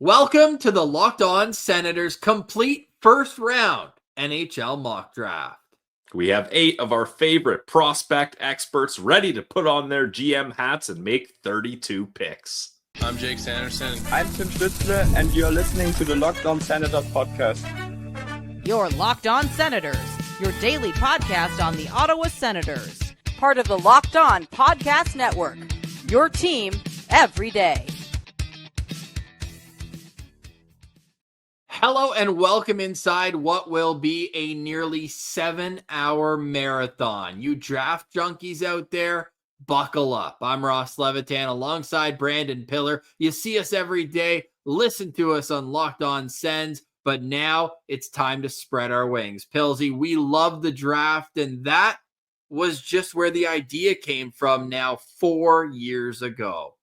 Welcome to the Locked On Senators complete first round NHL Mock Draft. We have 8 of our favorite prospect experts ready to put on their GM hats and make 32 picks. I'm Jake Sanderson. I'm Tim Stützle, and you're listening to the Locked On Senators podcast. Your Locked On Senators, your daily podcast on the Ottawa Senators. Part of the Locked On Podcast Network, your team every day. Hello and welcome inside what will be a nearly 7-hour marathon. You draft junkies out there, buckle up. I'm Ross Levitan alongside Brandon Piller. You see us every day, listen to us on Locked On Sens, but now it's time to spread our wings. Pillsy, we love the draft, and that was just where the idea came from now 4 years ago.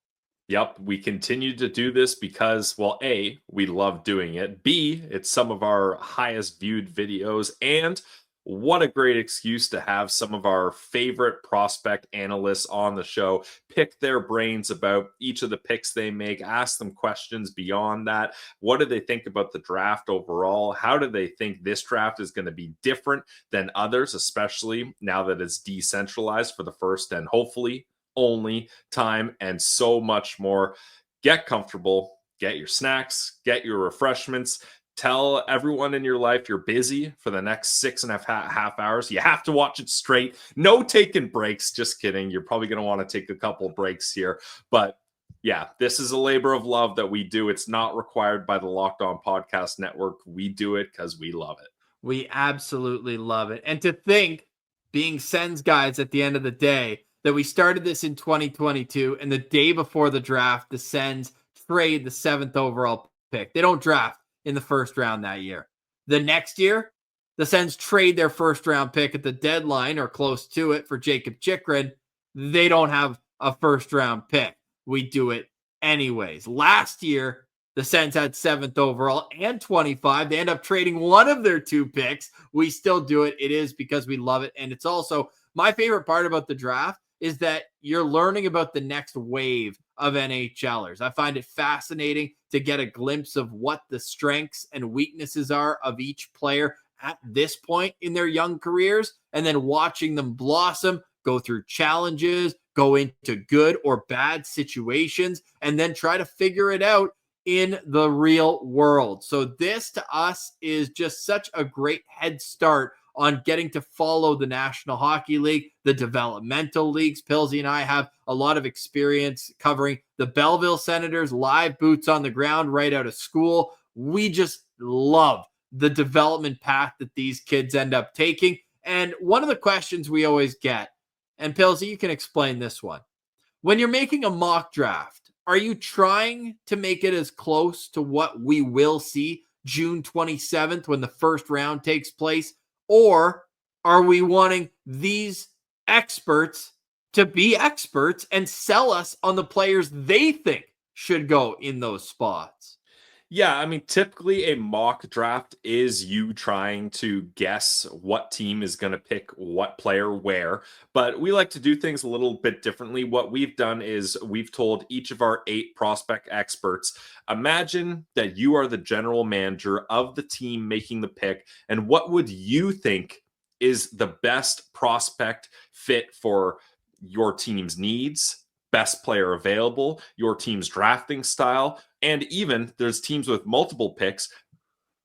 Yep, we continue to do this because, well, A, we love doing it. B, it's some of our highest viewed videos. And what a great excuse to have some of our favorite prospect analysts on the show, pick their brains about each of the picks they make, ask them questions beyond that. What do they think about the draft overall? How do they think this draft is going to be different than others, especially now that it's decentralized for the first and hopefully only time, and so much more. Get comfortable, get your snacks, get your refreshments. Tell everyone in your life you're busy for the next 6.5 hours. You have to watch it straight. No taking breaks. Just kidding. You're probably going to want to take a couple breaks here. But yeah, this is a labor of love that we do. It's not required by the Locked On Podcast Network. We do it because we love it. We absolutely love it. And to think, being Sens guys at the end of the day, that we started this in 2022, and the day before the draft, the Sens trade the 7th overall pick. They don't draft in the first round that year. The next year, the Sens trade their first round pick at the deadline or close to it for Jacob Chychrun. They don't have a first round pick. We do it anyways. Last year, the Sens had 7th overall and 25. They end up trading one of their 2 picks. We still do it. It is because we love it. And it's also my favorite part about the draft is that you're learning about the next wave of NHLers. I find it fascinating to get a glimpse of what the strengths and weaknesses are of each player at this point in their young careers, and then watching them blossom, go through challenges, go into good or bad situations, and then try to figure it out in the real world. So this to us is just such a great head start on getting to follow the National Hockey League, the developmental leagues. Pillsy and I have a lot of experience covering the Belleville Senators, live boots on the ground right out of school. We just love the development path that these kids end up taking. And one of the questions we always get, and Pillsy, you can explain this one. When you're making a mock draft, are you trying to make it as close to what we will see June 27th when the first round takes place? Or are we wanting these experts to be experts and sell us on the players they think should go in those spots? Yeah, I mean, typically a mock draft is you trying to guess what team is going to pick what player where, but we like to do things a little bit differently. What we've done is we've told each of our 8 prospect experts, imagine that you are the general manager of the team making the pick, and what would you think is the best prospect fit for your team's needs, best player available, your team's drafting style, and even there's teams with multiple picks.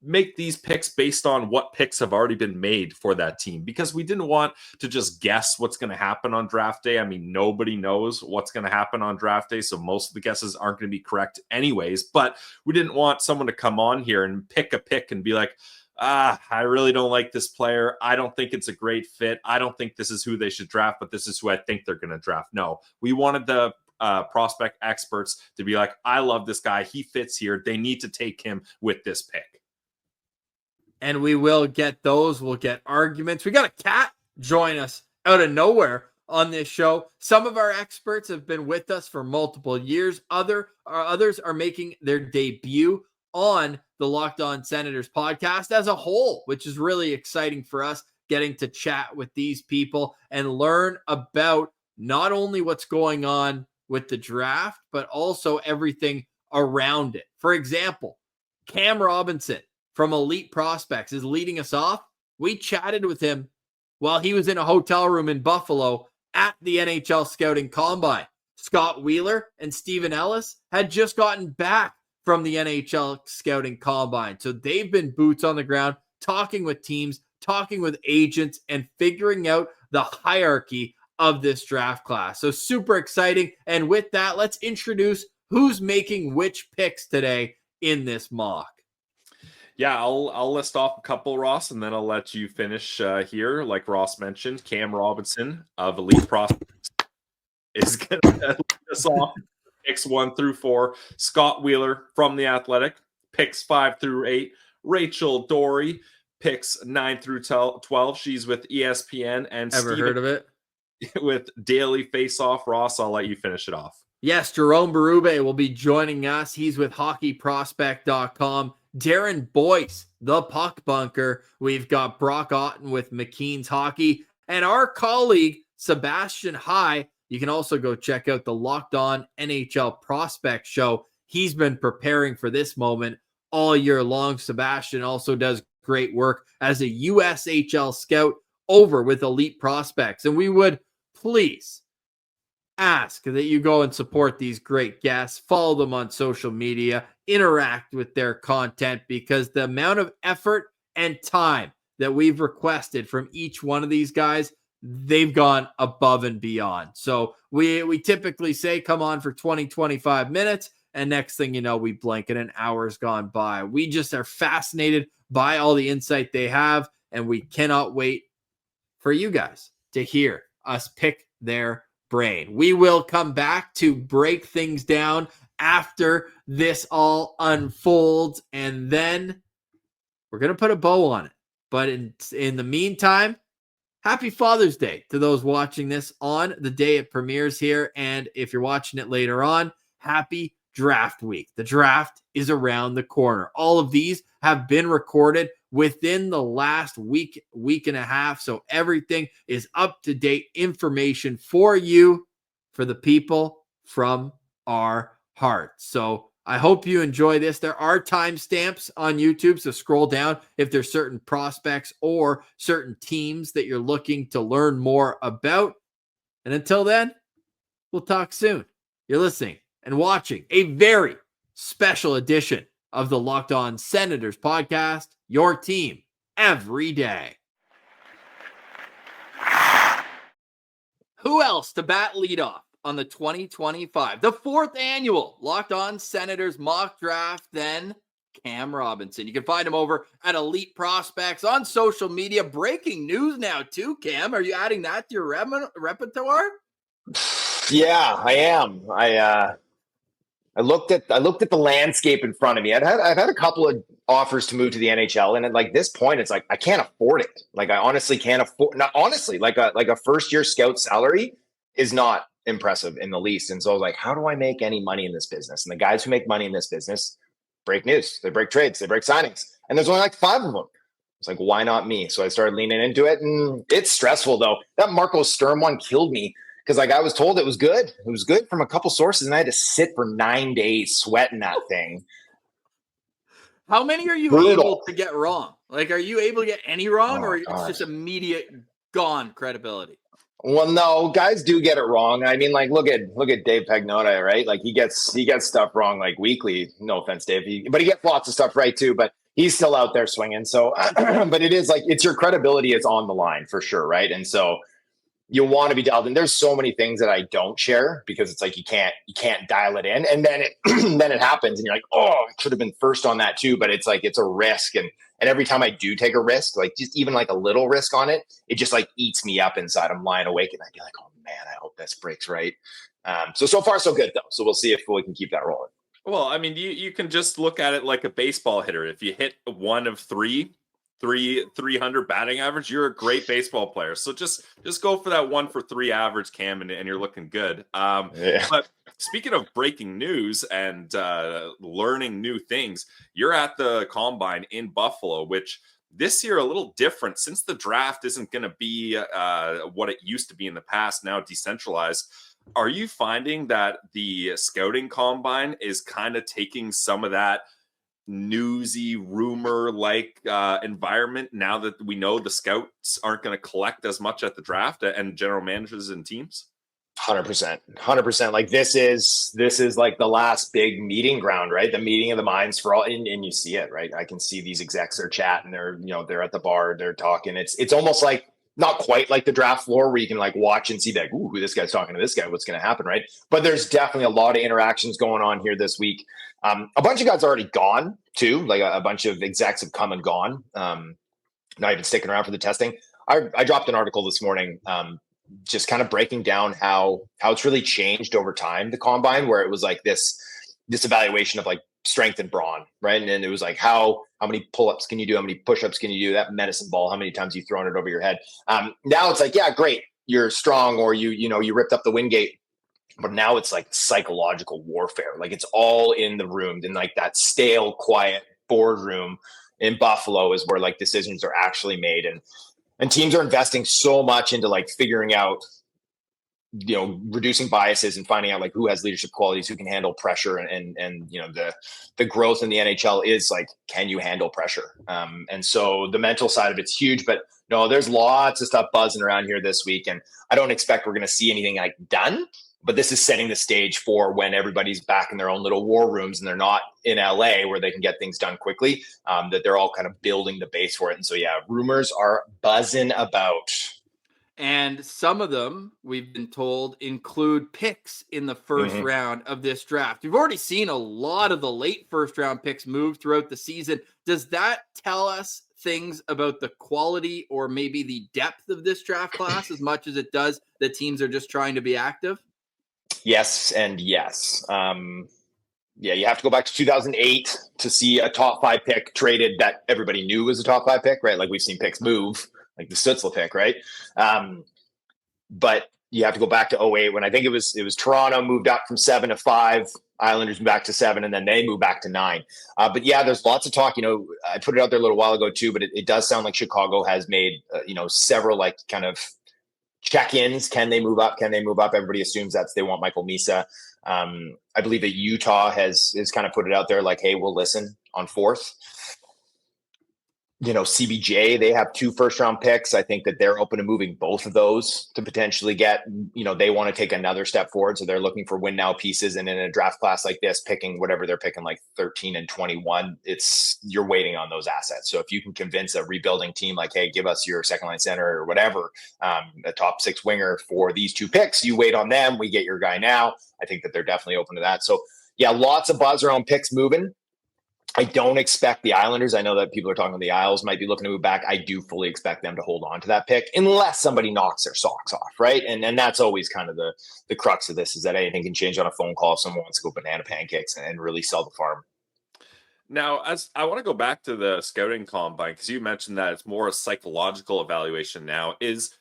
Make these picks based on what picks have already been made for that team, because we didn't want to just guess what's going to happen on draft day. I mean, nobody knows what's going to happen on draft day, so most of the guesses aren't going to be correct anyways, but we didn't want someone to come on here and pick a pick and be like, I really don't like this player. I don't think it's a great fit. I don't think this is who they should draft, but this is who I think they're going to draft. No, we wanted the prospect experts to be like, I love this guy. He fits here. They need to take him with this pick. And we will get those. We'll get arguments. We got a cat join us out of nowhere on this show. Some of our experts have been with us for multiple years. Others are making their debut on the Locked On Senators podcast as a whole, which is really exciting for us, getting to chat with these people and learn about not only what's going on with the draft, but also everything around it. For example, Cam Robinson from Elite Prospects is leading us off. We chatted with him while he was in a hotel room in Buffalo at the NHL Scouting Combine. Scott Wheeler and Steven Ellis had just gotten back from the NHL Scouting Combine. So they've been boots on the ground, talking with teams, talking with agents, and figuring out the hierarchy of this draft class. So super exciting. And with that, let's introduce who's making which picks today in this mock. Yeah, I'll list off a couple, Ross, and then I'll let you finish here. Like Ross mentioned, Cam Robinson of Elite Prospects is going to lead us off. Picks 1 through 4. Scott Wheeler from The Athletic, picks 5 through 8. Rachel Doerrie, picks 9 through 12. She's with ESPN. And Ever Steven heard of it? with Daily Faceoff. Ross, I'll let you finish it off. Yes, Jerome Berube will be joining us. He's with hockeyprospect.com. Darren Boyce, the puck bunker. We've got Brock Otten with McKean's Hockey. And our colleague, Sebastian High. You can also go check out the Locked On NHL Prospect Show. He's been preparing for this moment all year long. Sebastian also does great work as a USHL scout over with Elite Prospects. And we would please ask that you go and support these great guests, follow them on social media, interact with their content, because the amount of effort and time that we've requested from each one of these guys, they've gone above and beyond. So we typically say, come on for 20, 25 minutes. And next thing you know, we blink and an hour's gone by. We just are fascinated by all the insight they have. And we cannot wait for you guys to hear us pick their brain. We will come back to break things down after this all unfolds. And then we're going to put a bow on it. But in the meantime, happy Father's Day to those watching this on the day it premieres here. And if you're watching it later on, happy draft week. The draft is around the corner. All of these have been recorded within the last week and a half. So everything is up-to-date information for you, for the people from our hearts. So I hope you enjoy this. There are timestamps on YouTube, so scroll down if there's certain prospects or certain teams that you're looking to learn more about. And until then, we'll talk soon. You're listening and watching a very special edition of the Locked On Senators podcast, your team every day. Who else to bat leadoff on the 2025, the 4th annual Locked On Senators Mock Draft, then Cam Robinson. You can find him over at Elite Prospects on social media. Breaking news now too, Cam. Are you adding that to your repertoire? Yeah, I am. I looked at the landscape in front of me. I've had a couple of offers to move to the NHL, and at like this point, it's like I can't afford it. Like I honestly can't afford. Not honestly, like a first year scout salary is not impressive in the least. And so I was like, how do I make any money in this business? And the guys who make money in this business break news, they break trades, they break signings, and there's only like 5 of them. It's like, why not me? So I started leaning into it, and it's stressful though. That Marco Sturm one killed me. Because like I was told it was good. It was good from a couple sources, and I had to sit for 9 days sweating that thing. How many are you Brutal. able to get wrong? Like, are you able to get any wrong, or it's God. just immediate gone credibility? Well, no, guys do get it wrong. I mean, like look at Dave Pagnotta, right? Like he gets stuff wrong like weekly. No offense, Dave, but he gets lots of stuff right too. But he's still out there swinging. So, but it is like it's your credibility is on the line for sure, right? And so you want to be dialed in. There's so many things that I don't share because it's like you can't dial it in, and then it happens, and you're like, oh, I should have been first on that too. But it's like it's a risk, and every time I do take a risk, like just even like a little risk on it, it just like eats me up inside. I'm lying awake, and I'd be like, oh man, I hope this breaks right. So far so good though. So we'll see if we can keep that rolling. Well, I mean, you can just look at it like a baseball hitter. If you hit 1 of 300 batting average, you're a great baseball player. So just go for that 1 for 3 average, Cam, and you're looking good. Yeah. But speaking of breaking news and learning new things, you're at the Combine in Buffalo, which this year a little different since the draft isn't going to be what it used to be in the past, now decentralized. Are you finding that the scouting combine is kind of taking some of that newsy rumor like environment now that we know the scouts aren't going to collect as much at the draft and general managers and teams? 100%. Like this is like the last big meeting ground, right? The meeting of the minds for all, and you see it, right? I can see these execs are chatting, they're at the bar, they're talking. It's almost like, not quite like the draft floor where you can like watch and see like, ooh, who this guy's talking to this guy, what's going to happen, right? But there's definitely a lot of interactions going on here this week. A bunch of guys already gone too. Like a bunch of execs have come and gone. Not even sticking around for the testing. I dropped an article this morning, just kind of breaking down how it's really changed over time, the combine, where it was like this evaluation of like strength and brawn, right? And then it was like how many pull-ups can you do, how many push-ups can you do, that medicine ball, how many times you've thrown it over your head. Now it's like, yeah, great, you're strong, or you ripped up the Wingate, but now it's like psychological warfare. Like it's all in the room, in like that stale, quiet boardroom in Buffalo is where like decisions are actually made, and teams are investing so much into like figuring out, reducing biases and finding out like who has leadership qualities, who can handle pressure, and the growth in the NHL is like, can you handle pressure? And so the mental side of it's huge, but no, there's lots of stuff buzzing around here this week, and I don't expect we're going to see anything like done, but this is setting the stage for when everybody's back in their own little war rooms and they're not in LA where they can get things done quickly, that they're all kind of building the base for it. And so, yeah, rumors are buzzing about. And some of them, we've been told, include picks in the first round of this draft. We've already seen a lot of the late first round picks move throughout the season. Does that tell us things about the quality or maybe the depth of this draft class as much as it does that teams are just trying to be active? Yes and yes. You have to go back to 2008 to see a top 5 pick traded that everybody knew was a top 5 pick, right? Like we've seen picks move, like the Stützle pick, right? But you have to go back to 08 when I think it was Toronto moved up from 7 to 5, Islanders moved back to 7, and then they moved back to 9. But yeah, there's lots of talk. I put it out there a little while ago too, but it does sound like Chicago has made several like kind of check-ins. Can they move up? Everybody assumes they want Michael Misa. I believe that Utah has kind of put it out there like, hey, we'll listen on 4th. CBJ, they have 2 first-round picks. I think that they're open to moving both of those to potentially get, they want to take another step forward. So they're looking for win-now pieces. And in a draft class like this, picking whatever they're picking, like 13 and 21, you're waiting on those assets. So if you can convince a rebuilding team, like, hey, give us your second-line center or whatever, a top 6 winger for these 2 picks, you wait on them, we get your guy now. I think that they're definitely open to that. So, yeah, lots of buzz around picks moving. I don't expect the Islanders. I know that people are talking about the Isles might be looking to move back. I do fully expect them to hold on to that pick unless somebody knocks their socks off, right? And that's always kind of the crux of this, is that anything can change on a phone call if someone wants to go banana pancakes and really sell the farm. Now, as I want to go back to the scouting combine, because you mentioned that it's more a psychological evaluation now. Is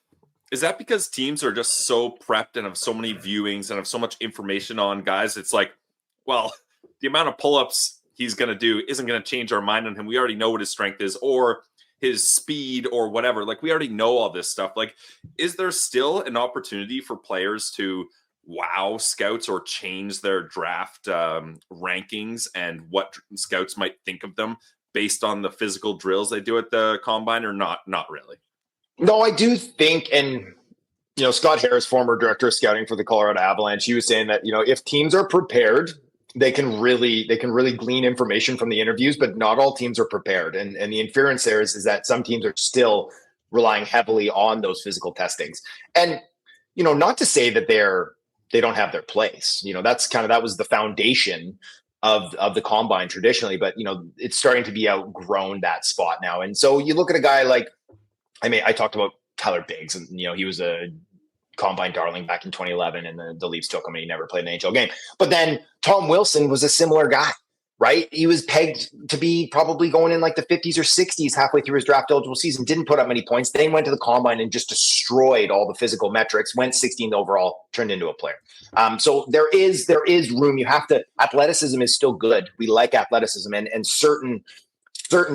that because teams are just so prepped and have so many viewings and have so much information on guys? It's like, well, the amount of pull-ups he's going to do isn't going to change our mind on him. We already know what his strength is or his speed or whatever. Like, we already know all this stuff. Like, is there still an opportunity for players to wow scouts or change their draft rankings and what scouts might think of them based on the physical drills they do at the combine, or not really? No, I do think, and Scott Harris, former director of scouting for the Colorado Avalanche, he was saying that if teams are prepared, they can really glean information from the interviews, but not all teams are prepared. And the inference there is that some teams are still relying heavily on those physical testings. And, not to say that they don't have their place. That was the foundation of the combine traditionally, but it's starting to be outgrown that spot now. And so you look at a guy like, I talked about Tyler Biggs, and he was a combine darling back in 2011, and the Leafs took him and he never played an NHL game. But then Tom Wilson was a similar guy, right? He was pegged to be probably going in like the 50s or 60s halfway through his draft eligible season, didn't put up many points, then went to the combine and just destroyed all the physical metrics, went 16th overall, turned into a player. So there is room. You have to, athleticism is still good. We like athleticism, and certain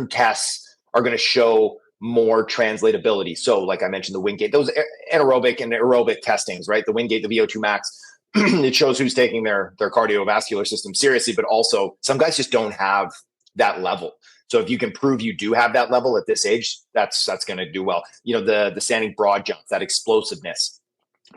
tests are going to show more translatability. So like I mentioned, the Wingate, those anaerobic and aerobic testings, right? The Wingate, the VO2 max, it shows who's taking their cardiovascular system seriously, but also some guys just don't have that level. So if you can prove you do have that level at this age, that's going to do well. The standing broad jump, that explosiveness,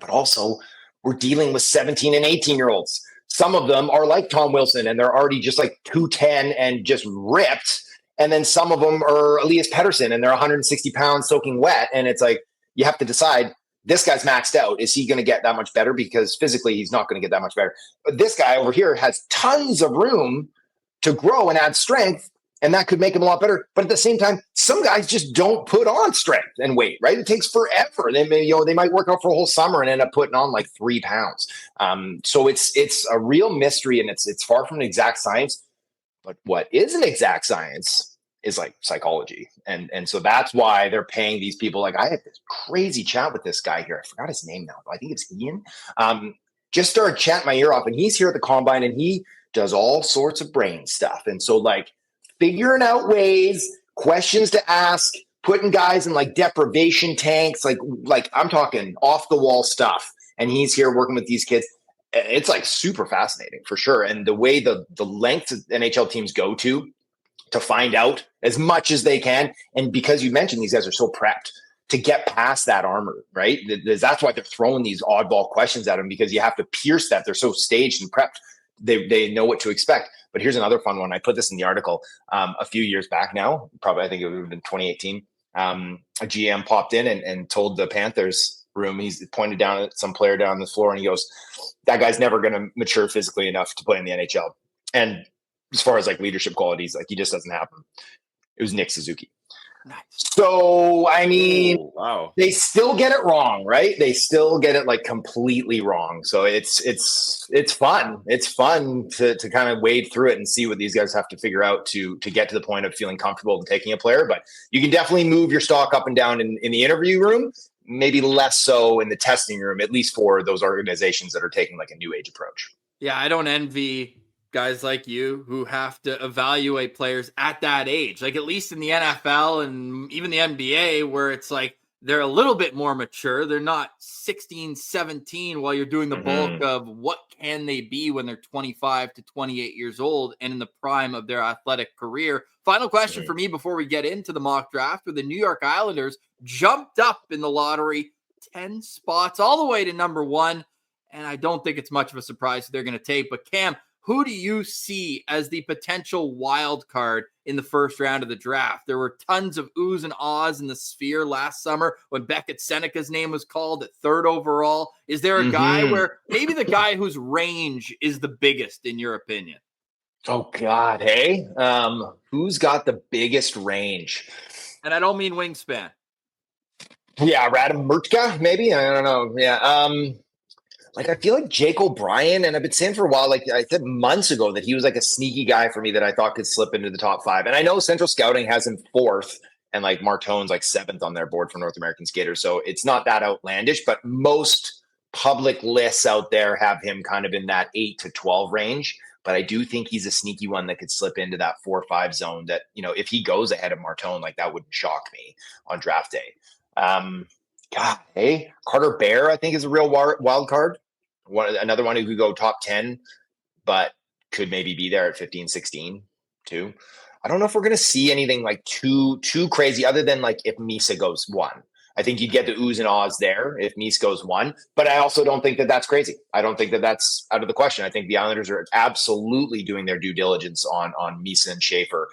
but also we're dealing with 17 and 18-year-olds. Some of them are like Tom Wilson and they're already just like 210 and just ripped. And then some of them are Elias Pettersson and they're 160 pounds soaking wet. And it's like, you have to decide, this guy's maxed out. Is he going to get that much better? Because physically he's not going to get that much better. But this guy over here has tons of room to grow and add strength. And that could make him a lot better. But at the same time, some guys just don't put on strength and weight, right? It takes forever. They might work out for a whole summer and end up putting on like 3 pounds. So it's a real mystery, and it's far from an exact science. But what is an exact science is like psychology. And so that's why they're paying these people. Like, I had this crazy chat with this guy here. I forgot his name now, but I think it's Ian. Just started chatting my ear off, and he's here at the combine and he does all sorts of brain stuff. And so like, figuring out ways, questions to ask, putting guys in like deprivation tanks, like I'm talking off the wall stuff. And he's here working with these kids. It's like super fascinating for sure. And the way the lengths NHL teams go to find out as much as they can. And because you mentioned these guys are so prepped to get past that armor, right? That's why they're throwing these oddball questions at them, because you have to pierce that. They're so staged and prepped. They know what to expect. But here's another fun one. I put this in the article a few years back now. Probably, I think it would have been 2018. A GM popped in and told the Panthers room, he's pointed down at some player down the floor, and he goes, that guy's never going to mature physically enough to play in the NHL. And as far as like leadership qualities, like he just doesn't have them. It was Nick Suzuki. Nice. So, I mean, wow. They still get it wrong, right? They still get it like completely wrong. So it's fun. It's fun to kind of wade through it and see what these guys have to figure out to get to the point of feeling comfortable in taking a player. But you can definitely move your stock up and down in the interview room, maybe less so in the testing room, at least for those organizations that are taking like a new age approach. Yeah, I don't envy guys like you who have to evaluate players at that age, like at least in the NFL and even the NBA, where it's like they're a little bit more mature. They're not 16, 17 while you're doing the bulk of what can they be when they're 25 to 28 years old and in the prime of their athletic career. Final question for me before we get into the mock draft, where the New York Islanders jumped up in the lottery 10 spots all the way to number 1. And I don't think it's much of a surprise they're going to take. But Cam, who do you see as the potential wild card in the first round of the draft? There were tons of oohs and ahs in the sphere last summer when Beckett Seneca's name was called at 3rd overall. Is there a guy where maybe the guy whose range is the biggest in your opinion? Oh God. Hey, who's got the biggest range? And I don't mean wingspan. Yeah. Radim Mrtka, maybe. I don't know. Yeah. Like, I feel like Jake O'Brien, and I've been saying for a while, like I said months ago, that he was like a sneaky guy for me that I thought could slip into the top 5. And I know Central Scouting has him 4th, and like Martone's like 7th on their board for North American skaters. So it's not that outlandish, but most public lists out there have him kind of in that 8 to 12 range. But I do think he's a sneaky one that could slip into that 4-5 zone that, if he goes ahead of Martone, like that wouldn't shock me on draft day. God, hey, Carter Bear, I think, is a real wild card. Another one who could go top 10, but could maybe be there at 15, 16 too. I don't know if we're going to see anything like too crazy, other than like if Misa goes 1. I think you'd get the oohs and ahs there if Misa goes 1, but I also don't think that that's crazy. I don't think that that's out of the question. I think the Islanders are absolutely doing their due diligence on Misa and Schaefer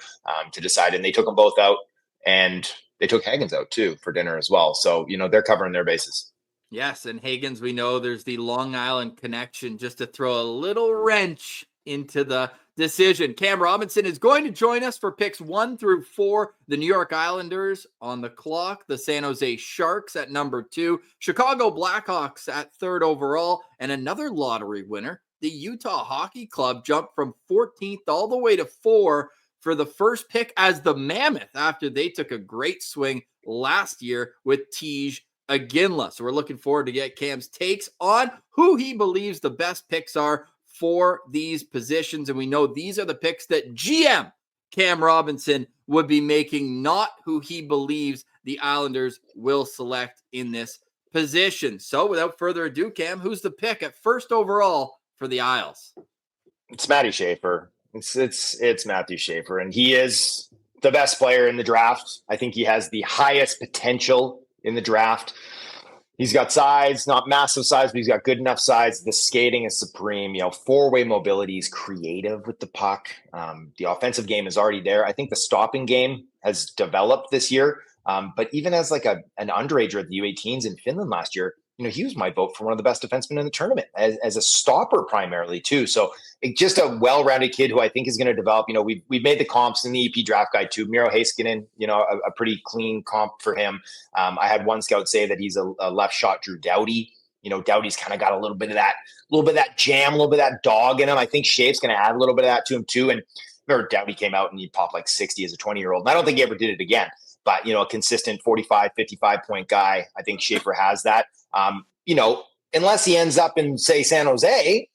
to decide, and they took them both out, and they took Hagens out too for dinner as well. So, they're covering their bases. Yes, and Hagens, we know there's the Long Island connection, just to throw a little wrench into the decision. Cam Robinson is going to join us for picks 1 through 4. The New York Islanders on the clock, the San Jose Sharks at number 2, Chicago Blackhawks at 3rd overall, and another lottery winner, the Utah Hockey Club, jumped from 14th all the way to 4 for the first pick as the Mammoth after they took a great swing last year with Tej Aginla. So we're looking forward to get Cam's takes on who he believes the best picks are for these positions. And we know these are the picks that GM Cam Robinson would be making, not who he believes the Islanders will select in this position. So without further ado, Cam, who's the pick at first overall for the Isles? It's Matty Schaefer. It's Matthew Schaefer, and he is the best player in the draft. I think he has the highest potential in the draft. He's got size, not massive size, but he's got good enough size. The skating is supreme. Four-way mobility. He's creative with the puck. The offensive game is already there. I think the stopping game has developed this year. But even as like an underager at the U18s in Finland last year, he was my vote for one of the best defensemen in the tournament as a stopper primarily too. So just a well-rounded kid who I think is going to develop. We've made the comps in the EP draft guide too. Miro Heiskanen, a pretty clean comp for him. I had one scout say that he's a left shot Drew Doughty. Doughty's kind of got a little bit of that jam, a little bit of that dog in him. I think Shape's going to add a little bit of that to him too. And remember, Doughty came out and he popped like 60 as a 20-year-old. And I don't think he ever did it again. But, a consistent 45, 55-point guy, I think Schaefer has that. Unless he ends up in, say, San Jose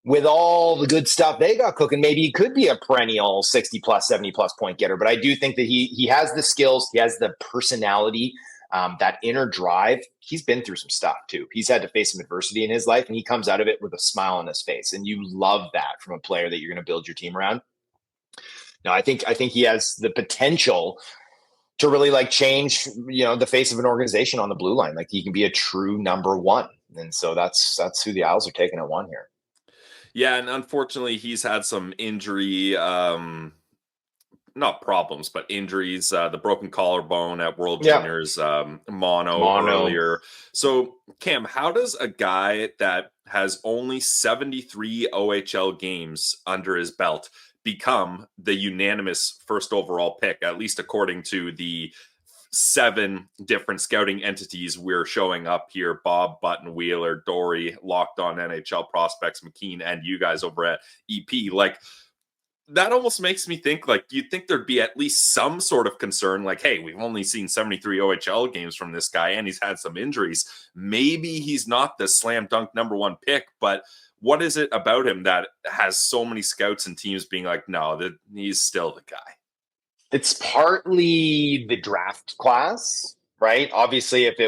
with all the good stuff they got cooking, maybe he could be a perennial 60-plus, 70-plus point getter. But I do think that he has the skills, he has the personality, that inner drive. He's been through some stuff, too. He's had to face some adversity in his life, and he comes out of it with a smile on his face. And you love that from a player that you're going to build your team around. No, I think he has the potential to really change, the face of an organization on the blue line. He can be a true number one. And so that's who the Isles are taking at one here. Yeah. And unfortunately he's had some injury, not problems, but injuries, the broken collarbone at World Juniors, mono earlier. So Cam, how does a guy that has only 73 OHL games under his belt become the unanimous first overall pick, at least according to the 7 different scouting entities we're showing up here? Bob, Button, Wheeler, Doerrie, Locked On NHL Prospects, McKean, and you guys over at EP. That almost makes me think you'd think there'd be at least some sort of concern, hey, we've only seen 73 OHL games from this guy and he's had some injuries. Maybe he's not the slam dunk number one pick, but what is it about him that has so many scouts and teams being no, that he's still the guy? It's partly the draft class, right? Obviously, if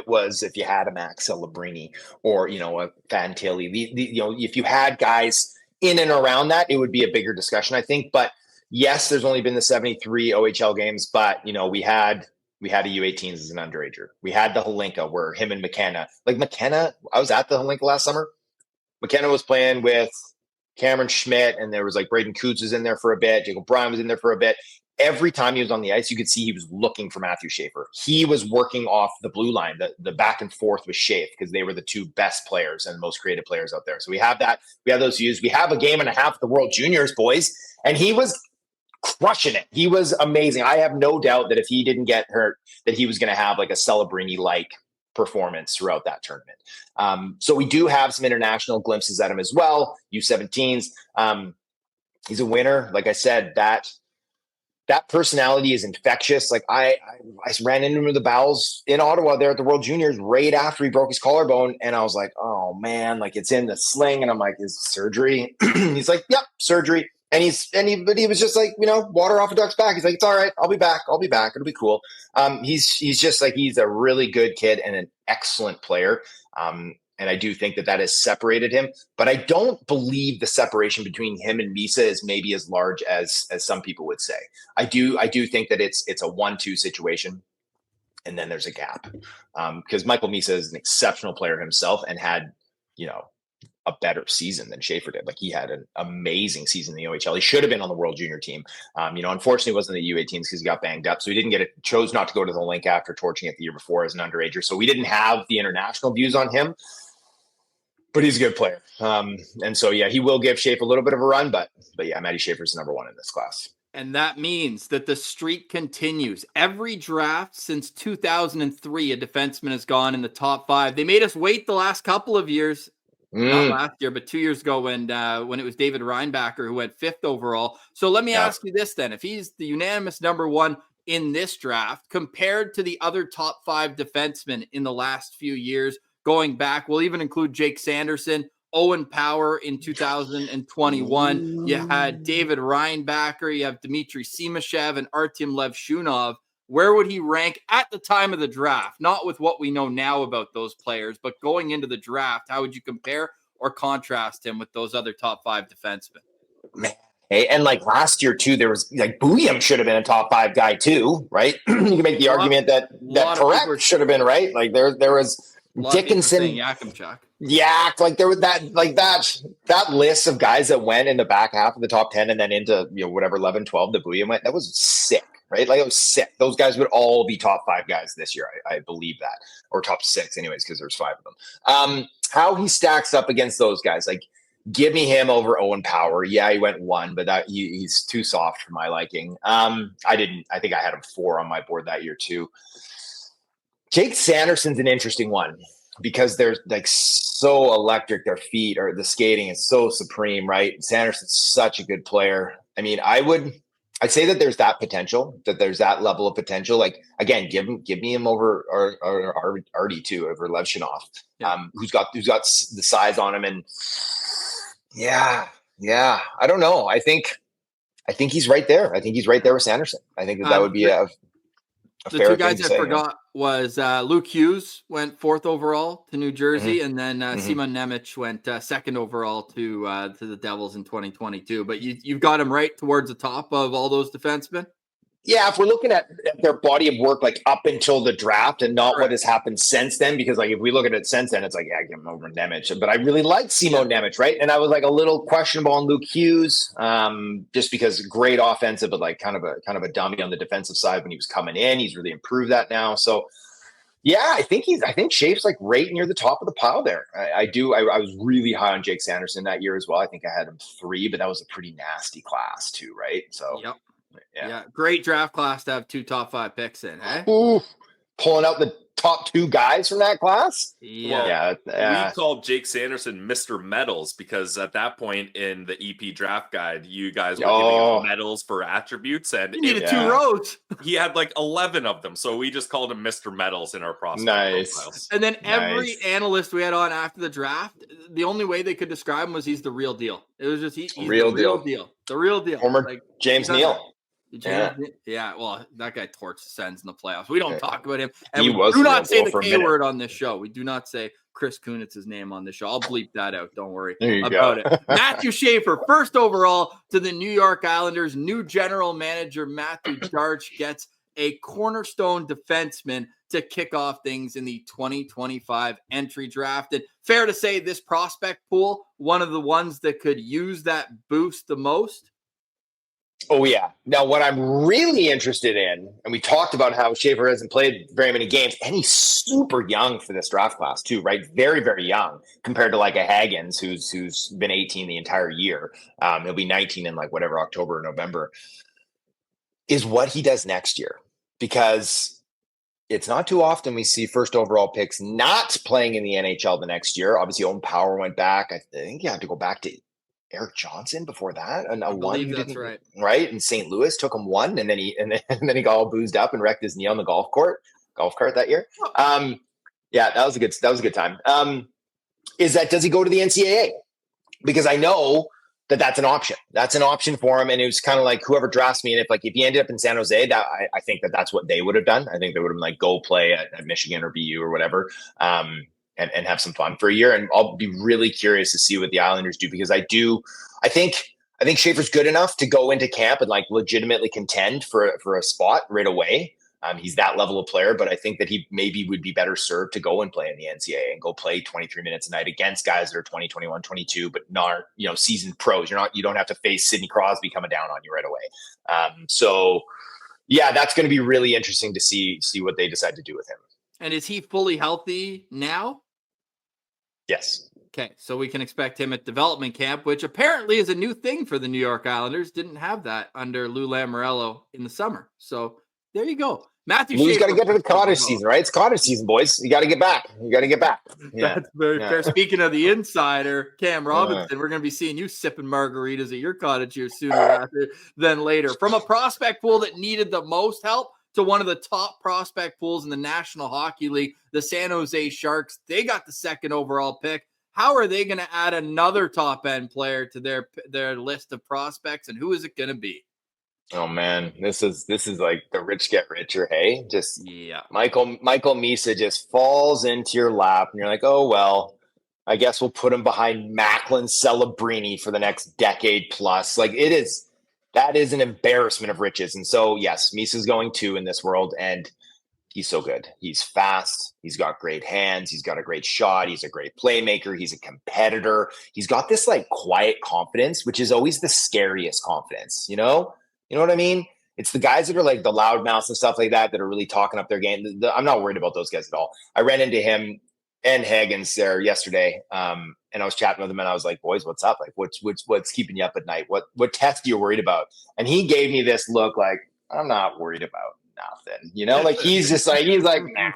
you had a Max Celebrini or, a Fantilli, if you had guys in and around that, it would be a bigger discussion, I think. But yes, there's only been the 73 OHL games, but, we had a U18s as an underager. We had the Holinka where him and McKenna, I was at the Holinka last summer. McKenna was playing with Cameron Schmidt, and there was Braden Coots was in there for a bit. Jacob Bryan was in there for a bit. Every time he was on the ice, you could see he was looking for Matthew Schaefer. He was working off the blue line, the back and forth with Schaefer, because they were the 2 best players and the most creative players out there. So we have that. We have those views. We have a game and a half at the World Juniors, boys, and he was crushing it. He was amazing. I have no doubt that if he didn't get hurt, that he was going to have a Celebrini-like performance throughout that tournament. So we do have some international glimpses at him as well. U17s. He's a winner. Like I said, that personality is infectious. I ran into him with the bowels in Ottawa there at the World Juniors right after he broke his collarbone. And I was like, oh man, it's in the sling. And I'm like, is it surgery? He's like, yep, surgery. But he was just water off a duck's back. He's like, it's all right. I'll be back. It'll be cool. He's just he's a really good kid and an excellent player. And I do think that has separated him, but I don't believe the separation between him and Misa is maybe as large as some people would say. I do think that it's a 1-2 situation. And then there's a gap. Because Michael Misa is an exceptional player himself and had, a better season than Schaefer did. He had an amazing season in the OHL. He should have been on the World Junior team. Unfortunately, he wasn't in the U18s because he got banged up. So he didn't chose not to go to the link after torching it the year before as an underager. So we didn't have the international views on him, but he's a good player. And so, yeah, he will give Schaefer a little bit of a run, but yeah, Matty Schaefer's number one in this class. And that means that the streak continues. Every draft since 2003, a defenseman has gone in the top 5. They made us wait the last couple of years. Not last year, but 2 years ago when it was David Reinbacher who went 5th overall. So let me ask you this then. If he's the unanimous number 1 in this draft, compared to the other top 5 defensemen in the last few years, going back, we'll even include Jake Sanderson, Owen Power in 2021. You had David Reinbacher, you have Dmitry Simashev and Artyom Levshunov. where would he rank at the time of the draft? Not with what we know now about those players, but going into the draft, how would you compare or contrast him with those other top 5 defensemen? Man. Hey, and like last year too, there was like Bouillon should have been a top 5 guy too, right? You can make the argument that Perek should have been, right? Like there was Dickinson, Yakimchuk. Yeah, like there was that list of guys that went in the back half of the top 10 and then into whatever 11, 12 the Bouillon went. That was sick, right? Like it was sick. Those guys would all be top 5 guys this year. I believe that, or top 6 anyways, because there's 5 of them. How he stacks up against those guys, like. Give me him over Owen Power. Yeah, he went 1, but he's too soft for my liking. I think I had him 4 on my board that year too. Jake Sanderson's an interesting one because they're like so electric. Their feet or the skating is so supreme, right? Sanderson's such a good player. I mean, I'd say that there's that potential, that there's that level of potential. Like again, give me him over or Artie too, over Levshinov, who's got the size on him. And yeah. I don't know. I think he's right there. I think he's right there with Sanderson. I think that would be a the fair 2 guys thing to I say, forgot was Luke Hughes went 4th overall to New Jersey, and then Simon Nemec went 2nd overall to the Devils in 2022. But you've got him right towards the top of all those defensemen. Yeah, if we're looking at their body of work, like up until the draft and not what has happened since then, because like if we look at it since then, it's like, yeah, give him over Nemec. But I really like Simon Nemec, right? And I was like a little questionable on Luke Hughes, just because great offensive, but like kind of a dummy on the defensive side when he was coming in. He's really improved that now. So yeah, I think Schaef's like right near the top of the pile there. I was really high on Jake Sanderson that year as well. I think I had him 3, but that was a pretty nasty class too, right? So yep. Yeah, great draft class to have 2 top 5 picks in, eh? Ooh, pulling out the top 2 guys from that class? We called Jake Sanderson Mr. Medals because at that point in the EP draft guide, you guys were giving him medals for attributes. And you needed 2 rows. He had like 11 of them. So we just called him Mr. Medals in our prospect profiles. And then every analyst we had on after the draft, the only way they could describe him was he's the real deal. It was just he's the real deal. The real deal. Former like, James Neal. Well, that guy torched the Sens in the playoffs. We don't talk about him. And we do not say the K word on this show. We do not say Chris Kunitz's name on this show. I'll bleep that out. Don't worry about it. Matthew Schaefer, 1st overall to the New York Islanders. New general manager Matthew Darch gets a cornerstone defenseman to kick off things in the 2025 entry draft. And fair to say this prospect pool, one of the ones that could use that boost the most. Oh, yeah. Now, what I'm really interested in, and we talked about how Schaefer hasn't played very many games, and he's super young for this draft class too, right? Very, very young compared to like a Hagens who's been 18 the entire year. He'll be 19 in like whatever, October or November, is what he does next year. Because it's not too often we see 1st overall picks not playing in the NHL the next year. Obviously, Owen Power went back. I think you have to go back to Eric Johnson before that, and I believe that's right. And St. Louis took him 1, and then he got all boozed up and wrecked his knee on the golf cart that year. Yeah, that was a good time. Does he go to the NCAA? Because I know that's an option. That's an option for him, and it was kind of like whoever drafts me. And if he ended up in San Jose, that I think that's what they would have done. I think they would have like go play at Michigan or BU or whatever. And have some fun for a year. And I'll be really curious to see what the Islanders do, because I think Schaefer's good enough to go into camp and like legitimately contend for a spot right away. He's that level of player, but I think that he maybe would be better served to go and play in the NCAA and go play 23 minutes a night against guys that are 20, 21, 22, but not, seasoned pros. You don't have to face Sidney Crosby coming down on you right away. So yeah, that's going to be really interesting to see what they decide to do with him. And is he fully healthy now? Yes. Okay, so we can expect him at development camp, which apparently is a new thing for the New York Islanders. Didn't have that under Lou Lamoriello in the summer. So there you go. Matthew Lou's got to get to the cottage season, right? It's cottage season, boys. You got to get back. Yeah. That's very fair. Speaking of the insider, Cam Robinson, we're going to be seeing you sipping margaritas at your cottage here sooner rather than later. From a prospect pool that needed the most help to one of the top prospect pools in the National Hockey League, the San Jose Sharks. They got the 2nd overall pick. How are they going to add another top-end player to their list of prospects, and who is it going to be? Oh man, this is like the rich get richer. Hey, just Yeah. Michael Misa just falls into your lap, and you're like, oh well. I guess we'll put him behind Macklin Celebrini for the next decade plus. Like that is an embarrassment of riches. And so yes, Misa's going 2 in this world, and he's so good. He's fast. He's got great hands. He's got a great shot. He's a great playmaker. He's a competitor. He's got this like quiet confidence, which is always the scariest confidence. You know what I mean? It's the guys that are like the loudmouths and stuff like that are really talking up their game. I'm not worried about those guys at all. I ran into him and Hagens there yesterday, and I was chatting with him, and I was like, "Boys, what's up? Like, what's keeping you up at night? What test are you worried about?" And he gave me this look, like, "I'm not worried about nothing." Like he's like, nah.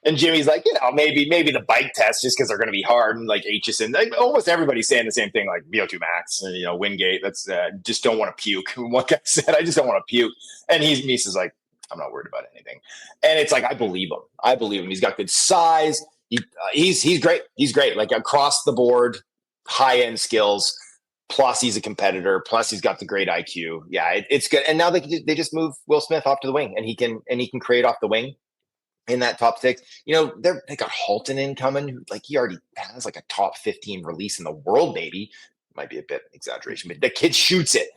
And Jimmy's like, maybe the bike test just because they're going to be hard, and like Aitchison, like almost everybody's saying the same thing, like VO2 max, Wingate. That's just don't want to puke. One guy said, "I just don't want to puke," and Misa's like, "I'm not worried about anything," and it's like I believe him. He's got good size. He's great. He's great. Like across the board, high end skills. Plus, he's a competitor. Plus, he's got the great IQ. Yeah, it's good. And now they just move Will Smith off to the wing, and he can create off the wing in that top 6. They got Halton incoming, who like he already has like a top 15 release in the world. Maybe might be a bit exaggeration, but the kid shoots it.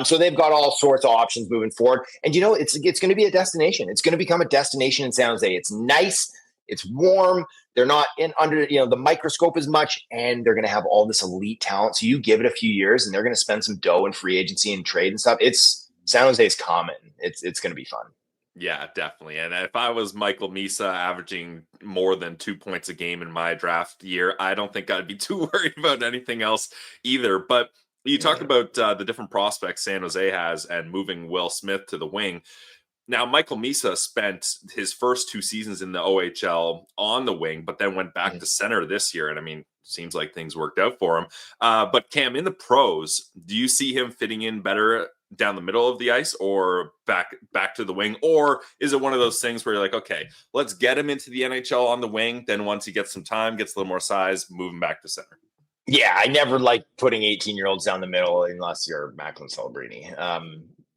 So they've got all sorts of options moving forward. And it's going to be a destination. It's going to become a destination in San Jose. It's nice. It's warm. They're not under the microscope as much, and they're going to have all this elite talent. So you give it a few years, and they're going to spend some dough in free agency and trade and stuff. San Jose's common. It's going to be fun. Yeah, definitely. And if I was Michael Misa averaging more than 2 points a game in my draft year, I don't think I'd be too worried about anything else either. But you talked about the different prospects San Jose has and moving Will Smith to the wing. Now, Michael Misa spent his first 2 seasons in the OHL on the wing, but then went back to center this year. And I mean, seems like things worked out for him. But Cam, in the pros, do you see him fitting in better down the middle of the ice or back to the wing? Or is it one of those things where you're like, okay, let's get him into the NHL on the wing. Then once he gets some time, gets a little more size, move him back to center. Yeah, I never like putting 18-year-olds down the middle unless you're Macklin Celebrini.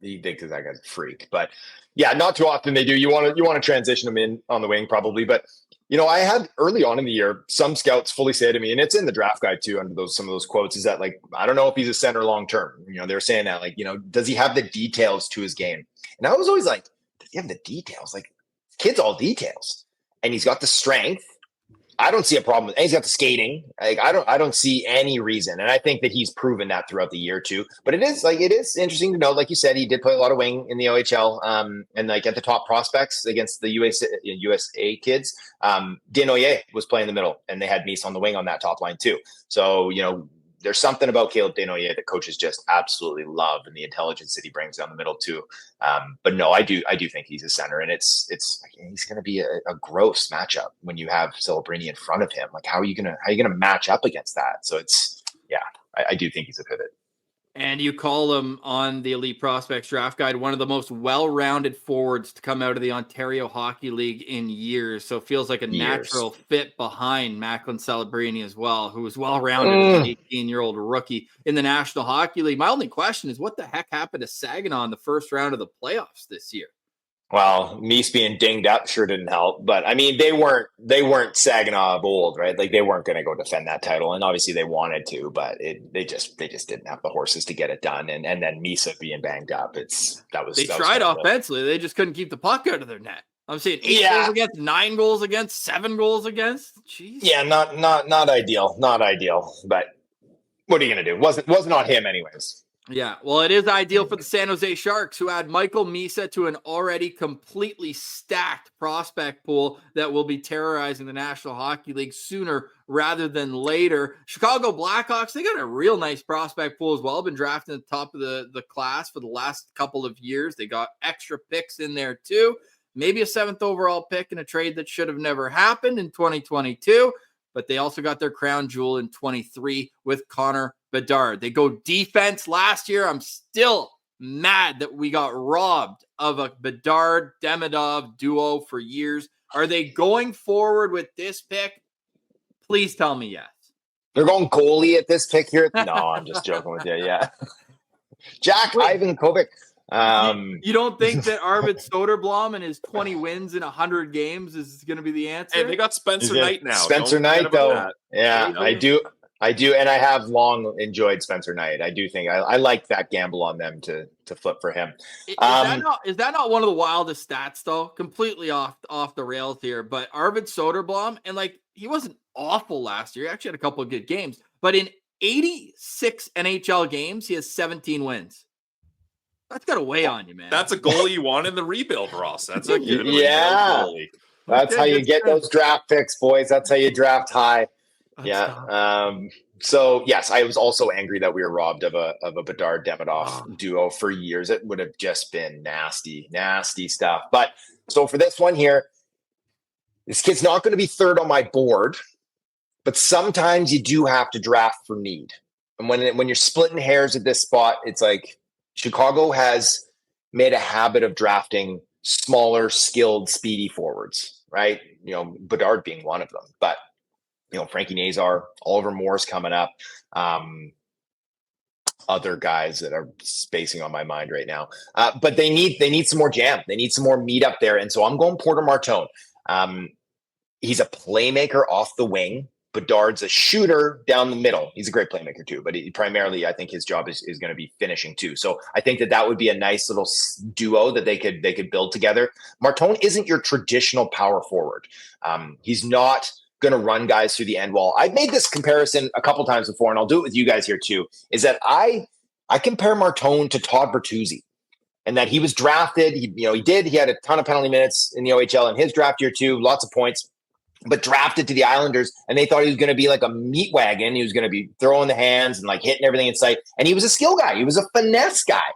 Because that guy's a freak. But yeah, not too often they do. You want to transition them in on the wing probably. But I had early on in the year some scouts fully say to me, and it's in the draft guide too, under some of those quotes, is that like I don't know if he's a center long term. They're saying that like does he have the details to his game? And I was always like, does he have the details? Like, kid's all details, and he's got the strength. I don't see a problem with it. He's got the skating. Like, I don't see any reason. And I think that he's proven that throughout the year too. But it is interesting to know, like you said, he did play a lot of wing in the OHL. And like at the top prospects against the USA kids, Desnoyers was playing the middle, and they had Misa on the wing on that top line too. So, there's something about Caleb Desnoyers that coaches just absolutely love, and the intelligence that he brings down the middle too. But no, I do think he's a center, and it's he's going to be a gross matchup when you have Celebrini in front of him. Like, how are you gonna match up against that? So I do think he's a pivot. And you call him on the Elite Prospects Draft Guide one of the most well-rounded forwards to come out of the Ontario Hockey League in years. So it feels like a natural fit behind Macklin Celebrini as well, who was well-rounded as an 18-year-old rookie in the National Hockey League. My only question is, what the heck happened to Saginaw in the first round of the playoffs this year? Well, Mies being dinged up sure didn't help, but I mean, they weren't Saginaw of old, right? Like, they weren't going to go defend that title, and obviously they wanted to, but they just didn't have the horses to get it done. And then Misa being banged up, they tried offensively, they just couldn't keep the puck out of their net. I'm saying 8 goals against, 9 goals against, 7 goals against. Jeez. Yeah, not ideal, but what are you going to do? Wasn't on him anyways. Yeah, well, it is ideal for the San Jose Sharks, who add Michael Misa to an already completely stacked prospect pool that will be terrorizing the National Hockey League sooner rather than later. Chicago Blackhawks, they got a real nice prospect pool as well. Been drafting at the top of the class for the last couple of years. They got extra picks in there too. Maybe a 7th overall pick in a trade that should have never happened in 2022. But they also got their crown jewel in 23 with Connor Bedard. They go defense last year. I'm still mad that we got robbed of a Bedard-Demidov duo for years. Are they going forward with this pick? Please tell me yes. They're going goalie at this pick here? No, I'm just joking with you. Yeah. Jack Ivankovic. You don't think that Arvid Soderblom and his 20 wins in 100 games is going to be the answer? Hey, they got Spencer Knight now. Spencer Don't Knight, though. that. Yeah, I do. And I have long enjoyed Spencer Knight. I do think I like that gamble on them to flip for him. Is that not one of the wildest stats, though? Completely off the rails here. But Arvid Soderblom, and like, he wasn't awful last year. He actually had a couple of good games. But in 86 NHL games, he has 17 wins. That's got to weigh on you, man. That's a goalie you want in the rebuild, Ross. That's a good goalie. That's how you get those draft picks, boys. That's how you draft high. So yes, I was also angry that we were robbed of a Bedard Demidov duo for years. It would have just been nasty stuff. But so for this one here, this kid's not going to be third on my board, but sometimes you do have to draft for need. And when you're splitting hairs at this spot, it's like Chicago has made a habit of drafting smaller, skilled, speedy forwards, right? You know, Bedard being one of them, but you know, Frankie Nazar, Oliver Moore's coming up. Other guys that are spacing on my mind right now. But they need some more jam. They need some more meat up there. And so I'm going Porter Martone. He's a playmaker off the wing. Bedard's a shooter down the middle. He's a great playmaker too, but primarily I think his job is going to be finishing too. So I think that would be a nice little duo that they could build together. Martone isn't your traditional power forward. He's not going to run guys through the end wall. I've made this comparison a couple times before, and I'll do it with you guys here too, is that I compare Martone to Todd Bertuzzi, and that he was drafted. He had a ton of penalty minutes in the OHL in his draft year too, lots of points, but drafted to the Islanders, and they thought he was going to be like a meat wagon. He was going to be throwing the hands and like hitting everything in sight. And he was a skill guy. He was a finesse guy.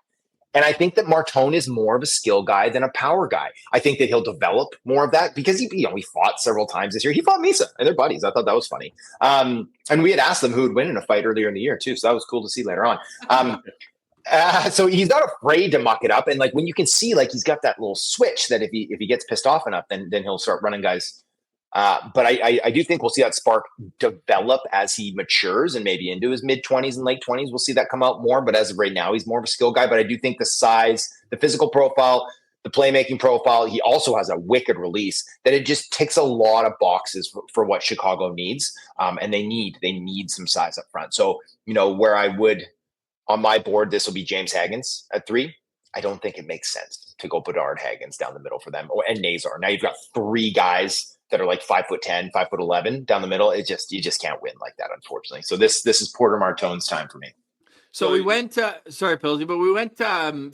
And I think that Martone is more of a skill guy than a power guy. I think that he'll develop more of that because he fought several times this year. He fought Misa and they're buddies. I thought that was funny. And we had asked them who would win in a fight earlier in the year too. So that was cool to see later on. So he's not afraid to muck it up. And like when you can see, like he's got that little switch that if he gets pissed off enough, then he'll start running guys. But I do think we'll see that spark develop as he matures and maybe into his mid-20s and late 20s. We'll see that come out more. But as of right now, he's more of a skill guy. But I do think the size, the physical profile, the playmaking profile, he also has a wicked release that it just ticks a lot of boxes for what Chicago needs. And they need some size up front. So, where I would on my board, this will be James Hagens at 3. I don't think it makes sense to go Bedard Hagens down the middle for them and Nazar. Now you've got 3 guys that are like 5'10", 5'11" down the middle. You just can't win like that, unfortunately. So this is Porter Martone's time for me. So we went sorry, Pilsy, but we went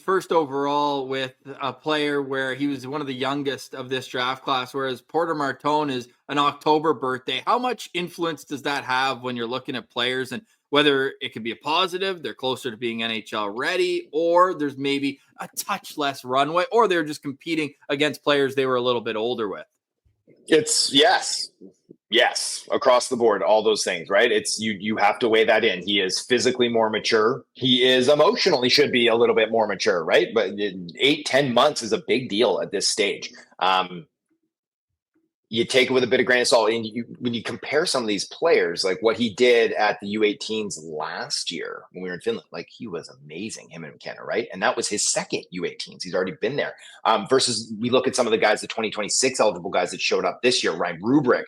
first overall with a player where he was one of the youngest of this draft class, whereas Porter Martone is an October birthday. How much influence does that have when you're looking at players, and whether it could be a positive, they're closer to being NHL ready, or there's maybe a touch less runway, or they're just competing against players they were a little bit older with? It's yes, across the board, all those things, right? It's you have to weigh that in. He is physically more mature. He is emotionally should be a little bit more mature, right? But 8-10 months is a big deal at this stage. You take it with a bit of grain of salt. And when you compare some of these players, like what he did at the U18s last year when we were in Finland, like he was amazing, him and McKenna, right? And that was his second U18s. He's already been there. Versus we look at some of the guys, the 2026 eligible guys that showed up this year. Ryan Rubrick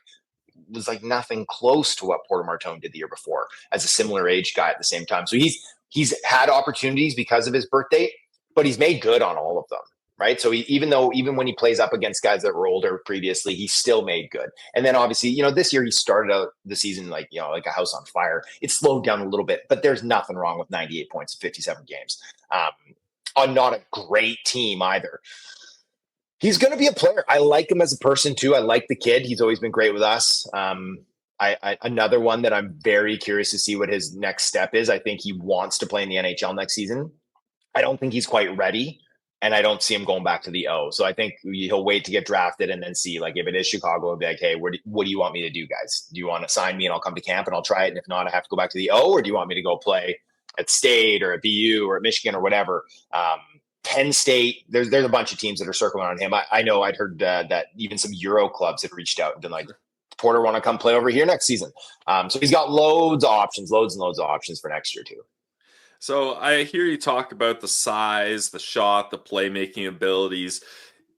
was like nothing close to what Porter Martone did the year before as a similar age guy at the same time. So he's had opportunities because of his birthday, but he's made good on all of them. Right. So even when he plays up against guys that were older previously, he still made good. And then obviously, this year he started out the season like a house on fire. It slowed down a little bit, but there's nothing wrong with 98 points in 57 games on not a great team either. He's going to be a player. I like him as a person too. I like the kid. He's always been great with us. Another one that I'm very curious to see what his next step is. I think he wants to play in the NHL next season. I don't think he's quite ready. And I don't see him going back to the O. So I think he'll wait to get drafted and then see, like, if it is Chicago, he'll be like, hey, what do you want me to do, guys? Do you want to sign me and I'll come to camp and I'll try it? And if not, I have to go back to the O, or do you want me to go play at State or at BU or at Michigan or whatever? Penn State, there's a bunch of teams that are circling on him. I know I'd heard that even some Euro clubs had reached out and been like, Porter want to come play over here next season. So he's got loads and loads of options for next year too. So I hear you talk about the size, the shot, the playmaking abilities.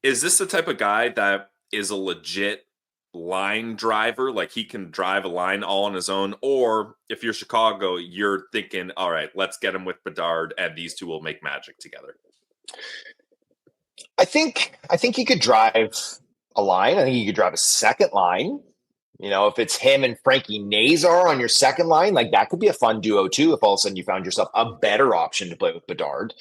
Is this the type of guy that is a legit line driver? Like he can drive a line all on his own? Or if you're Chicago, you're thinking, all right, let's get him with Bedard and these two will make magic together. I think he could drive a line. I think he could drive a second line. You know, if it's him and Frankie Nazar on your second line, like that could be a fun duo too. If all of a sudden you found yourself a better option to play with Bedard,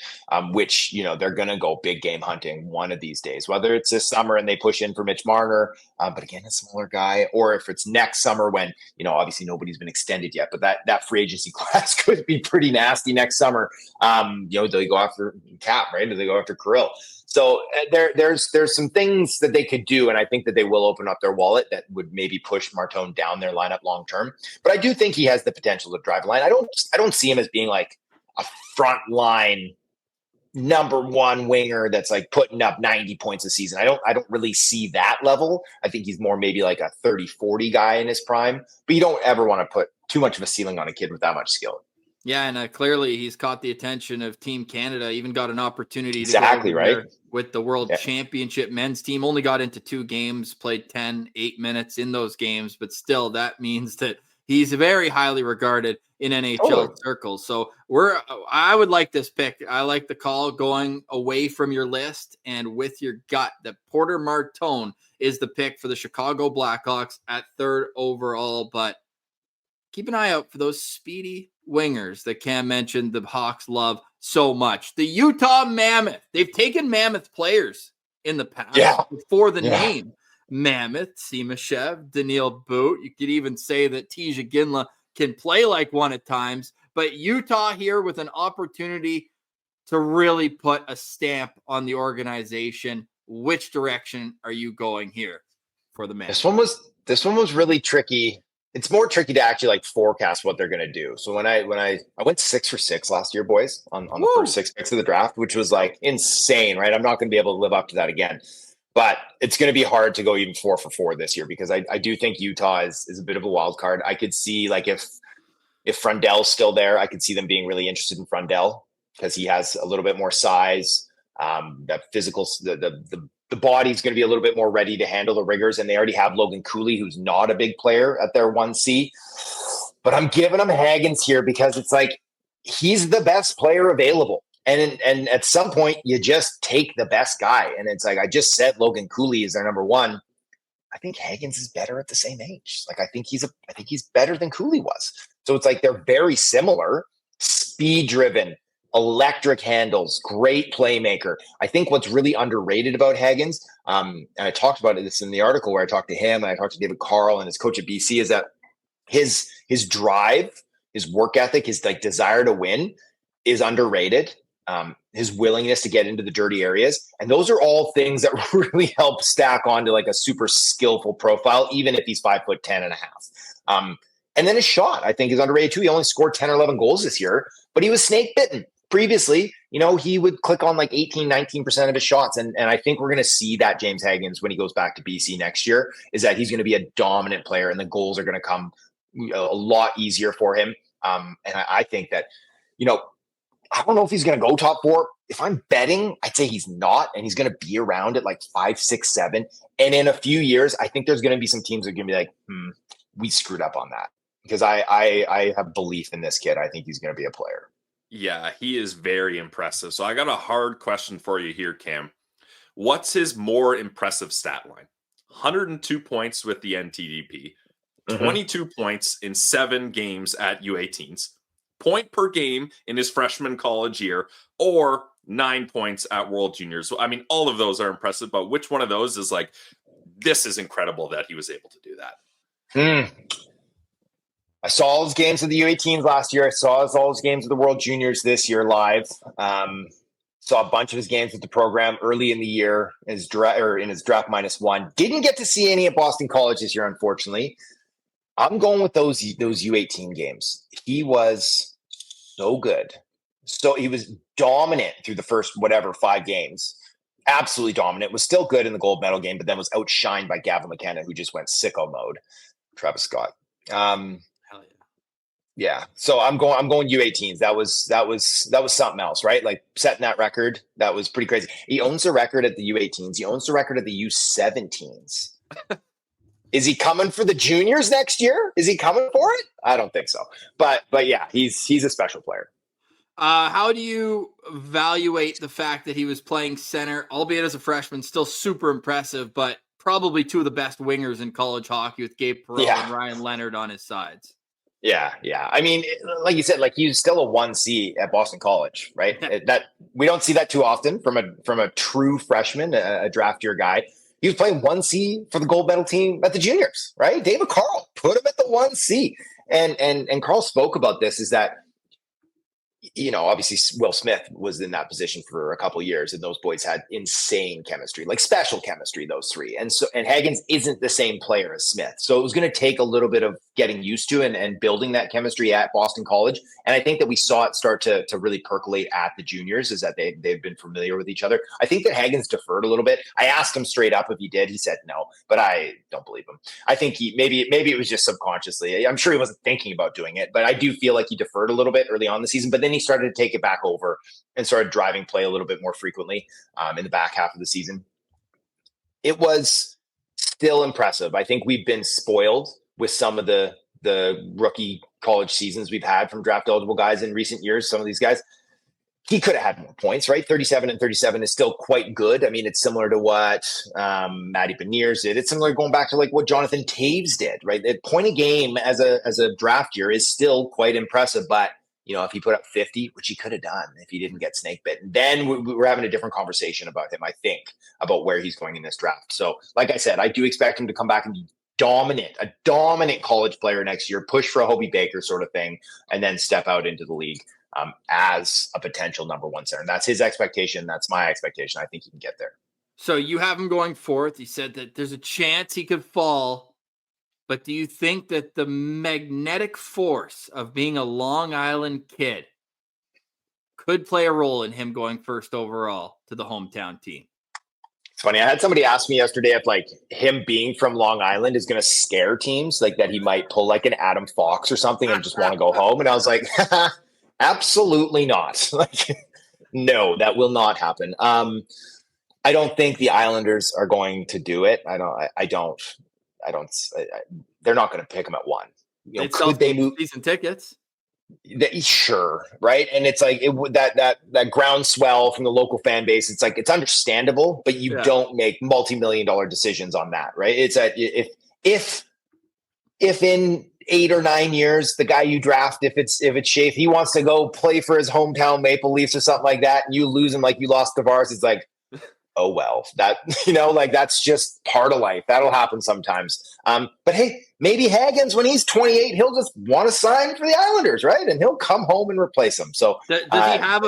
which, you know, they're going to go big game hunting one of these days, whether it's this summer and they push in for Mitch Marner, but again, a smaller guy, or if it's next summer when, you know, obviously nobody's been extended yet, but that free agency class could be pretty nasty next summer. You know, do they go after Cap, right? Do they go after Kirill? So there's some things that they could do, and I think that they will open up their wallet that would maybe push Martone down their lineup long term. But I do think he has the potential to drive a line. I don't see him as being like a front line number one winger that's like putting up 90 points a season. I don't really see that level. I think he's more maybe like a 30-40 guy in his prime, but you don't ever want to put too much of a ceiling on a kid with that much skill. Yeah, and clearly he's caught the attention of Team Canada, even got an opportunity to go right with the World Championship men's team. Only got into 2 games, played 8 minutes in those games, but still that means that he's very highly regarded in NHL circles. So I would like this pick. I like the call going away from your list and with your gut that Porter Martone is the pick for the Chicago Blackhawks at 3rd overall, but keep an eye out for those speedy wingers that Cam mentioned the Hawks love so much. The Utah Mammoth. They've taken Mammoth players in the past before the name. Mammoth, Simashev, Daniil Boot. You could even say that Tija Ginla can play like one at times. But Utah here with an opportunity to really put a stamp on the organization. Which direction are you going here for the Mammoth? This one was really tricky. It's more tricky to actually like forecast what they're going to do. So when I went 6 for 6 last year, boys, on the first 6 picks of the draft, which was like insane, right? I'm not going to be able to live up to that again, but it's going to be hard to go even 4 for 4 this year because I do think Utah is a bit of a wild card. I could see like if Frondell's still there, I could see them being really interested in Frondell because he has a little bit more size, that physical, the body's going to be a little bit more ready to handle the rigors, and they already have Logan Cooley, who's not a big player at their 1C. But I'm giving him Hagens here because it's like he's the best player available. And at some point, you just take the best guy. And it's like I just said Logan Cooley is their number 1. I think Hagens is better at the same age. Like I think he's better than Cooley was. So it's like they're very similar, speed-driven, electric handles, great playmaker. I think what's really underrated about Hagens, and I talked about this in the article where I talked to him and I talked to David Carl and his coach at BC, is that his drive, his work ethic, his like desire to win is underrated. His willingness to get into the dirty areas. And those are all things that really help stack onto like a super skillful profile, even if he's 5'10.5". And then his shot, I think, is underrated too. He only scored 10 or 11 goals this year, but he was snake bitten. Previously, you know, he would click on like 18, 19% of his shots. And I think we're going to see that James Hagens, when he goes back to BC next year, is that he's going to be a dominant player and the goals are going to come a lot easier for him. And I think that, you know, I don't know if he's going to go top 4. If I'm betting, I'd say he's not. And he's going to be around at like 5, 6, 7. And in a few years, I think there's going to be some teams that are going to be like, we screwed up on that. Because I have belief in this kid. I think he's going to be a player. Yeah, he is very impressive. So I got a hard question for you here, Cam. What's his more impressive stat line? 102 points with the NTDP, 22 points in 7 games at U18s, point per game in his freshman college year, or 9 points at World Juniors. So, I mean, all of those are impressive, but which one of those is like, this is incredible that he was able to do that? I saw all his games of the U18s last year. I saw all his games of the World Juniors this year live. Saw a bunch of his games with the program early in the year in his draft -1. Didn't get to see any at Boston College this year, unfortunately. I'm going with those U18 games. He was so good. So he was dominant through the first 5 games. Absolutely dominant. Was still good in the gold medal game, but then was outshined by Gavin McKenna, who just went sicko mode. Travis Scott. Yeah. So I'm going U18s. That was something else, right? Like setting that record. That was pretty crazy. He owns the record at the U18s. He owns the record at the U17s. Is he coming for the juniors next year? Is he coming for it? I don't think so. But yeah, he's a special player. How do you evaluate the fact that he was playing center, albeit as a freshman, still super impressive, but probably two of the best wingers in college hockey with Gabe Perreault and Ryan Leonard on his sides? Yeah. I mean, like you said, like he's still a 1C at Boston College, right? That we don't see that too often from a true freshman, a draft year guy. He was playing 1C for the gold medal team at the juniors, right? David Carl put him at the 1C, and Carl spoke about this. Is that, you know, obviously Will Smith was in that position for a couple of years, and those boys had insane chemistry, like special chemistry, those three. And Hagens isn't the same player as Smith. So it was going to take a little bit of getting used to and building that chemistry at Boston College. And I think that we saw it start to really percolate at the juniors, is that they've been familiar with each other. I think that Hagens deferred a little bit. I asked him straight up if he did. He said no, but I don't believe him. I think maybe it was just subconsciously. I'm sure he wasn't thinking about doing it, but I do feel like he deferred a little bit early on in the season, but then he started to take it back over and started driving play a little bit more frequently in the back half of the season. It was still impressive. I think we've been spoiled with some of the rookie college seasons we've had from draft eligible guys in recent years. Some of these guys, he could have had more points, right? 37 and 37 is still quite good. I mean, it's similar to what Matty Beniers did. It's similar going back to like what Jonathan Taves did, right? The point a game as a draft year is still quite impressive, but you know, if he put up 50, which he could have done if he didn't get snake bitten, then we're having a different conversation about him, I think, about where he's going in this draft. So, like I said, I do expect him to come back and be a dominant college player next year, push for a Hobie Baker sort of thing, and then step out into the league as a potential number one center. And that's his expectation. That's my expectation. I think he can get there. So you have him going fourth. He said that there's a chance he could fall. But do you think that the magnetic force of being a Long Island kid could play a role in him going first overall to the hometown team? It's funny. I had somebody ask me yesterday if like him being from Long Island is going to scare teams, like that he might pull like an Adam Fox or something and just want to go home. And I was like, absolutely not. Like, no, that will not happen. I don't think the Islanders are going to do it. They're not going to pick him at one. You know, could they move season tickets? Sure, right. And it's like that groundswell from the local fan base. It's like it's understandable, but you don't make multi-million-dollar decisions on that, right? It's that if in 8 or 9 years the guy you draft, if it's Schaefer, he wants to go play for his hometown Maple Leafs or something like that, and you lose him like you lost Tavares, it's like, oh, well, that, you know, like that's just part of life. That'll happen sometimes. But hey, maybe Hagens, when he's 28, he'll just want to sign for the Islanders, right? And he'll come home and replace him. So does he have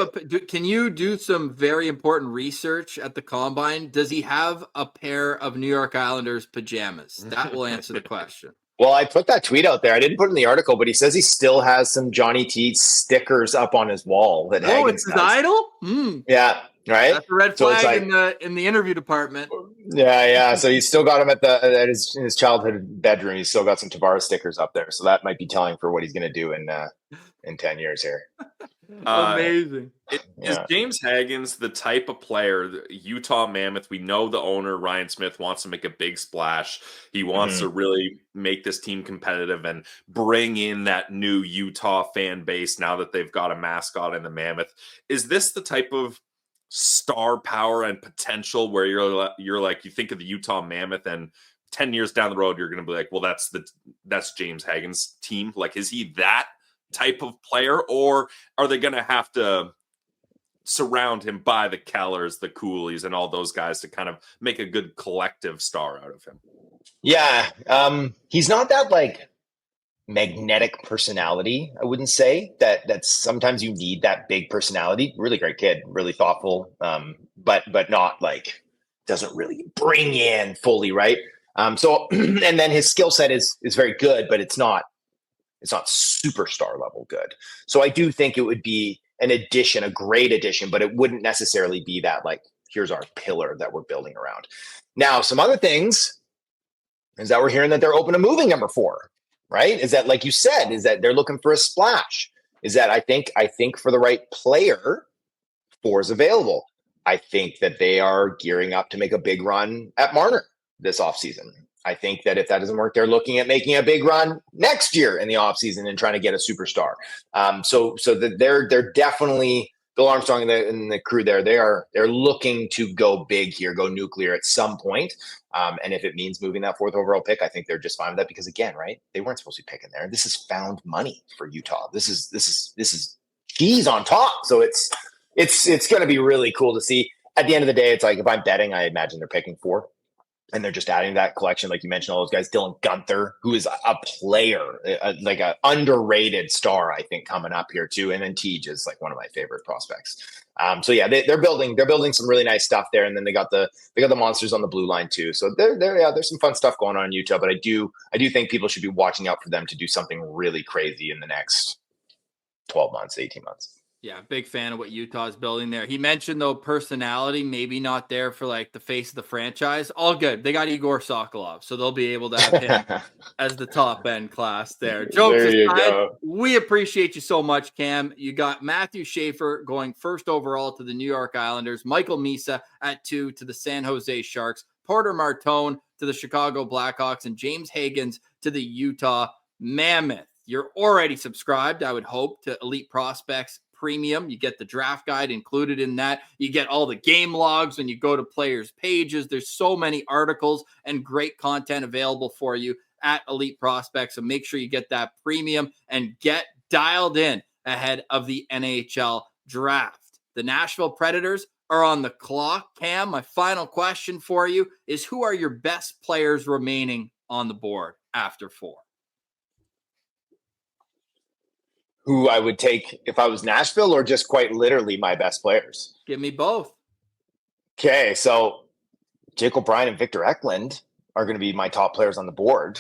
can you do some very important research at the combine? Does he have a pair of New York Islanders pajamas? That will answer the question. Well, I put that tweet out there. I didn't put it in the article, but he says he still has some Johnny T stickers up on his wall. That Hagens it's his idol? Yeah. Right. That's a red flag in the interview department. Yeah. So he's still got him at his childhood bedroom. He's still got some Tavares stickers up there. So that might be telling for what he's going to do in 10 years here. Amazing. Is James Hagens the type of player, Utah Mammoth? We know the owner, Ryan Smith, wants to make a big splash. He wants to really make this team competitive and bring in that new Utah fan base now that they've got a mascot in the Mammoth. Is this the type of star power and potential where you're like, you think of the Utah Mammoth and 10 years down the road, you're going to be like, well, that's James Hagens' team. Like, is he that type of player, or are they going to have to surround him by the Kellers, the Coolies, and all those guys to kind of make a good collective star out of him? Yeah. He's not that like magnetic personality. I wouldn't say that sometimes you need that big personality. Really great kid, really thoughtful, but not like doesn't really bring in fully, right? So and then his skill set is very good, but it's not superstar level good. So I do think it would be an addition, a great addition, but it wouldn't necessarily be that like, here's our pillar that we're building around. Now, some other things is that we're hearing that they're open to moving number 4. right? Is that, like you said, is that they're looking for a splash? Is that I think for the right player, 4 is available. I think that they are gearing up to make a big run at Marner this offseason. I think that if that doesn't work, they're looking at making a big run next year in the offseason and trying to get a superstar. So that they're definitely, Bill Armstrong and the crew there, they're looking to go big here, go nuclear at some point. And if it means moving that 4th overall pick, I think they're just fine with that because, again, right, they weren't supposed to be picking there. This is found money for Utah. This is cheese on top. So it's going to be really cool to see. At the end of the day, it's like if I'm betting, I imagine they're picking 4. And they're just adding that collection, like you mentioned, all those guys. Dylan Guenther, who is a player, like an underrated star, I think, coming up here too. And then Tej is like one of my favorite prospects. So yeah, they're building some really nice stuff there. And then they got the monsters on the blue line too. So there's some fun stuff going on in Utah. But I do think people should be watching out for them to do something really crazy in the next 12 months, 18 months. Yeah, big fan of what Utah's building there. He mentioned, though, personality, maybe not there for like the face of the franchise. All good. They got Igor Sokolov, so they'll be able to have him as the top end class there. Jokes aside, we appreciate you so much, Cam. You got Matthew Schaefer going 1st overall to the New York Islanders, Michael Misa at 2 to the San Jose Sharks, Porter Martone to the Chicago Blackhawks, and James Hagens to the Utah Mammoth. You're already subscribed, I would hope, to Elite Prospects Premium. You get the draft guide included in that. You get all the game logs when you go to players' pages. There's so many articles and great content available for you at Elite Prospects. So make sure you get that premium and get dialed in ahead of the NHL draft. The Nashville Predators are on the clock. Cam, my final question for you is, who are your best players remaining on the board after 4? Who I would take if I was Nashville, or just quite literally my best players? Give me both. Okay, so Jake O'Brien and Victor Eklund are going to be my top players on the board.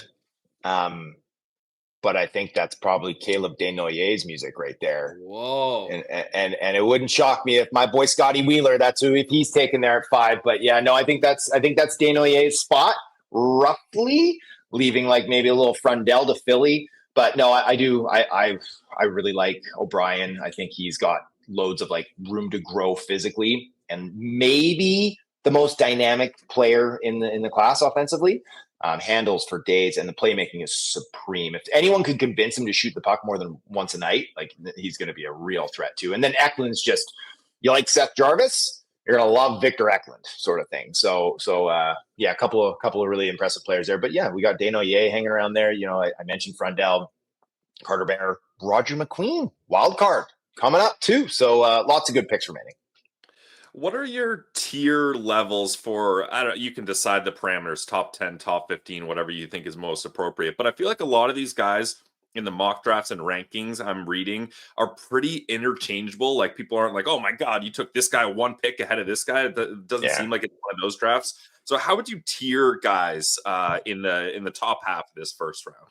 But I think that's probably Caleb Desnoyers' music right there. Whoa. And it wouldn't shock me if my boy Scotty Wheeler, that's who, if he's taken there at 5. But yeah, no, I think that's Desnoyers' spot, roughly, leaving like maybe a little Frondell to Philly. But no, I do. I really like O'Brien. I think he's got loads of like room to grow physically, and maybe the most dynamic player in the class offensively. Handles for days, and the playmaking is supreme. If anyone could convince him to shoot the puck more than once a night, like, he's going to be a real threat too. And then Eklund's just, you like Seth Jarvis, you're going to love Victor Eklund, sort of thing. So yeah, a couple of really impressive players there. But yeah, we got Desnoyers hanging around there. You know, I mentioned Frondell, Carter Bear, Roger McQueen, wild card coming up too. So lots of good picks remaining. What are your tier levels for, I don't know, you can decide the parameters, top 10, top 15, whatever you think is most appropriate. But I feel like a lot of these guys in the mock drafts and rankings I'm reading are pretty interchangeable. Like, people aren't like, oh my God, you took this guy 1 pick ahead of this guy. It doesn't seem like it's one of those drafts. So how would you tier guys in the top half of this first round?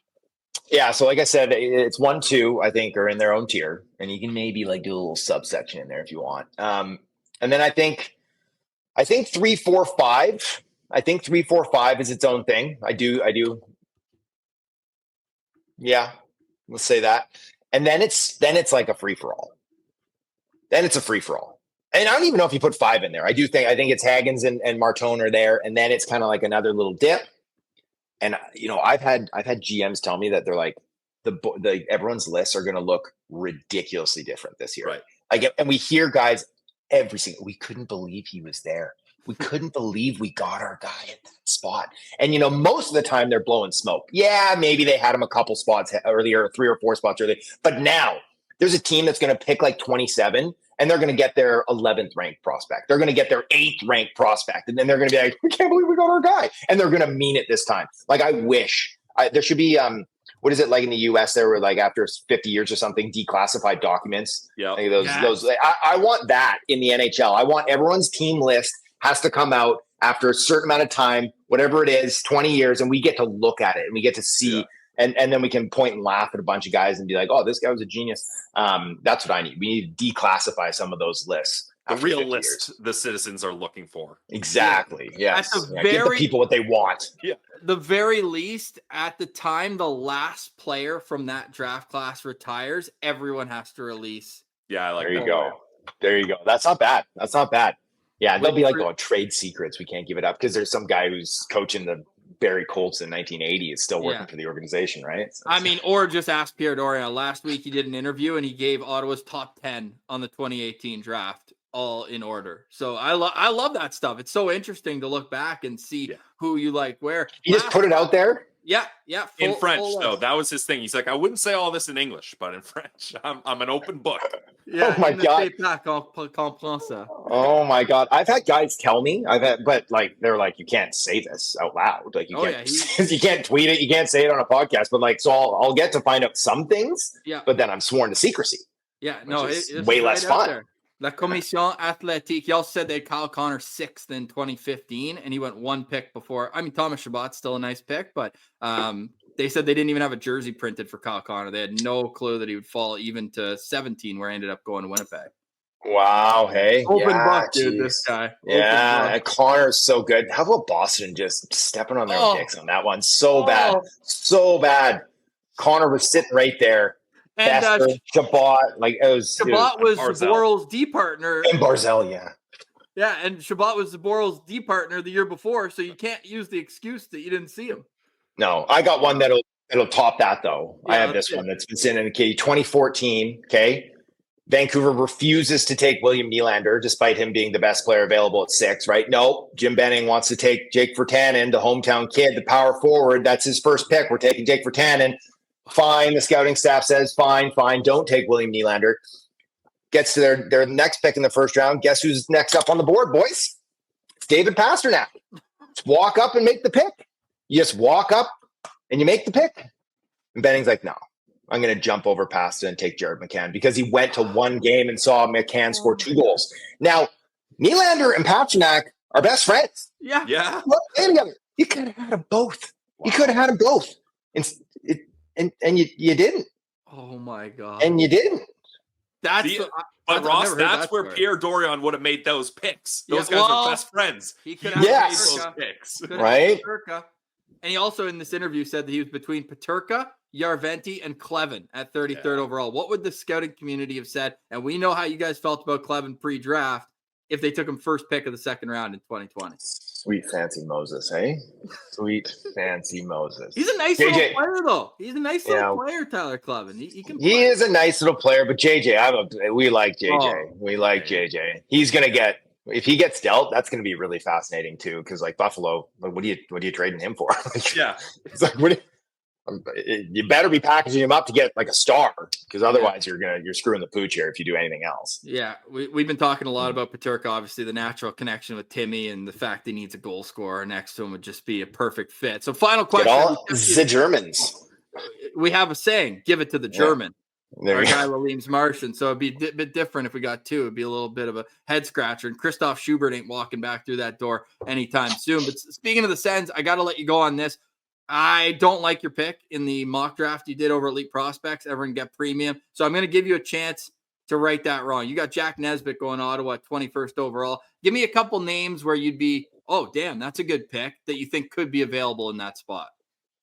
Yeah, so like I said, it's 1, 2, I think, are in their own tier. And you can maybe like do a little subsection in there if you want. And then I think 3, 4, 5. I think 3, 4, 5 is its own thing. I do. Yeah, let's say that. And then it's like a free for all. Then it's a free for all. And I don't even know if you put 5 in there. I think it's Hagens and Martone are there, and then it's kind of like another little dip. And you know, I've had GMs tell me that they're like, the everyone's lists are going to look ridiculously different this year. Right. Like, and we hear guys we couldn't believe he was there. We couldn't believe we got our guy at that spot. And, you know, most of the time they're blowing smoke. Yeah, maybe they had him a couple spots earlier, 3 or 4 spots earlier. But now there's a team that's going to pick like 27, and they're going to get their 11th ranked prospect. They're going to get their 8th ranked prospect. And then they're going to be like, we can't believe we got our guy. And they're going to mean it this time. Like, I wish there should be, what is it like in the US? There were like, after 50 years or something, declassified documents. Yeah. Like those. I want that in the NHL. I want everyone's team list has to come out after a certain amount of time, whatever it is, 20 years, and we get to look at it and we get to see, and then we can point and laugh at a bunch of guys and be like, oh, this guy was a genius. That's what I need. We need to declassify some of those lists. The real list the citizens are looking for. Exactly. Yes. That's give the people what they want. Yeah. the very least, at the time the last player from that draft class retires, everyone has to release. Yeah, I like There that. you go. There you go. That's not bad. That's not bad. Yeah, they'll be like, for- oh, trade secrets. We can't give it up because there's some guy who's coaching the Barrie Colts in 1980 is still working Yeah. for the organization, right? So, I mean, or just ask Pierre Dorion. Last week he did an interview and he gave Ottawa's top 10 on the 2018 draft all in order. So I love that stuff. It's so interesting to look back and see who you like where. he just put it out there. Yeah. In French, though, that was his thing. He's like, I wouldn't say all this in English, but in French, I'm an open book. Yeah, Oh my God. Oh Oh my God. I've had guys tell me, but like, they're like, you can't say this out loud. Like you can't, you can't tweet it. You can't say it on a podcast, but like, so I'll get to find out some things, but then I'm sworn to secrecy. Yeah, no, it's it's way right less out fun. there. La Commission Athletique. He also said they had Kyle Connor 6th in 2015, and he went one pick before. I mean, Thomas Chabot's still a nice pick, but they said they didn't even have a jersey printed for Kyle Connor. They had no clue that he would fall even to 17, where he ended up going to Winnipeg. Wow. Hey. Open yeah, book, dude, geez. this guy. Yeah, Connor's so good. How about Boston just stepping on their dicks on that one? So bad. So bad. Connor was sitting right there. And Chabot, like it was. Chabot was Zaboral's D partner. And Barzell, yeah. Yeah, and Chabot was Zaboral's D partner the year before, so you can't use the excuse that you didn't see him. No, I got one that'll top that though. Yeah, I have this one that's been sitting in 2014. Okay. Vancouver refuses to take William Nylander despite him being the best player available at 6, right? No, Jim Benning wants to take Jake Virtanen, the hometown kid, the power forward. That's his first pick. We're taking Jake Virtanen. Fine. The scouting staff says, fine. Don't take William Nylander. Gets to their next pick in the first round. Guess who's next up on the board, boys? It's David Pastrnak. Just walk up and make the pick. You just walk up and you make the pick. And Benning's like, no, I'm going to jump over Pasta and take Jared McCann because he went to one game and saw McCann score 2 goals. Now, Nylander and Pastrnak are best friends. Yeah. Yeah. Play together. You could have had them both. Wow. You could have had them both. And you didn't. Oh my God. And you didn't. But Ross, that's where Pierre Dorion would have made those picks. Those guys are best friends. He could have made those picks. Right? And he also in this interview said that he was between Peterka, Yarventi, and Clevin at 33rd overall. What would the scouting community have said? And we know how you guys felt about Clevin pre-draft if they took him first pick of the second round in 2020. Sweet fancy Moses, hey? Sweet fancy Moses. He's a nice little player, though. He's a nice little player, Tyler Clevin. He is a nice little player, but JJ, we like JJ. We like JJ. He's gonna get, if he gets dealt, that's gonna be really fascinating too. Because like Buffalo, like what are you trading him for? Yeah, it's like you better be packaging him up to get like a star, because otherwise you're screwing the pooch here if you do anything else. Yeah, we've been talking a lot about Peterka. Obviously, the natural connection with Timmy and the fact he needs a goal scorer next to him would just be a perfect fit. So, final question: the Germans. We have a saying: "Give it to the German." Our guy Williams Martian. So it'd be a bit different if we got 2. It'd be a little bit of a head scratcher. And Christoph Schubert ain't walking back through that door anytime soon. But speaking of the Sens, I got to let you go on this. I don't like your pick in the mock draft you did over Elite Prospects. Everyone get premium. So I'm going to give you a chance to right that wrong. You got Jack Nesbitt going Ottawa at 21st overall. Give me a couple names where you'd be, oh, damn, that's a good pick that you think could be available in that spot.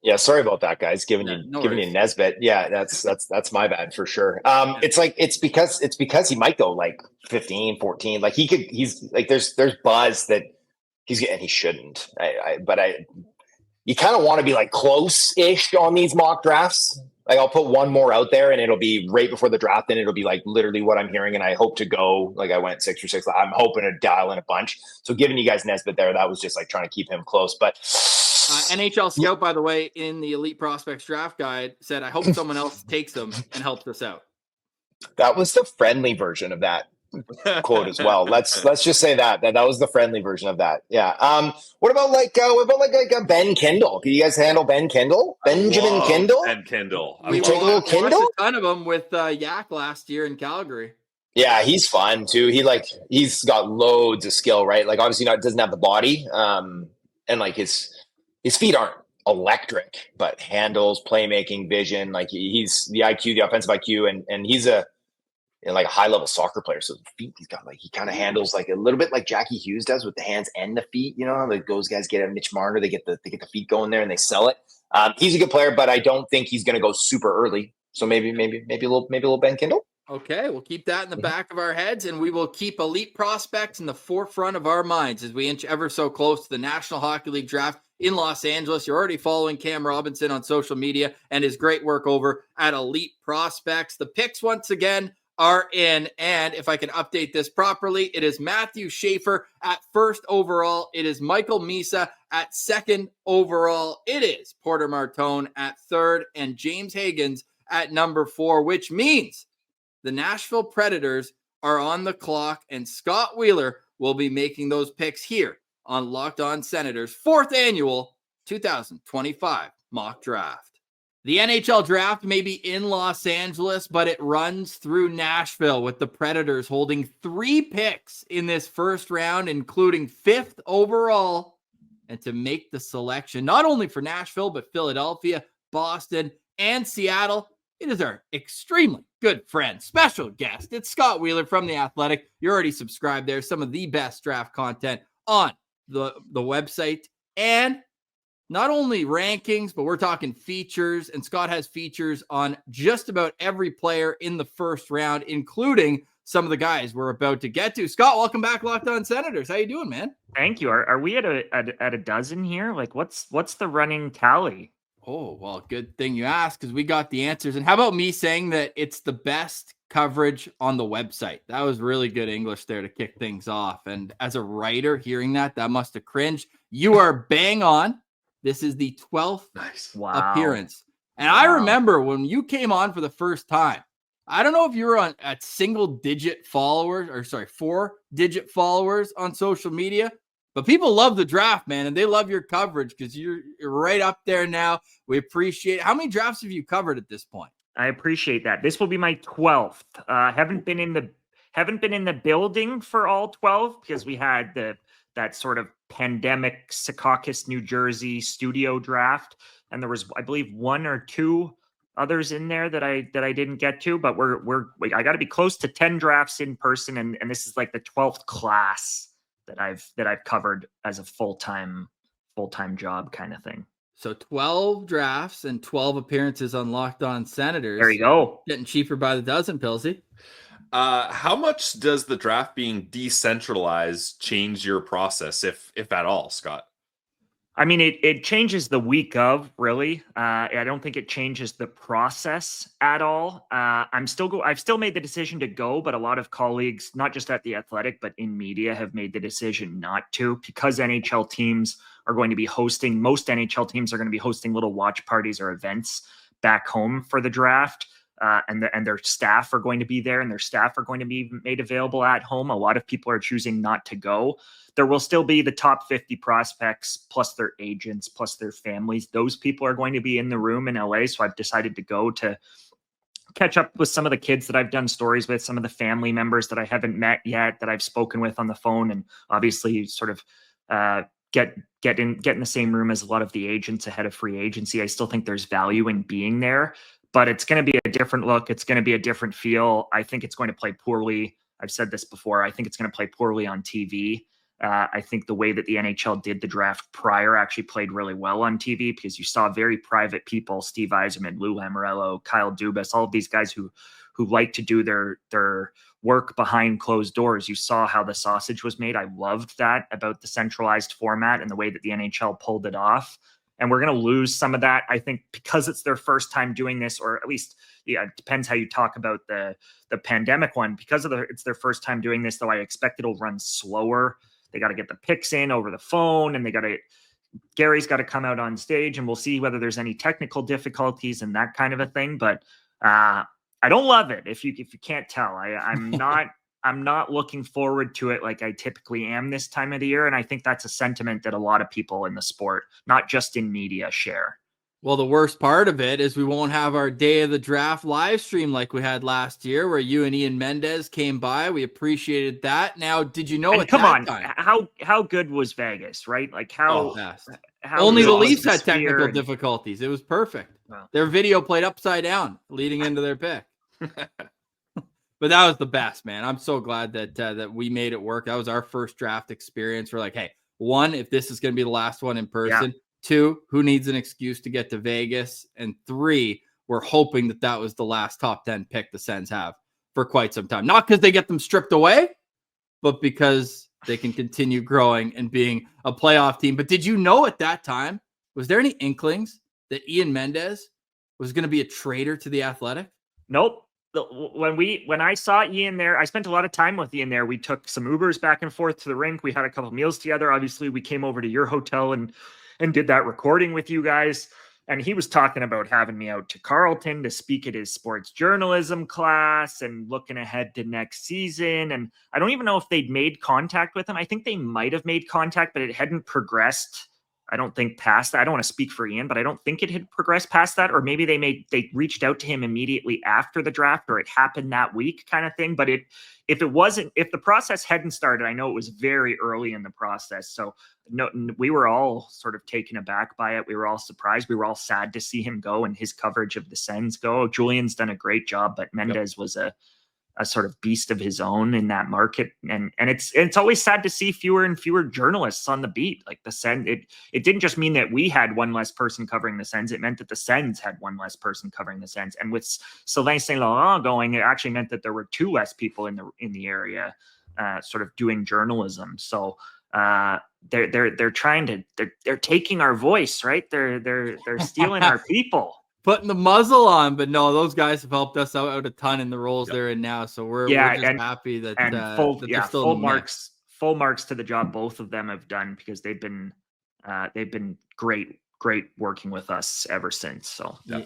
Yeah, sorry about that, guys. Giving you Nesbitt. Yeah, that's my bad for sure. It's because he might go like 15, 14. Like he's like there's buzz that he's getting. He shouldn't. You kind of want to be like close-ish on these mock drafts. Like I'll put one more out there and it'll be right before the draft and it'll be like literally what I'm hearing. And I hope to go, like I went 6 or 6. I'm hoping to dial in a bunch. So giving you guys Nesbitt there, that was just like trying to keep him close. But NHL Scout, by the way, in the Elite Prospects Draft Guide said, I hope someone else takes them and helps us out. That was the friendly version of that quote as well. Let's just say that was the friendly version of that. Yeah. What about Ben Kindle? Can you guys handle Ben Kindle? Benjamin Kindle? Ben Kindle. We take a little Kindle? A ton of them with Yak last year in Calgary. Yeah, he's fun too. He's got loads of skill, right? Like obviously doesn't have the body. And like his feet aren't electric, but handles, playmaking, vision. Like he's the IQ, the offensive IQ, and he's a like a high level soccer player. So the feet he's got, like he kind of handles like a little bit like Jackie Hughes does with the hands and the feet. Like those guys get a Mitch Marner, they get the feet going there and they sell it. He's a good player, but I don't think he's going to go super early. So maybe a little Ben Kindle. Okay, we'll keep that in the back of our heads, and we will keep elite prospects in the forefront of our minds as we inch ever so close to the National Hockey League draft in Los Angeles. You're already following Cam Robinson on social media and his great work over at Elite Prospects. The picks, once again, are in, and if I can update this properly, it is Matthew Schaefer at first overall. It is Michael Misa at second overall. It is Porter Martone at third, and James Hagens at number 4, which means the Nashville Predators are on the clock, and Scott Wheeler will be making those picks here on Locked On Senators' 4th annual 2025 mock draft. The NHL draft may be in Los Angeles, but it runs through Nashville, with the Predators holding 3 picks in this first round, including 5th overall. And to make the selection, not only for Nashville, but Philadelphia, Boston, and Seattle, it is our extremely good friend, special guest. It's Scott Wheeler from The Athletic. You're already subscribed there. Some of the best draft content on the website. And not only rankings, but we're talking features. And Scott has features on just about every player in the first round, including some of the guys we're about to get to. Scott, welcome back, Locked On Senators. How you doing, man? Thank you. Are we at a dozen here? Like, what's the running tally? Oh, well, good thing you asked, because we got the answers. And how about me saying that it's the best coverage on the website? That was really good English there to kick things off. And as a writer, hearing that must have cringed. You are bang on. This is the 12th appearance. And I remember when you came on for the first time, I don't know if you were on at 4-digit followers on social media, but people love the draft, man, and they love your coverage because you're right up there now. We appreciate it. How many drafts have you covered at this point? I appreciate that. This will be my 12th. Haven't been in the building for all 12 because we had that sort of pandemic Secaucus, New Jersey studio draft, and there was, I believe, 1 or 2 others in there that I didn't get to. But I got to be close to 10 drafts in person, and this is like the 12th class that I've covered as a full-time job kind of thing. So 12 drafts and 12 appearances on Locked On Senators. There you go. Getting cheaper by the dozen, Pilsy. How much does the draft being decentralized change your process, if at all, Scott? I mean, it changes the week of, really. I don't think it changes the process at all. I've still made the decision to go, but a lot of colleagues, not just at The Athletic, but in media, have made the decision not to, because NHL teams are going to be hosting, most NHL teams are going to be hosting little watch parties or events back home for the draft. And their staff are going to be there, and their staff are going to be made available at home. A lot of people are choosing not to go. There will still be the top 50 prospects, plus their agents, plus their families. Those people are going to be in the room in LA. So I've decided to go to catch up with some of the kids that I've done stories with, some of the family members that I haven't met yet, that I've spoken with on the phone, and obviously sort of get in the same room as a lot of the agents ahead of free agency. I still think there's value in being there, but it's going to be a different look. It's going to be a different feel. I think it's going to play poorly. I've said this before. I think it's going to play poorly on TV. I think the way that the NHL did the draft prior actually played really well on TV, because you saw very private people, Steve Yzerman, Lou Lamoriello, Kyle Dubas, all of these guys who like to do their work behind closed doors. You saw how the sausage was made. I loved that about the centralized format and the way that the NHL pulled it off. And we're going to lose some of that, I think, because it's their first time doing this, or at least, yeah, it depends how you talk about the pandemic one. Because it's their first time doing this, though, I expect it'll run slower. They got to get the picks in over the phone, and Gary's got to come out on stage, and we'll see whether there's any technical difficulties and that kind of a thing. But I don't love it. If you can't tell, I'm not looking forward to it like I typically am this time of the year. And I think that's a sentiment that a lot of people in the sport, not just in media, share. Well, the worst part of it is we won't have our day of the draft live stream like we had last year, where you and Ian Mendez came by. We appreciated that. Now, did you know? Come on, how good was Vegas? Right? Like how only the Leafs had technical difficulties. It was perfect. Wow. Their video played upside down leading into their pick. But that was the best, man. I'm so glad that we made it work. That was our first draft experience. We're like, hey, one, if this is going to be the last one in person. Yeah. Two, who needs an excuse to get to Vegas? And three, we're hoping that was the last top 10 pick the Sens have for quite some time. Not because they get them stripped away, but because they can continue growing and being a playoff team. But did you know at that time, was there any inklings that Ian Mendes was going to be a traitor to the Athletic? Nope. When I saw Ian there, I spent a lot of time with Ian there. We took some Ubers back and forth to the rink. We had a couple of meals together. Obviously, we came over to your hotel and did that recording with you guys. And he was talking about having me out to Carleton to speak at his sports journalism class and looking ahead to next season. And I don't even know if they'd made contact with him. I think they might have made contact, but it hadn't progressed. I don't think past that. I don't want to speak for Ian, but I don't think it had progressed past that. Or maybe they reached out to him immediately after the draft, or it happened that week kind of thing. But if the process hadn't started, I know it was very early in the process. So no, we were all sort of taken aback by it. We were all surprised. We were all sad to see him go and his coverage of the Sens go. Julian's done a great job, but Mendes was a sort of beast of his own in that market. And it's always sad to see fewer and fewer journalists on the beat. Like the Sens, it didn't just mean that we had one less person covering the Sens. It meant that the Sens had one less person covering the Sens. And with Sylvain Saint Laurent going, it actually meant that there were two less people in the area sort of doing journalism. So they're trying to, they're taking our voice, right? They're stealing our people. Putting the muzzle on, but no, those guys have helped us out a ton in the roles they're in now. So we're just happy that they're still full marks. Full marks to the job both of them have done, because they've been great working with us ever since. So yeah,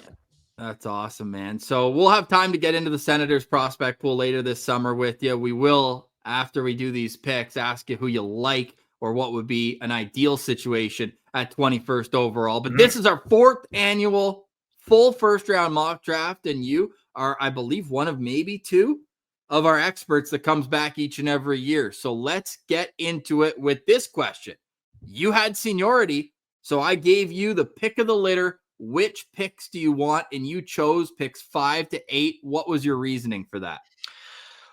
that's awesome, man. So we'll have time to get into the Senators prospect pool later this summer with you. We will, after we do these picks, ask you who you like or what would be an ideal situation at 21st overall. But this is our 4th annual full first round mock draft, and you are, I believe, one of maybe 2 of our experts that comes back each and every year. So let's get into it with this question. You had seniority, so I gave you the pick of the litter. Which picks do you want? And you chose picks 5 to 8. What was your reasoning for that?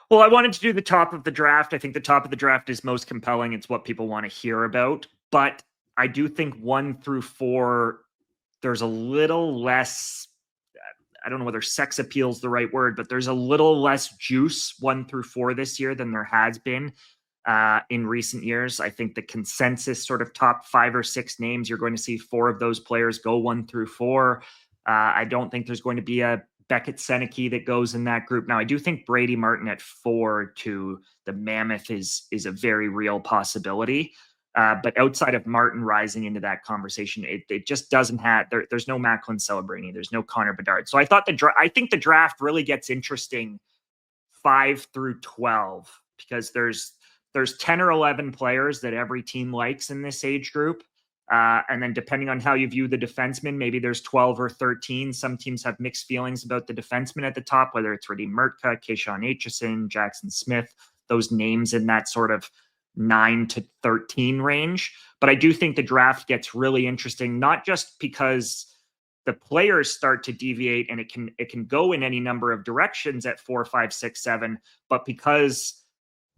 Well, I wanted to do the top of the draft. I think the top of the draft is most compelling. It's what people want to hear about. But I do think 1 through 4, there's a little less, I don't know whether sex appeal is the right word, but there's a little less juice 1 through 4 this year than there has been in recent years. I think the consensus sort of top 5 or 6 names, you're going to see 4 of those players go 1 through 4. I don't think there's going to be a Beckett-Seneke that goes in that group. Now, I do think Brady Martin at 4 to the Mammoth is a very real possibility. But outside of Martin rising into that conversation, it just doesn't have. There's no Macklin Celebrini. There's no Connor Bedard. So I think the draft really gets interesting 5 through 12, because there's 10 or 11 players that every team likes in this age group, and then depending on how you view the defenseman, maybe there's 12 or 13. Some teams have mixed feelings about the defenseman at the top, whether it's Radim Mrtka, Keishon Aitchison, Jackson Smith, those names in that sort of 9 to 13 range. But I do think the draft gets really interesting, not just because the players start to deviate and it can go in any number of directions at 4, 5, 6, 7, but because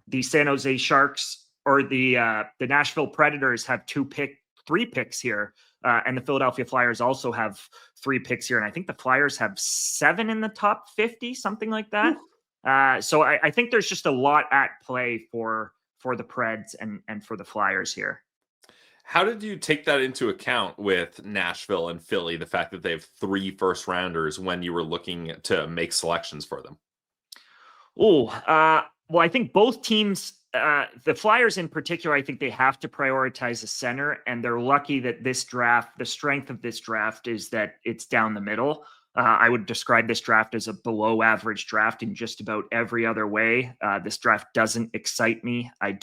the San Jose Sharks or the Nashville Predators have 3 picks here, and the Philadelphia Flyers also have 3 picks here, and I think the Flyers have 7 in the top 50, something like that. So I think there's just a lot at play for the Preds and for the Flyers here. How did you take that into account with Nashville and Philly, the fact that they have 3 first rounders when you were looking to make selections for them? Well, I think both teams, the Flyers in particular, I think they have to prioritize a center, and they're lucky that this draft, the strength of this draft is that it's down the middle. I would describe this draft as a below average draft in just about every other way. This draft doesn't excite me. I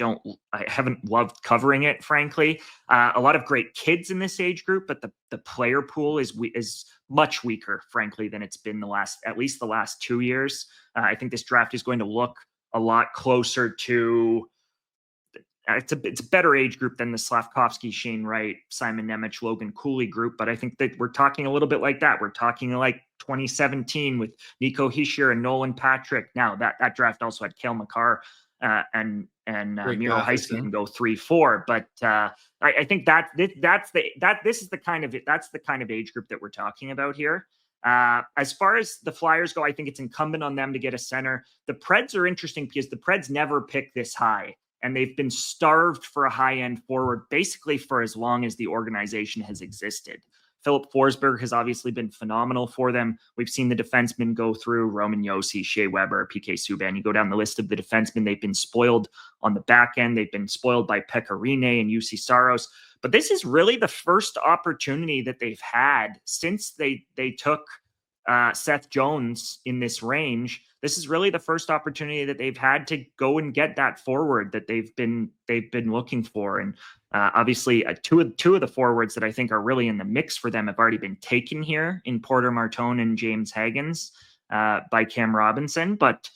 haven't loved covering it, frankly. A lot of great kids in this age group, but the player pool is much weaker, frankly, than it's been at least the last 2 years. I think this draft is going to look a lot closer to it's a better age group than the Slavkovsky, Shane Wright, Simon Nemec, Logan Cooley group. But I think that we're talking a little bit like that. We're talking like 2017 with Nico Hischier and Nolan Patrick. Now that draft also had Cale Makar and Miro Heiskanen go 3-4. But I think that's the kind of age group that we're talking about here. As far as the Flyers go, I think it's incumbent on them to get a center. The Preds are interesting because the Preds never pick this high, and they've been starved for a high-end forward basically for as long as the organization has existed. Philip Forsberg has obviously been phenomenal for them. We've seen the defensemen go through Roman Josi, Shea Weber, PK Subban. You go down the list of the defensemen, they've been spoiled on the back end. They've been spoiled by Pekka Rinne and Jussi Saros. But this is really the first opportunity that they've had since they took Seth Jones in this range. This is really the first opportunity that they've had to go and get that forward that they've been looking for. And obviously, two of the forwards that I think are really in the mix for them have already been taken here in Porter Martone and James Hagens by Cam Robinson. But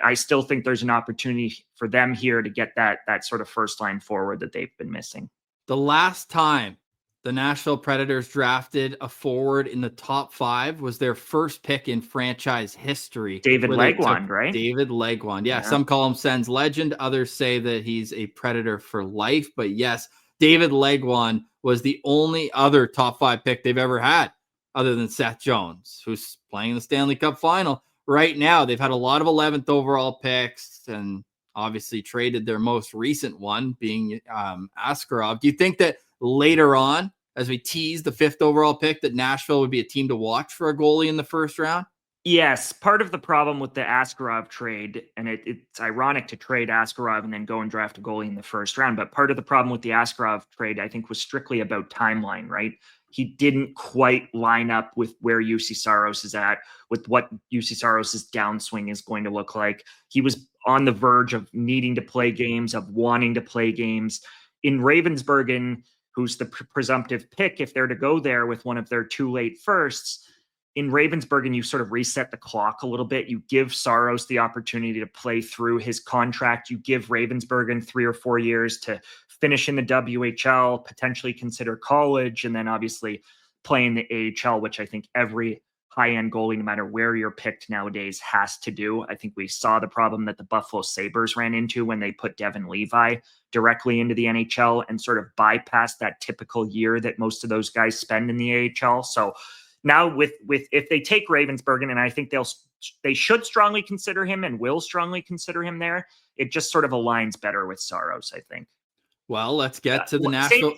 I still think there's an opportunity for them here to get that sort of first line forward that they've been missing. The last time the Nashville Predators drafted a forward in the top 5 was their first pick in franchise history. David Legwand, right? David Legwand. Yeah, some call him Sens legend. Others say that he's a Predator for life. But yes, David Legwand was the only other top 5 pick they've ever had other than Seth Jones, who's playing in the Stanley Cup final right now. They've had a lot of 11th overall picks and obviously traded their most recent one being Askarov. Do you think that later on, as we tease the 5th overall pick, that Nashville would be a team to watch for a goalie in the first round? Yes. Part of the problem with the Askarov trade, and it's ironic to trade Askarov and then go and draft a goalie in the first round, but part of the problem with the Askarov trade, I think, was strictly about timeline, right? He didn't quite line up with where Jussi Saros is at, with what Jussi Saros' downswing is going to look like. He was on the verge of needing to play games, of wanting to play games. In Ravensburgen, who's the presumptive pick, if they're to go there with one of their 2 late firsts, in Ravensburgen, you sort of reset the clock a little bit. You give Saros the opportunity to play through his contract. You give Ravensburgen 3 or 4 years to finish in the WHL, potentially consider college, and then obviously play in the AHL, which I think every high-end goalie, no matter where you're picked nowadays, has to do. I think we saw the problem that the Buffalo Sabres ran into when they put Devin Levi directly into the NHL and sort of bypassed that typical year that most of those guys spend in the AHL. So now with if they take Ravensburgen, and I think they should strongly consider him and will strongly consider him there, it just sort of aligns better with Saros, I think. Well, let's get to the Nashville.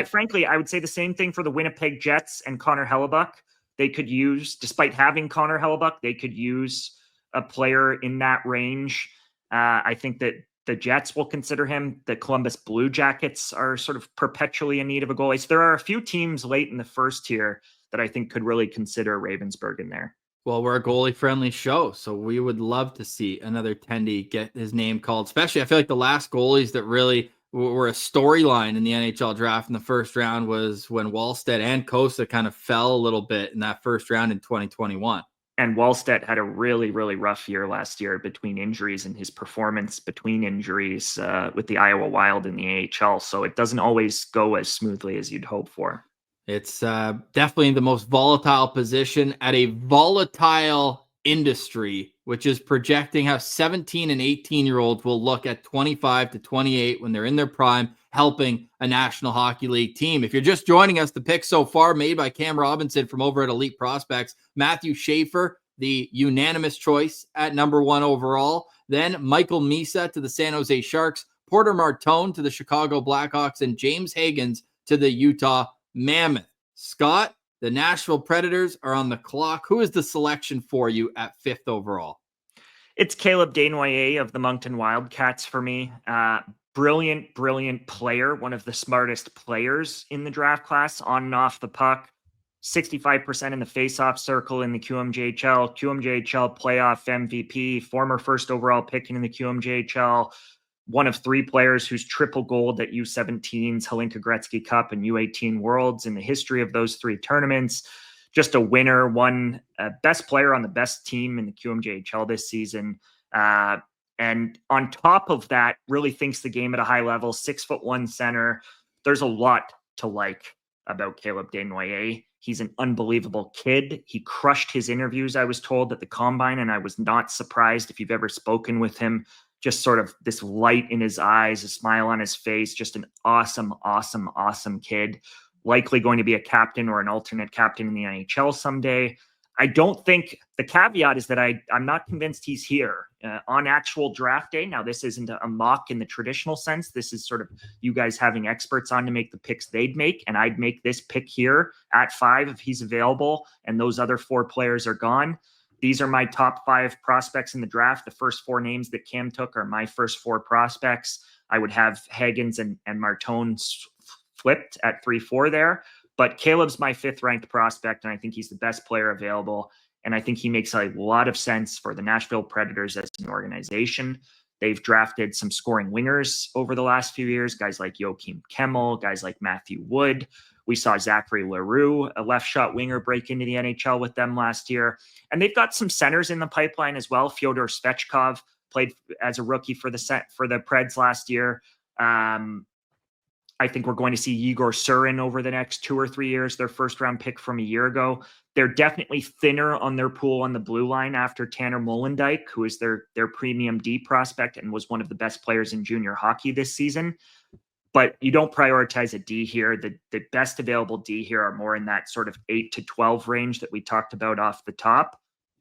Frankly, I would say the same thing for the Winnipeg Jets and Connor Hellebuck. They could use, despite having Connor Hellebuck, they could use a player in that range. I think that the Jets will consider him. The Columbus Blue Jackets are sort of perpetually in need of a goalie. So there are a few teams late in the first tier that I think could really consider Ravensburgen there. Well, we're a goalie-friendly show, so we would love to see another Tendy get his name called. Especially, I feel like the last goalies that really were a storyline in the NHL draft in the first round was when Wallstedt and Kosa kind of fell a little bit in that first round in 2021. And Wallstedt had a really, really rough year last year between injuries and his performance between injuries with the Iowa Wild in the AHL. So it doesn't always go as smoothly as you'd hope for. It's definitely the most volatile position at a volatile industry, which is projecting how 17 and 18-year-olds will look at 25 to 28 when they're in their prime, helping a National Hockey League team. If you're just joining us, the pick so far made by Cam Robinson from over at Elite Prospects, Matthew Schaefer, the unanimous choice at number 1 overall, then Michael Misa to the San Jose Sharks, Porter Martone to the Chicago Blackhawks, and James Hagens to the Utah Mammoth. Scott, the Nashville Predators are on the clock. Who is the selection for you at 5th overall? It's Caleb Desnoyers of the Moncton Wildcats for me. Brilliant player, one of the smartest players in the draft class, on and off the puck. 65% in the faceoff circle in the QMJHL playoff MVP, former first overall pick in the QMJHL. One of 3 players who's triple gold at U17's Hlinka Gretzky Cup and U18 Worlds in the history of those 3 tournaments. Just a winner, best player on the best team in the QMJHL this season. And on top of that, really thinks the game at a high level, 6'1" center. There's a lot to like about Caleb Desnoyers. He's an unbelievable kid. He crushed his interviews, I was told, at the Combine, and I was not surprised if you've ever spoken with him. Just sort of this light in his eyes, a smile on his face, just an awesome, awesome, awesome kid. Likely going to be a captain or an alternate captain in the NHL someday. I don't think the caveat is that I'm not convinced he's here on actual draft day. Now, this isn't a mock in the traditional sense. This is sort of you guys having experts on to make the picks they'd make. And I'd make this pick here at 5 if he's available and those other 4 players are gone. These are my top 5 prospects in the draft. The first 4 names that Cam took are my first 4 prospects. I would have Hagens and Martone flipped at 3-4 there. But Caleb's my 5th ranked prospect, and I think he's the best player available. And I think he makes a lot of sense for the Nashville Predators as an organization. They've drafted some scoring wingers over the last few years, guys like Joakim Kemmel, guys like Matthew Wood. We saw Zachary Leroux, a left shot winger, break into the NHL with them last year. And they've got some centers in the pipeline as well. Fyodor Svechkov played as a rookie for the Preds last year. I think we're going to see Igor Surin over the next 2 or 3 years, their first round pick from a year ago. They're definitely thinner on their pool on the blue line after Tanner Molendyk, who is their premium D prospect and was one of the best players in junior hockey this season. But you don't prioritize a D here. The best available D here are more in that sort of 8 to 12 range that we talked about off the top.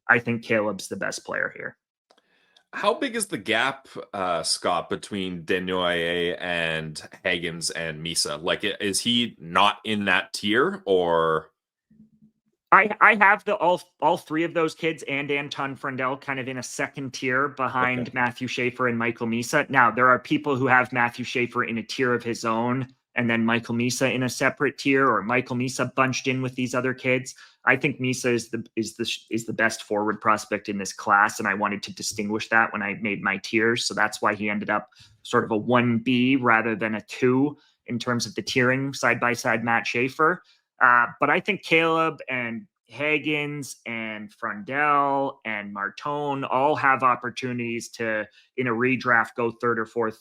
I think Caleb's the best player here. How big is the gap, Scott, between Desnoyers and Hagens and Misa? Like, is he not in that tier, or? I have all 3 of those kids and Anton Frondell kind of in a second tier behind Matthew Schaefer and Michael Misa. Now, there are people who have Matthew Schaefer in a tier of his own and then Michael Misa in a separate tier, or Michael Misa bunched in with these other kids. I think Misa is the best forward prospect in this class, and I wanted to distinguish that when I made my tiers. So that's why he ended up sort of a 1B rather than a 2 in terms of the tiering side by side Matt Schaefer. But I think Caleb and Hagens and Frondell and Martone all have opportunities to, in a redraft, go 3rd or 4th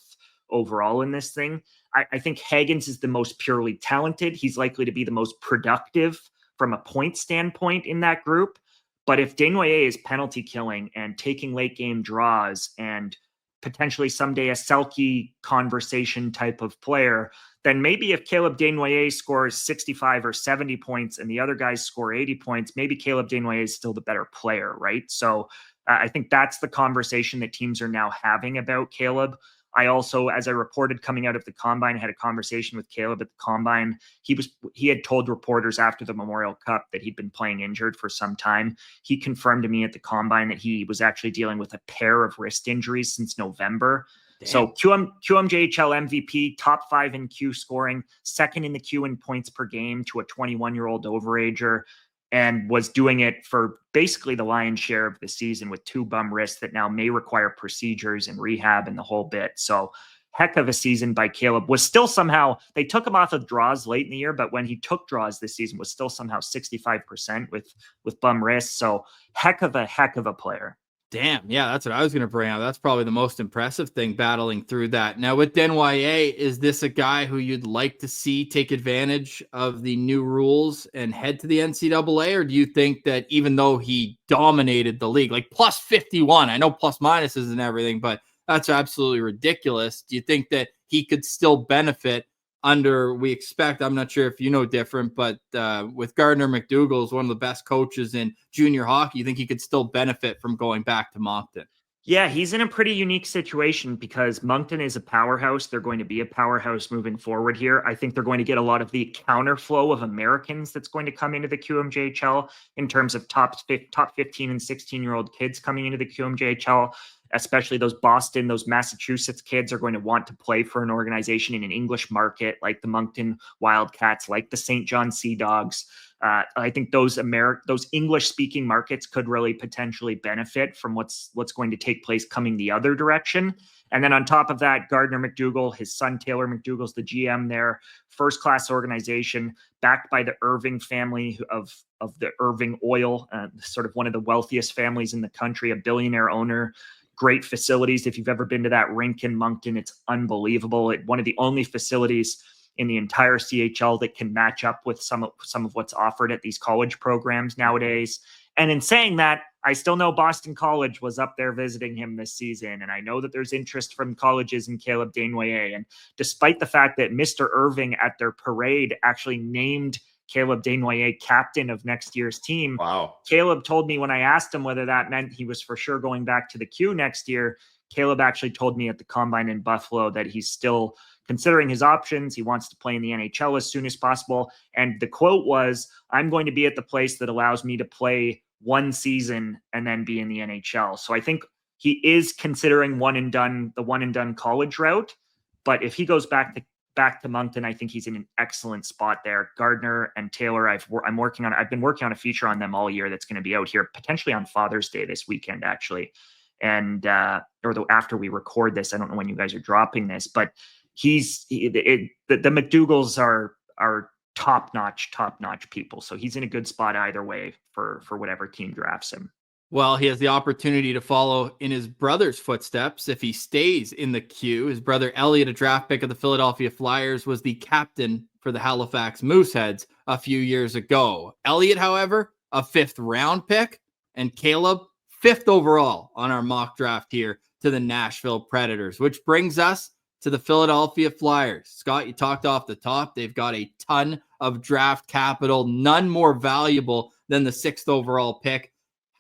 overall in this thing. I think Hagens is the most purely talented. He's likely to be the most productive from a point standpoint in that group. But if Desnoyers is penalty killing and taking late game draws and potentially someday a Selke conversation type of player, then maybe if Caleb Desnoyers scores 65 or 70 points and the other guys score 80 points, maybe Caleb Desnoyers is still the better player, right? So I think that's the conversation that teams are now having about Caleb. I also, as I reported coming out of the Combine, had a conversation with Caleb at the Combine. He had told reporters after the Memorial Cup that he'd been playing injured for some time. He confirmed to me at the Combine that he was actually dealing with a pair of wrist injuries since November. Damn. So QMJHL MVP, top 5 in Q scoring, 2nd in the Q in points per game to a 21-year-old overager, and was doing it for basically the lion's share of the season with 2 bum wrists that now may require procedures and rehab and the whole bit. So heck of a season by Caleb. Was still somehow, they took him off of draws late in the year, but when he took draws this season was still somehow 65% with bum wrists. So heck of a player. Damn, yeah, that's what I was going to bring up. That's probably the most impressive thing battling through that. Now, with Desnoyers, is this a guy who you'd like to see take advantage of the new rules and head to the NCAA? Or do you think that even though he dominated the league, like plus 51, I know plus minuses and everything, but that's absolutely ridiculous. Do you think that he could still benefit under, we expect, I'm not sure if you know different, but with Gardner McDougall is one of the best coaches in junior hockey, you think he could still benefit from going back to Moncton? Yeah, he's in a pretty unique situation because Moncton is a powerhouse. They're going to be a powerhouse moving forward here. I think they're going to get a lot of the counterflow of Americans that's going to come into the QMJHL in terms of top 15 and 16-year-old kids coming into the QMJHL. Especially those Boston, those Massachusetts kids are going to want to play for an organization in an English market like the Moncton Wildcats, like the St. John Sea Dogs. I think those English-speaking markets could really potentially benefit from what's going to take place coming the other direction. And then on top of that, Gardner McDougall, his son Taylor McDougall's the GM there, first-class organization backed by the Irving family of the Irving Oil, sort of one of the wealthiest families in the country, a billionaire owner. great facilities. If you've ever been to that rink in Moncton, it's unbelievable. One of the only facilities in the entire CHL that can match up with some of what's offered at these college programs nowadays. And in saying that, I still know Boston College was up there visiting him this season. And I know that there's interest from colleges in Caleb Desnoyers. And despite the fact that Mr. Irving at their parade actually named Caleb Desnoyers captain of next year's team. Wow. Caleb told me when I asked him whether that meant he was for sure going back to the Q next year, Caleb actually told me at the Combine in Buffalo that he's still considering his options. He wants to play in the NHL as soon as possible. And the quote was, "I'm going to be at the place that allows me to play one season and then be in the NHL." So I think he is considering the one and done college route. But if he goes back to Moncton, I think he's in an excellent spot there. Gardner and Taylor, I've been working on a feature on them all year that's going to be out here potentially on Father's Day this weekend, actually. And after we record this, I don't know when you guys are dropping this, but the McDougals are top-notch people. So he's in a good spot either way for whatever team drafts him. Well, he has the opportunity to follow in his brother's footsteps if he stays in the queue. His brother Elliot, a draft pick of the Philadelphia Flyers, was the captain for the Halifax Mooseheads a few years ago. Elliot, however, a 5th round pick, and Caleb, 5th overall on our mock draft here to the Nashville Predators, which brings us to the Philadelphia Flyers. Scott, you talked off the top. They've got a ton of draft capital, none more valuable than the 6th overall pick.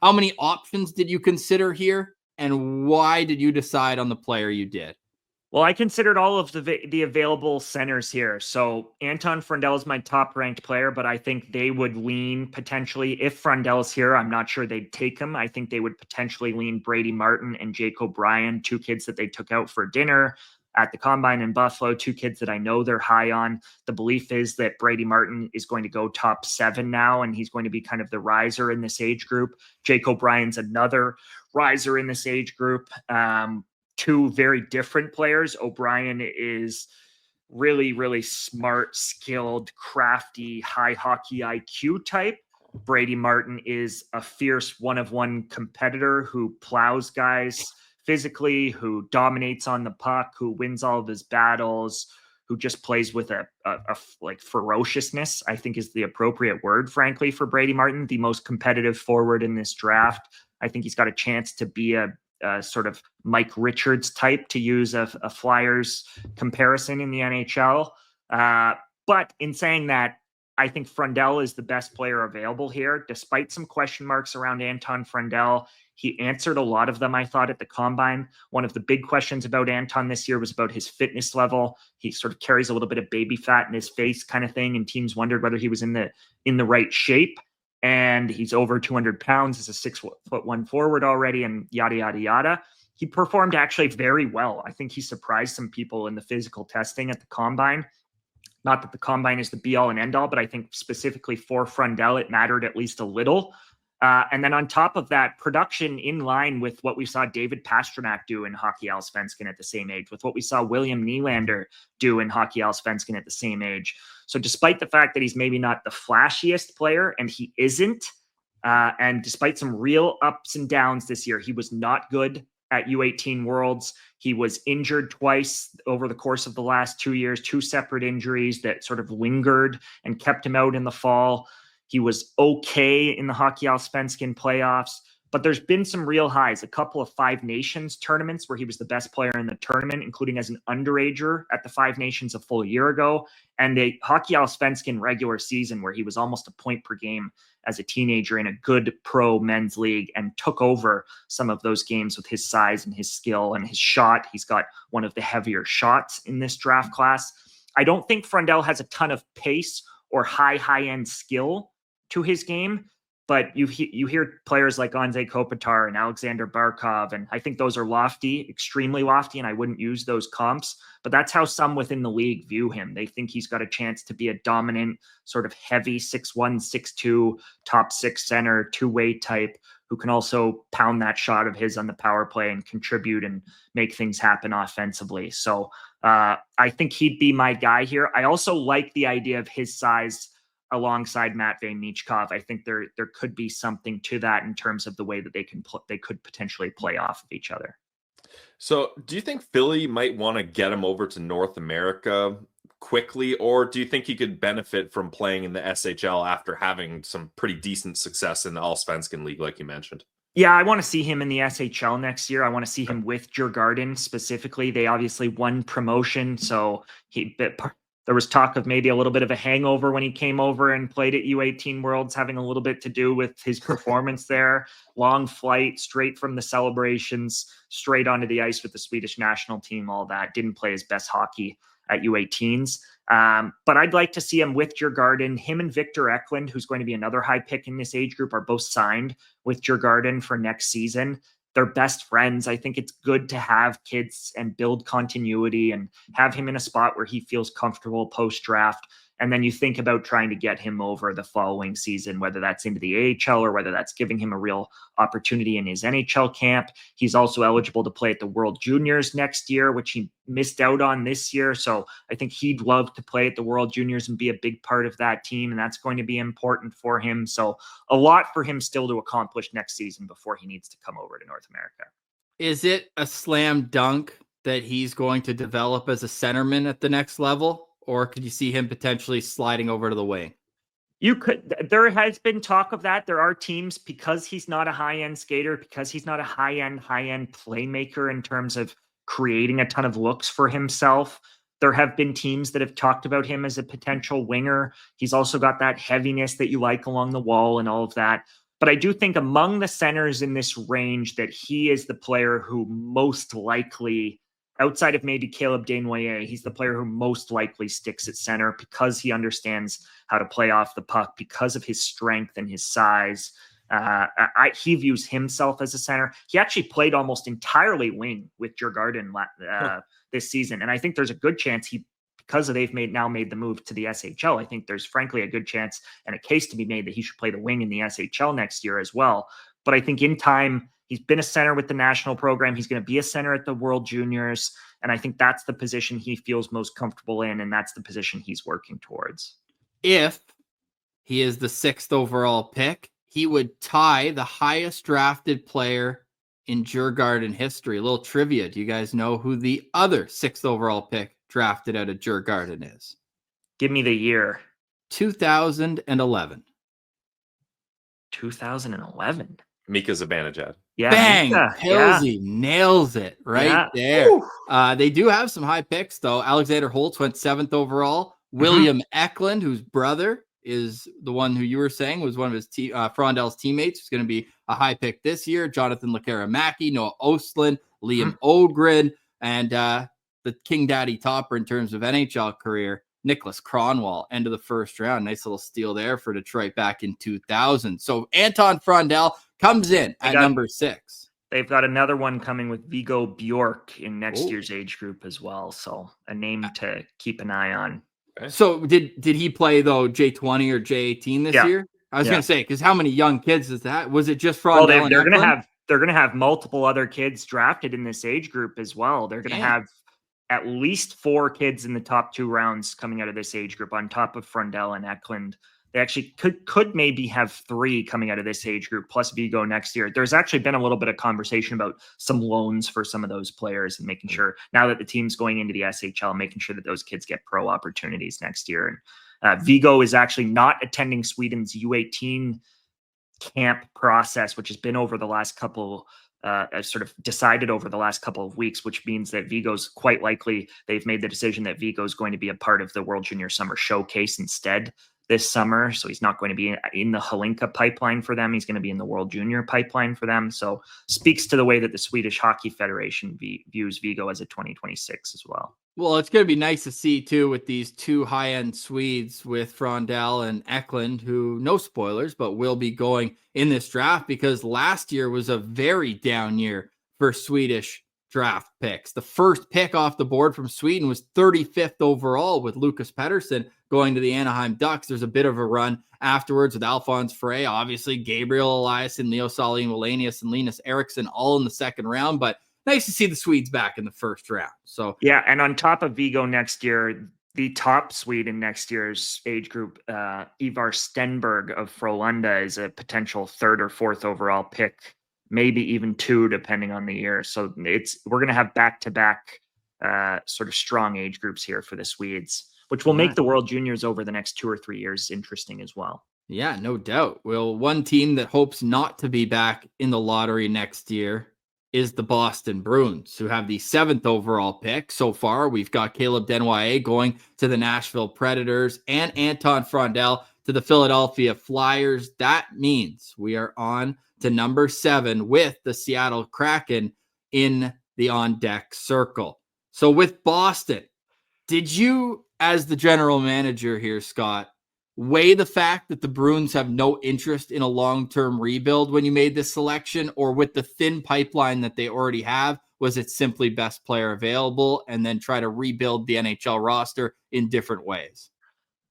How many options did you consider here, and why did you decide on the player you did? Well, I considered all of the available centers here. So Anton Frondell is my top-ranked player, but I think they would lean potentially, if Frondell's here, I'm not sure they'd take him. I think they would potentially lean Brady Martin and Jake O'Brien, 2 kids that they took out for dinner at the Combine in Buffalo, 2 kids that I know they're high on. The belief is that Brady Martin is going to go top 7 now, and he's going to be kind of the riser in this age group. Jake O'Brien's another riser in this age group. 2 very different players. O'Brien is really, really smart, skilled, crafty, high hockey IQ type. Brady Martin is a fierce one-of-one competitor who plows guys physically, who dominates on the puck, who wins all of his battles, who just plays with a like ferociousness, I think is the appropriate word, frankly, for Brady Martin, the most competitive forward in this draft. I think he's got a chance to be a sort of Mike Richards type, to use a Flyers comparison in the NHL. But in saying that, I think Frondell is the best player available here, despite some question marks around Anton Frondell. He answered a lot of them, I thought, at the Combine. One of the big questions about Anton this year was about his fitness level. He sort of carries a little bit of baby fat in his face kind of thing, and teams wondered whether he was in the right shape. And he's over 200 pounds as a 6'1" forward already, and yada, yada, yada. He performed actually very well. I think he surprised some people in the physical testing at the Combine. Not that the Combine is the be-all and end-all, but I think specifically for Frondell, it mattered at least a little. And then on top of that, production in line with what we saw David Pastrnak do in Hockey Allsvenskan at the same age, with what we saw William Nylander do in Hockey Allsvenskan at the same age. So despite the fact that he's maybe not the flashiest player, and he isn't, and despite some real ups and downs this year, he was not good at U18 Worlds. He was injured twice over the course of the last 2 years, 2 separate injuries that sort of lingered and kept him out in the fall. He was okay in the Hockey Allsvenskan playoffs, but there's been some real highs, a couple of Five Nations tournaments where he was the best player in the tournament, including as an underager at the Five Nations a full year ago, and the Hockey Allsvenskan regular season where he was almost a point per game as a teenager in a good pro men's league and took over some of those games with his size and his skill and his shot. He's got one of the heavier shots in this draft class. I don't think Frondell has a ton of pace or high-end skill to his game, but you hear players like Anze Kopitar and Alexander Barkov, and I think those are lofty, extremely lofty, and I wouldn't use those comps, but that's how some within the league view him. They think he's got a chance to be a dominant, sort of heavy 6'1", 6'2", top 6 center, two-way type, who can also pound that shot of his on the power play and contribute and make things happen offensively. So I think he'd be my guy here. I also like the idea of his size alongside Matvei Michkov. I think there could be something to that in terms of the way that they could potentially play off of each other. So do you think Philly might want to get him over to North America quickly, or do you think he could benefit from playing in the SHL after having some pretty decent success in the Allsvenskan League, like you mentioned? Yeah, I want to see him in the SHL next year. I want to see him with Djurgården specifically. They obviously won promotion, so there was talk of maybe a little bit of a hangover when he came over and played at U18 Worlds, having a little bit to do with his performance there. Long flight, straight from the celebrations, straight onto the ice with the Swedish national team, all that. Didn't play his best hockey at U18s. But I'd like to see him with Djurgården. Him and Victor Eklund, who's going to be another high pick in this age group, are both signed with Djurgården for next season. They're best friends. I think it's good to have kids and build continuity and have him in a spot where he feels comfortable post-draft. And then you think about trying to get him over the following season, whether that's into the AHL or whether that's giving him a real opportunity in his NHL camp. He's also eligible to play at the World Juniors next year, which he missed out on this year. So I think he'd love to play at the World Juniors and be a big part of that team. And that's going to be important for him. So a lot for him still to accomplish next season before he needs to come over to North America. Is it a slam dunk that he's going to develop as a centerman at the next level? Or could you see him potentially sliding over to the wing? You could. There has been talk of that. There are teams, because he's not a high-end skater, because he's not a high-end playmaker in terms of creating a ton of looks for himself. There have been teams that have talked about him as a potential winger. He's also got that heaviness that you like along the wall and all of that. But I do think among the centers in this range that he is the player who most likely, outside of maybe Caleb Desnoyers, he's the player who most likely sticks at center because he understands how to play off the puck, because of his strength and his size. He views himself as a center. He actually played almost entirely wing with Djurgården this season. And I think there's a good chance because they've now made the move to the SHL, I think there's frankly a good chance and a case to be made that he should play the wing in the SHL next year as well. But I think in time, he's been a center with the national program. He's going to be a center at the World Juniors. And I think that's the position he feels most comfortable in. And that's the position he's working towards. If he is the 6th overall pick, he would tie the highest drafted player in Djurgården history. A little trivia. Do you guys know who the other 6th overall pick drafted out of Djurgården is? Give me the year. 2011. 2011. Mika Zibanejad. Yeah, Bang! Mika, Pilsy nails it right there. Woo. They do have some high picks, though. Alexander Holtz went 7th overall. William Eklund, whose brother is the one who you were saying was one of his Frondell's teammates, who's going to be a high pick this year. Jonathan Lekara-Mackey, Noah Ostlund, Liam Ogren, and the King Daddy topper in terms of NHL career, Nicholas Kronwall, end of the first round. Nice little steal there for Detroit back in 2000. So Anton Frondell comes in at number 6. They've got another one coming with Viggo Bjork in next year's age group as well. So a name to keep an eye on. Okay. So did he play, though, J20 or J18 this year? I was going to say, because how many young kids is that? Was it just Frondell? Well, they're going to have multiple other kids drafted in this age group as well. They're going to have at least 4 kids in the top 2 rounds coming out of this age group on top of Frondell and Eklund. They actually could maybe have 3 coming out of this age group plus Viggo next year. There's actually been a little bit of conversation about some loans for some of those players and making sure, now that the team's going into the SHL, making sure that those kids get pro opportunities next year. And Viggo is actually not attending Sweden's U18 camp process, which has been over the last couple sort of decided over the last couple of weeks, which means that Vigo's quite likely, they've made the decision that Vigo's going to be a part of the World Junior Summer Showcase instead this summer. So he's not going to be in the Halinka pipeline for them. He's going to be in the World Junior pipeline for them. So speaks to the way that the Swedish Hockey Federation views Viggo as a 2026 as well. Well, it's going to be nice to see, too, with these 2 high-end Swedes with Frondell and Eklund, who, no spoilers, but will be going in this draft because last year was a very down year for Swedish draft picks. The first pick off the board from Sweden was 35th overall with Lucas Pettersson going to the Anaheim Ducks. There's a bit of a run afterwards with Alphonse Frey, obviously Gabriel Eliasson, Leo Salin, Wallenius, and Linus Eriksson all in the second round, but nice to see the Swedes back in the first round. So yeah, and on top of Viggo next year, the top Swede in next year's age group, Ivar Stenberg of Frölunda, is a potential 3rd or 4th overall pick maybe even 2, depending on the year. So we're going to have back-to-back sort of strong age groups here for the Swedes, which will make the World Juniors over the next 2 or 3 years interesting as well. Yeah, no doubt. Well, one team that hopes not to be back in the lottery next year is the Boston Bruins, who have the 7th overall pick. So far, we've got Caleb Desnoyers going to the Nashville Predators and Anton Frondell to the Philadelphia Flyers. That means we are on to number 7 with the Seattle Kraken in the on-deck circle. So with Boston, did you, as the general manager here, Scott, weigh the fact that the Bruins have no interest in a long-term rebuild when you made this selection, or with the thin pipeline that they already have, was it simply best player available and then try to rebuild the NHL roster in different ways?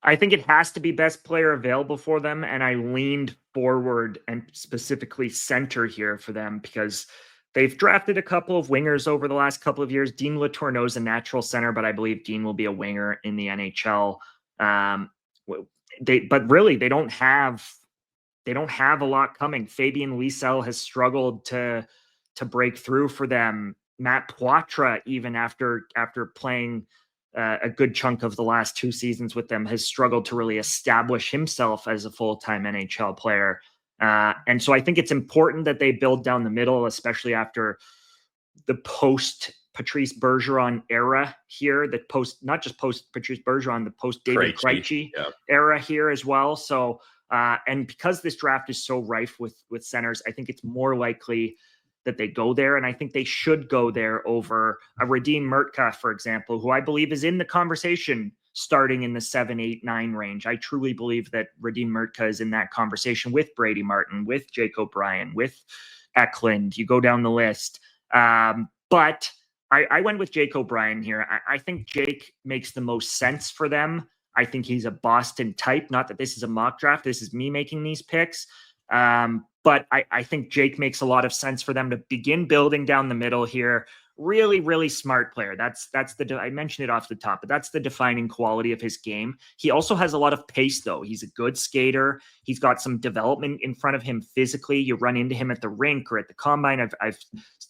I think it has to be best player available for them, and I leaned forward and specifically center here for them because they've drafted a couple of wingers over the last couple of years. Dean Letourneau is a natural center, but I believe Dean will be a winger in the NHL. But really, they don't have a lot coming. Fabian Lysell has struggled to break through for them. Matt Poitras, even after playing a good chunk of the last 2 seasons with them, has struggled to really establish himself as a full-time NHL player. And so I think it's important that they build down the middle, especially after the post Patrice Bergeron era here, not just post Patrice Bergeron, the post David Krejci era here as well. So, and because this draft is so rife with centers, I think it's more likely that they go there. And I think they should go there over a Radim Mrtka, for example, who I believe is in the conversation starting in the 7, 8, 9 range. I truly believe that Radim Mrtka is in that conversation with Brady Martin, with Jake O'Brien, with Eklund. You go down the list. But I went with Jake O'Brien here. I think Jake makes the most sense for them. I think he's a Boston type. Not that this is a mock draft. This is me making these picks. But I think Jake makes a lot of sense for them to begin building down the middle here. Really, really smart player. I mentioned it off the top, but that's the defining quality of his game. He also has a lot of pace, though. He's a good skater. He's got some development in front of him physically. You run into him at the rink or at the combine. I've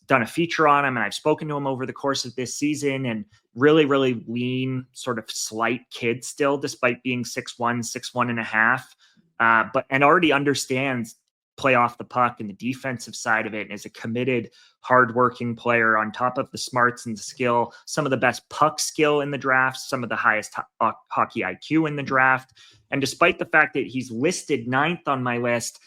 done a feature on him, and I've spoken to him over the course of this season, and really, really lean, sort of slight kid still, despite being 6'1", and a half, and already understands play off the puck and the defensive side of it, and is a committed, hardworking player on top of the smarts and the skill, some of the best puck skill in the draft, some of the highest hockey IQ in the draft. And despite the fact that he's listed 9th on my list,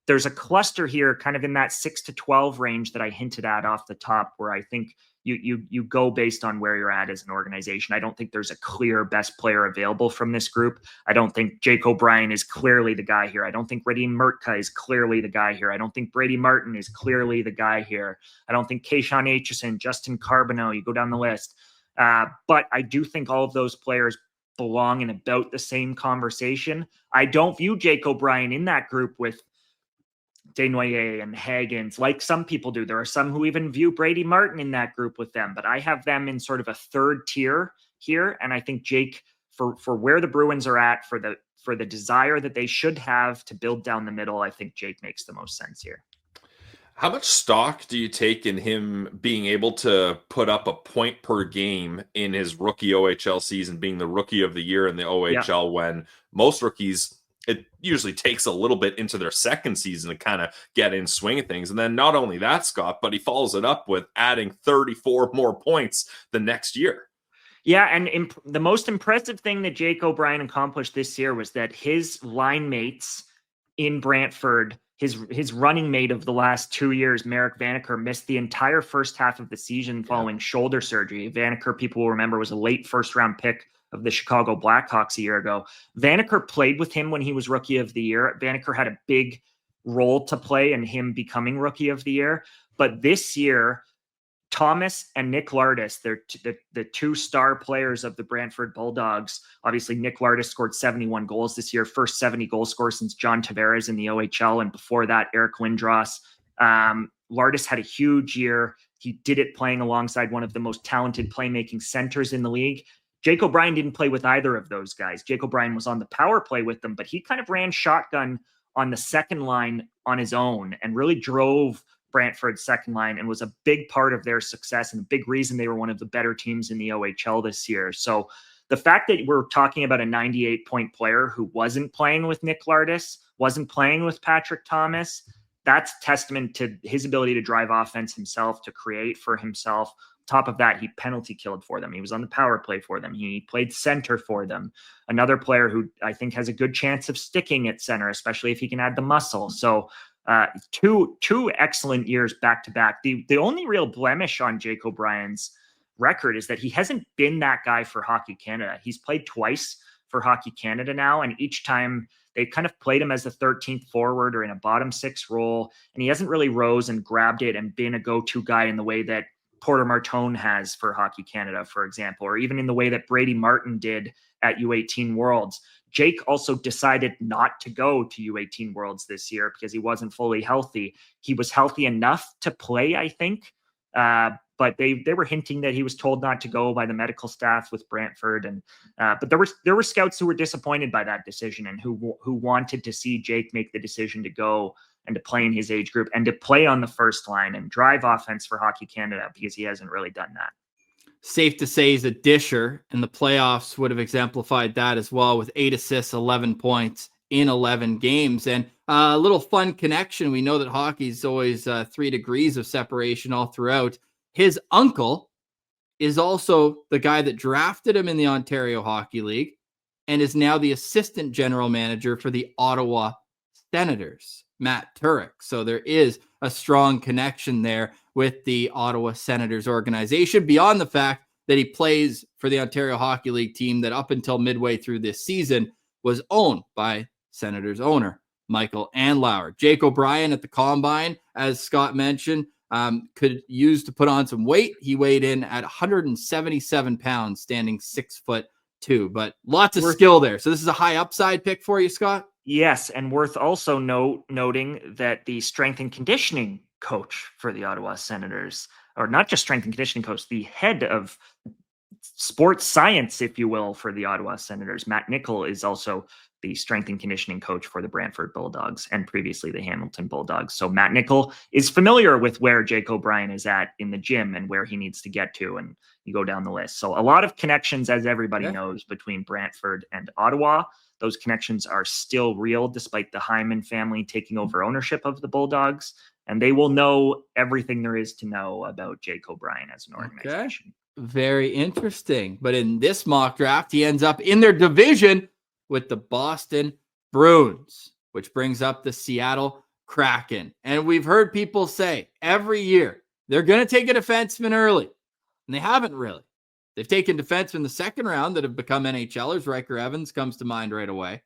there's a cluster here kind of in that 6 to 12 range that I hinted at off the top, where I think you go based on where you're at as an organization. I don't think there's a clear best player available from this group. I don't think Jake O'Brien is clearly the guy here. I don't think Radim Mrtka is clearly the guy here. I don't think Brady Martin is clearly the guy here. I don't think Keishon Aitchison, Justin Carbonneau, you go down the list. But I do think all of those players belong in about the same conversation. I don't view Jake O'Brien in that group with Desnoyers and Hagens, like some people do. There are some who even view Brady Martin in that group with them, but I have them in sort of a 3rd tier here. And I think Jake, for where the Bruins are at, for the desire that they should have to build down the middle, I think Jake makes the most sense here. How much stock do you take in him being able to put up a point per game in his rookie OHL season, being the rookie of the year in the OHL, when most rookies, it usually takes a little bit into their 2nd season to kind of get in swing of things. And then not only that, Scott, but he follows it up with adding 34 more points the next year. Yeah, and the most impressive thing that Jake O'Brien accomplished this year was that his line mates in Brantford, his running mate of the last 2 years, Marek Vanacker, missed the entire first half of the season following shoulder surgery. Vanacker, people will remember, was a late 1st-round pick of the Chicago Blackhawks a year ago. Vanacker played with him when he was rookie of the year. Vanacker had a big role to play in him becoming rookie of the year. But this year, Thomas and Nick Lardis, they're the 2 star players of the Brantford Bulldogs. Obviously, Nick Lardis scored 71 goals this year, first 70 goal scorer since John Tavares in the OHL. And before that, Eric Lindros. Lardis had a huge year. He did it playing alongside one of the most talented playmaking centers in the league. Jake O'Brien didn't play with either of those guys. Jake O'Brien was on the power play with them, but he kind of ran shotgun on the second line on his own and really drove Brantford's second line and was a big part of their success and a big reason they were one of the better teams in the OHL this year. So the fact that we're talking about a 98-point player who wasn't playing with Nick Lardis, wasn't playing with Patrick Thomas, that's testament to his ability to drive offense himself, to create for himself. Top of that, he penalty killed for them. He was on the power play for them. He played center for them. Another player who I think has a good chance of sticking at center, especially if he can add the muscle. So two excellent years back to back. The only real blemish on Jake O'Brien's record is that he hasn't been that guy for Hockey Canada. He's played twice for Hockey Canada now, and each time they kind of played him as the 13th forward or in a bottom six role, and he hasn't really rose and grabbed it and been a go-to guy in the way that Porter Martone has for Hockey Canada, for example, or even in the way that Brady Martin did at U18 Worlds. Jake also decided not to go to U18 Worlds this year because he wasn't fully healthy. He was healthy enough to play, I think, but they were hinting that he was told not to go by the medical staff with Brantford, and but there were scouts who were disappointed by that decision and who wanted to see Jake make the decision to go and to play in his age group and to play on the first line and drive offense for Hockey Canada, because he hasn't really done that. Safe to say he's a disher, and the playoffs would have exemplified that as well, with 8 assists, 11 points in 11 games. And a little fun connection. We know that hockey's always 3 degrees of separation all throughout. His uncle is also the guy that drafted him in the Ontario Hockey League and is now the assistant general manager for the Ottawa Senators, Matt Turek. So there is a strong connection there with the Ottawa Senators organization, beyond the fact that he plays for the Ontario Hockey League team that up until midway through this season was owned by Senators owner Michael Andlauer. Jake O'Brien at the Combine, as Scott mentioned, could use to put on some weight. He weighed in at 177 pounds, standing 6'2", but lots of skill there. So this is a high upside pick for you, Scott? Yes, and worth also noting that the strength and conditioning coach for the Ottawa Senators, or not just strength and conditioning coach, the head of sports science, if you will, for the Ottawa Senators, Matt Nickel, is also the strength and conditioning coach for the Brantford Bulldogs and previously the Hamilton Bulldogs. So Matt Nickel is familiar with where Jake O'Brien is at in the gym and where he needs to get to, and you go down the list. So a lot of connections, as everybody knows, between Brantford and Ottawa. Those connections are still real despite the Hyman family taking over ownership of the Bulldogs, and they will know everything there is to know about Jake O'Brien as an organization. Very interesting. But in this mock draft, he ends up in their division with the Boston Bruins, which brings up the Seattle Kraken. And we've heard people say every year they're going to take a defenseman early, and they haven't really. They've taken defensemen in the second round that have become NHLers. Riker Evans comes to mind right away.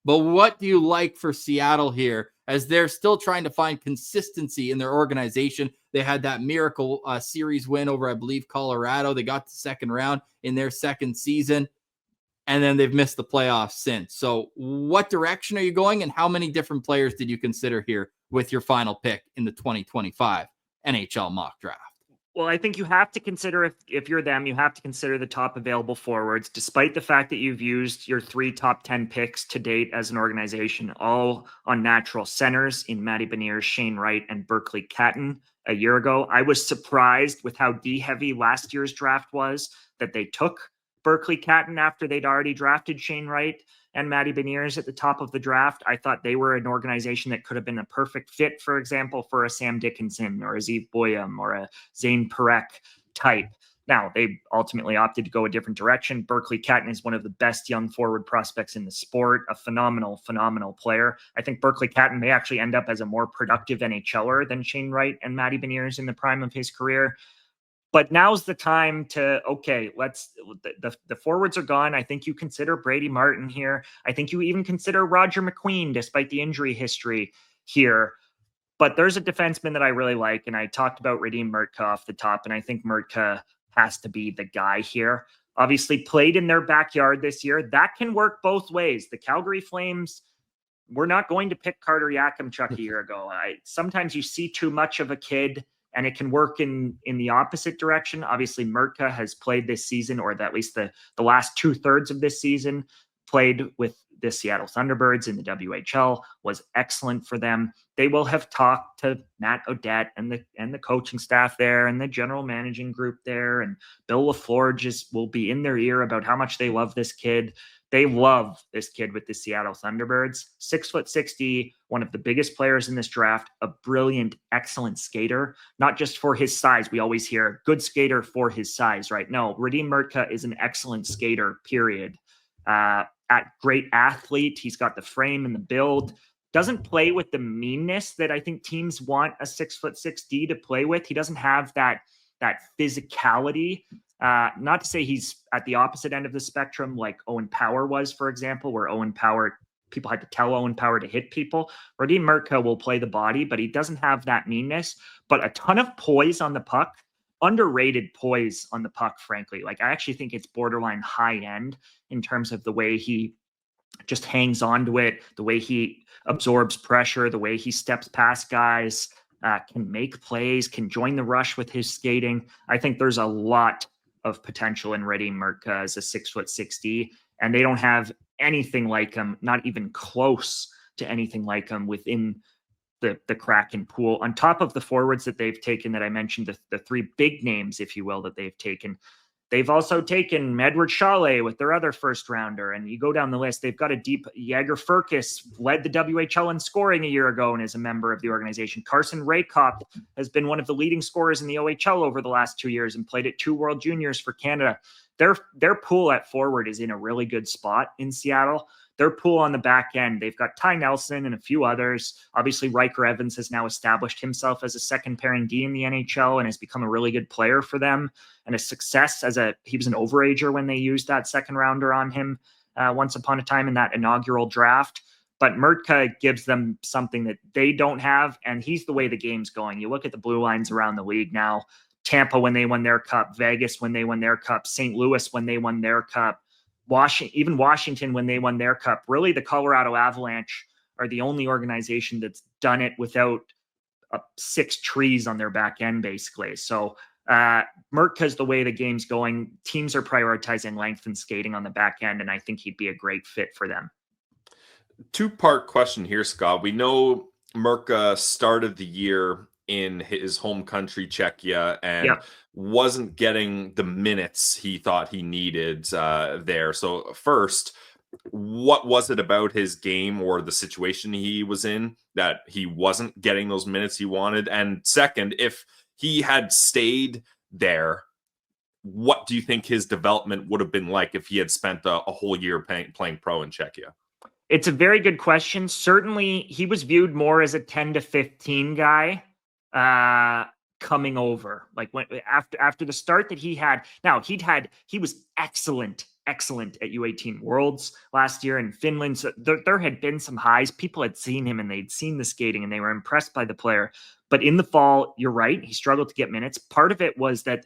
But what do you like for Seattle here, as they're still trying to find consistency in their organization? They had that miracle series win over, I believe, Colorado. They got to the second round in their second season, and then they've missed the playoffs since. So what direction are you going, and how many different players did you consider here with your final pick in the 2025 NHL Mock Draft? Well, I think you have to consider, if you're them, you have to consider the top available forwards, despite the fact that you've used your 3 top 10 picks to date as an organization, all on natural centers in Matty Beniers, Shane Wright, and Berkeley Catton a year ago. I was surprised with how D-heavy last year's draft was, that they took Berkeley Catton after they'd already drafted Shane Wright and Matty Beniers at the top of the draft. I thought they were an organization that could have been a perfect fit, for example, for a Sam Dickinson or a Zeev Boyum or a Zane Perek type. Now, they ultimately opted to go a different direction. Berkeley Catton is one of the best young forward prospects in the sport, a phenomenal player. I think Berkeley Catton may actually end up as a more productive NHLer than Shane Wright and Matty Beniers in the prime of his career. But now's the time to, the forwards are gone. I think you consider Brady Martin here. I think you even consider Roger McQueen, despite the injury history here. But there's a defenseman that I really like, and I talked about Radim Mrtka off the top, and I think Mrtka has to be the guy here. Obviously played in their backyard this year. That can work both ways. The Calgary Flames were not going to pick Carter Yakimchuk a year ago. Sometimes you see too much of a kid, and it can work in the opposite direction. Obviously, Mrtka has played this season, or at least the last 2/3 of this season, played with the Seattle Thunderbirds in the WHL, was excellent for them. They will have talked to Matt Odette and the coaching staff there and the general managing group there, and Bill LaFleur will be in their ear about how much they love this kid. They love this kid with the Seattle Thunderbirds. 6'6", one of the biggest players in this draft, a brilliant, excellent skater, not just for his size. We always hear good skater for his size, right? No, Radim Mrtka is an excellent skater, period. Great athlete. He's got the frame and the build. Doesn't play with the meanness that I think teams want a 6'6" to play with. He doesn't have that physicality. Not to say he's at the opposite end of the spectrum like Owen Power was, for example, where Owen Power, people had to tell Owen Power to hit people. Radim Mrtka will play the body, but he doesn't have that meanness, but a ton of poise on the puck. Underrated poise on the puck, frankly. Like, I actually think it's borderline high end in terms of the way he just hangs onto it, the way he absorbs pressure, the way he steps past guys, can make plays, can join the rush with his skating. I think there's a lot of potential in Radim Mrtka as a 6'6", and they don't have anything like him, not even close to anything like him within the Kraken pool. On top of the forwards that they've taken that I mentioned, the three big names, if you will, that they've taken, they've also taken Edward Chalet with their other first rounder. And you go down the list, they've got a deep Jagger Furcus, led the WHL in scoring a year ago and is a member of the organization. Carson Raykop has been one of the leading scorers in the OHL over the last 2 years and played at 2 World Juniors for Canada. Their pool at forward is in a really good spot in Seattle. Their pool on the back end, they've got Ty Nelson and a few others. Obviously, Riker Evans has now established himself as a second pairing D in the NHL and has become a really good player for them and a success he was an overager when they used that second rounder on him once upon a time in that inaugural draft. But Mrtka gives them something that they don't have, and he's the way the game's going. You look at the blue lines around the league now, Tampa when they won their cup, Vegas when they won their cup, St. Louis when they won their cup, Washington when they won their cup. Really, the Colorado Avalanche are the only organization that's done it without 6 trees on their back end, basically. So Mrtka's the way the game's going. Teams are prioritizing length and skating on the back end, and I think he'd be a great fit for them. 2-part question here, Scott. We know Mrtka started the year in his home country, Czechia, and wasn't getting the minutes he thought he needed there. So first, what was it about his game or the situation he was in that he wasn't getting those minutes he wanted? And second, if he had stayed there, what do you think his development would have been like if he had spent a whole year playing pro in Czechia? It's a very good question. Certainly, he was viewed more as a 10 to 15 guy coming over. Like when after the start that he had. Now he was excellent at U18 Worlds last year in Finland. So there had been some highs. People had seen him and they'd seen the skating and they were impressed by the player. But in the fall, you're right, he struggled to get minutes. Part of it was that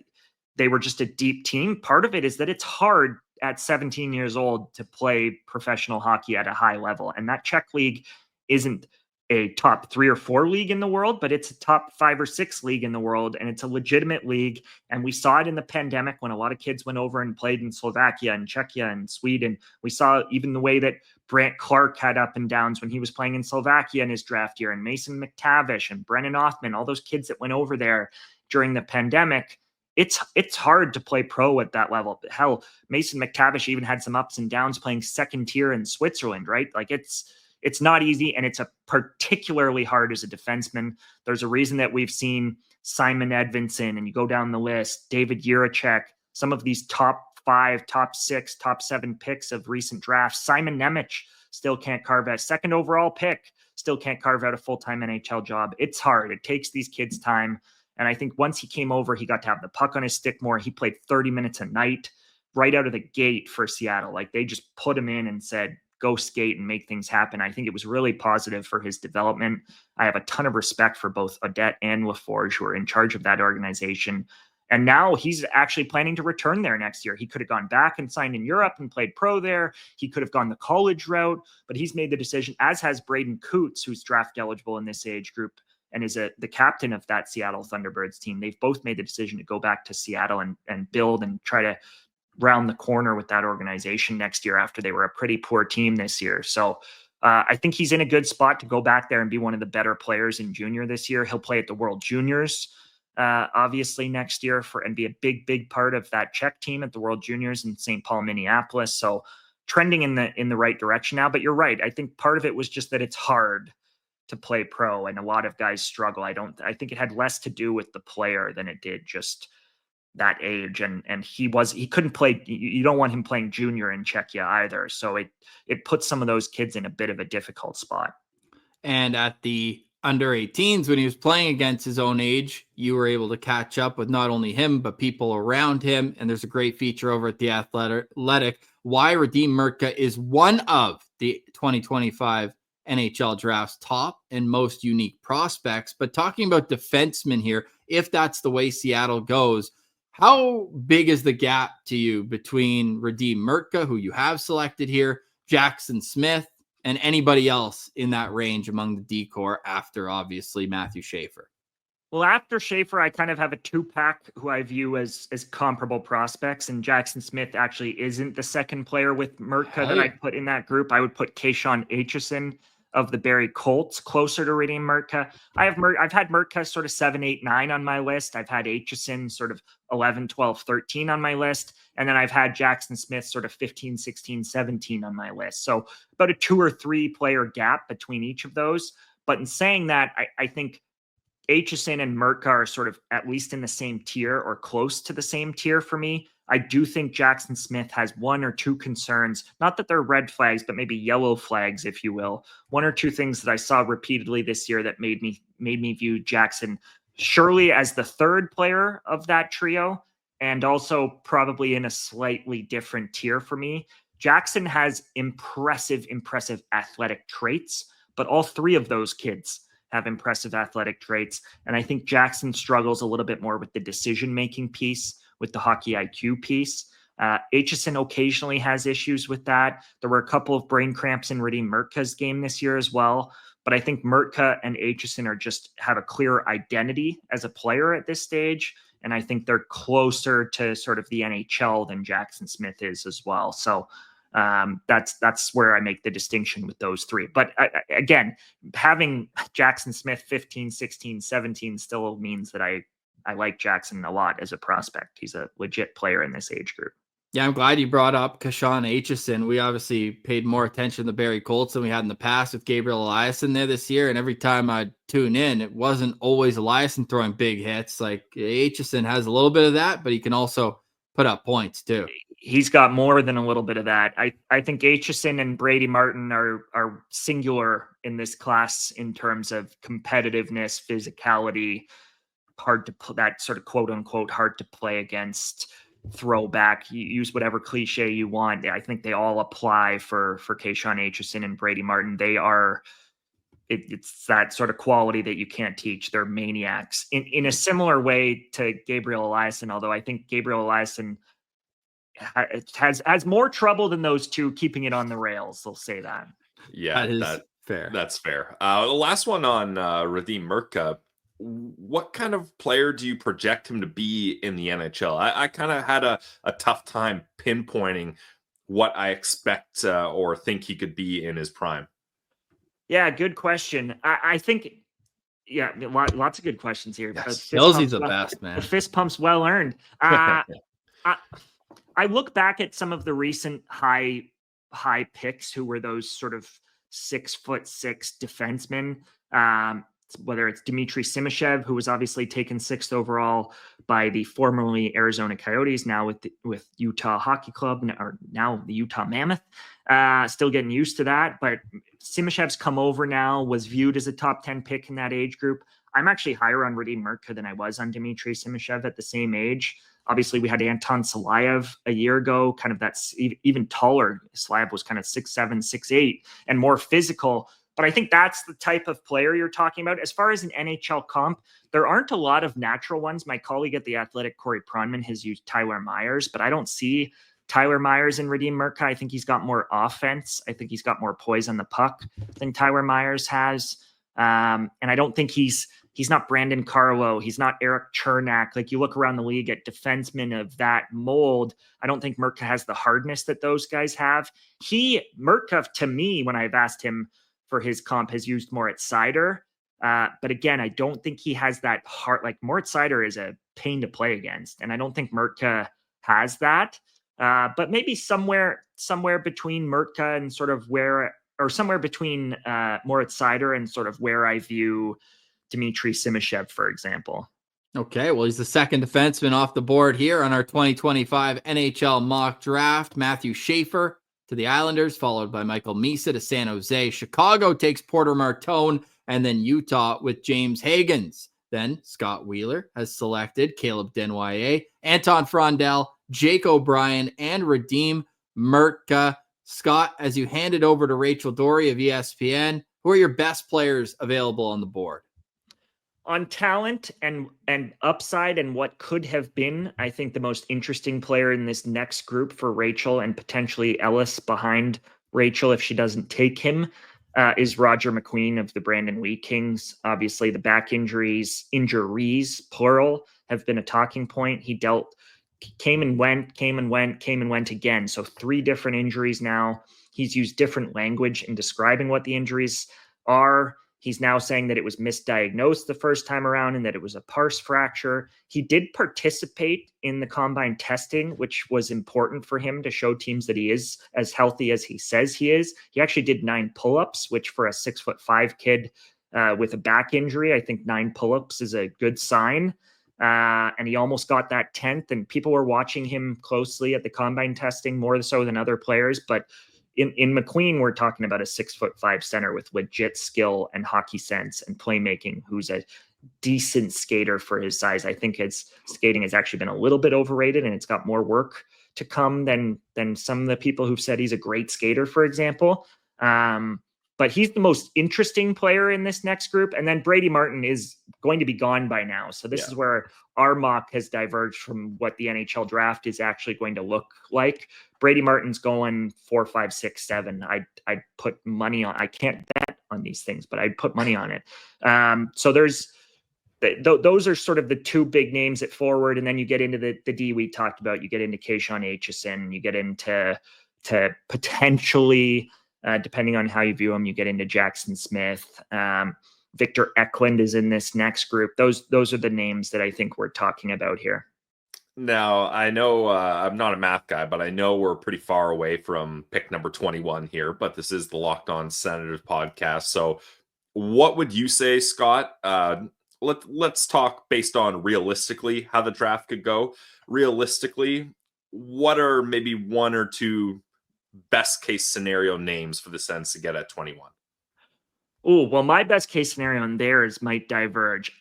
they were just a deep team. Part of it is that it's hard at 17 years old to play professional hockey at a high level. And that Czech league isn't a top 3 or 4 league in the world, but it's a top 5 or 6 league in the world. And it's a legitimate league. And we saw it in the pandemic when a lot of kids went over and played in Slovakia and Czechia and Sweden. We saw even the way that Brant Clark had up and downs when he was playing in Slovakia in his draft year, and Mason McTavish and Brennan Othman, all those kids that went over there during the pandemic. It's hard to play pro at that level. Hell, Mason McTavish even had some ups and downs playing second tier in Switzerland, right? Like it's not easy, and it's a particularly hard as a defenseman. There's a reason that we've seen Simon Edvinsson, and you go down the list, David Jiricek, some of these top 5, top 6, top 7 picks of recent drafts. Simon Nemec still can't carve out second overall pick, still can't carve out a full-time NHL job. It's hard. It takes these kids time. And I think once he came over, he got to have the puck on his stick more. He played 30 minutes a night right out of the gate for Seattle. Like they just put him in and said, go skate and make things happen. I think it was really positive for his development. I have a ton of respect for both Odette and LaForge, who are in charge of that organization. And now he's actually planning to return there next year. He could have gone back and signed in Europe and played pro there. He could have gone the college route, but he's made the decision, as has Braden Coots, who's draft eligible in this age group and is the captain of that Seattle Thunderbirds team. They've both made the decision to go back to Seattle and build and try to round the corner with that organization next year after they were a pretty poor team this year. So I think he's in a good spot to go back there and be one of the better players in junior this year. He'll play at the World Juniors, obviously next year and be a big part of that Czech team at the World Juniors in St. Paul, Minneapolis. So trending in the right direction now, but you're right. I think part of it was just that it's hard to play pro and a lot of guys struggle. I think it had less to do with the player than it did just that age. And he couldn't play. You don't want him playing junior in Czechia either. So it puts some of those kids in a bit of a difficult spot. And at the under 18s, when he was playing against his own age, you were able to catch up with not only him, but people around him. And there's a great feature over at the Athletic, why Radim Mrtka is one of the 2025 NHL Draft's top and most unique prospects. But talking about defensemen here, if that's the way Seattle goes, how big is the gap to you between Radim Mrtka, who you have selected here, Jackson Smith, and anybody else in that range among the D-core after, obviously, Matthew Schaefer? Well, after Schaefer, I kind of have a two-pack who I view as comparable prospects, and Jackson Smith actually isn't the second player with Mrtka that I'd put in that group. I would put Kayshawn Aitchison of the Barrie Colts closer to Radim Mrtka. I've had Mrtka sort of 7, 8, 9 on my list. I've had Aitchison sort of 11, 12, 13 on my list. And then I've had Jackson Smith sort of 15, 16, 17 on my list. So about a 2 or 3 player gap between each of those. But in saying that, I think Aitchison and Mrtka are sort of at least in the same tier or close to the same tier for me. I do think Jackson Smith has 1 or 2 concerns, not that they're red flags, but maybe yellow flags, if you will. 1 or 2 things that I saw repeatedly this year that made me view Jackson surely as the third player of that trio, and also probably in a slightly different tier for me. Jackson has impressive athletic traits, but all 3 of those kids have impressive athletic traits. And I think Jackson struggles a little bit more with the decision-making piece, with the hockey IQ piece. Aitchison occasionally has issues with that. There were a couple of brain cramps in Radim Mrtka's game this year as well. But I think Mrtka and Aitchison have a clear identity as a player at this stage. And I think they're closer to sort of the NHL than Jackson Smith is as well. So that's where I make the distinction with those 3. But again, having Jackson Smith 15, 16, 17 still means that I like Jackson a lot as a prospect. He's a legit player in this age group. Yeah, I'm glad you brought up Kayshawn Aitchison. We obviously paid more attention to the Barrie Colts than we had in the past with Gabriel Eliasson there this year. And every time I'd tune in, it wasn't always Eliasson throwing big hits. Like Aitchison has a little bit of that, but he can also put up points too. He's got more than a little bit of that. I think Aitchison and Brady Martin are singular in this class in terms of competitiveness, physicality, hard to put that sort of quote unquote hard to play against, throwback. You use whatever cliche you want. I think they all apply for Kayshawn Aitchison and Brady Martin. They are it's that sort of quality that you can't teach. They're maniacs in a similar way to Gabriel Eliasson, although I think Gabriel Eliasson has more trouble than those 2 keeping it on the rails. They'll say that. Yeah, fair. That's fair. The last one on Radim Mrtka. What kind of player do you project him to be in the NHL? I kind of had a tough time pinpointing what I expect or think he could be in his prime. Yeah, good question. I think, lots of good questions here. Yes. Kelsey's the best, man. The fist pump's well earned. I look back at some of the recent high picks who were those sort of 6'6" defensemen. Whether it's Dmitry Simashev, who was obviously taken 6th overall by the formerly Arizona Coyotes, now with Utah Hockey Club, or now the Utah Mammoth. Still getting used to that, but Simashev's come over now, was viewed as a top 10 pick in that age group. I'm actually higher on Radim Mrtka than I was on Dmitry Simashev at the same age. Obviously, we had Anton Salayev a year ago, kind of that's even taller. Salayev was kind of 6'7", 6'8", and more physical. But I think that's the type of player you're talking about. As far as an NHL comp, there aren't a lot of natural ones. My colleague at The Athletic, Corey Pronman, has used Tyler Myers, but I don't see Tyler Myers and Radim Mrtka. I think he's got more offense. I think he's got more poise on the puck than Tyler Myers has. And I don't think he's He's not Brandon Carlo. He's not Eric Chernak. Like, you look around the league at defensemen of that mold. I don't think Mrtka has the hardness that those guys have. Mrtka, to me, when I've asked him for his comp, has used Moritz Seider. But again, I don't think he has that heart. Like, Moritz Seider is a pain to play against, and I don't think Mrtka has that. But maybe somewhere between Mrtka and sort of somewhere between Moritz Seider and sort of where I view Dmitry Simashev, for example. Okay, well, he's the second defenseman off the board here on our 2025 NHL Mock Draft. Matthew Schaefer to the Islanders, followed by Michael Misa to San Jose. Chicago takes Porter Martone, and then Utah with James Hagens. Then Scott Wheeler has selected Caleb Desnoyers, Anton Frondell, Jake O'Brien, and Radim Mrtka. Scott, as you hand it over to Rachel Doerrie of ESPN, who are your best players available on the board? On talent and upside and what could have been, I think the most interesting player in this next group for Rachel, and potentially Ellis behind Rachel if she doesn't take him, is Roger McQueen of the Brandon Wheat Kings. Obviously, the back injuries, plural, have been a talking point. He came and went again. So 3 different injuries now. He's used different language in describing what the injuries are. He's now saying that it was misdiagnosed the first time around and that it was a pars fracture. He did participate in the combine testing, which was important for him to show teams that he is as healthy as he says he is. He actually did 9 pull-ups, which for a 6'5" kid with a back injury, I think 9 pull-ups is a good sign. And he almost got that 10th, and people were watching him closely at the combine testing more so than other players. But in McQueen, we're talking about a 6'5" center with legit skill and hockey sense and playmaking, who's a decent skater for his size. I think his skating has actually been a little bit overrated, and it's got more work to come than some of the people who've said he's a great skater, for example. But he's the most interesting player in this next group. And then Brady Martin is going to be gone by now. So this is where our mock has diverged from what the NHL draft is actually going to look like. Brady Martin's going 4, 5, 6, 7. I'd put money on. I can't bet on these things, but I'd put money on it. So those are sort of the 2 big names at forward. And then you get into the D we talked about. You get into Keishon Aitchison. You get into potentially... depending on how you view him, you get into Jackson Smith. Victor Eklund is in this next group. Those are the names that I think we're talking about here. Now, I know I'm not a math guy, but I know we're pretty far away from pick number 21 here, but this is the Locked On Senators podcast. So what would you say, Scott? Let's talk based on realistically how the draft could go. Realistically, what are maybe 1 or 2 best case scenario names for the Sens to get at 21? Oh, well, my best case scenario and theirs might diverge.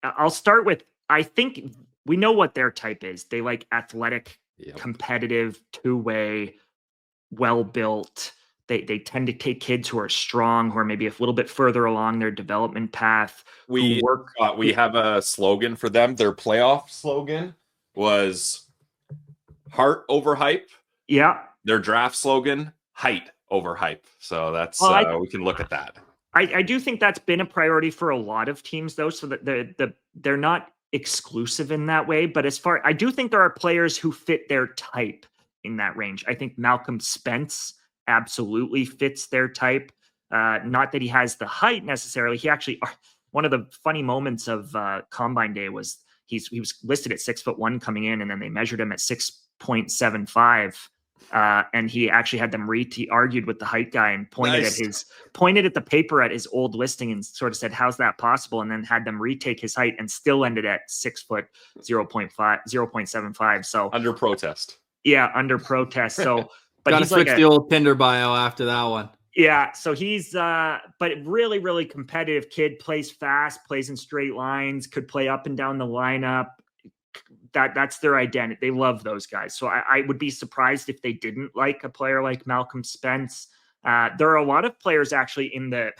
I'll start with, I think we know what their type is. They like athletic, competitive, 2-way, well-built. They tend to take kids who are strong, who are maybe a little bit further along their development path. We have a slogan for them. Their playoff slogan was heart over hype. Yeah. Their draft slogan, height over hype. So that's we can look at that. I do think that's been a priority for a lot of teams, though, so that they're not exclusive in that way. But I do think there are players who fit their type in that range. I think Malcolm Spence absolutely fits their type. Not that he has the height necessarily. He actually, one of the funny moments of Combine Day was he was listed at 6'1" coming in, and then they measured him at 6.75. And he actually had them argued with the height guy and pointed at the paper at his old listing and sort of said, how's that possible? And then had them retake his height and still ended at 6 foot 0.75. So under protest. Yeah. Under protest. So, but gotta switch the old Tinder bio after that one. Yeah. So he's, but really, really competitive kid, plays fast, plays in straight lines, could play up and down the lineup. That's their identity. They love those guys. So I would be surprised if they didn't like a player like Malcolm Spence. There are a lot of players actually in the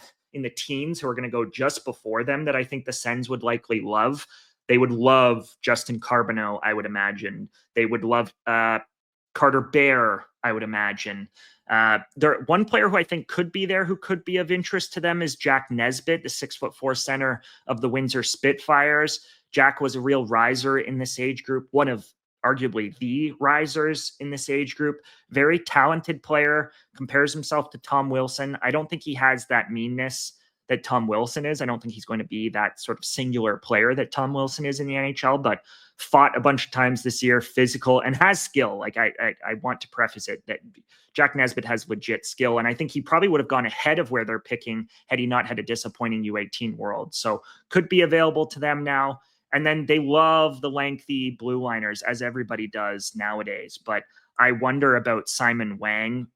teens who are going to go just before them that I think the Sens would likely love. They would love Justin Carbonneau, I would imagine. They would love Carter Bear, I would imagine. One player who I think could be there, who could be of interest to them, is Jack Nesbitt, the 6'4" center of the Windsor Spitfires. Jack was a real riser in this age group, one of arguably the risers in this age group. Very talented player, compares himself to Tom Wilson. I don't think he has that meanness that Tom Wilson is. I don't think he's going to be that sort of singular player that Tom Wilson is in the NHL, but fought a bunch of times this year, physical, and has skill. Like I want to preface it that Jack Nesbitt has legit skill, and I think he probably would have gone ahead of where they're picking had he not had a disappointing U18 World. So could be available to them now. And then they love the lengthy blue liners, as everybody does nowadays. But I wonder about Simon Wang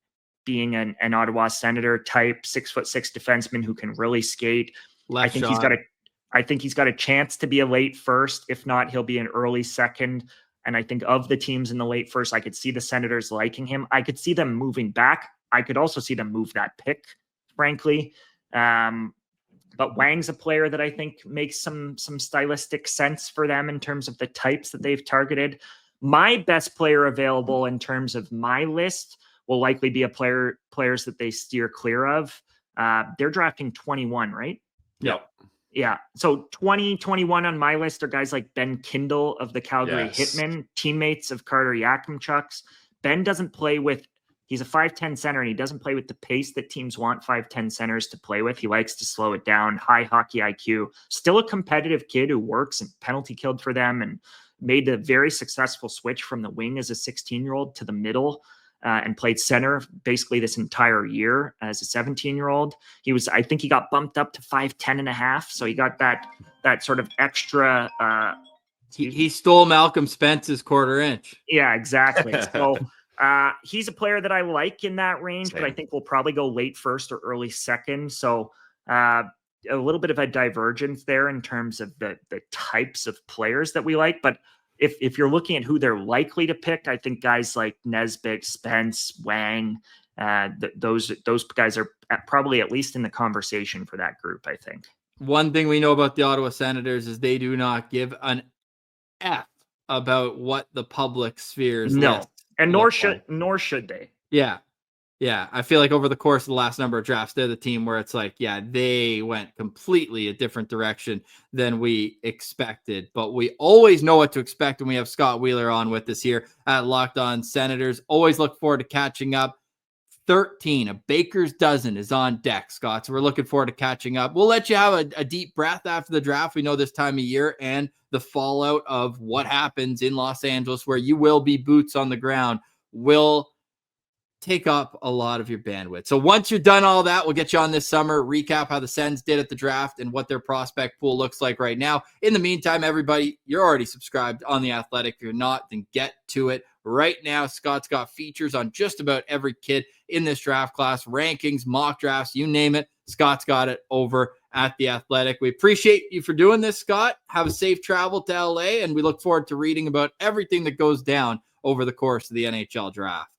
being an Ottawa Senator type 6'6" defenseman who can really skate. I think he's got a chance to be a late first. If not, he'll be an early second. And I think of the teams in the late first, I could see the Senators liking him. I could see them moving back. I could also see them move that pick, frankly. But Wang's a player that I think makes some stylistic sense for them in terms of the types that they've targeted. My best player available in terms of my list will likely be players that they steer clear of. They're drafting 21, right? Yep. Yeah. So 21 on my list are guys like Ben Kindle of the Calgary Hitmen, teammates of Carter Yakimchuk's. Ben doesn't play with, he's a 5'10" center, and he doesn't play with the pace that teams want 5'10" centers to play with. He likes to slow it down, high hockey IQ, still a competitive kid who works and penalty killed for them and made a very successful switch from the wing as a 16-year-old to the middle. And played center basically this entire year as a 17-year-old. I think he got bumped up to 5'10" and a half. So he got that sort of extra. He stole Malcolm Spence's quarter inch. Yeah, exactly. So he's a player that I like in that range, but I think we'll probably go late first or early second. So a little bit of a divergence there in terms of the types of players that we like. But if you're looking at who they're likely to pick, I think guys like Nesbitt, Spence, Wang, those guys are probably at least in the conversation for that group, I think. One thing we know about the Ottawa Senators is they do not give an F about what the public spheres list and nor should they. Yeah, I feel like over the course of the last number of drafts, they're the team where it's like, yeah, they went completely a different direction than we expected. But we always know what to expect when we have Scott Wheeler on with us here at Locked On Senators. Always look forward to catching up. 13, a baker's dozen is on deck, Scott. So we're looking forward to catching up. We'll let you have a deep breath after the draft. We know this time of year and the fallout of what happens in Los Angeles, where you will be boots on the ground, will take up a lot of your bandwidth. So once you're done all that, we'll get you on this summer, recap how the Sens did at the draft and what their prospect pool looks like right now. In the meantime, everybody, you're already subscribed on The Athletic. If you're not, then get to it right now. Scott's got features on just about every kid in this draft class, rankings, mock drafts, you name it. Scott's got it over at The Athletic. We appreciate you for doing this, Scott. Have a safe travel to LA, and we look forward to reading about everything that goes down over the course of the NHL draft.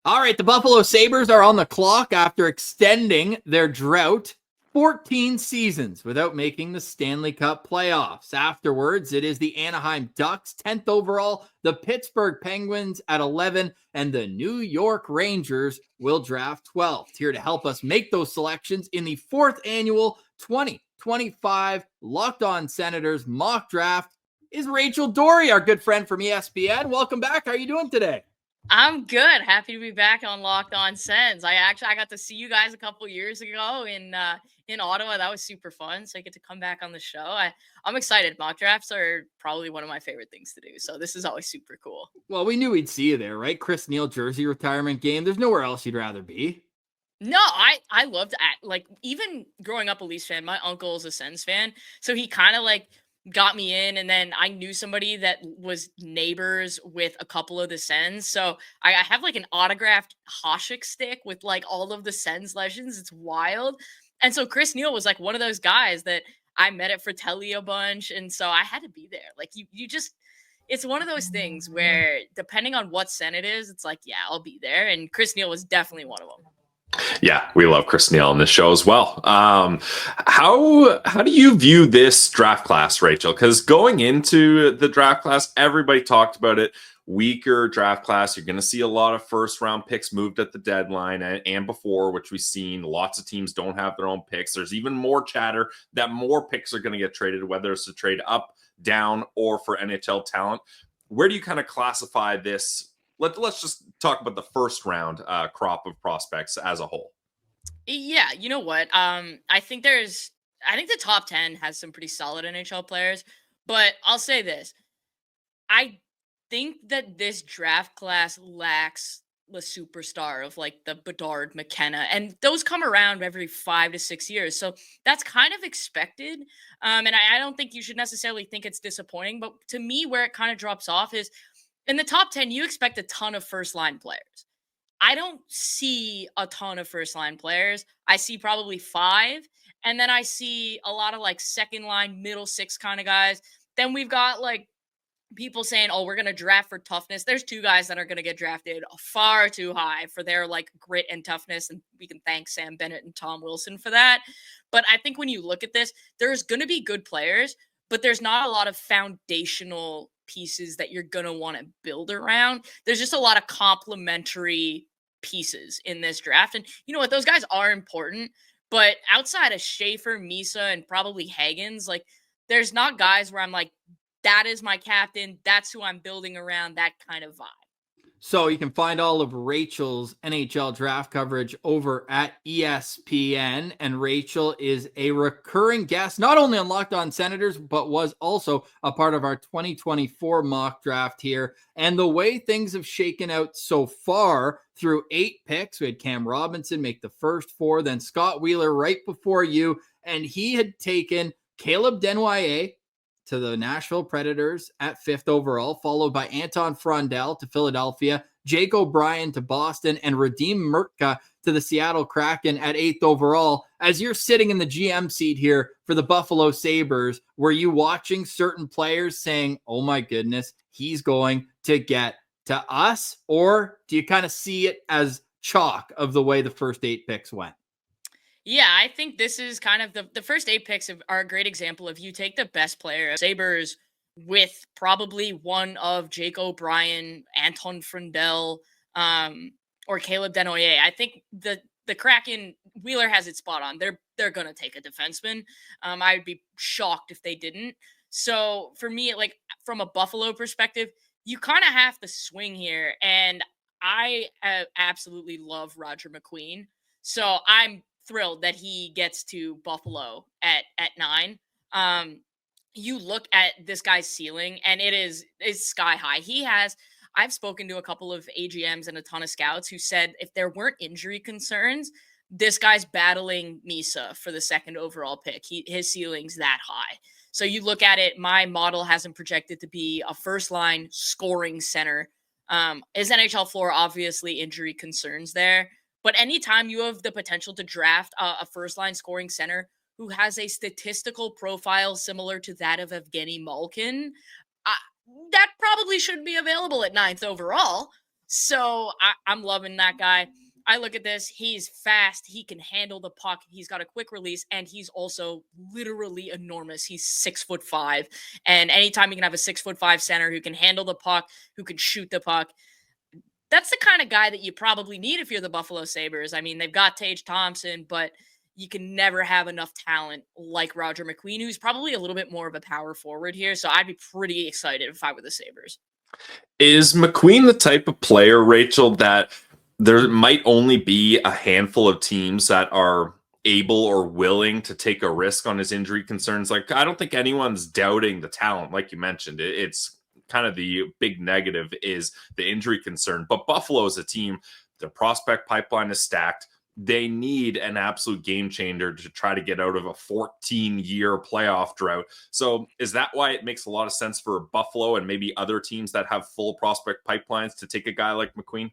All right, the Buffalo Sabres are on the clock after extending their drought 14 seasons without making the Stanley Cup playoffs. Afterwards, it is the Anaheim Ducks, 10th overall, the Pittsburgh Penguins at 11, and the New York Rangers will draft 12th. Here to help us make those selections in the 4th annual 2025 Locked On Senators mock draft is Rachel Doerrie, our good friend from ESPN. Welcome back. How are you doing today? I'm good. Happy to be back on Locked On Sens. I got to see you guys a couple years ago in Ottawa. That was super fun. So I get to come back on the show. I'm excited. Mock drafts are probably one of my favorite things to do. So this is always super cool. Well, we knew we'd see you there, right? Chris Neil jersey retirement game. There's nowhere else you'd rather be. No, I loved even growing up a Leafs fan, my uncle is a Sens fan. So he kind of got me in, and then I knew somebody that was neighbors with a couple of the Sens. So I have an autographed Hasek stick with all of the Sens legends. It's wild. And so Chris Neil was one of those guys that I met at Fratelli a bunch. And so I had to be there. You just, it's one of those things where depending on what Sen it is, it's yeah, I'll be there. And Chris Neil was definitely one of them. Yeah, we love Chris Neil on this show as well. How do you view this draft class, Rachel? Because going into the draft class, everybody talked about it. weaker draft class. You're going to see a lot of first round picks moved at the deadline and before, which we've seen. Lots of teams don't have their own picks. There's even more chatter that more picks are going to get traded, whether it's to trade up, down, or for NHL talent. Where do you kind of classify this? Let's just talk about the first round crop of prospects as a whole. Yeah, you know what? I think the top 10 has some pretty solid NHL players, but I'll say this. I think that this draft class lacks the superstar of like the Bedard, McKenna, and those come around every 5 to 6 years. So that's kind of expected. And I don't think you should necessarily think it's disappointing, but to me, where it kind of drops off is in the top 10, you expect a ton of first line players. I don't see a ton of first line players. I see probably 5. And then I see a lot of like second line, middle 6 kind of guys. Then we've got like people saying, oh, we're going to draft for toughness. There's 2 guys that are going to get drafted far too high for their like grit and toughness. And we can thank Sam Bennett and Tom Wilson for that. But I think when you look at this, there's going to be good players, but there's not a lot of foundational pieces that you're going to want to build around. There's just a lot of complementary pieces in this draft. And you know what? Those guys are important, but outside of Schaefer, Misa, and probably Hagens, like there's not guys where I'm like, that is my captain. That's who I'm building around, that kind of vibe. So you can find all of Rachel's NHL draft coverage over at ESPN. And Rachel is a recurring guest, not only on Locked On Senators, but was also a part of our 2024 mock draft here. And the way things have shaken out so far through 8 picks, we had Cam Robinson make the first 4, then Scott Wheeler right before you. And he had taken Caleb Desnoyers to the Nashville Predators at 5th overall, followed by Anton Frondell to Philadelphia, Jake O'Brien to Boston, and Radim Mrtka to the Seattle Kraken at 8th overall. As you're sitting in the GM seat here for the Buffalo Sabres, were you watching certain players saying, oh my goodness, he's going to get to us? Or do you kind of see it as chalk of the way the first 8 picks went? Yeah, I think this is kind of the first 8 picks are a great example of you take the best player of Sabres with probably one of Jake O'Brien, Anton Frondell, or Caleb Desnoyers. I think the Kraken, Wheeler has it spot on. They're going to take a defenseman. I'd be shocked if they didn't. So for me, like from a Buffalo perspective, you kind of have to swing here. And I absolutely love Roger McQueen. So I'm thrilled that he gets to Buffalo at 9. You look at this guy's ceiling and it's sky high. I've spoken to a couple of AGMs and a ton of scouts who said if there weren't injury concerns, this guy's battling Misa for the 2nd overall pick. His ceiling's that high. So you look at it, my model has him projected to be a first line scoring center. His NHL floor, obviously injury concerns there. But anytime you have the potential to draft a first-line scoring center who has a statistical profile similar to that of Evgeny Malkin, that probably should be available at 9th overall. So I'm loving that guy. I look at this. He's fast. He can handle the puck. He's got a quick release, and he's also literally enormous. He's 6'5", and anytime you can have a 6'5" center who can handle the puck, who can shoot the puck, that's the kind of guy that you probably need if you're the Buffalo Sabres. I mean, they've got Tage Thompson, but you can never have enough talent like Roger McQueen, who's probably a little bit more of a power forward here. So I'd be pretty excited if I were the Sabres. Is McQueen the type of player, Rachel, that there might only be a handful of teams that are able or willing to take a risk on his injury concerns? Like, I don't think anyone's doubting the talent. Like you mentioned, it's kind of the big negative is the injury concern. But Buffalo is a team, the prospect pipeline is stacked. They need an absolute game changer to try to get out of a 14-year playoff drought. So is that why it makes a lot of sense for Buffalo and maybe other teams that have full prospect pipelines to take a guy like McQueen?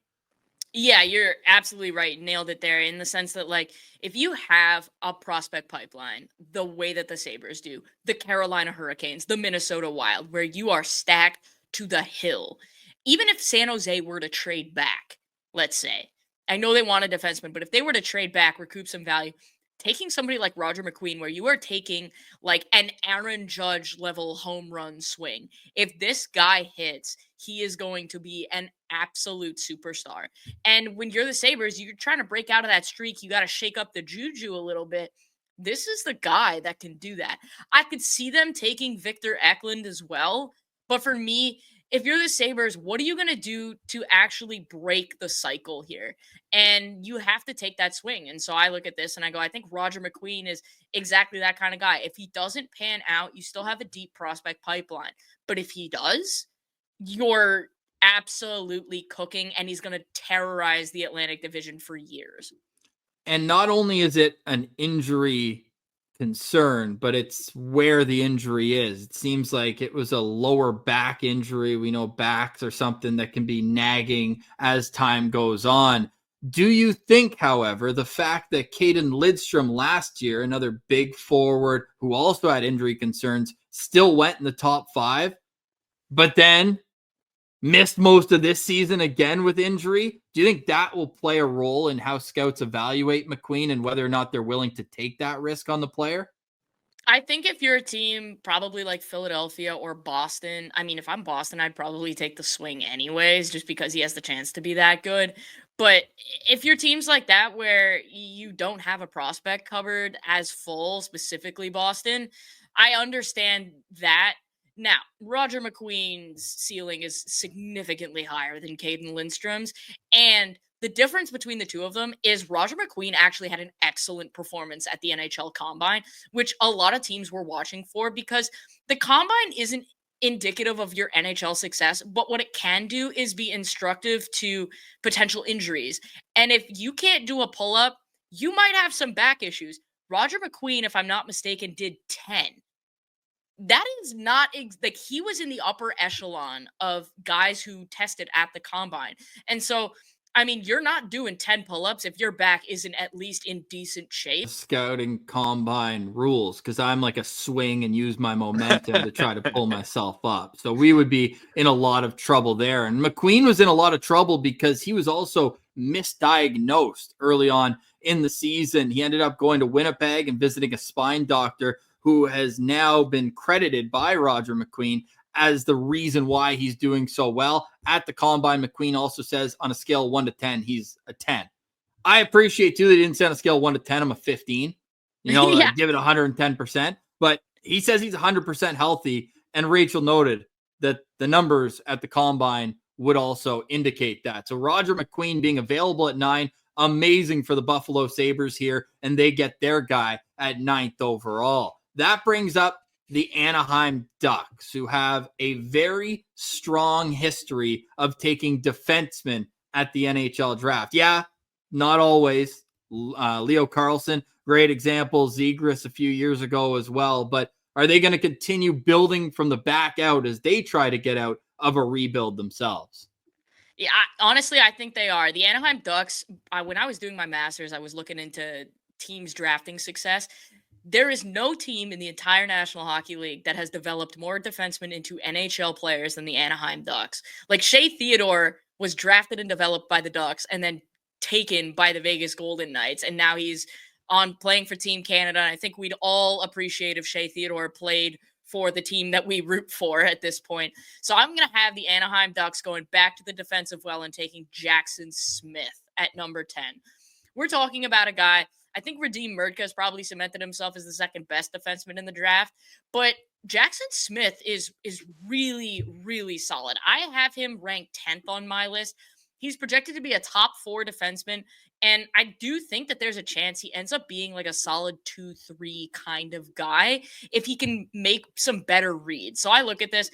Yeah, you're absolutely right. Nailed it there in the sense that, like, if you have a prospect pipeline the way that the Sabres do, the Carolina Hurricanes, the Minnesota Wild, where you are stacked to the hill, even if San Jose were to trade back, let's say, I know they want a defenseman, but if they were to trade back, recoup some value, taking somebody like Roger McQueen, where you are taking like an Aaron Judge level home run swing. If this guy hits, he is going to be an absolute superstar. And when you're the Sabres, you're trying to break out of that streak. You got to shake up the juju a little bit. This is the guy that can do that. I could see them taking Victor Eklund as well. But for me, if you're the Sabres, what are you going to do to actually break the cycle here? And you have to take that swing. And so I look at this and I go, I think Roger McQueen is exactly that kind of guy. If he doesn't pan out, you still have a deep prospect pipeline. But if he does, you're absolutely cooking, and he's going to terrorize the Atlantic Division for years. And not only is it an injury concern, but it's where the injury is. It seems like it was a lower back injury. We know backs are something that can be nagging as time goes on. Do you think, however, the fact that Caden Lidstrom last year, another big forward who also had injury concerns, still went in the top 5, but then missed most of this season again with injury? Do you think that will play a role in how scouts evaluate McQueen and whether or not they're willing to take that risk on the player? I think if you're a team probably like Philadelphia or Boston, I mean, if I'm Boston, I'd probably take the swing anyways, just because he has the chance to be that good. But if you're teams like that where you don't have a prospect covered as full, specifically Boston, I understand that. Now, Roger McQueen's ceiling is significantly higher than Caden Lindstrom's, and the difference between the two of them is Roger McQueen actually had an excellent performance at the NHL Combine, which a lot of teams were watching for, because the Combine isn't indicative of your NHL success, but what it can do is be instructive to potential injuries. And if you can't do a pull-up, you might have some back issues. Roger McQueen, if I'm not mistaken, did 10. That is not like he was in the upper echelon of guys who tested at the Combine. And so, I mean, you're not doing 10 pull-ups if your back isn't at least in decent shape. Scouting Combine rules, because I'm like a swing and use my momentum to try to pull myself up. So we would be in a lot of trouble there. And McQueen was in a lot of trouble because he was also misdiagnosed early on in the season. He ended up going to Winnipeg and visiting a spine doctor who has now been credited by Roger McQueen as the reason why he's doing so well. At the Combine, McQueen also says on a scale of 1 to 10, he's a 10. I appreciate, too, they didn't say on a scale of 1 to 10, I'm a 15. Yeah. Give it 110%. But he says he's 100% healthy, and Rachel noted that the numbers at the Combine would also indicate that. So Roger McQueen being available at 9, amazing for the Buffalo Sabres here, and they get their guy at 9th overall. That brings up the Anaheim Ducks, who have a very strong history of taking defensemen at the NHL draft. Yeah, not always. Leo Carlson, great example. Zegras a few years ago as well. But are they going to continue building from the back out as they try to get out of a rebuild themselves? Yeah, honestly, I think they are. The Anaheim Ducks, when I was doing my master's, I was looking into teams drafting success. There is no team in the entire National Hockey League that has developed more defensemen into NHL players than the Anaheim Ducks. Like, Shea Theodore was drafted and developed by the Ducks and then taken by the Vegas Golden Knights, and now he's on playing for Team Canada. And I think we'd all appreciate if Shea Theodore played for the team that we root for at this point. So I'm going to have the Anaheim Ducks going back to the defensive well and taking Jackson Smith at number 10. We're talking about a guy, I think Radim Mrtka has probably cemented himself as the second best defenseman in the draft, but Jackson Smith is really, really solid. I have him ranked 10th on my list. He's projected to be a top 4 defenseman, and I do think that there's a chance he ends up being like a solid 2-3 kind of guy if he can make some better reads. So I look at this.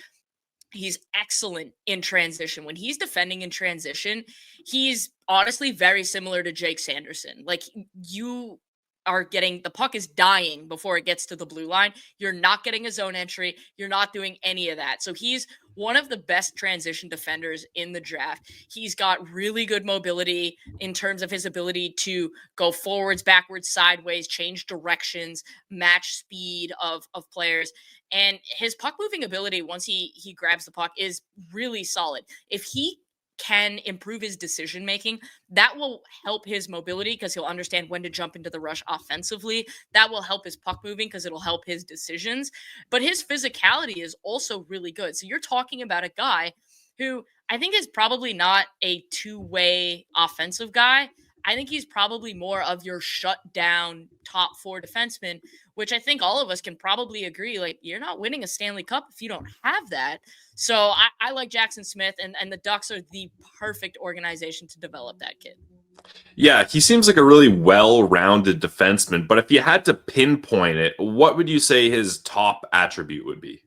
He's excellent in transition. When he's defending in transition, he's honestly very similar to Jake Sanderson. Like, you are getting, the puck is dying before it gets to the blue line. You're not getting a zone entry. You're not doing any of that. So he's one of the best transition defenders in the draft. He's got really good mobility in terms of his ability to go forwards, backwards, sideways, change directions, match speed of players. And his puck moving ability, once he grabs the puck, is really solid. If he can improve his decision making. That will help his mobility because he'll understand when to jump into the rush offensively. That will help his puck moving because it'll help his decisions. But his physicality is also really good. So you're talking about a guy who I think is probably not a two-way offensive guy. I think he's probably more of your shut-down top four defenseman, which I think all of us can probably agree, like, you're not winning a Stanley Cup if you don't have that. So I like Jackson Smith, and the Ducks are the perfect organization to develop that kid. Yeah, he seems like a really well-rounded defenseman, but if you had to pinpoint it, what would you say his top attribute would be?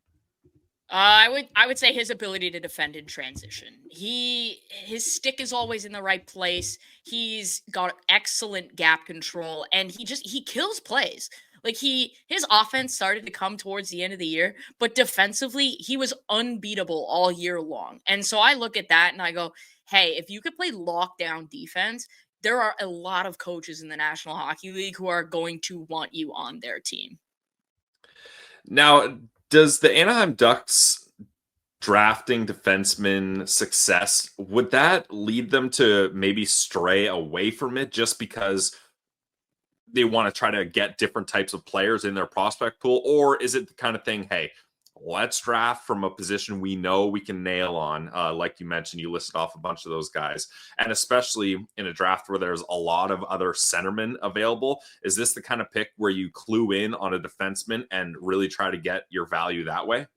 I would say his ability to defend in transition. His stick is always in the right place. He's got excellent gap control, and he kills plays. Like his offense started to come towards the end of the year, but defensively he was unbeatable all year long. And so I look at that and I go, hey, if you could play lockdown defense, there are a lot of coaches in the National Hockey League who are going to want you on their team. Now, does the Anaheim Ducks drafting defenseman success, would that lead them to maybe stray away from it just because they want to try to get different types of players in their prospect pool? Or is it the kind of thing, hey, let's draft from a position we know we can nail on? Like you mentioned, you listed off a bunch of those guys. And especially in a draft where there's a lot of other centermen available, is this the kind of pick where you clue in on a defenseman and really try to get your value that way?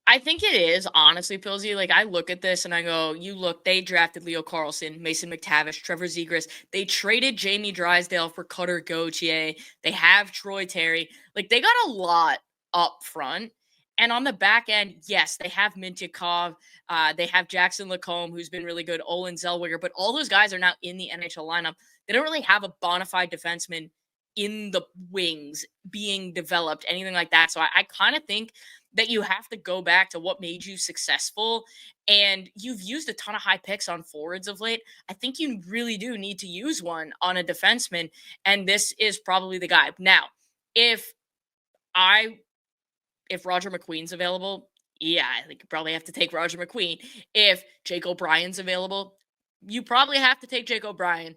I think it is, honestly, Pilsy. Like, I look at this and I go, they drafted Leo Carlson, Mason McTavish, Trevor Zegras. They traded Jamie Drysdale for Cutter Gauthier. They have Troy Terry. Like, they got a lot up front. And on the back end, yes, they have Mintyukov. They have Jackson Lacombe, who's been really good, Olin Zellweger. But all those guys are now in the NHL lineup. They don't really have a bona fide defenseman in the wings being developed, anything like that. So I kind of think that you have to go back to what made you successful. And you've used a ton of high picks on forwards of late. I think you really do need to use one on a defenseman. And this is probably the guy. Now, if Roger McQueen's available, yeah, I think you probably have to take Roger McQueen. If Jake O'Brien's available, you probably have to take Jake O'Brien.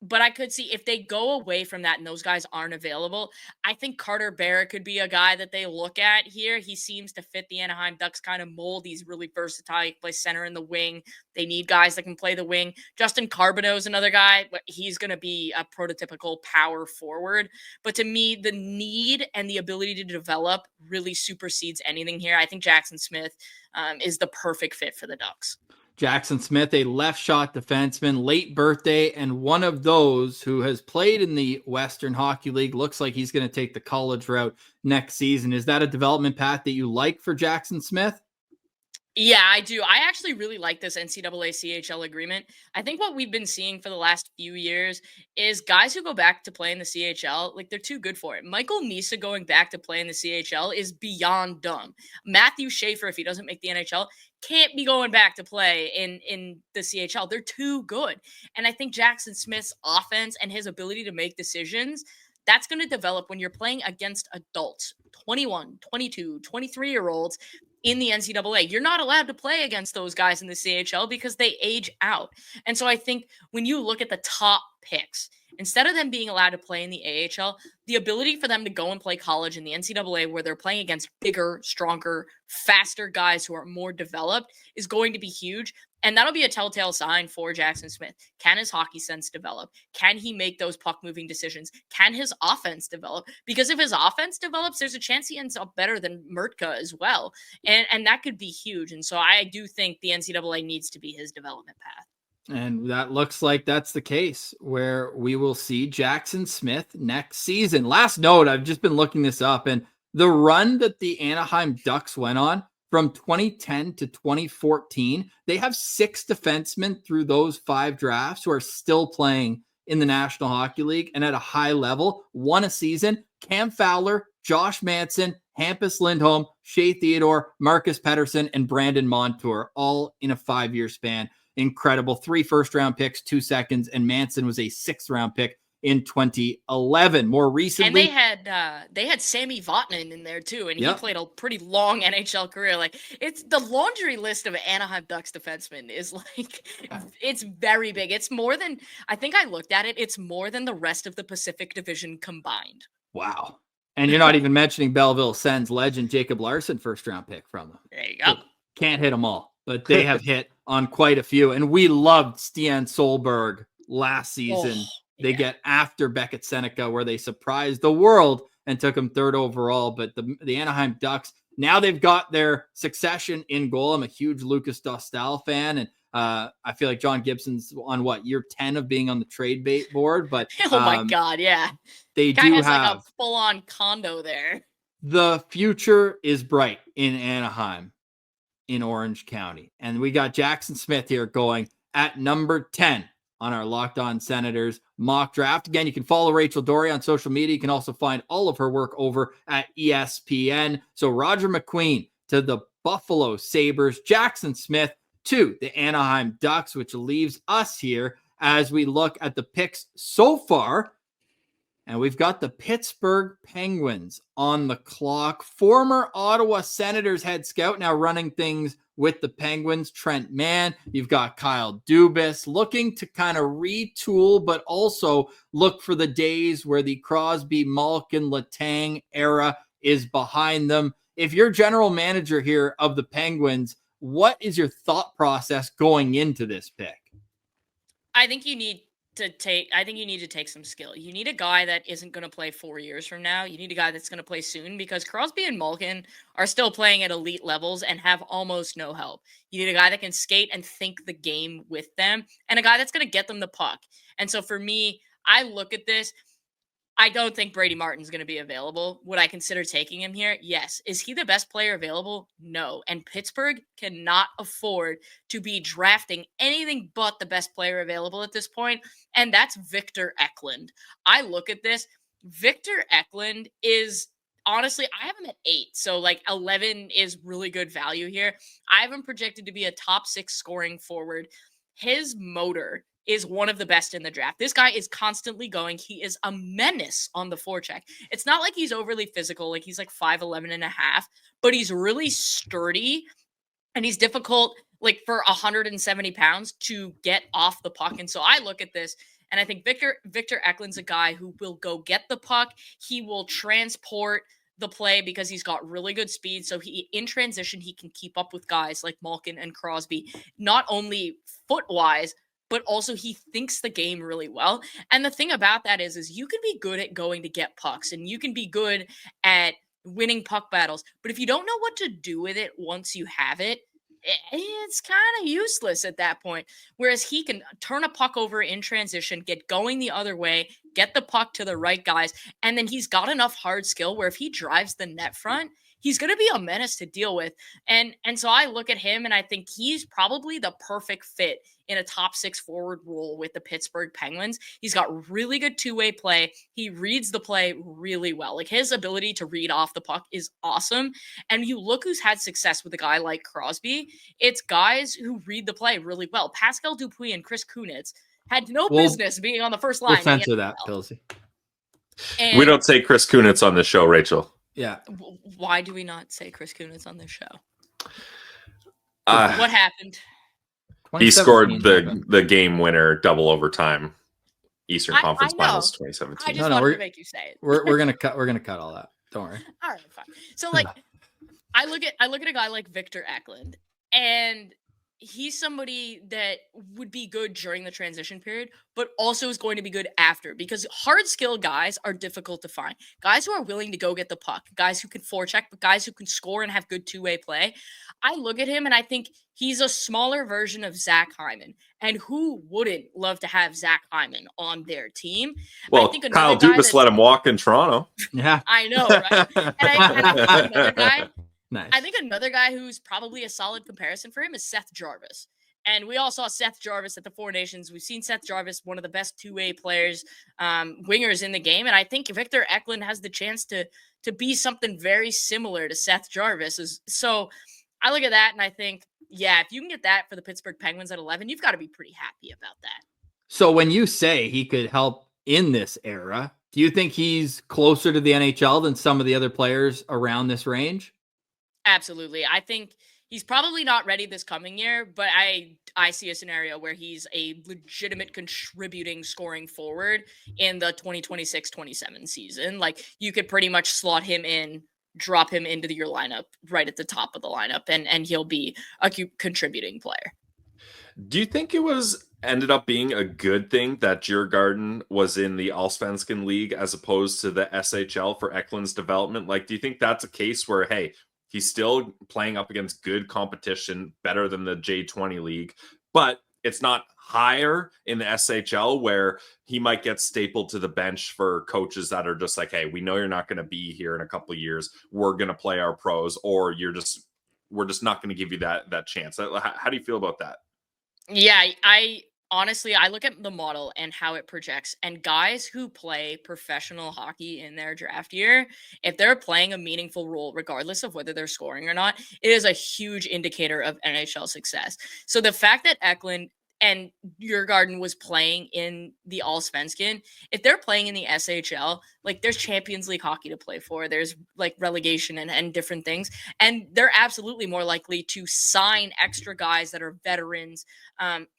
But I could see if they go away from that and those guys aren't available, I think Carter Barrett could be a guy that they look at here. He seems to fit the Anaheim Ducks kind of mold. He's really versatile. He plays center in the wing. They need guys that can play the wing. Justin Carbonneau is another guy, but he's going to be a prototypical power forward. But to me, the need and the ability to develop really supersedes anything here. I think Jackson Smith is the perfect fit for the Ducks. Jackson Smith, a left shot defenseman, late birthday, and one of those who has played in the Western Hockey League. Looks like he's going to take the college route next season. Is that a development path that you like for Jackson Smith? Yeah, I do. I actually really like this NCAA CHL agreement. I think what we've been seeing for the last few years is guys who go back to play in the CHL, like, they're too good for it. Michael Misa going back to play in the CHL is beyond dumb. Matthew Schaefer, if he doesn't make the NHL, can't be going back to play in the CHL. They're too good. And I think Jackson Smith's offense and his ability to make decisions, that's going to develop when you're playing against adults, 21, 22, 23-year-olds in the NCAA. You're not allowed to play against those guys in the CHL because they age out. And so I think when you look at the top picks, instead of them being allowed to play in the AHL, the ability for them to go and play college in the NCAA where they're playing against bigger, stronger, faster guys who are more developed is going to be huge. And that'll be a telltale sign for Jackson Smith. Can his hockey sense develop? Can he make those puck-moving decisions? Can his offense develop? Because if his offense develops, there's a chance he ends up better than Mrtka as well. And that could be huge. And so I do think the NCAA needs to be his development path. And that looks like that's the case where we will see Jackson Smith next season. Last note, I've just been looking this up, and the run that the Anaheim Ducks went on from 2010 to 2014, they have 6 defensemen through those 5 drafts who are still playing in the National Hockey League and at a high level, won a season. Cam Fowler, Josh Manson, Hampus Lindholm, Shea Theodore, Marcus Pettersson, and Brandon Montour, all in a 5-year span. Incredible. 3 first-round picks, 2 seconds, and Manson was a 6th-round pick in 2011. More recently, and they had Sammy Vatanen in there too, and he Yep. played a pretty long NHL career. Like, it's the laundry list of Anaheim Ducks defensemen is like it's very big. It's more than, I think I looked at it. It's more than the rest of the Pacific Division combined. wow. And you're not even mentioning Belleville Sens legend Jacob Larson, first round pick from them. There you go. Can't hit them all, but they have hit on quite a few. And we loved Stian Solberg last season. They get after Beckett Seneca, where they surprised the world and took him third overall. But the Anaheim Ducks, now they've got their succession in goal. I'm a huge Lucas Dostal fan, and I feel like John Gibson's on year 10 of being on the trade bait board. But Oh my God, yeah. they Guy do has have like a full-on condo there. the future is bright in Anaheim, in Orange County. And we got Jackson Smith here going at number 10 on our Locked On Senators mock draft. Again, you can follow Rachel Doerrie on social media. You can also find all of her work over at ESPN. So Roger McQueen to the Buffalo Sabres, Jackson Smith to the Anaheim Ducks, which leaves us here as we look at the picks so far. And we've got the Pittsburgh Penguins on the clock. Former Ottawa Senators head scout, now running things with the Penguins, Trent Mann. You've got Kyle Dubas looking to kind of retool, but also look for the days where the Crosby, Malkin, Letang era is behind them. If you're general manager here of the Penguins, what is your thought process going into this pick? I think you need to take some skill. You need a guy that isn't going to play 4 years from now. You need a guy that's going to play soon, because Crosby and Malkin are still playing at elite levels and have almost no help. You need a guy that can skate and think the game with them, and a guy that's going to get them the puck. And so for me, I look at this. I don't think Brady Martin's going to be available. Would I consider taking him here? Yes. Is he the best player available? No. And Pittsburgh cannot afford to be drafting anything but the best player available at this point, and that's Victor Eklund. I look at this. Victor Eklund is, honestly, I have him at 8, so like 11 is really good value here. I have him projected to be a top 6 scoring forward. His motor is one of the best in the draft. This guy is constantly going. He is a menace on the forecheck. It's not like he's overly physical, like he's like 5'11 and a half, but he's really sturdy, and he's difficult, like for 170 pounds, to get off the puck. And so I look at this, and I think Victor Eklund's a guy who will go get the puck. He will transport the play because he's got really good speed. So in transition, he can keep up with guys like Malkin and Crosby, not only foot-wise, but also he thinks the game really well. And the thing about that is you can be good at going to get pucks, and you can be good at winning puck battles. But if you don't know what to do with it once you have it, it's kind of useless at that point. Whereas he can turn a puck over in transition, get going the other way, get the puck to the right guys, and then he's got enough hard skill where if he drives the net front, he's going to be a menace to deal with. And so I look at him, and I think he's probably the perfect fit in a top 6 forward role with the Pittsburgh Penguins. He's got really good two-way play. He reads the play really well. Like, his ability to read off the puck is awesome. And you look who's had success with a guy like Crosby. It's guys who read the play really well. Pascal Dupuis and Chris Kunitz had no business being on the first line. We'll censor that, Pilsy. We don't say Chris Kunitz on the show, Rachel. Yeah. Why do we not say Chris Kunitz on this show? What happened? He scored the game winner double overtime Eastern Conference Finals 2017. I just wanted to make you say it. We're gonna cut all that. Don't worry. All right, fine. So like, I look at a guy like Victor Eklund, and he's somebody that would be good during the transition period, but also is going to be good after, because hard skill guys are difficult to find. Guys who are willing to go get the puck, guys who can forecheck, but guys who can score and have good two-way play. I look at him and I think he's a smaller version of Zach Hyman. And who wouldn't love to have Zach Hyman on their team? Well, Kyle Dubas let him walk in Toronto. Yeah. I know, right? And I think another guy, nice. I think another guy who's probably a solid comparison for him is Seth Jarvis. And we all saw Seth Jarvis at the Four Nations. We've seen Seth Jarvis, one of the best two-way players, wingers in the game. And I think Victor Eklund has the chance to be something very similar to Seth Jarvis. So I look at that and I think, yeah, if you can get that for the Pittsburgh Penguins at 11, you've got to be pretty happy about that. So when you say he could help in this era. Do you think he's closer to the NHL than some of the other players around this range? Absolutely. I think he's probably not ready this coming year, but I see a scenario where he's a legitimate contributing scoring forward in the 2026-27 season. Like, you could pretty much slot him in, drop him into your lineup right at the top of the lineup, and he'll be a contributing player. Do you think it ended up being a good thing that Djurgården was in the Allsvenskan League as opposed to the SHL for Eklund's development? Like, do you think that's a case where, hey, he's still playing up against good competition, better than the J20 League, but it's not higher in the SHL where he might get stapled to the bench for coaches that are just like, hey, we know you're not going to be here in a couple of years. We're going to play our pros, or we're just not going to give you that chance. How do you feel about that? Yeah, I honestly, I look at the model and how it projects, and guys who play professional hockey in their draft year, if they're playing a meaningful role, regardless of whether they're scoring or not, it is a huge indicator of NHL success. So the fact that Eklund and Djurgården was playing in the Allsvenskan, if they're playing in the SHL, like, there's Champions League hockey to play for, there's like relegation and different things, and they're absolutely more likely to sign extra guys that are veterans.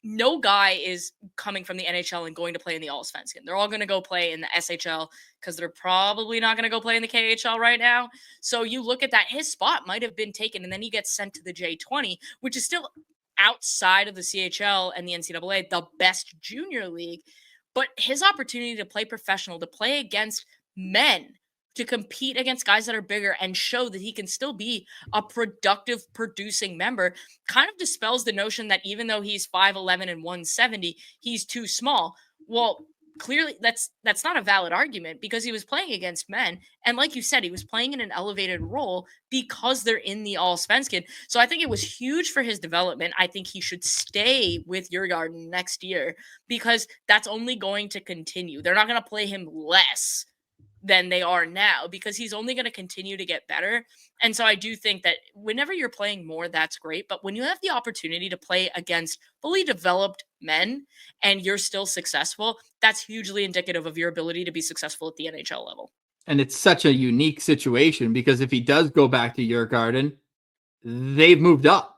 No guy is coming from the NHL and going to play in the Allsvenskan. They're all going to go play in the SHL because they're probably not going to go play in the KHL right now. So you look at that, his spot might have been taken, and then he gets sent to the J20, which is still outside of the CHL and the NCAA, the best junior league. But his opportunity to play professional, to play against men, to compete against guys that are bigger and show that he can still be a productive, producing member, kind of dispels the notion that even though he's 5'11" and 170, he's too small. Well, clearly that's not a valid argument, because he was playing against men, and like you said, he was playing in an elevated role because they're in the Allsvenskan. So I think it was huge for his development. I think he should stay with Djurgården next year, because that's only going to continue. They're not going to play him less than they are now, because he's only going to continue to get better. And so I do think that whenever you're playing more, that's great. But when you have the opportunity to play against fully developed men and you're still successful, that's hugely indicative of your ability to be successful at the NHL level. And it's such a unique situation, because if he does go back to Djurgården, they've moved up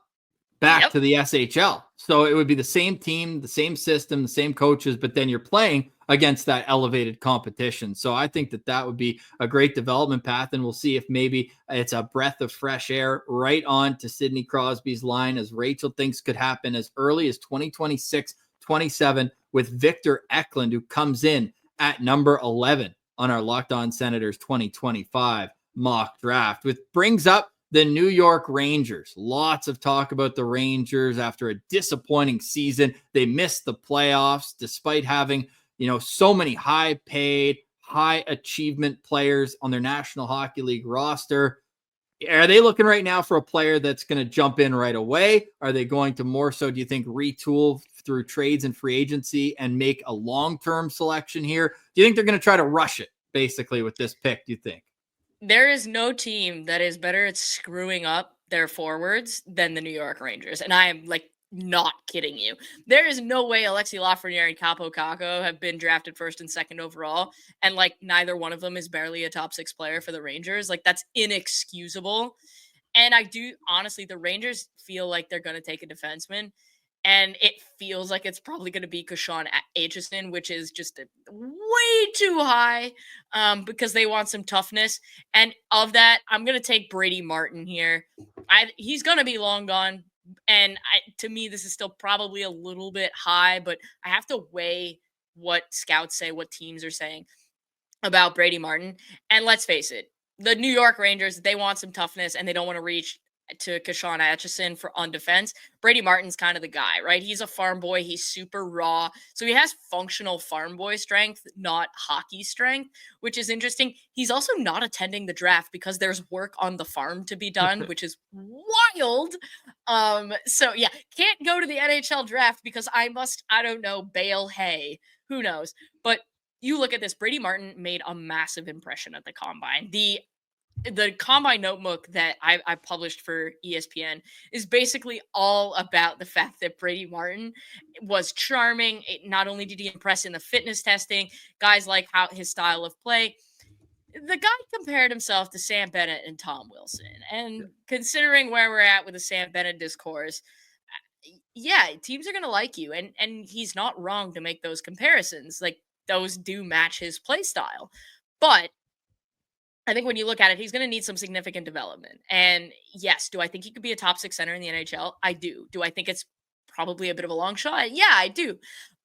back to the SHL. So it would be the same team, the same system, the same coaches, but then you're playing against that elevated competition. So I think that would be a great development path, and we'll see if maybe it's a breath of fresh air right on to Sidney Crosby's line, as Rachel thinks could happen as early as 2026-27 with Victor Eklund, who comes in at number 11 on our Locked On Senators 2025 mock draft, which brings up the New York Rangers. Lots of talk about the Rangers after a disappointing season. They missed the playoffs despite having, so many high-paid, high-achievement players on their National Hockey League roster. Are they looking right now for a player that's going to jump in right away? Are they going to more so, do you think, retool through trades and free agency and make a long-term selection here? Do you think they're going to try to rush it, basically, with this pick, do you think? There is no team that is better at screwing up their forwards than the New York Rangers. And I am not kidding you. There is no way Alexi Lafreniere and Capo Caco have been drafted first and second overall, and neither one of them is barely a top 6 player for the Rangers. That's inexcusable. And I do honestly, the Rangers feel like they're going to take a defenseman, and it feels like it's probably going to be Kashawn Aitchison, which is just way too high, because they want some toughness. And of that, I'm going to take Brady Martin here. He's going to be long gone. And to me, this is still probably a little bit high, but I have to weigh what scouts say, what teams are saying about Brady Martin. And let's face it, the New York Rangers, they want some toughness, and they don't want to reach to Kashawn Aitchison on defense. Brady Martin's kind of the guy, right? He's a farm boy. He's super raw. So he has functional farm boy strength, not hockey strength, which is interesting. He's also not attending the draft because there's work on the farm to be done, which is wild. So yeah, can't go to the NHL draft because I don't know, bale hay. Who knows? But you look at this, Brady Martin made a massive impression at the combine. The the Combine Notebook that I published for ESPN is basically all about the fact that Brady Martin was charming. Not only did he impress in the fitness testing, guys like how his style of play. The guy compared himself to Sam Bennett and Tom Wilson. And considering where we're at with the Sam Bennett discourse, yeah, teams are going to like you. And he's not wrong to make those comparisons. Like, those do match his play style. But I think when you look at it, he's going to need some significant development. And yes, do I think he could be a top 6 center in the NHL? I do. Do I think it's probably a bit of a long shot? Yeah, I do.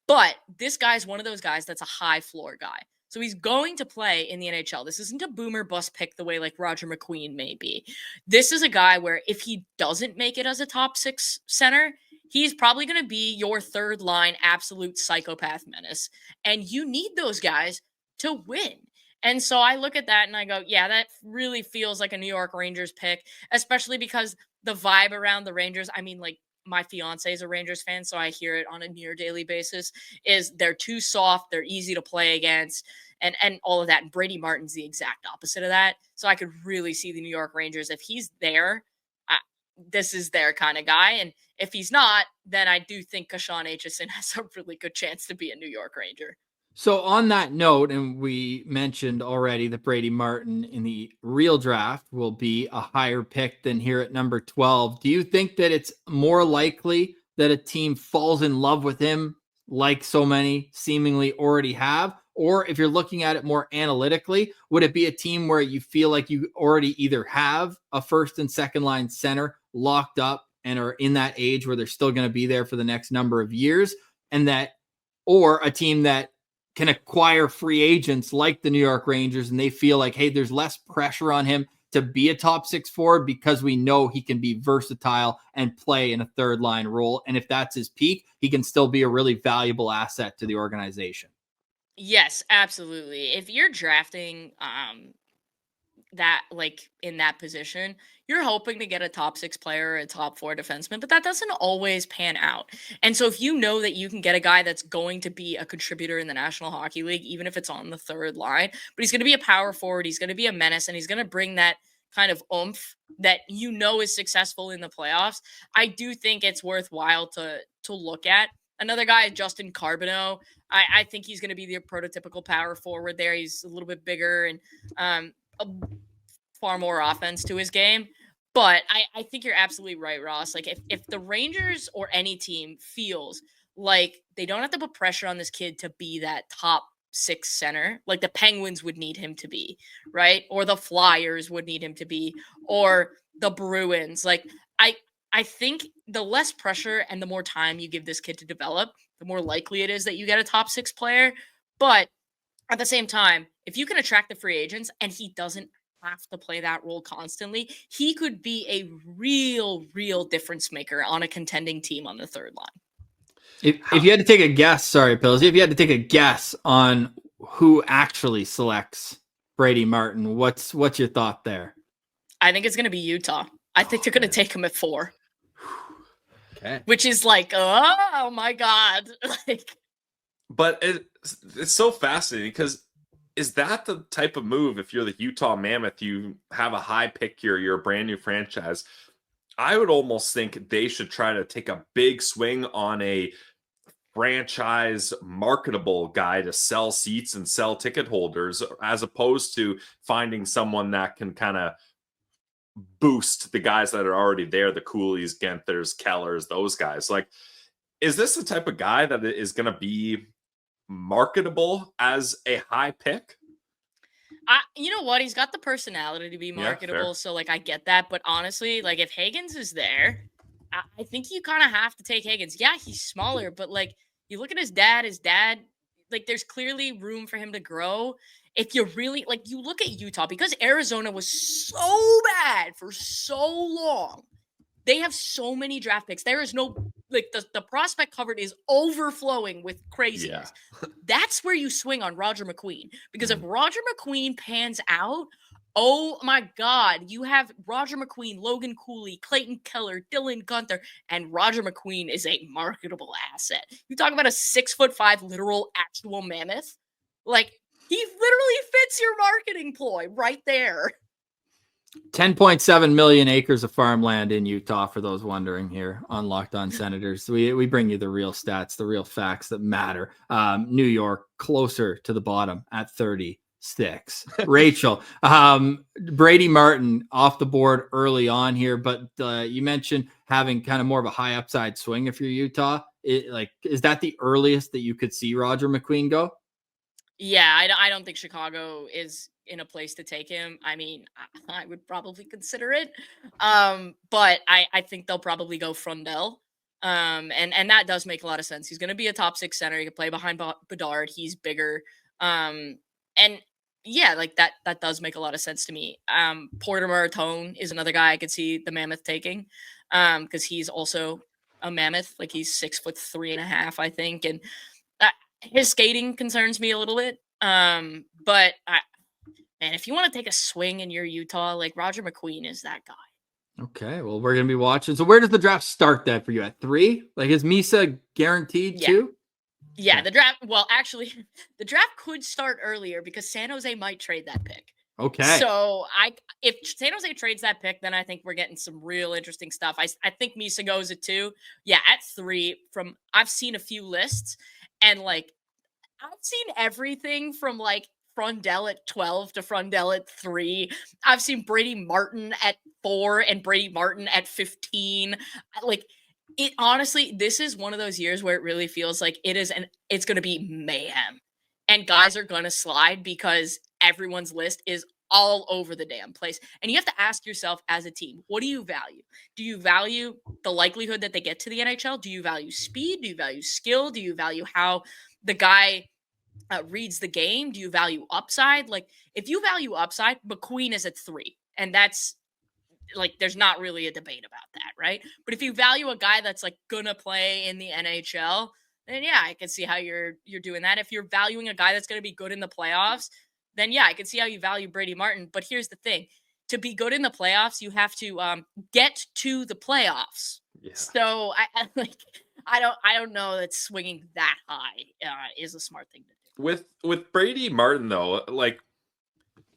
But this guy's one of those guys that's a high floor guy. So he's going to play in the NHL. This isn't a boomer bust pick the way like Roger McQueen may be. This is a guy where if he doesn't make it as a top 6 center, he's probably going to be your third line absolute psychopath menace. And you need those guys to win. And so I look at that and I go, yeah, that really feels like a New York Rangers pick, especially because the vibe around the Rangers, I mean, like, my fiance is a Rangers fan, so I hear it on a near daily basis, is they're too soft, they're easy to play against, and all of that. And Brady Martin's the exact opposite of that. So I could really see the New York Rangers, if he's there, this is their kind of guy. And if he's not, then I do think Kashawn Aitchison has a really good chance to be a New York Ranger. So on that note, and we mentioned already that Brady Martin in the real draft will be a higher pick than here at number 12. Do you think that it's more likely that a team falls in love with him like so many seemingly already have? Or if you're looking at it more analytically, would it be a team where you feel like you already either have a first and second line center locked up and are in that age where they're still going to be there for the next number of years, and that, or a team that can acquire free agents like the New York Rangers and they feel like, hey, there's less pressure on him to be a top 6 forward because we know he can be versatile and play in a third line role. And if that's his peak, he can still be a really valuable asset to the organization. Yes, absolutely. If you're drafting that, like, in that position, you're hoping to get a top 6 player or a top 4 defenseman, but that doesn't always pan out. And so if you know that you can get a guy that's going to be a contributor in the National Hockey League, even if it's on the third line, but he's going to be a power forward, he's going to be a menace, and he's going to bring that kind of oomph that you know is successful in the playoffs, I do think it's worthwhile to look at. Another guy, Justin Carbonneau, I think he's going to be the prototypical power forward there. He's a little bit bigger and far more offense to his game. But I think you're absolutely right, Ross. Like, if the Rangers or any team feels like they don't have to put pressure on this kid to be that top 6 center, like the Penguins would need him to be, right? Or the Flyers would need him to be, or the Bruins. Like, I think the less pressure and the more time you give this kid to develop, the more likely it is that you get a top 6 player. But at the same time, if you can attract the free agents and he doesn't have to play that role constantly, he could be a real difference maker on a contending team on the third line. If you had to take a guess, sorry, Pills, if you had to take a guess on who actually selects Brady Martin, what's your thought there? I think it's going to be Utah. I think they're going to take him at 4. Okay. Which is like, oh my God. Like, but it's so fascinating because is that the type of move, if you're the Utah Mammoth, you have a high pick here, you're a brand new franchise, I would almost think they should try to take a big swing on a franchise marketable guy to sell seats and sell ticket holders, as opposed to finding someone that can kind of boost the guys that are already there, the Coolies, Genthers, Kellers, those guys. Like, is this the type of guy that is going to be marketable as a high pick? You know what? He's got the personality to be marketable, yeah, so like I get that. But honestly, like if Hagens is there, I think you kind of have to take Hagens. Yeah, he's smaller, but like you look at his dad, like there's clearly room for him to grow. If you really like, you look at Utah, because Arizona was so bad for so long. They have so many draft picks. There is no, like, the prospect cupboard is overflowing with craziness. Yeah. That's where you swing on Roger McQueen. Because if Roger McQueen pans out, oh my God, you have Roger McQueen, Logan Cooley, Clayton Keller, Dylan Gunther, and Roger McQueen is a marketable asset. You talk about a 6'5" literal actual mammoth. Like, he literally fits your marketing ploy right there. 10.7 million acres of farmland in Utah, for those wondering here on Locked On Senators. We bring you the real stats, the real facts that matter. New York closer to the bottom at 36. Rachel, Brady Martin off the board early on here, but you mentioned having kind of more of a high upside swing if you're Utah. Is that the earliest that you could see Roger McQueen go? Yeah, I don't think Chicago is in a place to take him. I mean, I would probably consider it. But I think they'll probably go Frondell. And that does make a lot of sense. He's going to be a top 6 center. He can play behind Bedard. He's bigger. And yeah, like that does make a lot of sense to me. Porter Martone is another guy I could see the Mammoth taking, because he's also a Mammoth. Like, he's 6'3.5", I think. And his skating concerns me a little bit. But man, if you want to take a swing in your Utah, like, Roger McQueen is that guy. Okay, well, we're going to be watching. So where does the draft start then for you? At 3? Like, is Misa guaranteed too? Yeah, the draft. Well, actually, the draft could start earlier because San Jose might trade that pick. Okay. So if San Jose trades that pick, then I think we're getting some real interesting stuff. I think Misa goes at 2. Yeah, at 3. I've seen a few lists, and like, I've seen everything from like Frondell at 12 to Frondell at 3. I've seen Brady Martin at 4 and Brady Martin at 15. Like, it honestly, this is one of those years where it really feels like it's going to be mayhem, and guys are going to slide because everyone's list is all over the damn place. And you have to ask yourself as a team, what do you value? Do you value the likelihood that they get to the NHL? Do you value speed? Do you value skill? Do you value how the guy reads the game? Do you value upside? Like, if you value upside, McQueen is at 3, and that's like, there's not really a debate about that, right? But if you value a guy that's like gonna play in the NHL, then yeah, I can see how you're doing that. If you're valuing a guy that's gonna be good in the playoffs, then yeah, I can see how you value Brady Martin. But here's the thing: to be good in the playoffs, you have to get to the playoffs. Yeah. So I don't know that swinging that high is a smart thing to do. With Brady Martin though, like,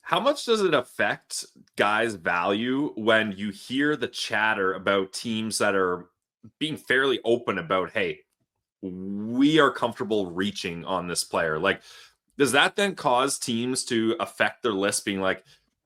how much does it affect guys' value when you hear the chatter about teams that are being fairly open about, hey, we are comfortable reaching on this player? Like, does that then cause teams to affect their list, being like,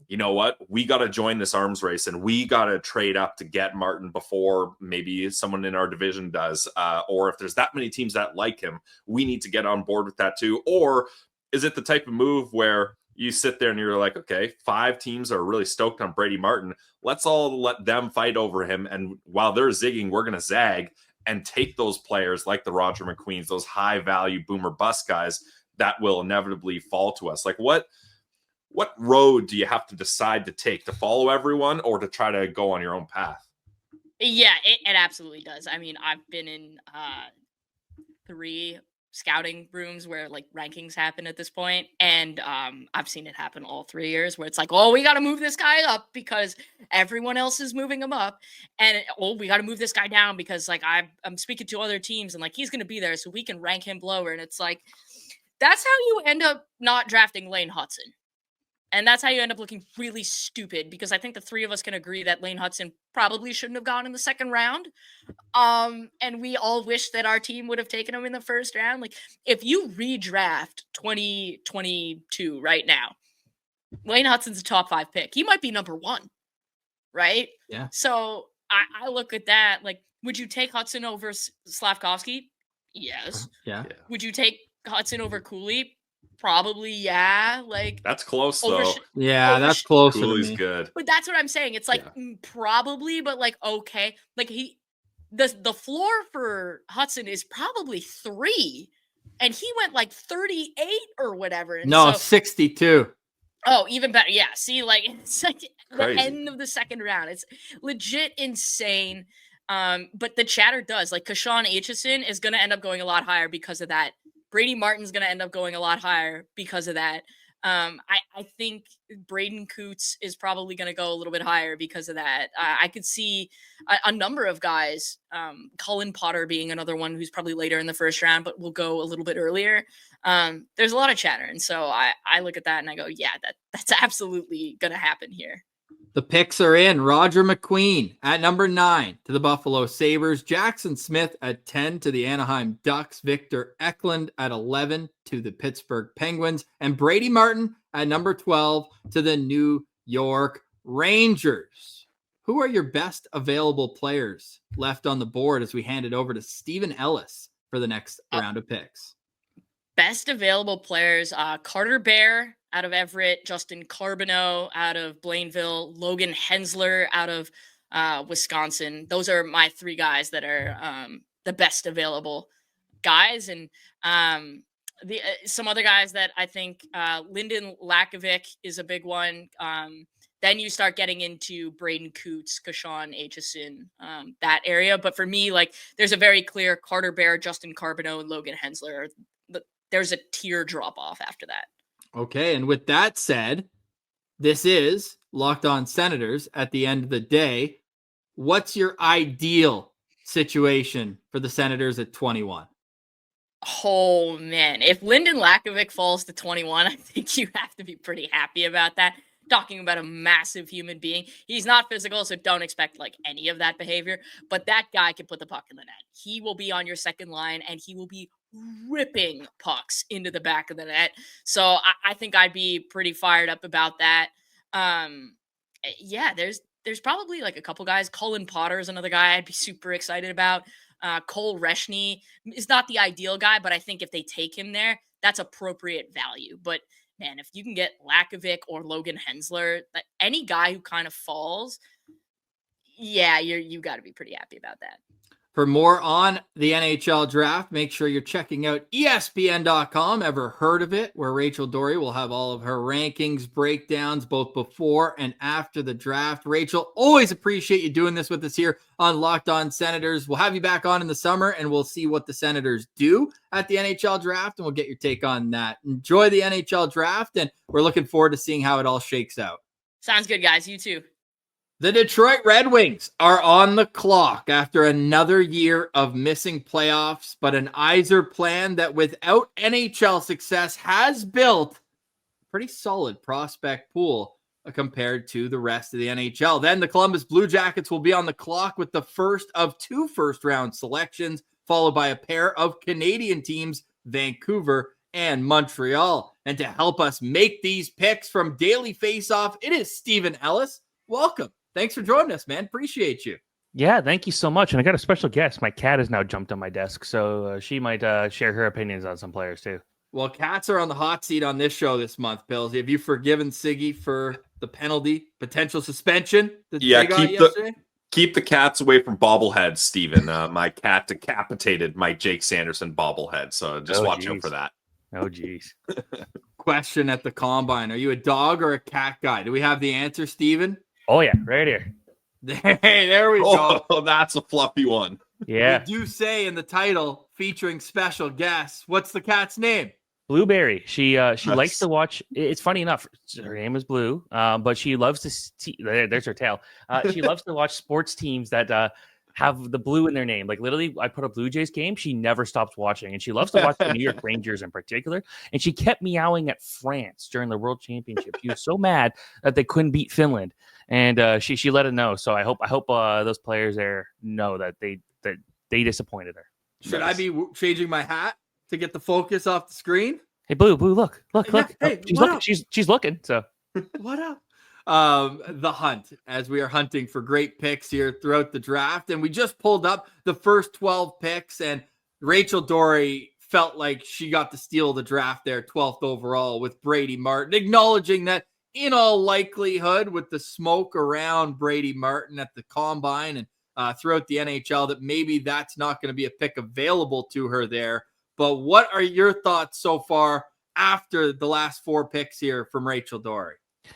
you know what, we got to join this arms race and we got to trade up to get Martin before maybe someone in our division does? Or if there's that many teams that like him, we need to get on board with that too. Or is it the type of move where you sit there and you're like, okay, 5 teams are really stoked on Brady Martin. Let's all let them fight over him. And while they're zigging, we're going to zag and take those players like the Roger McQueens, those high value boomer bust guys that will inevitably fall to us. Like, what road do you have to decide to take, to follow everyone or to try to go on your own path? Yeah, it absolutely does. I mean, I've been in 3 scouting rooms where like rankings happen at this point, and I've seen it happen all 3 years where it's like, oh, we got to move this guy up because everyone else is moving him up, and we got to move this guy down because like I'm speaking to other teams and like he's going to be there so we can rank him lower. And it's like, that's how you end up not drafting Lane Hutson. And that's how you end up looking really stupid, because I think the 3 of us can agree that Lane Hutson probably shouldn't have gone in the second round. And we all wish that our team would have taken him in the first round. Like, if you redraft 2022 right now, Lane Hutson's a top 5 pick. He might be number 1, right? Yeah. So I look at that. Like, would you take Hutson over Slavkovsky? Yes. Yeah. Would you take Hutson over Cooley? Probably, yeah. Like, that's close though. Yeah, that's close. Cooley's good. But that's what I'm saying. It's like, probably, but like, okay. Like, the floor for Hutson is probably 3, and he went like 38 or whatever. And no, 62. Oh, even better. Yeah. See, like, it's like Crazy. The end of the second round. It's legit insane. But the chatter does. Like, Kashawn Aitchison is going to end up going a lot higher because of that. Brady Martin's going to end up going a lot higher because of that. I think Braden Coots is probably going to go a little bit higher because of that. I could see a number of guys, Cullen Potter being another one who's probably later in the first round, but will go a little bit earlier. There's a lot of chatter. And so I look at that and I go, yeah, that's absolutely going to happen here. The picks are in. Roger McQueen at number 9 to the Buffalo Sabres. Jackson Smith at 10 to the Anaheim Ducks. Victor Eklund at 11 to the Pittsburgh Penguins. And Brady Martin at number 12 to the New York Rangers. Who are your best available players left on the board as we hand it over to Stephen Ellis for the next round of picks? Best available players, Carter Bear out of Everett, Justin Carbonneau out of Blainville, Logan Hensler out of Wisconsin. Those are my 3 guys that are the best available guys. And some other guys that I think Lyndon Lakovic is a big one. Then you start getting into Braden Coots, Kashawn Aitchison, that area. But for me, like, there's a very clear Carter Bear, Justin Carbonneau, and Logan Hensler. There's a tier drop off after that. Okay, and with that said, this is Locked On Senators. At the end of the day, what's your ideal situation for the Senators at 21? Oh, man. If Lyndon Lakovic falls to 21, I think you have to be pretty happy about that. Talking about a massive human being. He's not physical, so don't expect like any of that behavior. But that guy can put the puck in the net. He will be on your second line, and he will be ripping pucks into the back of the net. So I think I'd be pretty fired up about that. Yeah, there's probably like a couple guys. Cullen Potter is another guy I'd be super excited about. Cole Reshny is not the ideal guy, but I think if they take him there, that's appropriate value. But man, if you can get Lakovic or Logan Hensler, any guy who kind of falls, yeah, you got to be pretty happy about that. For more on the NHL draft, make sure you're checking out ESPN.com. Ever heard of it? Where Rachel Doerrie will have all of her rankings, breakdowns, both before and after the draft. Rachel, always appreciate you doing this with us here on Locked On Senators. We'll have you back on in the summer, and we'll see what the Senators do at the NHL draft, and we'll get your take on that. Enjoy the NHL draft, and we're looking forward to seeing how it all shakes out. Sounds good, guys. You too. The Detroit Red Wings are on the clock after another year of missing playoffs, but an Yzer plan that without NHL success has built a pretty solid prospect pool compared to the rest of the NHL. Then the Columbus Blue Jackets will be on the clock with the first of 2 first-round selections, followed by a pair of Canadian teams, Vancouver and Montreal. And to help us make these picks from Daily Faceoff, it is Stephen Ellis. Welcome. Thanks for joining us, man. Appreciate you. Yeah, thank you so much. And I got a special guest. My cat has now jumped on my desk, so she might share her opinions on some players too. Well, cats are on the hot seat on this show this month, Pills. Have you forgiven Siggy for the penalty, potential suspension that they got yesterday? Keep the cats away from bobbleheads, Steven. My cat decapitated my Jake Sanderson bobblehead, so just watch out for that. Oh, geez. Question at the Combine. Are you a dog or a cat guy? Do we have the answer, Steven? Oh, yeah, right here. Hey, there we go. Oh, that's a fluffy one. Yeah. We do say in the title, featuring special guests, what's the cat's name? Blueberry. She likes to watch. It's funny enough. Her name is Blue, but she loves to. There's her tail. She loves to watch sports teams that have the blue in their name. Like literally, I put a Blue Jays game. She never stops watching, and she loves to watch the New York Rangers in particular. And she kept meowing at France during the World Championship. She was so mad that they couldn't beat Finland, and she let it know. So I hope those players there know that they disappointed her. Should I be changing my hat to get the focus off the screen? Hey, Blue, look. Hey, She's looking. She's looking. So what up? The hunt, as we are hunting for great picks here throughout the draft. And we just pulled up the first 12 picks, and Rachel Doerrie felt like she got to steal the draft there, 12th overall with Brady Martin, acknowledging that in all likelihood with the smoke around Brady Martin at the Combine and throughout the NHL, that maybe that's not going to be a pick available to her there. But what are your thoughts so far after the last 4 picks here from Rachel Doerrie?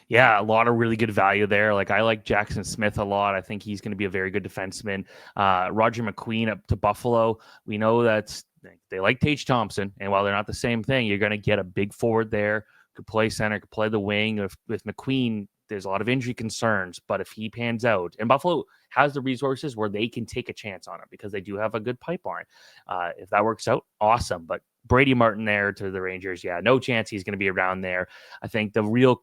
Yeah, a lot of really good value there. Like I like Jackson Smith a lot. I think he's going to be a very good defenseman. Roger McQueen up to Buffalo. We know that they like Tage Thompson, and while they're not the same thing, you're going to get a big forward there. Could play center, could play the wing. With McQueen, there's a lot of injury concerns, but if he pans out, and Buffalo has the resources where they can take a chance on it because they do have a good pipeline. If that works out, awesome. But Brady Martin there to the Rangers, yeah, no chance he's going to be around there. I think the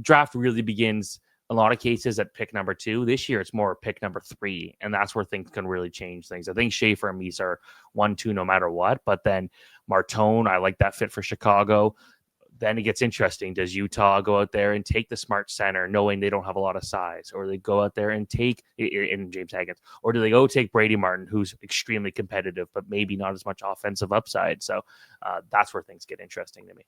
draft really begins a lot of cases at pick number 2. This year, it's more pick number 3, and that's where things can really change things. I think Schaefer and Misa are 1-2 no matter what, but then Martone, I like that fit for Chicago. Then it gets interesting. Does Utah go out there and take the smart center knowing they don't have a lot of size, or they go out there and take in James Hagens, or do they go take Brady Martin, who's extremely competitive, but maybe not as much offensive upside? So that's where things get interesting to me.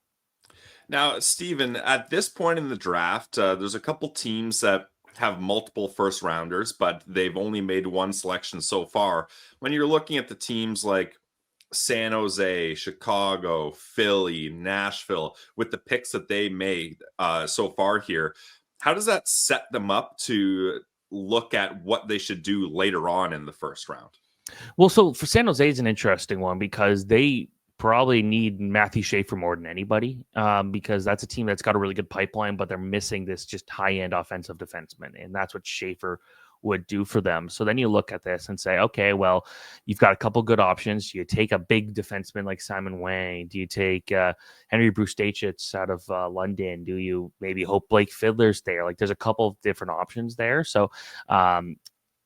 Now, Steven, at this point in the draft, there's a couple teams that have multiple first rounders, but they've only made one selection so far. When you're looking at the teams like San Jose, Chicago, Philly, Nashville, with the picks that they made so far here, how does that set them up to look at what they should do later on in the first round? Well, so for San Jose is an interesting one because they probably need Matthew Schaefer more than anybody, because that's a team that's got a really good pipeline, but they're missing this just high-end offensive defenseman, and that's what Schaefer would do for them. So then you look at this and say, okay, well, you've got a couple good options. Do you take a big defenseman like Simon Wang? Do you take Henry Brustachitz out of London? Do you maybe hope Blake Fiddler's there? Like, there's a couple of different options there. So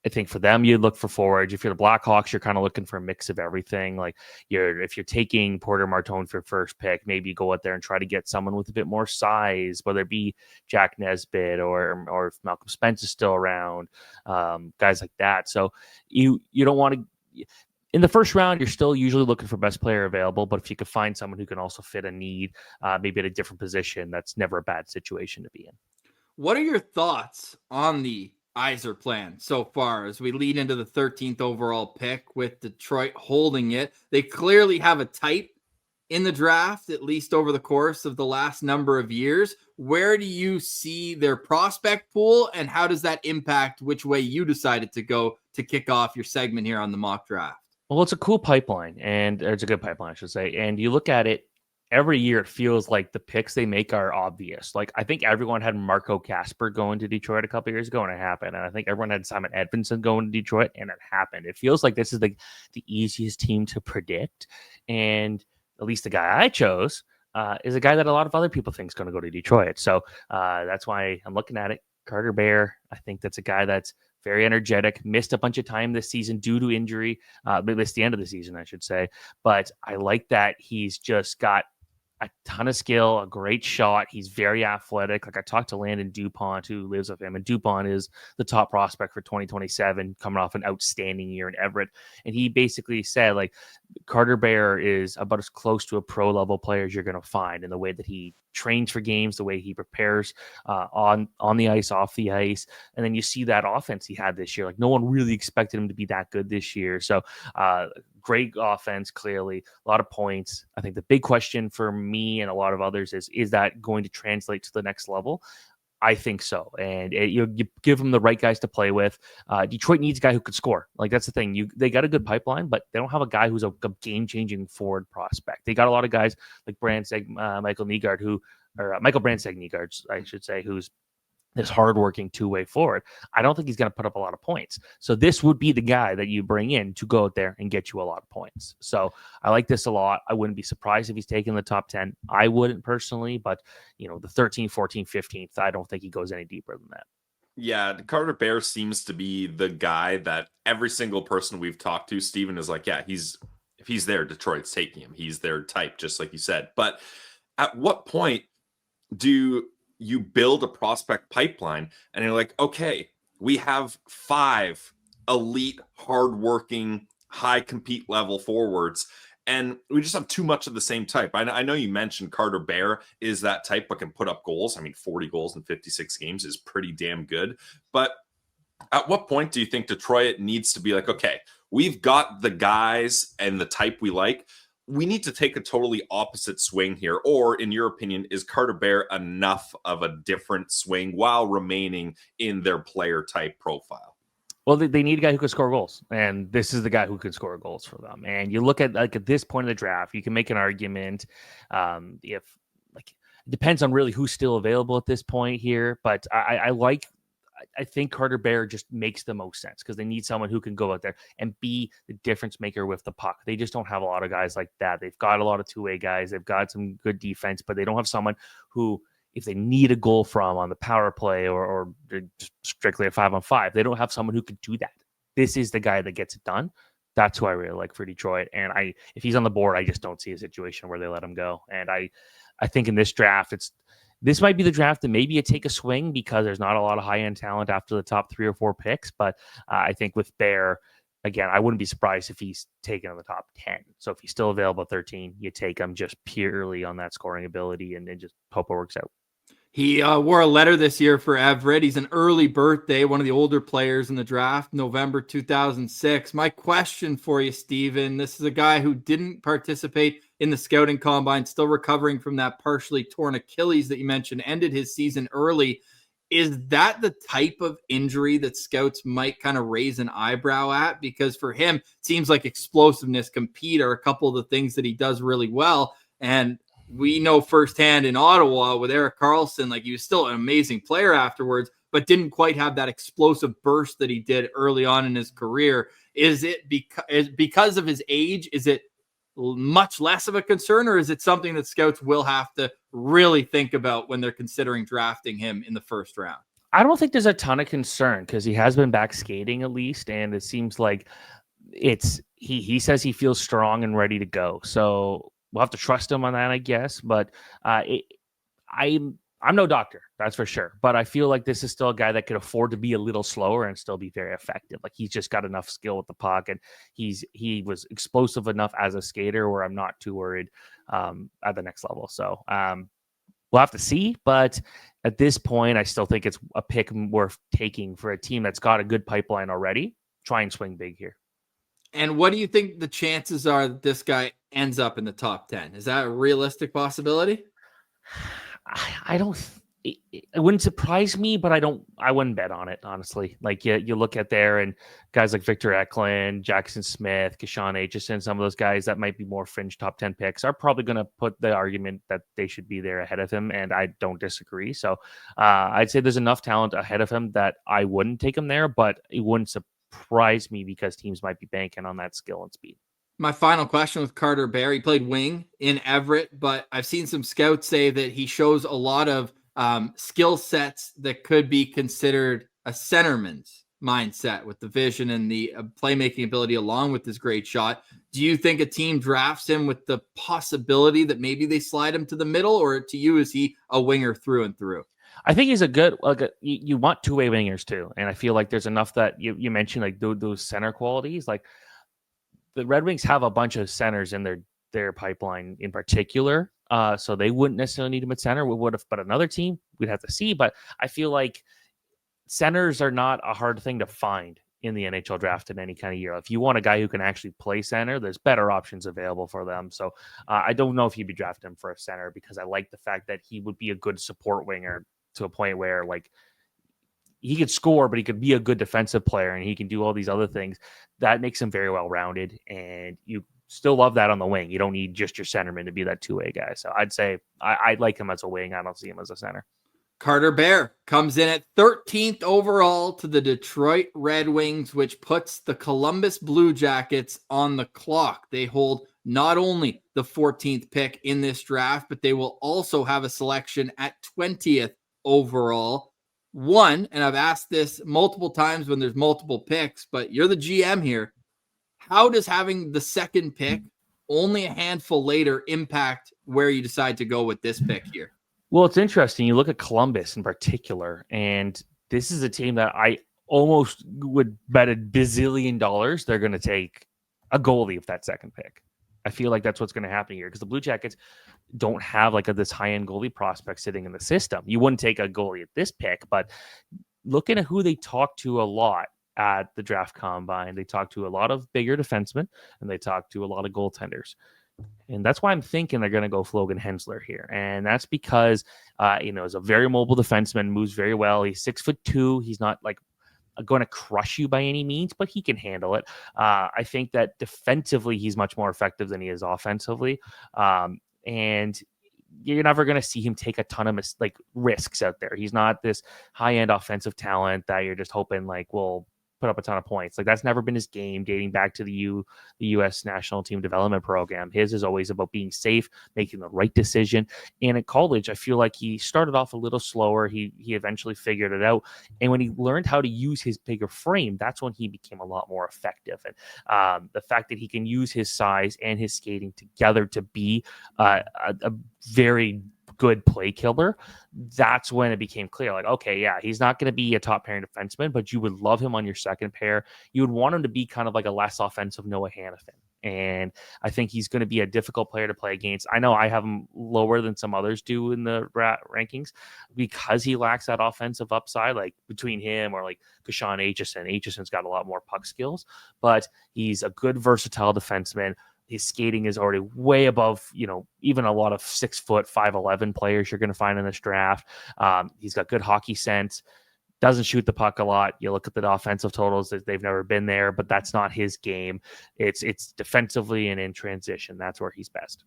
I think for them, you look for forwards. If you're the Blackhawks, you're kind of looking for a mix of everything. Like if you're taking Porter Martone for first pick, maybe you go out there and try to get someone with a bit more size, whether it be Jack Nesbitt or if Malcolm Spence is still around, guys like that. So you don't want to. In the first round, you're still usually looking for best player available, but if you could find someone who can also fit a need, maybe at a different position, that's never a bad situation to be in. What are your thoughts on the Yzer plan so far as we lead into the 13th overall pick with Detroit holding it? They clearly have a type in the draft, at least over the course of the last number of years. Where do you see their prospect pool, and how does that impact which way you decided to go to kick off your segment here on the mock draft? Well, it's a cool pipeline, and it's a good pipeline, I should say. And you look at it, every year it feels like the picks they make are obvious. Like, I think everyone had Marco Kasper going to Detroit a couple years ago, and it happened. And I think everyone had Simon Edvinsson going to Detroit, and it happened. It feels like this is the easiest team to predict. And at least the guy I chose is a guy that a lot of other people think is going to go to Detroit. So that's why I'm looking at it. Carter Bear, I think that's a guy that's very energetic, missed a bunch of time this season due to injury, missed the end of the season, I should say. But I like that he's just got a ton of skill, a great shot. He's very athletic. Like, I talked to Landon DuPont, who lives with him, and DuPont is the top prospect for 2027, coming off an outstanding year in Everett. And he basically said, like, Carter Bear is about as close to a pro level player as you're going to find in the way that he trains for games, the way he prepares on the ice, off the ice. And then you see that offense he had this year. Like, no one really expected him to be that good this year. So great offense, clearly, a lot of points. I think the big question for me and a lot of others is that going to translate to the next level? I think so. And you give them the right guys to play with. Detroit needs a guy who could score. Like, that's the thing. They got a good pipeline, but they don't have a guy who's a game-changing forward prospect. They got a lot of guys like Michael Brandstad-Nygaard, I should say, who's this hardworking two-way forward. I don't think he's going to put up a lot of points. So this would be the guy that you bring in to go out there and get you a lot of points. So I like this a lot. I wouldn't be surprised if he's taking the top 10. I wouldn't personally, but the 13th, 14th, 15th, I don't think he goes any deeper than that. Yeah, Carter Bear seems to be the guy that every single person we've talked to, Steven, is like, yeah, if he's there, Detroit's taking him. He's their type, just like you said. But at what point do you build a prospect pipeline and you're like, okay, we have 5 elite, hardworking, high compete level forwards, and we just have too much of the same type. I know you mentioned Carter Bear is that type, but can put up goals. I mean, 40 goals in 56 games is pretty damn good. But at what point do you think Detroit needs to be like, okay, we've got the guys and the type we like, we need to take a totally opposite swing here? Or, in your opinion, is Carter Bear enough of a different swing while remaining in their player type profile? Well, they need a guy who can score goals, and this is the guy who can score goals for them. And you look at, like, at this point of the draft, you can make an argument if, like, it depends on really who's still available at this point here. But I think Carter Bear just makes the most sense because they need someone who can go out there and be the difference maker with the puck. They just don't have a lot of guys like that. They've got a lot of two-way guys. They've got some good defense, but they don't have someone who if they need a goal from on the power play or just strictly a 5-on-5. They don't have someone who could do that. This is the guy that gets it done. That's who I really like for Detroit. And if he's on the board, I just don't see a situation where they let him go. And I think in this draft, this might be the draft that maybe you take a swing because there's not a lot of high-end talent after the top 3 or 4 picks. But I think with Bear, again, I wouldn't be surprised if he's taken in the top 10. So if he's still available at 13, you take him just purely on that scoring ability and just hope it works out. He wore a letter this year for Everett. He's an early birthday, one of the older players in the draft, November 2006. My question for you, Steven, this is a guy who didn't participate in the scouting combine, still recovering from that partially torn Achilles that you mentioned, ended his season early. Is that the type of injury that scouts might kind of raise an eyebrow at? Because for him, it seems like explosiveness, compete are a couple of the things that he does really well. And we know firsthand in Ottawa with Erik Karlsson, like he was still an amazing player afterwards, but didn't quite have that explosive burst that he did early on in his career. Is it because of his age? Is it much less of a concern, or is it something that scouts will have to really think about when they're considering drafting him in the first round? I don't think there's a ton of concern because he has been back skating at least, and it seems like he says he feels strong and ready to go. So we'll have to trust him on that, I guess. But I'm no doctor, that's for sure. But I feel like this is still a guy that could afford to be a little slower and still be very effective. Like he's just got enough skill with the puck, and he was explosive enough as a skater where I'm not too worried at the next level. So we'll have to see. But at this point, I still think it's a pick worth taking for a team that's got a good pipeline already. Try and swing big here. And what do you think the chances are that this guy ends up in the top 10? Is that a realistic possibility? I don't. It wouldn't surprise me, but I wouldn't bet on it, honestly. Like you look at there and guys like Victor Eklund, Jackson Smith, Kashawn Aitchison, some of those guys that might be more fringe top 10 picks are probably going to put the argument that they should be there ahead of him, and I don't disagree. So I'd say there's enough talent ahead of him that I wouldn't take him there, but it wouldn't surprise me because teams might be banking on that skill and speed. My final question with Carter Bear. He played wing in Everett, but I've seen some scouts say that he shows a lot of skill sets that could be considered a centerman's mindset with the vision and the playmaking ability along with his great shot. Do you think a team drafts him with the possibility that maybe they slide him to the middle, or to you, is he a winger through and through? I think he's a good, you want two-way wingers too. And I feel like there's enough that you mentioned, like those center qualities. Like the Red Wings have a bunch of centers in their pipeline in particular. So they wouldn't necessarily need him at center. We would have, but another team we'd have to see. But I feel like centers are not a hard thing to find in the NHL draft in any kind of year. If you want a guy who can actually play center, there's better options available for them. So I don't know if you'd be drafting him for a center because I like the fact that he would be a good support winger to a point where like he could score, but he could be a good defensive player and he can do all these other things. That makes him very well rounded, and you still love that on the wing. You don't need just your centerman to be that two-way guy. So I'd say I like him as a wing. I don't see him as a center. Carter Bear comes in at 13th overall to the Detroit Red Wings, which puts the Columbus Blue Jackets on the clock. They hold not only the 14th pick in this draft, but they will also have a selection at 20th overall. And I've asked this multiple times when there's multiple picks, but you're the GM here. How does having the second pick only a handful later impact where you decide to go with this pick here? Well, it's interesting. You look at Columbus in particular, and this is a team that I almost would bet $1 bazillion they're going to take a goalie with that second pick. I feel like that's what's going to happen here because the Blue Jackets don't have like this high-end goalie prospect sitting in the system. You wouldn't take a goalie at this pick, but looking at who they talk to a lot at the draft combine, they talk to a lot of bigger defensemen and they talk to a lot of goaltenders. And that's why I'm thinking they're going to go Logan Hensler here. And that's because, he's a very mobile defenseman, moves very well. He's 6'2". He's not like going to crush you by any means, but he can handle it. I think that defensively, he's much more effective than he is offensively. And you're never going to see him take a ton of risks out there. He's not this high-end offensive talent that you're just hoping will put up a ton of points. Like that's never been his game dating back to the U.S. National Team Development Program. His is always about being safe, making the right decision. And at college, I feel like he started off a little slower. He eventually figured it out. And when he learned how to use his bigger frame, that's when he became a lot more effective. And the fact that he can use his size and his skating together to be a very good play killer, that's when it became clear, like, okay, yeah, he's not going to be a top pairing defenseman, but you would love him on your second pair. You would want him to be kind of like a less offensive Noah Hannafin. And I think he's going to be a difficult player to play against. I know I have him lower than some others do in the rankings because he lacks that offensive upside, like between him or like Kashawn Aitchison. Aitchison's got a lot more puck skills, but he's a good, versatile defenseman. His skating is already way above, even a lot of 6 foot, 5'11" players you're going to find in this draft. He's got good hockey sense, doesn't shoot the puck a lot. You look at the offensive totals, that they've never been there, but that's not his game. It's defensively and in transition. That's where he's best.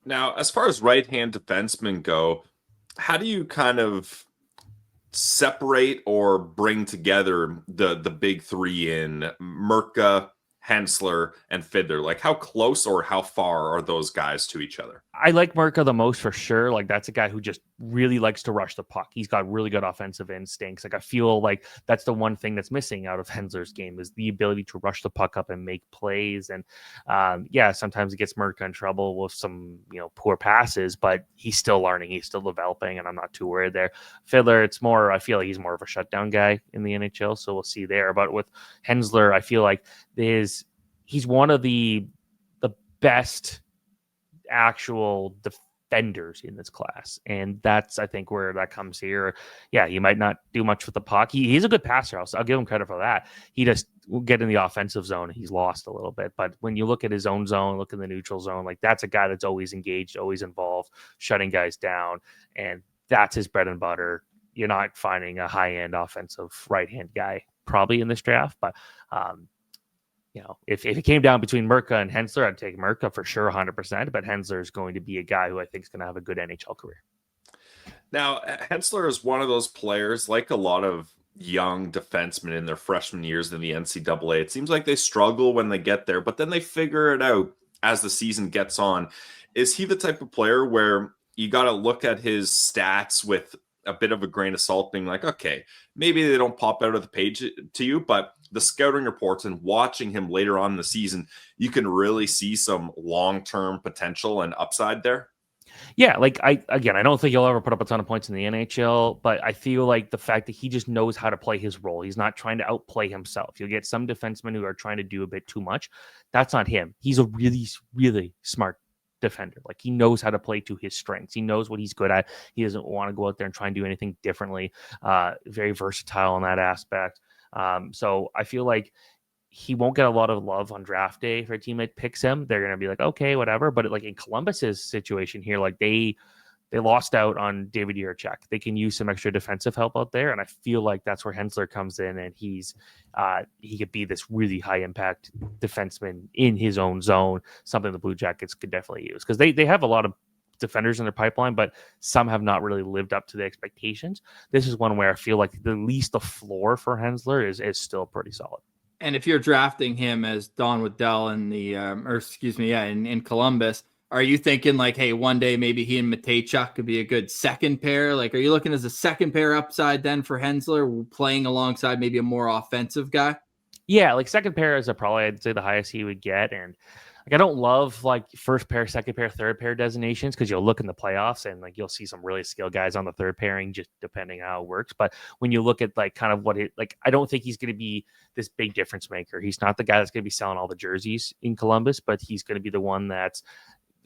Now, as far as right-hand defensemen go, how do you kind of separate or bring together the big three in Mrtka, Hensler, and Fiddler? Like, how close or how far are those guys to each other? I like Mrtka the most for sure. Like, that's a guy who just really likes to rush the puck. He's got really good offensive instincts. Like, I feel like that's the one thing that's missing out of Hensler's game is the ability to rush the puck up and make plays. And sometimes it gets Mrtka in trouble with some, poor passes, but he's still learning. He's still developing, and I'm not too worried there. Fiddler, I feel like he's more of a shutdown guy in the NHL, so we'll see there. But with Hensler, I feel like he's one of the best actual defenders in this class, and that's, I think, where that comes here. Yeah, he might not do much with the puck. He's a good passer. I'll give him credit for that. He just will get in the offensive zone. He's lost a little bit, but when you look at his own zone, look in the neutral zone, like that's a guy that's always engaged, always involved, shutting guys down, and that's his bread and butter. You're not finding a high-end offensive right-hand guy probably in this draft, but if it came down between Mrtka and Hensler, I'd take Mrtka for sure, 100%. But Hensler is going to be a guy who I think is going to have a good NHL career. Now, Hensler is one of those players, like a lot of young defensemen in their freshman years in the NCAA. It seems like they struggle when they get there, but then they figure it out as the season gets on. Is he the type of player where you got to look at his stats with a bit of a grain of salt, being like, okay, maybe they don't pop out of the page to you, but the scouting reports and watching him later on in the season, you can really see some long-term potential and upside there? Yeah, like I don't think he'll ever put up a ton of points in the NHL, but I feel like the fact that he just knows how to play his role. He's not trying to outplay himself. You'll get some defensemen who are trying to do a bit too much. That's not him. He's a really, really smart defender. Like, he knows how to play to his strengths. He knows what he's good at. He doesn't want to go out there and try and do anything differently. Very versatile in that aspect. So I feel like he won't get a lot of love on draft day if a team that picks him. They're going to be like, okay, whatever. But like in Columbus's situation here, like they lost out on David Jiricek. They can use some extra defensive help out there. And I feel like that's where Hensler comes in, and he could be this really high impact defenseman in his own zone, something the Blue Jackets could definitely use, because they have a lot of defenders in their pipeline, but some have not really lived up to the expectations. This is one where I feel like at least the floor for Hensler is still pretty solid. And if you're drafting him as Don Waddell in in Columbus, are you thinking like, hey, one day maybe he and Matejchuk could be a good second pair? Like, are you looking as a second pair upside then for Hensler, playing alongside maybe a more offensive guy? Yeah, like second pair is probably, I'd say, the highest he would get. And like, I don't love like first pair, second pair, third pair designations, because you'll look in the playoffs and like you'll see some really skilled guys on the third pairing, just depending on how it works. But when you look at like kind of what it like, I don't think he's going to be this big difference maker. He's not the guy that's going to be selling all the jerseys in Columbus, but he's going to be the one that's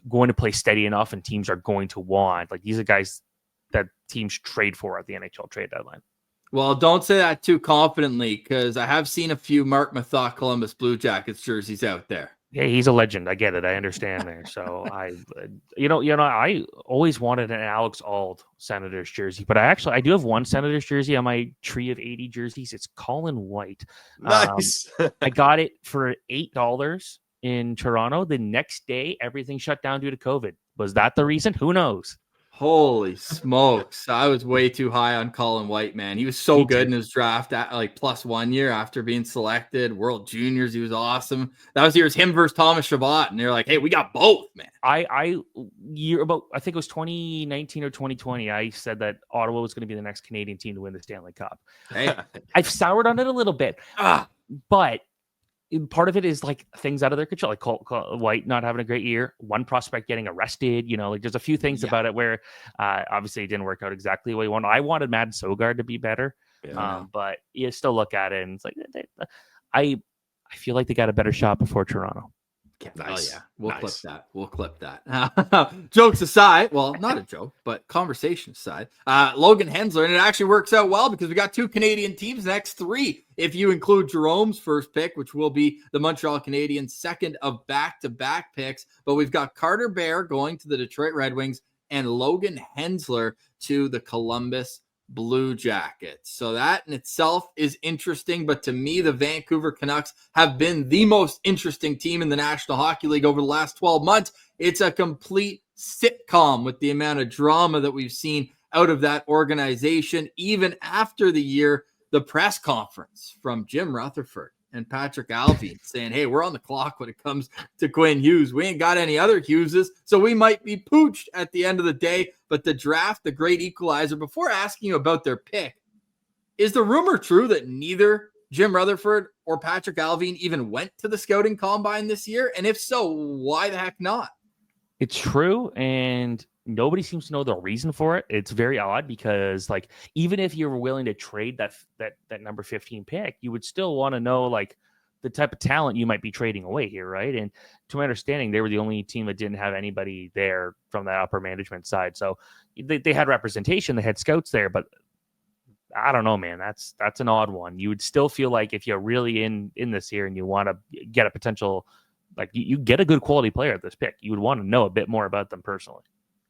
going to play steady enough and teams are going to want. Like, these are guys that teams trade for at the NHL trade deadline. Well, don't say that too confidently, because I have seen a few Mark Mathot Columbus Blue Jackets jerseys out there. Yeah, he's a legend. I get it. I understand there. So I always wanted an Alex Auld Senators jersey, but I do have one Senators jersey on my tree of 80 jerseys. It's Colin White. Nice. I got it for $8 in Toronto. The next day, everything shut down due to COVID. Was that the reason? Who knows? Holy smokes. I was way too high on Colin White, man. He was so Me good too. in his draft at like +1 year after being selected. World Juniors, he was awesome. That was years him versus Thomas Chabot, and they're like, hey, we got both, man. I think it was 2019 or 2020. I said that Ottawa was going to be the next Canadian team to win the Stanley Cup. Hey. I've soured on it a little bit, but part of it is like things out of their control, like Cole White not having a great year, one prospect getting arrested. Like there's a few things about it where obviously it didn't work out exactly the way you wanted. I wanted Madden Sogard to be better, but you still look at it and it's like I feel like they got a better shot before Toronto. Nice. Oh yeah, we'll clip that. Jokes aside, well, not a joke, but conversation aside, Logan Hensler, and it actually works out well because we got 2 Canadian teams next 3. If you include Jerome's first pick, which will be the Montreal Canadiens' second of back-to-back picks, but we've got Carter Bear going to the Detroit Red Wings and Logan Hensler to the Columbus Blue Jackets. So that in itself is interesting, but to me, the Vancouver Canucks have been the most interesting team in the National Hockey League over the last 12 months. It's a complete sitcom with the amount of drama that we've seen out of that organization, even after the press conference from Jim Rutherford and Patrick Alvey saying, hey, we're on the clock when it comes to Quinn Hughes. We ain't got any other Hugheses, so we might be pooched at the end of the day. But the draft, the great equalizer, before asking you about their pick, is the rumor true that neither Jim Rutherford or Patrick Alvey even went to the scouting combine this year? And if so, why the heck not? It's true, and nobody seems to know the reason for it. It's very odd because, like, even if you were willing to trade that number 15 pick, you would still want to know, like, the type of talent you might be trading away here, right? And to my understanding, they were the only team that didn't have anybody there from the upper management side. So they had representation, they had scouts there, but I don't know, man. That's an odd one. You would still feel like if you're really in this here and you want to get a potential, like you get a good quality player at this pick, you would want to know a bit more about them personally.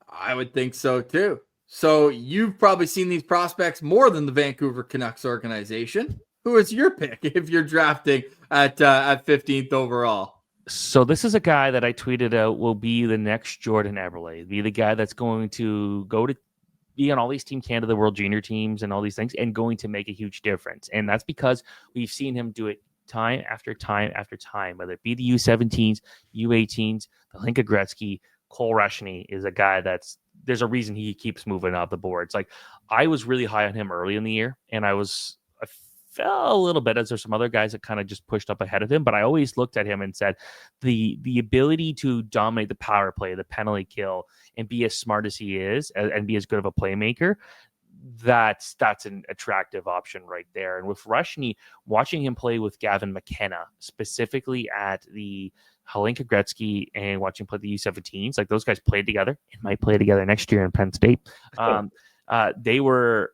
I would think so too. So you've probably seen these prospects more than the Vancouver Canucks organization. Who is your pick if you're drafting at 15th overall? So this is a guy that I tweeted out will be the next Jordan Eberle, be the guy that's going to go to be on all these Team Canada World Junior teams and all these things and going to make a huge difference. And that's because we've seen him do it time after time after time, whether it be the U17s, U18s, the Linka Gretzky. Cole Rushney is a guy there's a reason he keeps moving up the boards. Like I was really high on him early in the year, and I fell a little bit as there's some other guys that kind of just pushed up ahead of him, but I always looked at him and said the ability to dominate the power play, the penalty kill, and be as smart as he is and be as good of a playmaker, that's an attractive option right there. And with Rushney, watching him play with Gavin McKenna, specifically at the Hlinka Gretzky, and watching him play the U17s, like those guys played together and might play together next year in Penn State. They were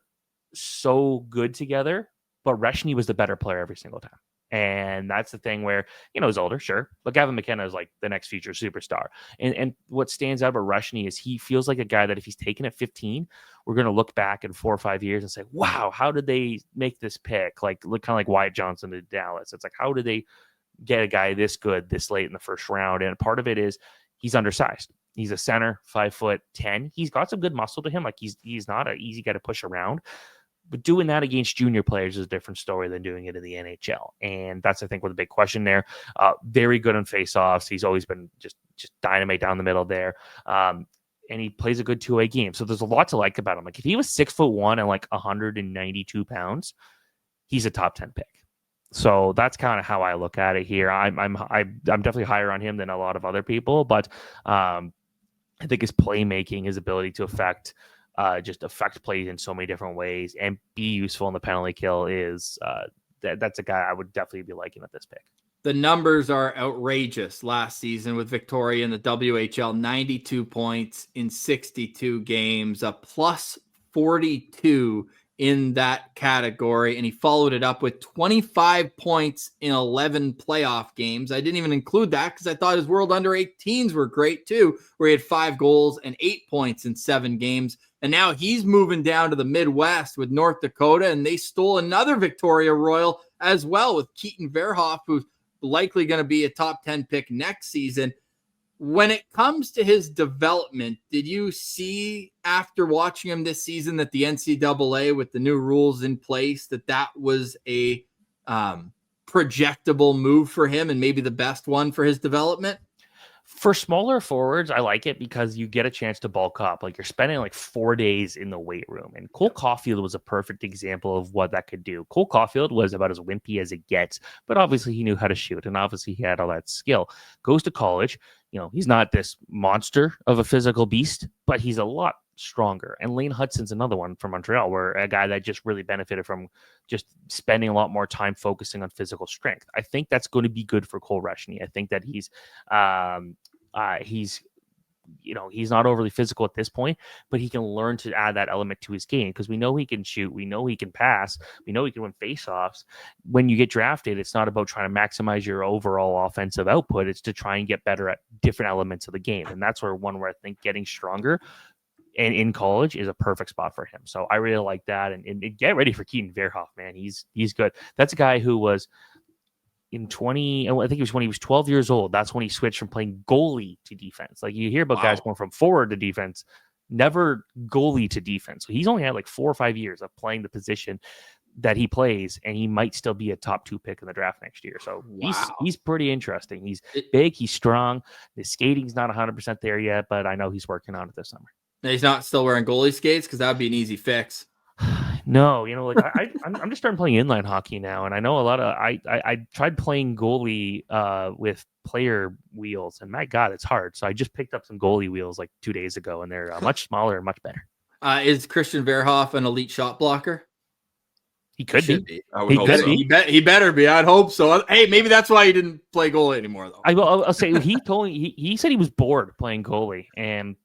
so good together, but Rushney was the better player every single time. And that's the thing where, he's older, sure, but Gavin McKenna is like the next future superstar. And what stands out about Rushney is he feels like a guy that if he's taken at 15, we're going to look back in 4 or 5 years and say, wow, how did they make this pick? Like, look, kind of like Wyatt Johnson to Dallas. It's like, how did they get a guy this good this late in the first round? And part of it is he's undersized. He's a center, 5'10". He's got some good muscle to him. Like he's not an easy guy to push around. But doing that against junior players is a different story than doing it in the NHL. And that's, I think, what the big question there. Very good on faceoffs. He's always been just dynamite down the middle there. And he plays a good two-way game. So there's a lot to like about him. Like if he was 6'1" and like 192 pounds, he's a top 10 pick. So that's kind of how I look at it here. I'm definitely higher on him than a lot of other people, but I think his playmaking, his ability to affect plays in so many different ways and be useful in the penalty kill is that's a guy I would definitely be liking at this pick. The numbers are outrageous last season with Victoria in the WHL, 92 points in 62 games, a plus 42 in that category. And he followed it up with 25 points in 11 playoff games. I didn't even include that because I thought his World Under 18s were great too, where he had 5 goals and 8 points in 7 games. And now he's moving down to the Midwest with North Dakota, and they stole another Victoria Royal as well with Keaton Verhoff, who's likely going to be a top 10 pick next season. When it comes to his development, did you see after watching him this season that the NCAA with the new rules in place that was a projectable move for him and maybe the best one for his development? For smaller forwards, I like it because you get a chance to bulk up. Like, you're spending like 4 days in the weight room. And Cole Caulfield was a perfect example of what that could do. Cole Caulfield was about as wimpy as it gets, but obviously he knew how to shoot. And obviously he had all that skill. Goes to college. He's not this monster of a physical beast, but he's a lot stronger. And Lane Hudson's another one from Montreal, where a guy that just really benefited from just spending a lot more time focusing on physical strength. I think that's going to be good for Cole Reshny. I think that he's not overly physical at this point, but he can learn to add that element to his game, because we know he can shoot, we know he can pass, we know he can win faceoffs. When you get drafted, it's not about trying to maximize your overall offensive output. It's to try and get better at different elements of the game. And that's where I think getting stronger and in college is a perfect spot for him. So I really like that. And get ready for Keaton Verhoff, man. He's good. That's a guy who was I think it was when he was 12 years old. That's when he switched from playing goalie to defense. Like, you hear about guys going from forward to defense, never goalie to defense. So he's only had like 4 or 5 years of playing the position that he plays, and he might still be a top 2 pick in the draft next year. So he's pretty interesting. He's big, he's strong. His skating's not 100% there yet, but I know he's working on it this summer. He's not still wearing goalie skates, because that would be an easy fix. No, I'm just starting playing inline hockey now, and I know a lot of I tried playing goalie with player wheels, and my God, it's hard. So I just picked up some goalie wheels like 2 days ago, and they're much smaller and much better. Is Christian Verhoff an elite shot blocker? He could be. I would hope so. He better be. I'd hope so. Hey, maybe that's why he didn't play goalie anymore, though. I'll say he told me he said he was bored playing goalie, and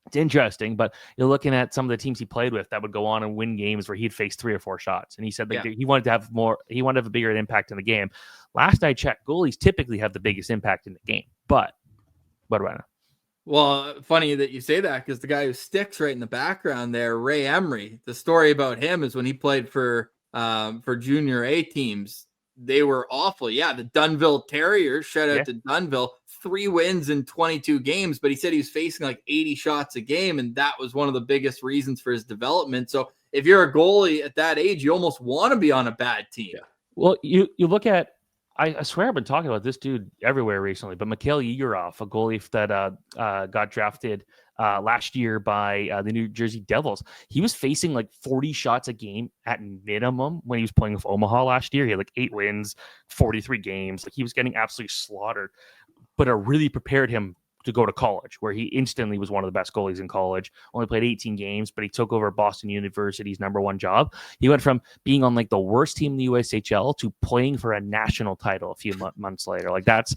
it's interesting. But you're looking at some of the teams he played with that would go on and win games where he'd face 3 or 4 shots, and he said that he wanted to have more. He wanted to have a bigger impact in the game. Last I checked, goalies typically have the biggest impact in the game. But what do I know? Well, funny that you say that, because the guy who sticks right in the background there, Ray Emery. The story about him is when he played for junior A teams, they were awful. Yeah, the Dunnville Terriers, shout out to Dunnville, 3 wins in 22 games, but he said he was facing like 80 shots a game, and that was one of the biggest reasons for his development. So if you're a goalie at that age, you almost want to be on a bad team. Yeah. Well, you look at, I swear I've been talking about this dude everywhere recently, but Mikhail Yegorov, a goalie that got drafted last year by the New Jersey Devils. He was facing like 40 shots a game at minimum when he was playing with Omaha last year. He had like 8 wins, 43 games. Like, he was getting absolutely slaughtered, but it really prepared him to go to college, where he instantly was one of the best goalies in college. Only played 18 games, but he took over Boston University's #1 job. He went from being on like the worst team in the USHL to playing for a national title a few months later. Like, that's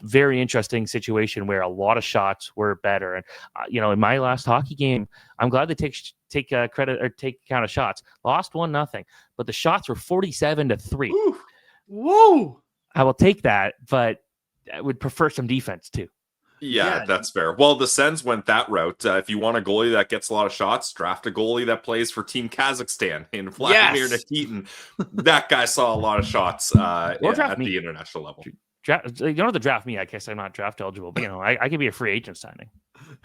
very interesting situation where a lot of shots were better. And in my last hockey game, I'm glad they take credit or take account of shots. Lost 1-0, but the shots were 47-3. Ooh. Whoa! I will take that, but I would prefer some defense too. Yeah, that's fair. Well, the Sens went that route. If you want a goalie that gets a lot of shots, draft a goalie that plays for Team Kazakhstan in Vladimir Nikitin. That guy saw a lot of shots at the international level. You don't have to draft me. I guess I'm not draft eligible, but I could be a free agent signing.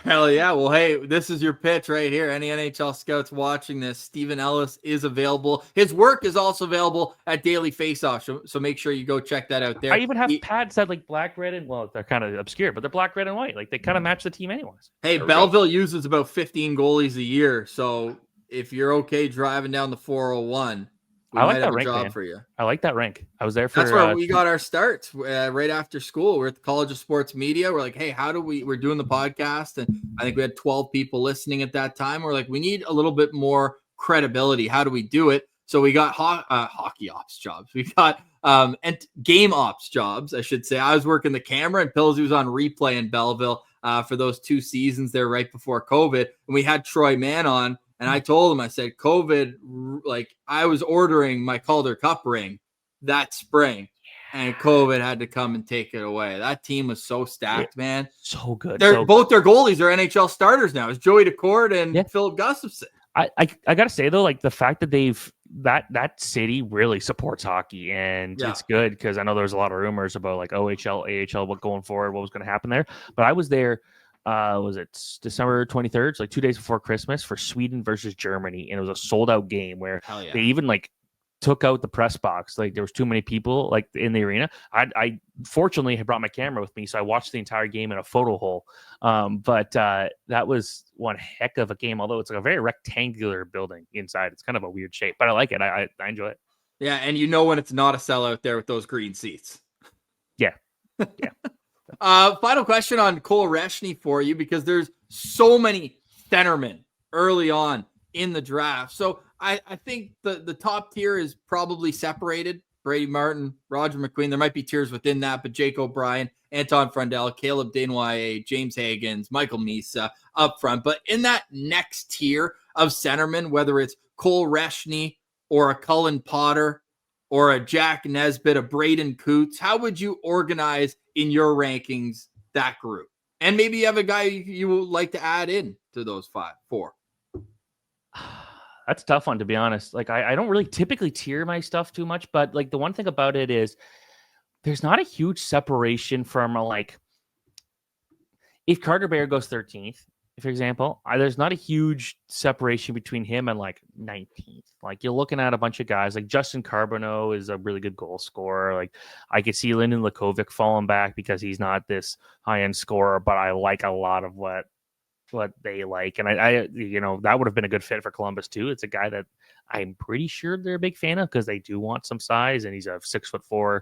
Hell yeah. Well, hey, this is your pitch right here. Any NHL scouts watching this, Stephen Ellis is available. His work is also available at Daily Faceoff, so make sure you go check that out there. I even have pads that like black, red, and they're kind of obscure, but they're black, red, and white. Like, they kind of match the team anyways. Hey, Belleville uses about 15 goalies a year, so if you're okay driving down the 401, we might have a job for you. I like that rank. I was there for. That's where we got our starts right after school. We're at the College of Sports Media. We're like, hey, we're doing the podcast, and I think we had 12 people listening at that time. We're like, we need a little bit more credibility. How do we do it? So we got hockey ops jobs. We got and game ops jobs, I should say. I was working the camera, and Pillsy was on replay in Belleville for those 2 seasons there right before COVID. And we had Troy Mann on. And I told him, I said, COVID, like, I was ordering my Calder Cup ring that spring, and COVID had to come and take it away. That team was so stacked, man. So good. Both their goalies are NHL starters now. It's Joey Decourt and Philip Gustafson. I got to say, though, like, the fact that they've that city really supports hockey, and it's good because I know there was a lot of rumors about like OHL, AHL, what going forward, what was going to happen there. But I was there. Was it December 23rd? It's like 2 days before Christmas for Sweden versus Germany, and it was a sold out game where they even like took out the press box. Like there was too many people like in the arena. I fortunately had brought my camera with me, so I watched the entire game in a photo hole. But that was one heck of a game. Although it's like a very rectangular building inside, it's kind of a weird shape, but I like it. I enjoy it. Yeah, and you know when it's not a sellout there with those green seats. Yeah. Final question on Cole Reshny for you, because there's so many centermen early on in the draft. So I think the top tier is probably separated. Brady Martin, Roger McQueen. There might be tiers within that, but Jake O'Brien, Anton Frondell, Caleb Desnoyers, James Hagens, Michael Misa up front. But in that next tier of centermen, whether it's Cole Reshny or a Cullen Potter or a Jack Nesbitt, a Braden Coots, how would you organize in your rankings that group? And maybe you have a guy you would like to add in to those four. That's a tough one, to be honest. Like, I don't really typically tier my stuff too much, but like the one thing about it is there's not a huge separation from like if Carter Bear goes 13th, for example, there's not a huge separation between him and like 19th. Like you're looking at a bunch of guys like Justin Carbonneau is a really good goal scorer. Like I could see Lyndon Lakovic falling back because he's not this high end scorer, but I like a lot of what they like. And I that would have been a good fit for Columbus too. It's a guy that I'm pretty sure they're a big fan of because they do want some size, and he's a 6'4",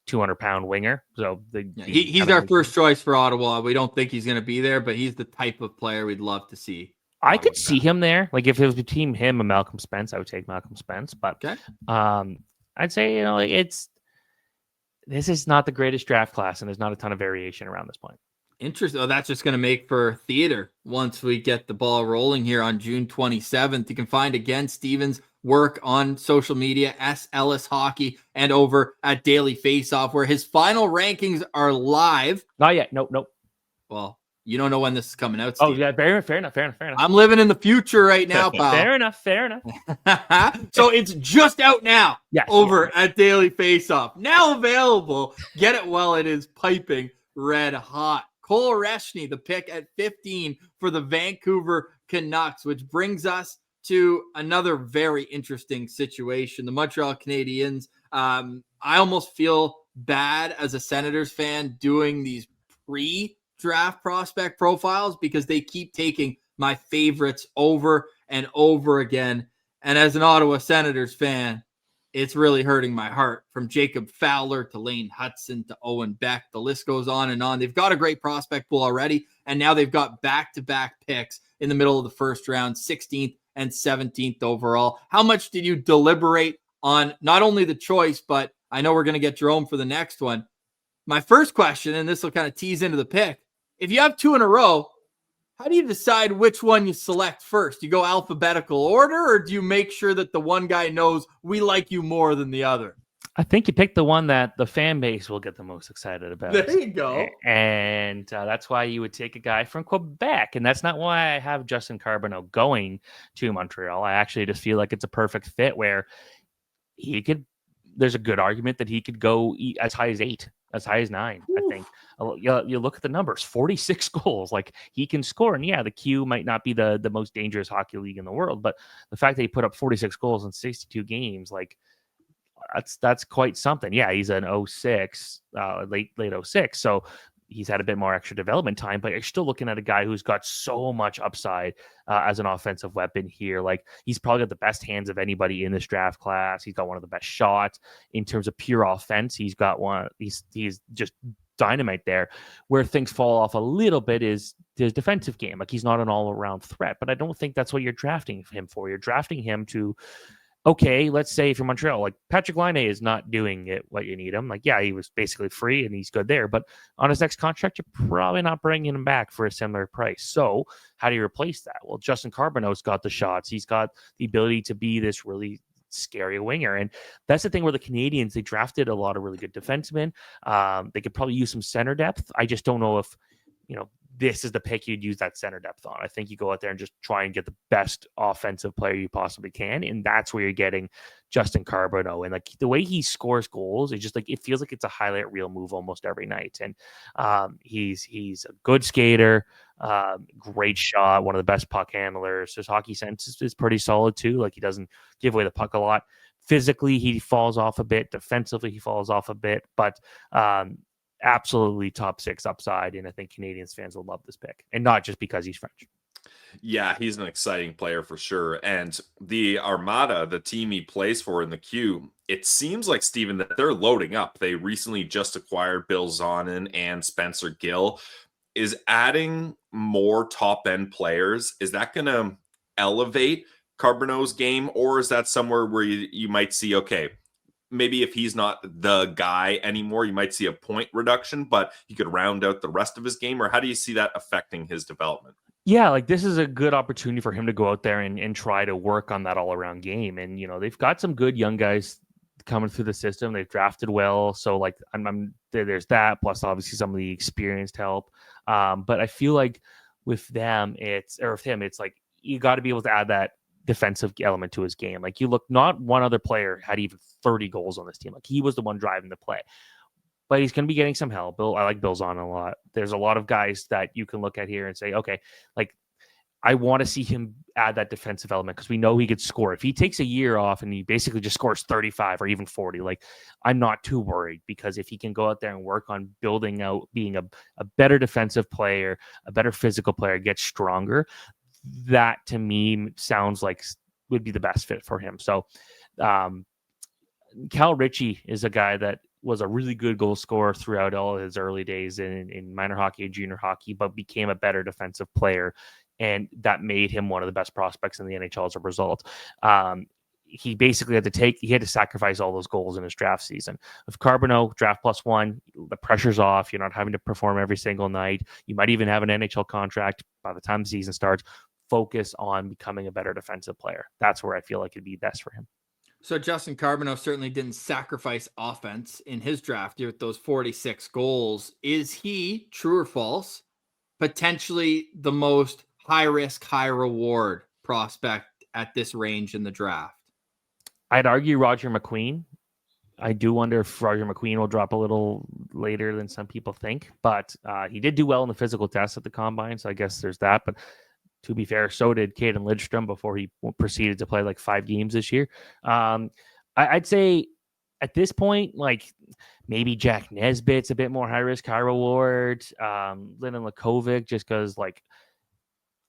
200-pound winger. So he's our first choice for Ottawa. We don't think he's going to be there, but he's the type of player we'd love to see. I could see him there. Like if it was between him and Malcolm Spence, I would take Malcolm Spence. But I'd say this is not the greatest draft class, and there's not a ton of variation around this point. Interesting. Oh, that's just going to make for theater once we get the ball rolling here on June 27th. You can find, again, Steven's work on social media, S. Ellis Hockey, and over at Daily Faceoff, where his final rankings are live. Not yet. Nope. Well, you don't know when this is coming out, Steve. Oh, yeah. Fair enough. I'm living in the future right now, pal. Fair enough. So it's just out now over at Daily Faceoff. Now available. Get it while it is piping red hot. Cole Reshny, the pick at 15 for the Vancouver Canucks, which brings us to another very interesting situation. The Montreal Canadiens, I almost feel bad as a Senators fan doing these pre-draft prospect profiles because they keep taking my favorites over and over again. And as an Ottawa Senators fan, it's really hurting my heart. From Jacob Fowler to Lane Hudson to Owen Beck. The list goes on and on. They've got a great prospect pool already, and now they've got back-to-back picks in the middle of the first round, 16th and 17th overall. How much did you deliberate on not only the choice, but I know we're going to get Jerome for the next one. My first question, and this will kind of tease into the pick, if you have two in a row, how do you decide which one you select first? You go alphabetical order, or do you make sure that the one guy knows we like you more than the other? I think you pick the one that the fan base will get the most excited about. There you go. And that's why you would take a guy from Quebec. And that's not why I have Justin Carbonneau going to Montreal. I actually just feel like it's a perfect fit where there's a good argument that he could go as high as 8. As high as 9, I think. You look at the numbers, 46 goals. Like, he can score. And yeah, the Q might not be the most dangerous hockey league in the world, but the fact that he put up 46 goals in 62 games, like, that's quite something. Yeah, he's an 06, late 06. So he's had a bit more extra development time, but you're still looking at a guy who's got so much upside as an offensive weapon here. Like, he's probably got the best hands of anybody in this draft class. He's got one of the best shots in terms of pure offense. He's got one. He's just dynamite there. Where things fall off a little bit is his defensive game. Like, he's not an all-around threat, but I don't think that's what you're drafting him for. You're drafting him to, okay, let's say for Montreal, like Patrick Laine is not doing it what you need him. Like, yeah, he was basically free and he's good there, but on his next contract, you're probably not bringing him back for a similar price. So how do you replace that? Well, Justin Carbonneau's got the shots. He's got the ability to be this really scary winger. And that's the thing where the Canadians, they drafted a lot of really good defensemen. They could probably use some center depth. I just don't know if, this is the pick you'd use that center depth on. I think you go out there and just try and get the best offensive player you possibly can. And that's where you're getting Justin Carbonneau. And like the way he scores goals, it's just like, it feels like it's a highlight reel move almost every night. And he's a good skater, great shot, one of the best puck handlers. His hockey sense is pretty solid too. Like he doesn't give away the puck a lot. Physically, he falls off a bit. Defensively, he falls off a bit. But absolutely top 6 upside, and I think Canadians fans will love this pick, and not just because he's French. Yeah, he's an exciting player for sure. And the Armada, the team he plays for in the queue, it seems like, Steven, that they're loading up. They recently just acquired Bill Zonin and Spencer Gill. Is adding more top-end players, is that going to elevate Carbonneau's game, or is that somewhere where you might see, okay, maybe if he's not the guy anymore, you might see a point reduction, but he could round out the rest of his game? Or how do you see that affecting his development? Yeah, like this is a good opportunity for him to go out there and try to work on that all-around game. And, you know, they've got some good young guys coming through the system. They've drafted well. So, like, there's that, plus obviously some of the experienced help. But I feel like with him, it's like you got to be able to add that defensive element to his game. Like, you look, not one other player had even 30 goals on this team. Like, he was the one driving the play. But he's going to be getting some help. I like Bill's on a lot. There's a lot of guys that you can look at here and say, okay, like, I want to see him add that defensive element because we know he could score. If he takes a year off and he basically just scores 35 or even 40, like, I'm not too worried, because if he can go out there and work on building out, being a better defensive player, a better physical player, get stronger, that to me sounds like would be the best fit for him. So Cal Ritchie is a guy that was a really good goal scorer throughout all his early days in minor hockey and junior hockey, but became a better defensive player. And that made him one of the best prospects in the NHL as a result. He basically had to sacrifice all those goals in his draft season. With Carbonneau, draft +1, the pressure's off. You're not having to perform every single night. You might even have an NHL contract by the time the season starts. Focus on becoming a better defensive player. That's where I feel like it'd be best for him. So Justin Carbonneau certainly didn't sacrifice offense in his draft year with those 46 goals. Is he, true or false, potentially the most high risk, high reward prospect at this range in the draft? I'd argue Roger McQueen. I do wonder if Roger McQueen will drop a little later than some people think, but he did do well in the physical test at the combine, so I guess there's that. But to be fair, so did Caden Lidstrom before he proceeded to play like 5 games this year. I'd say at this point, like, maybe Jack Nesbitt's a bit more high risk, high reward. Lyndon Lakovic, just because, like,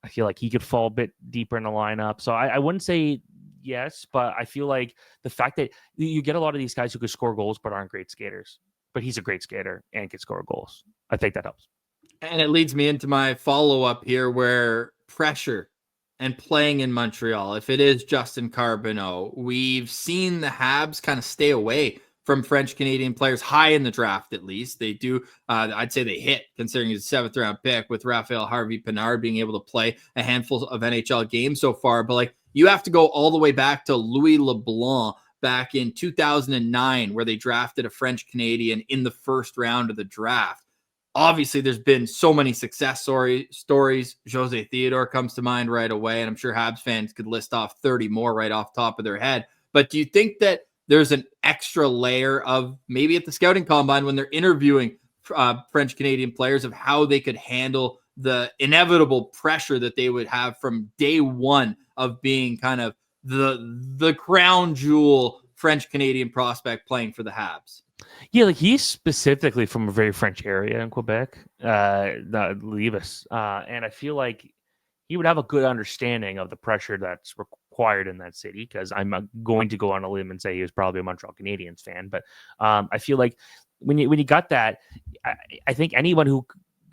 I feel like he could fall a bit deeper in the lineup. So I wouldn't say yes, but I feel like the fact that you get a lot of these guys who could score goals but aren't great skaters, but he's a great skater and can score goals, I think that helps. And it leads me into my follow-up here, where pressure and playing in Montreal, if it is Justin Carbonneau, we've seen the Habs kind of stay away from French-Canadian players high in the draft, at least. They do, I'd say they hit, considering he's a 7th-round pick, with Raphael Harvey-Pinard being able to play a handful of NHL games so far. But, like, you have to go all the way back to Louis LeBlanc back in 2009, where they drafted a French-Canadian in the first round of the draft. Obviously, there's been so many success stories. Jose Theodore comes to mind right away, and I'm sure Habs fans could list off 30 more right off the top of their head. But do you think that there's an extra layer of, maybe at the scouting combine when they're interviewing French-Canadian players, of how they could handle the inevitable pressure that they would have from day one of being kind of the crown jewel French-Canadian prospect playing for the Habs? Yeah, like, he's specifically from a very French area in Quebec, Levis. And I feel like he would have a good understanding of the pressure that's required in that city, because I'm going to go on a limb and say he was probably a Montreal Canadiens fan. But I feel like when you got that, I think anyone who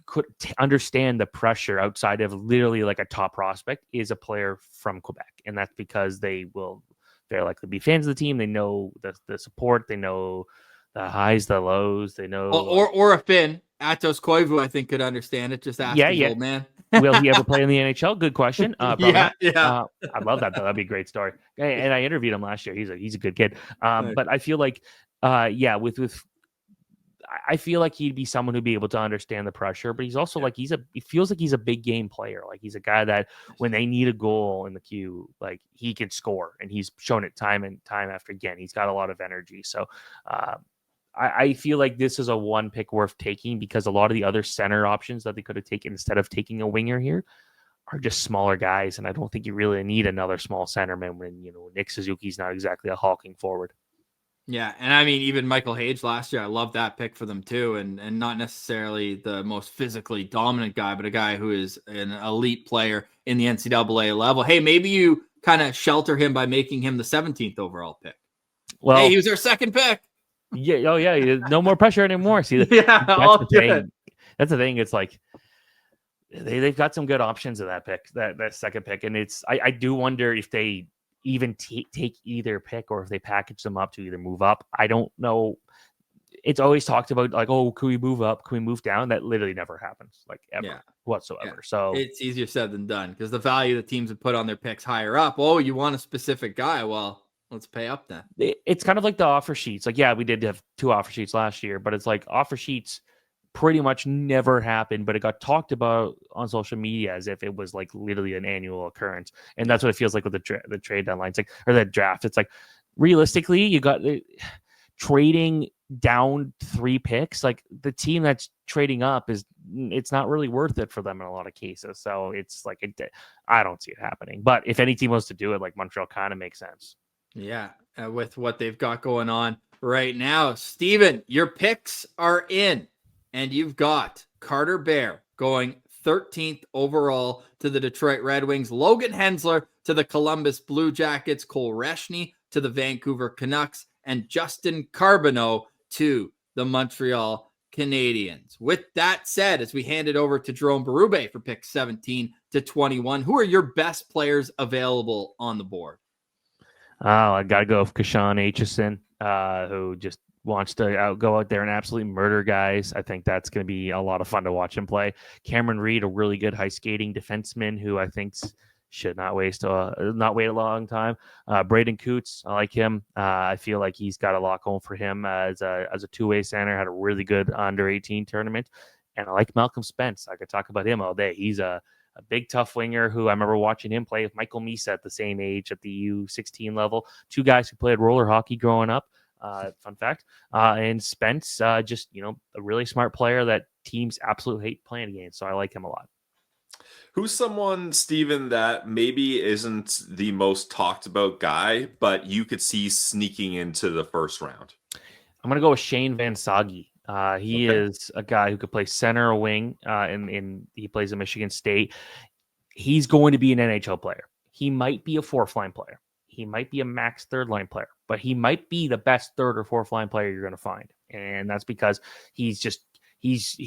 could understand the pressure outside of literally like a top prospect is a player from Quebec. And that's because they're likely to be fans of the team. They know the support. They know the highs, the lows. They know, or a Finn. Atos Koivu, I think, could understand it. Just ask his old man. Will he ever play in the NHL? Good question. Yeah. I love that, though. That'd be a great story. And I interviewed him last year. He's a good kid. But I feel like, I feel like he'd be someone who'd be able to understand the pressure, but he's also like he feels like he's a big game player. Like he's a guy that when they need a goal in the queue, like he can score, and he's shown it time and time after again. He's got a lot of energy. So I feel like this is a one pick worth taking because a lot of the other center options that they could have taken instead of taking a winger here are just smaller guys, and I don't think you really need another small centerman when Nick Suzuki's not exactly a hulking forward. Yeah, and I mean, even Michael Hage last year, I love that pick for them too, and not necessarily the most physically dominant guy, but a guy who is an elite player in the NCAA level. Hey, maybe you kind of shelter him by making him the 17th overall pick. Well, hey, he was our second pick. Yeah, oh yeah, no more pressure anymore. See, yeah, that's the thing. That's the thing. It's like they've got some good options of that pick, that second pick, and I do wonder if they even take either pick or if they package them up to either move up. I don't know. It's always talked about like, oh, can we move up? Can we move down? That literally never happens, like ever whatsoever. Yeah. So it's easier said than done because the value the teams have put on their picks higher up. Oh, you want a specific guy? Well, let's pay up then. It's kind of like the offer sheets. Like, yeah, we did have 2 offer sheets last year, but it's like offer sheets pretty much never happened, but it got talked about on social media as if it was like literally an annual occurrence. And that's what it feels like with the trade deadlines, like, or the draft. It's like realistically, you got trading down 3 picks. Like the team that's trading up it's not really worth it for them in a lot of cases. So it's like, I don't see it happening. But if any team wants to do it, like Montreal kind of makes sense. Yeah, with what they've got going on right now. Steven, your picks are in. And you've got Carter Bear going 13th overall to the Detroit Red Wings, Logan Hensler to the Columbus Blue Jackets, Cole Reshny to the Vancouver Canucks, and Justin Carbonneau to the Montreal Canadiens. With that said, as we hand it over to Jerome Berube for picks 17 to 21, who are your best players available on the board? Oh, I got to go with Kashan Aitchison, who just wants to go out there and absolutely murder guys. I think that's going to be a lot of fun to watch him play. Cameron Reed, a really good high skating defenseman who I think should not wait a long time. Braden Coots, I like him. I feel like he's got a lot going for him as a two-way center. Had a really good under 18 tournament, and I like Malcolm Spence. I could talk about him all day. He's a big, tough winger who I remember watching him play with Michael Misa at the same age at the U16 level. 2 guys who played roller hockey growing up. Fun fact. And Spence, just, a really smart player that teams absolutely hate playing against. So I like him a lot. Who's someone, Steven, that maybe isn't the most talked about guy, but you could see sneaking into the first round? I'm going to go with Shane Van Sage. He is a guy who could play center or wing, and he plays at Michigan State. He's going to be an NHL player. He might be a 4th line player. He might be a max 3rd line player, but he might be the best 3rd or 4th line player you're going to find. And that's because he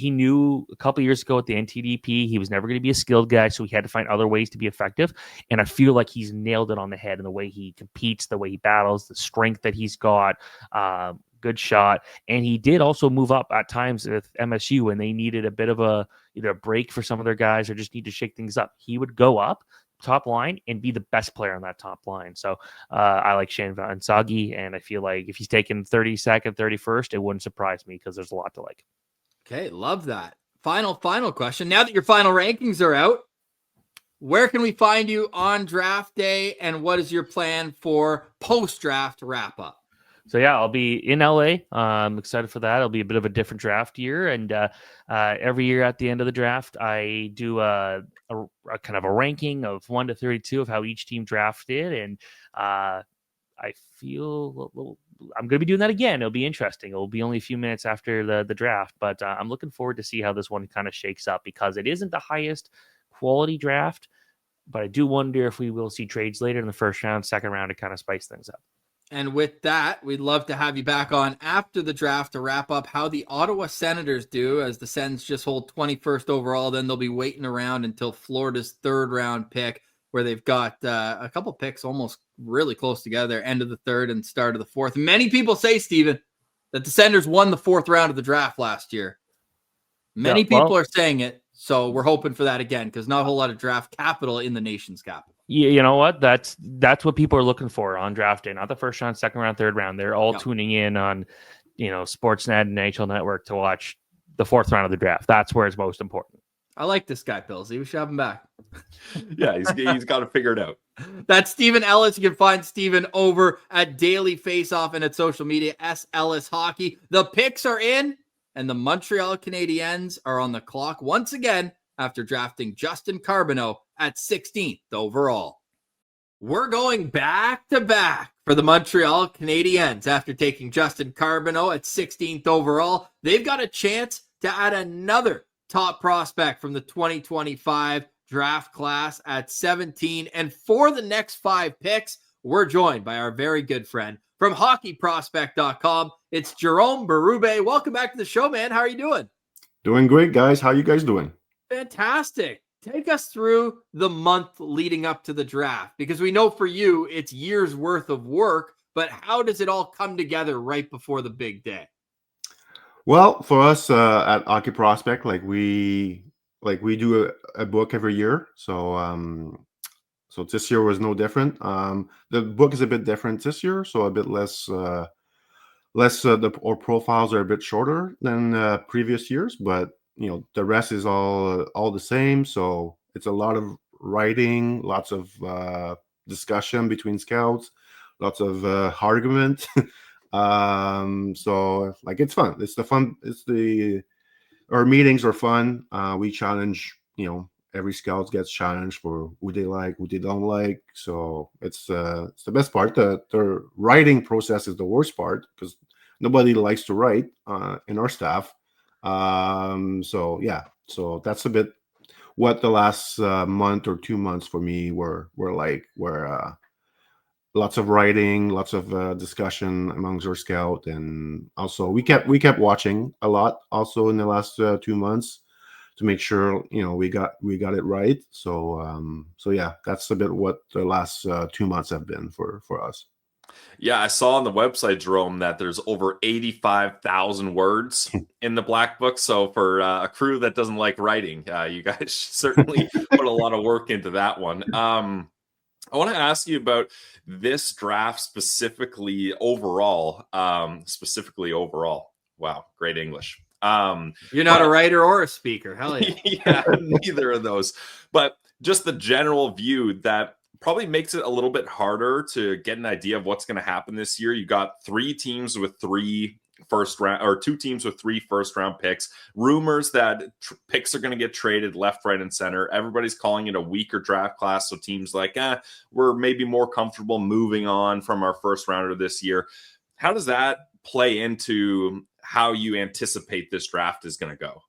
knew a couple years ago at the NTDP, he was never going to be a skilled guy. So he had to find other ways to be effective. And I feel like he's nailed it on the head in the way he competes, the way he battles, the strength that he's got, good shot. And he did also move up at times with MSU when they needed a bit of either a break for some of their guys or just need to shake things up. He would go up top line and be the best player on that top line. So I like Shane Van Sage, and I feel like if he's taken 32nd, 31st, it wouldn't surprise me because there's a lot to like. Okay, love that. Final question. Now that your final rankings are out, where can we find you on draft day, and what is your plan for post-draft wrap-up? So yeah, I'll be in LA. I'm excited for that. It'll be a bit of a different draft year, and every year at the end of the draft, I do a kind of a ranking of 1 to 32 of how each team drafted, and I feel I'm going to be doing that again. It'll be interesting. It'll be only a few minutes after the draft, but I'm looking forward to see how this one kind of shakes up because it isn't the highest quality draft, but I do wonder if we will see trades later in the first round, second round to kind of spice things up. And with that, we'd love to have you back on after the draft to wrap up how the Ottawa Senators do, as the Sens just hold 21st overall. Then they'll be waiting around until Florida's 3rd round pick, where they've got a couple picks almost really close together, end of the 3rd and start of the 4th. Many people say, Steven, that the Senators won the 4th round of the draft last year. Many people are saying it, so we're hoping for that again because not a whole lot of draft capital in the nation's capital. You know what? That's what people are looking for on draft day. Not the first round, second round, third round. They're all tuning in on Sportsnet and NHL Network to watch the fourth round of the draft. That's where it's most important. I like this guy, Pillsy. We should have him back. Yeah, he's got to figure it out. That's Stephen Ellis. You can find Stephen over at Daily Faceoff and at social media, S. Ellis Hockey. The picks are in, and the Montreal Canadiens are on the clock once again after drafting Justin Carbonneau at 16th overall. We're going back to back for the Montreal Canadiens after taking Justin Carbonneau at 16th overall. They've got a chance to add another top prospect from the 2025 draft class at 17. And for the next 5 picks, we're joined by our very good friend from hockeyprospect.com. It's Jerome Berube. Welcome back to the show, man. How are you doing? Doing great, guys. How are you guys doing? Fantastic. Take us through the month leading up to the draft, because we know for you it's years worth of work, but how does it all come together right before the big day? Well, for us at Hockey Prospect, we do a book every year. So this year was no different. The book is a bit different this year, so a bit less. Our profiles are a bit shorter than previous years, but the rest is all the same. So it's a lot of writing, lots of discussion between scouts, lots of argument. So it's fun. Our meetings are fun. We challenge, every scout gets challenged for who they like, who they don't like. So it's the best part. The writing process is the worst part because nobody likes to write in our staff. So that's a bit what the last month or 2 months for me were like, where lots of writing, lots of discussion amongst our scout, and also we kept watching a lot also in the last 2 months to make sure we got it right. So that's a bit what the last 2 months have been for us. Yeah, I saw on the website, Jerome, that there's over 85,000 words in the Black Book. So for a crew that doesn't like writing, you guys certainly put a lot of work into that one. I want to ask you about this draft specifically overall. Wow, great English. You're not a writer or a speaker. Hell yeah. Yeah, neither of those. But just the general view that probably makes it a little bit harder to get an idea of what's going to happen this year. You got 3 teams with 3 first round, or 2 teams with 3 first round picks. Rumors that picks are going to get traded left, right, and center. Everybody's calling it a weaker draft class. So teams like, we're maybe more comfortable moving on from our first rounder this year. How does that play into how you anticipate this draft is going to go?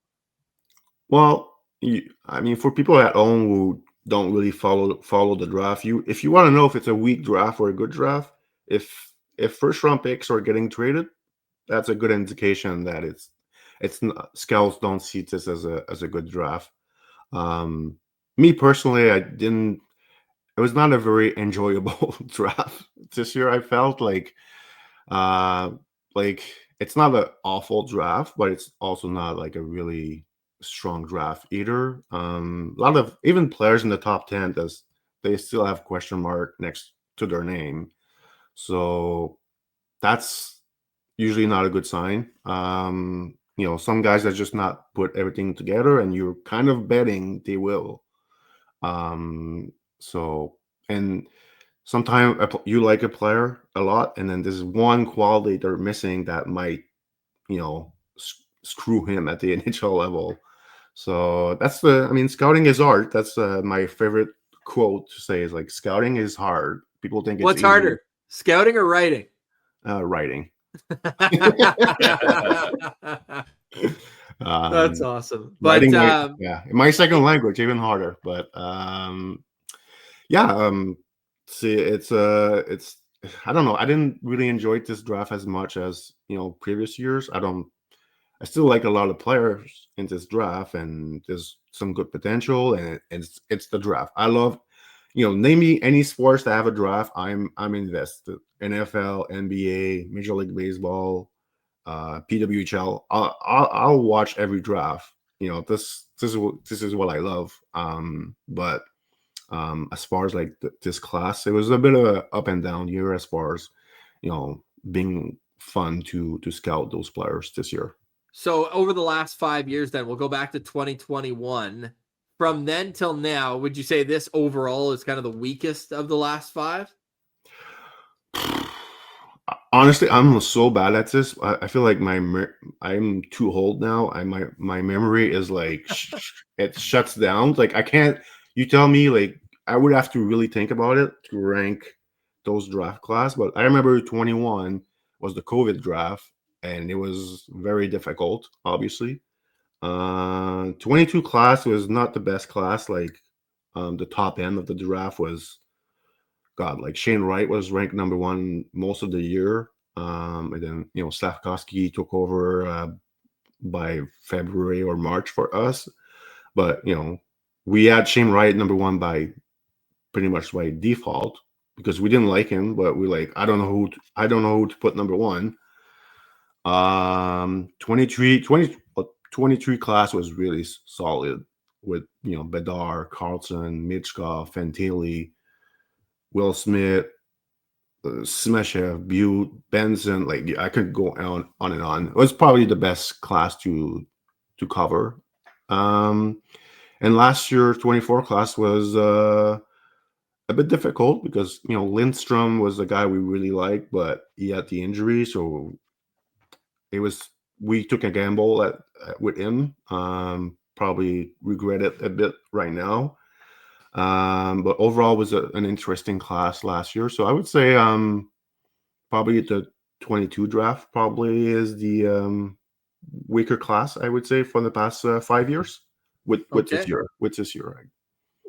Well, for people at home who don't really follow the draft, if you want to know if it's a weak draft or a good draft, if first round picks are getting traded, that's a good indication that it's not, scouts don't see this as a good draft. Me personally, it was not a very enjoyable draft this year. I felt like it's not an awful draft, but it's also not like a really strong draft either. A lot of even players in the top 10, they still have question mark next to their name. So that's usually not a good sign. Some guys that just not put everything together, and you're kind of betting they will. And sometimes you like a player a lot, and then there's one quality they're missing that might, screw him at the NHL level. So that's scouting is art. That's my favorite quote to say is like, scouting is hard. People think what's harder, scouting or writing? Writing. That's awesome. But my second language, even harder. But see, it's I don't know. I didn't really enjoy this draft as much as previous years. I still like a lot of players in this draft, and there's some good potential, and it's the draft. I love, name me any sports that have a draft, I'm invested. NFL, NBA, Major League Baseball, PWHL. I'll watch every draft. This is what I love. But as far as like this class, it was a bit of an up and down year as far as being fun to scout those players this year. So over the last 5 years, then we'll go back to 2021. From then till now, would you say this overall is kind of the weakest of the last 5? Honestly, I'm so bad at this. I feel like I'm too old now. My memory is like it shuts down. Like I can't. You tell me, like I would have to really think about it to rank those draft class. But I remember 21 was the COVID draft, and it was very difficult. Obviously, 22 class was not the best class. Like the top end of the draft was. God, like Shane Wright was ranked number 1 most of the year. And then, Slavkovsky took over by February or March for us. But, we had Shane Wright number 1 by pretty much by default because we didn't like him, but we I don't know who to put number 1. 23 class was really solid with, Bedard, Carlson, Mrtka, Fantilli, Will Smith, Smeshev, Butte, Benson. Like I could go on and on. It was probably the best class to cover. And last year, 24 class was a bit difficult because Lindstrom was a guy we really liked, but he had the injury, so we took a gamble with him. Probably regret it a bit right now. But overall was an interesting class last year. So I would say probably the 22 draft probably is the weaker class, I would say, for the past 5 years with this year.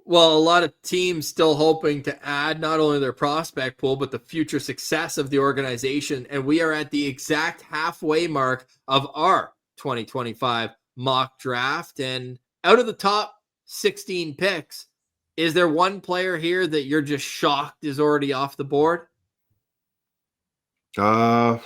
Well, a lot of teams still hoping to add not only their prospect pool, but the future success of the organization. And we are at the exact halfway mark of our 2025 mock draft. And out of the top 16 picks, is there one player here that you're just shocked is already off the board? Not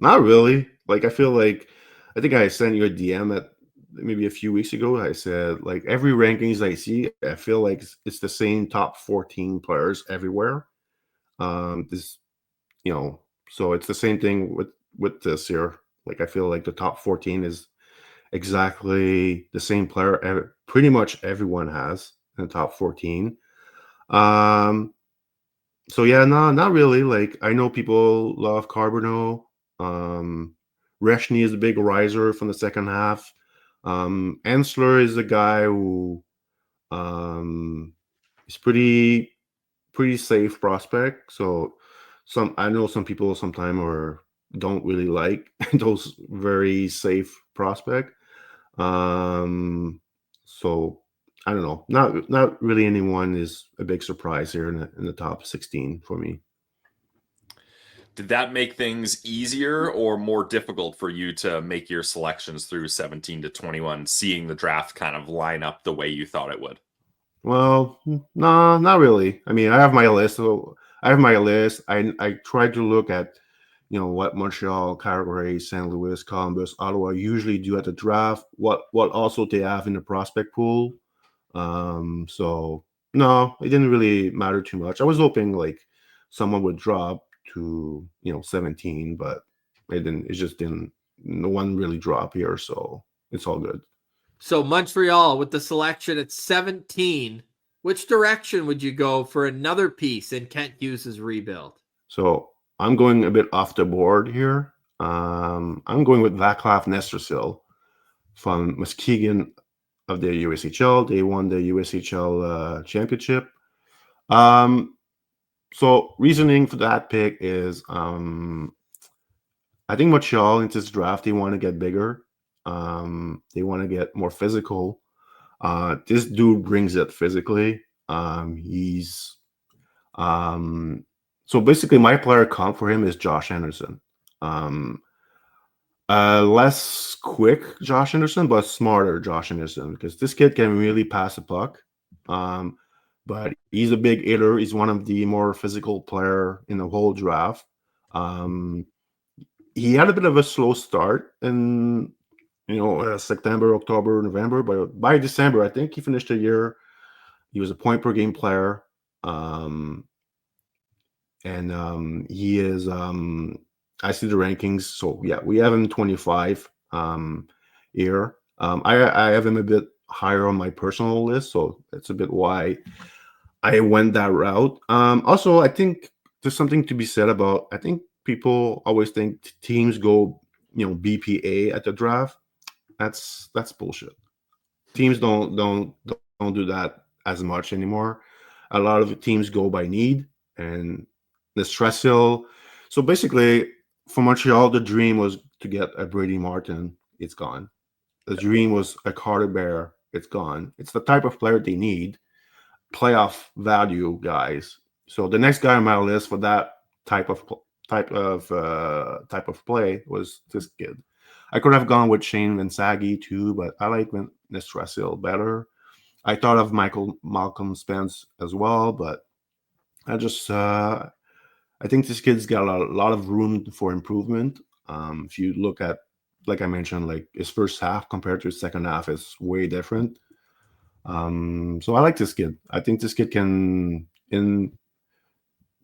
really. Like I feel like I think I sent you a DM at maybe a few weeks ago. I said like every rankings I see, I feel like it's the same top 14 players everywhere. So it's the same thing with this year. Like I feel like the top 14 is exactly the same player pretty much everyone has in the top 14. So yeah, no, not really. Like I know people love Carbono. Reshny is a big riser from the second half. Ensler is a guy who is pretty safe prospect. So I know some people sometimes don't really like those very safe prospect. So I don't know. Not really anyone is a big surprise here in the top 16 for me. Did that make things easier or more difficult for you to make your selections through 17 to 21, seeing the draft kind of line up the way you thought it would? Well, no, not really. I mean, I have my list. I tried to look at, what Montreal, Calgary, St. Louis, Columbus, Ottawa usually do at the draft. What also they have in the prospect pool. So no, it didn't really matter too much. I was hoping like someone would drop to 17, but it just didn't. No one really dropped here, so it's all good. So Montreal with the selection at 17, which direction would you go for another piece in Kent Hughes' rebuild? So I'm going a bit off the board here. I'm going with Vaclav Nestersil from Muskegon of the USHL. They won the USHL championship. So reasoning for that pick is I think Montreal in this draft, they want to get bigger. They want to get more physical. This dude brings it physically. So basically my player comp for him is Josh Anderson. Less quick Josh Anderson, but smarter Josh Anderson, because this kid can really pass the puck. But he's a big hitter. He's one of the more physical player in the whole draft. He had a bit of a slow start in September, October, November, but by December, I think he finished the year. He was a point per game player. And he is I see the rankings. So yeah, we have him 25 here. I have him a bit higher on my personal list, so that's a bit why I went that route. Also, I think there's something to be said about. I think people always think teams go, BPA at the draft. That's bullshit. Teams don't do that as much anymore. A lot of teams go by need and the stress hill. So basically, for Montreal, the dream was to get a Brady Martin. It's gone. The dream was a Carter Bear. It's gone. It's the type of player they need. Playoff value guys. So the next guy on my list for that type of play was this kid. I could have gone with Shane Vinsagi too, but I like Nestrasil better. I thought of Malcolm Spence as well, but I just I think this kid's got a lot of room for improvement. If you look at, like I mentioned, like his first half compared to his second half is way different. So I like this kid. I think this kid can, in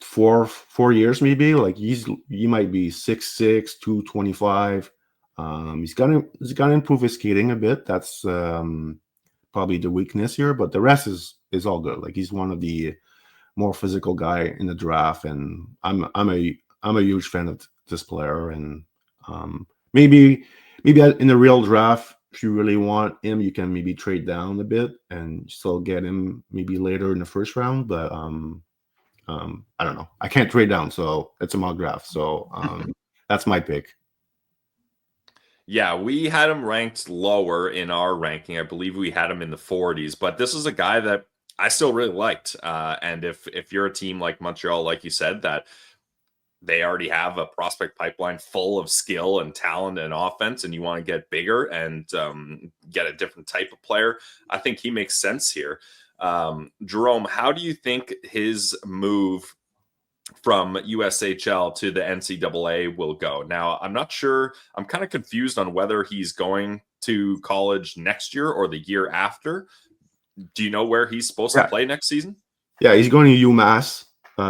4 years maybe, like he might be 6'6", 225. He's gonna improve his skating a bit. That's probably the weakness here, but the rest is all good. Like he's one of the more physical guy in the draft, and I'm a huge fan of this player. And maybe in the real draft, if you really want him, you can maybe trade down a bit and still get him maybe later in the first round. But I don't know. I can't trade down, so it's a mock draft. So that's my pick. Yeah, we had him ranked lower in our ranking. I believe we had him in the 40s, but this is a guy that I still really liked. And if you're a team like Montreal, like you said, that they already have a prospect pipeline full of skill and talent and offense, and you want to get bigger and get a different type of player, I think he makes sense here. Jerome, how do you think his move from USHL to the NCAA will go? Now, I'm not sure. I'm kind of confused on whether he's going to college next year or the year after. Do you know where he's supposed to play next season? Yeah, he's going to UMass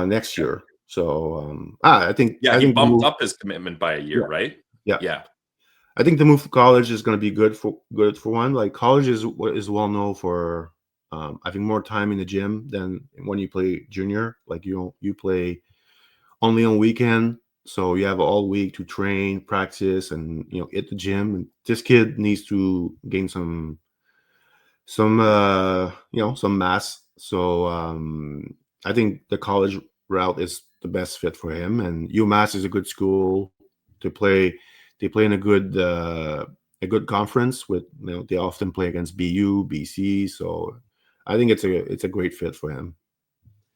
next year. So I think he bumped up his commitment by a year, right? Yeah. I think the move to college is going to be good for one. Like college is well known for having more time in the gym than when you play junior. Like you play only on weekend, so you have all week to train, practice, and hit the gym. And this kid needs to gain some mass. So I think the college route is the best fit for him. And UMass is a good school to play. They play in a good conference with they often play against BU, BC. So I think it's a great fit for him.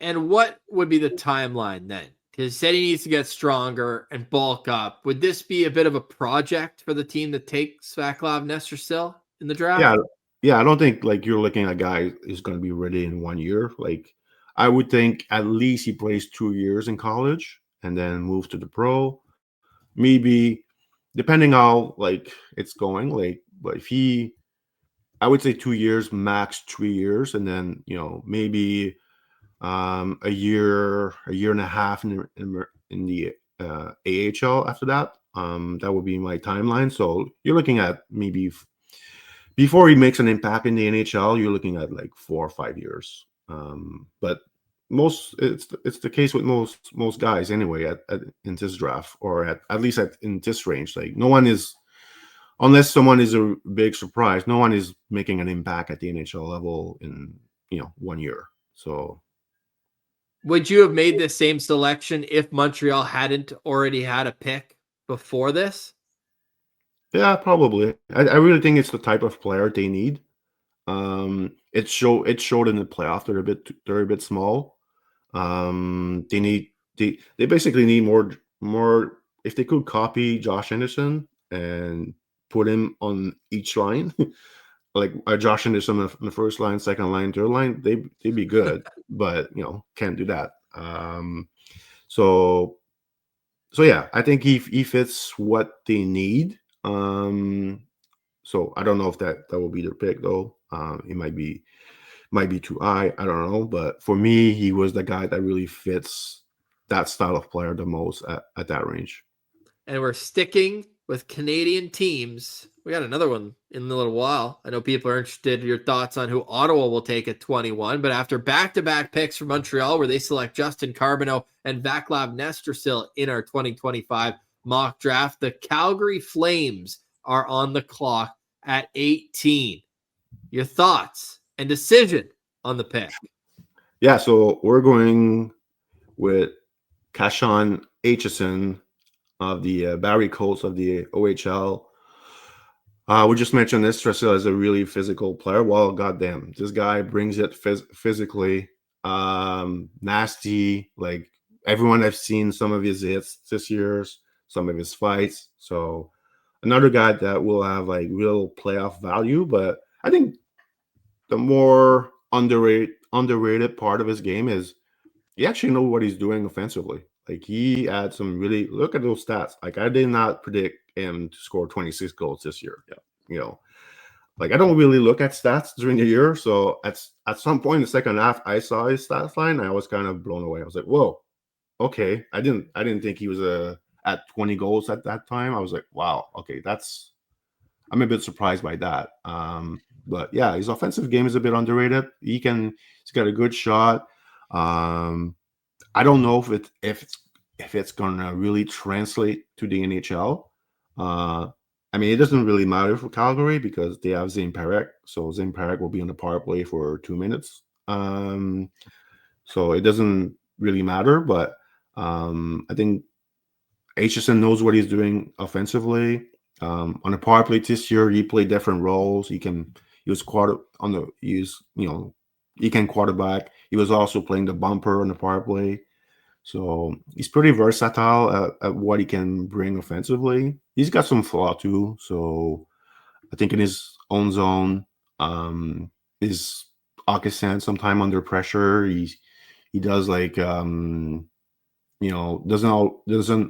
And what would be the timeline then? Because he said he needs to get stronger and bulk up. Would this be a bit of a project for the team to take Svaclav Nestrasil in the draft? Yeah. I don't think like you're looking at a guy who's going to be ready in 1 year. Like I would think at least he plays 2 years in college and then move to the pro. Maybe depending how like it's going. Like, but I would say 2 years, max 3 years, and then maybe a year and a half in the AHL after that. That would be my timeline. So you're looking at maybe before he makes an impact in the NHL, you're looking at like 4 or 5 years. But it's the case with most guys anyway in this draft, or at least in this range. Like no one is, unless someone is a big surprise, no one is making an impact at the NHL level in 1 year. So would you have made the same selection if Montreal hadn't already had a pick before this? Yeah, probably. I really think it's the type of player they need. It showed in the playoff. They're a bit small. They basically need more. If they could copy Josh Anderson and put him on each line, like Josh Anderson in the first line, second line, third line, they'd be good. But can't do that. So yeah, I think he fits what they need. So I don't know if that will be their pick though. It might be too high. I don't know. But for me, he was the guy that really fits that style of player the most at that range. and we're sticking with Canadian teams. We got another one in a little while. I know people are interested in your thoughts on who Ottawa will take at 21, but after back-to-back picks from Montreal, where they select Justin Carbonneau and Vaclav Nestersil in our 2025 mock draft, the Calgary Flames are on the clock at 18. Your thoughts and decision on the pick? Yeah, so we're going with Kashan Aitchison of the Barrie Colts of the OHL. We just mentioned this. Nestersil is a really physical player. Well, goddamn, this guy brings it physically. Nasty. Like, everyone I've seen some of his hits this year, some of his fights. So another guy that will have like real playoff value. But I think the more underrated part of his game is he actually knows what he's doing offensively. Like, he had some really, look at those stats. Like, I did not predict him to score 26 goals this year. Yeah. You know, like, I don't really look at stats during the year. So at some point in the second half, I saw his stats line. I was kind of blown away. I was like, whoa, okay. I didn't think he was at 20 goals at that time. I was like, wow, okay, I'm a bit surprised by that. But yeah, his offensive game is a bit underrated. He's got a good shot. I don't know if it's gonna really translate to the NHL. I mean, it doesn't really matter for Calgary because they have Zane Parekh, so Zane Parekh will be on the power play for 2 minutes. So it doesn't really matter. But I think Aitchison knows what he's doing offensively. On the power play this year, he played different roles. He can quarterback. He was also playing the bumper on the power play. So he's pretty versatile at what he can bring offensively. He's got some flaw too. So I think in his own zone, his Augustin sometime under pressure, he does like doesn't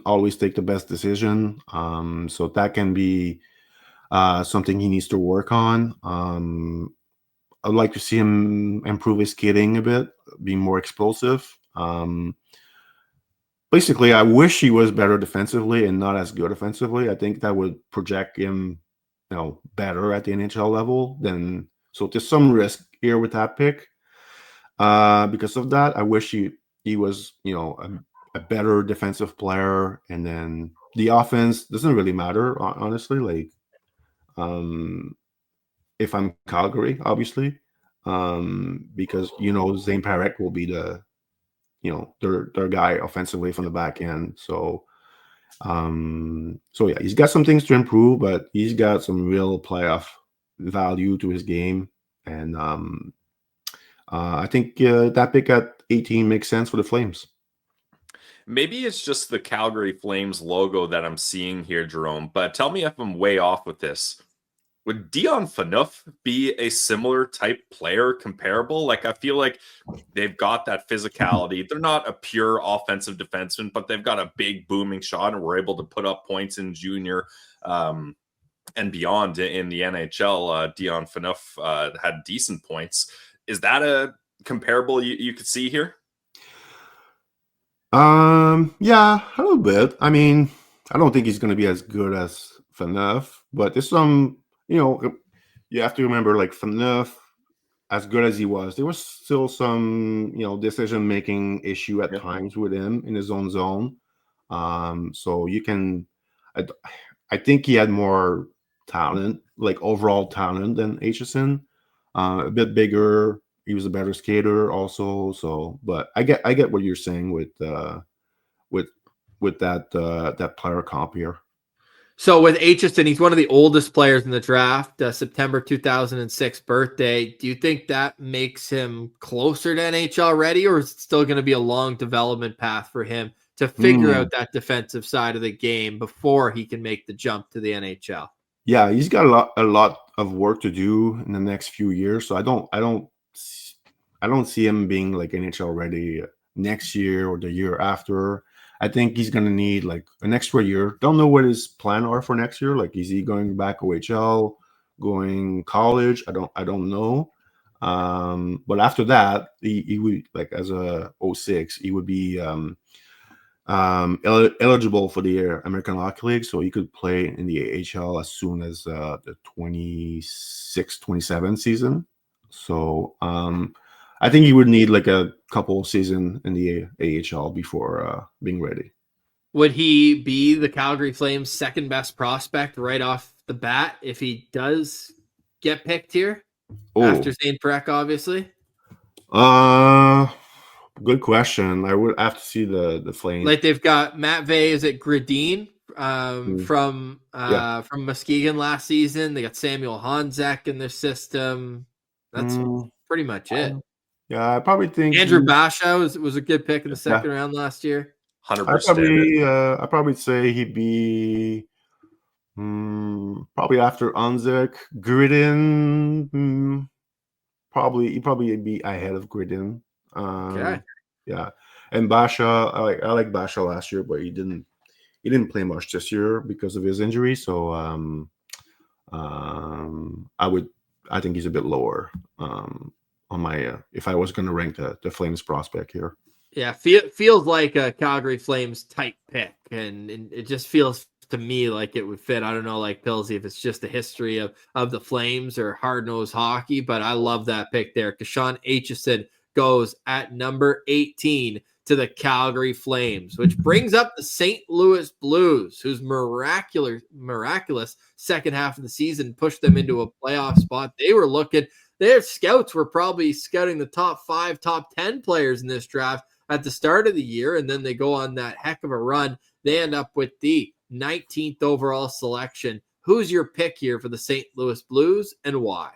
always take the best decision. So that can be something he needs to work on. I'd like to see him improve his skating a bit, be more explosive. Basically, I wish he was better defensively and not as good offensively. I think that would project him, better at the NHL level. So there's some risk here with that pick. Because of that, I wish he was, a better defensive player. And then the offense doesn't really matter, honestly. Like, if I'm Calgary, obviously, because Zane Parekh will be their guy offensively from the back end. So yeah, he's got some things to improve, but he's got some real playoff value to his game, and I think that pick at 18 makes sense for the Flames. Maybe it's just the Calgary Flames logo that I'm seeing here, Jerome, but tell me if I'm way off with this. Would Dion Phaneuf be a similar type player, comparable? Like, I feel like they've got that physicality. They're not a pure offensive defenseman, but they've got a big booming shot and were able to put up points in junior and beyond in the NHL. Dion Phaneuf had decent points. Is that a comparable you could see here? Yeah, a little bit. I mean, I don't think he's going to be as good as Phaneuf, but there's some, you have to remember, like, Phaneuf, as good as he was, there was still some, decision-making issue at times with him in his own zone. So I think he had more talent, like overall talent, than Aitchison. A bit bigger. He was a better skater also. So, but I get what you're saying with that player comp here. So with Aitchison, he's one of the oldest players in the draft, September 2006 birthday. Do you think that makes him closer to NHL ready, or is it still going to be a long development path for him to figure out that defensive side of the game before he can make the jump to the NHL? Yeah, he's got a lot of work to do in the next few years. So I don't see him being like NHL ready next year or the year after. I think he's going to need like an extra year. Don't know what his plan are for next year. Like, is he going back OHL, going college? I don't know. But after that, he would, like, as a 06, he would be eligible for the American Hockey League, so he could play in the AHL as soon as the 26-27 season. So I think he would need like a couple of seasons in the AHL before being ready. Would he be the Calgary Flames' second best prospect right off the bat if he does get picked here after St. Mrtka, obviously? Good question. I would have to see the Flames. Like they've got Matt Vey, is it Gradine from Muskegon last season? They got Samuel Honzek in their system. That's pretty much it. Yeah, I probably think Andrew Basha was a good pick in the second round last year. 100%. I'd probably say he'd be probably after Honzek. Gridin, he'd probably be ahead of Gridin. Okay. Yeah, and Basha, I like Basha last year, but he didn't play much this year because of his injury. So I think he's a bit lower on my if I was going to rank the Flames prospect here. Yeah, feels like a Calgary Flames type pick, and it just feels to me like it would fit. I don't know, like Pillsy, if it's just the history of the Flames or hard-nosed hockey, but I love that pick there. Kashawn Aitchison goes at number 18 to the Calgary Flames, which brings up the St. Louis Blues, whose miraculous second half of the season pushed them into a playoff spot. Their scouts were probably scouting the top 5, top 10 players in this draft at the start of the year, and then they go on that heck of a run. They end up with the 19th overall selection. Who's your pick here for the St. Louis Blues, and why?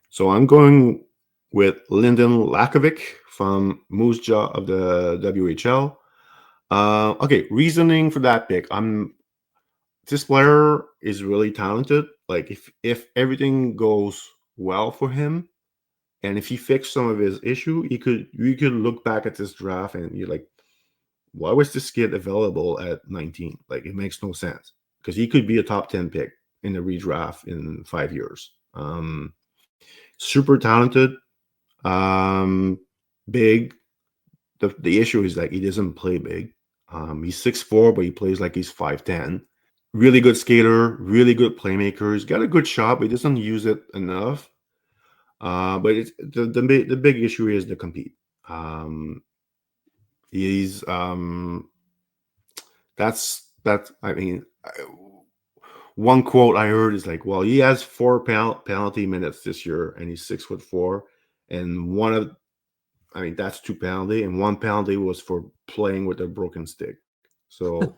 So I'm going with Lyndon Lakovic from Moose Jaw of the WHL. Okay, reasoning for that pick. This player is really talented. Like if everything goes well for him, and if he fixed some of his issue, you could look back at this draft and you're like, why was this kid available at 19? Like, it makes no sense because he could be a top 10 pick in the redraft in 5 years. Super talented, big. The issue is that he doesn't play big. He's 6'4", but he plays like he's 5'10". Really good skater, really good playmaker. He's got a good shot, but he doesn't use it enough. But it's the big issue is to compete. He's that's I mean, one quote I heard is like, well, he has 4 penalty minutes this year, and he's 6'4", and that's 2 penalty, and 1 penalty was for playing with a broken stick. So,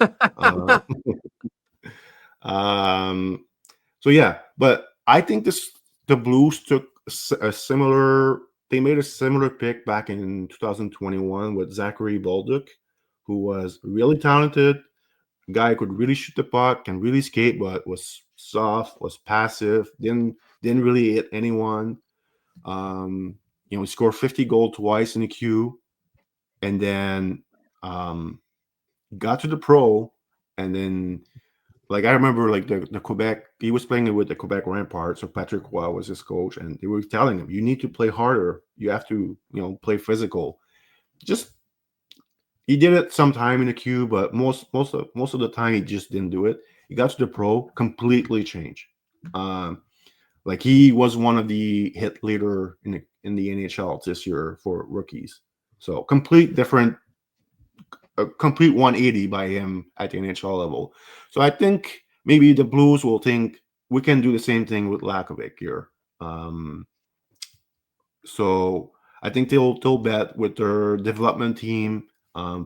so yeah, but I think the Blues took they made a similar pick back in 2021 with Zachary Bolduc, who was really talented, a guy who could really shoot the puck, can really skate, but was soft, was passive, didn't really hit anyone. He scored 50 goals twice in the queue, and then got to the pro, and then like I remember like the Quebec, he was playing with the Quebec Ramparts, so Patrick Roy was his coach, and they were telling him, you need to play harder. You have to, play physical. He did it sometime in the queue, but most of the time he just didn't do it. He got to the pro, completely changed. Like he was one of the hit leader in the NHL this year for rookies. So complete 180 by him at the NHL level. So I think maybe the Blues will think we can do the same thing with Lakovic here. So I think they'll bet with their development team,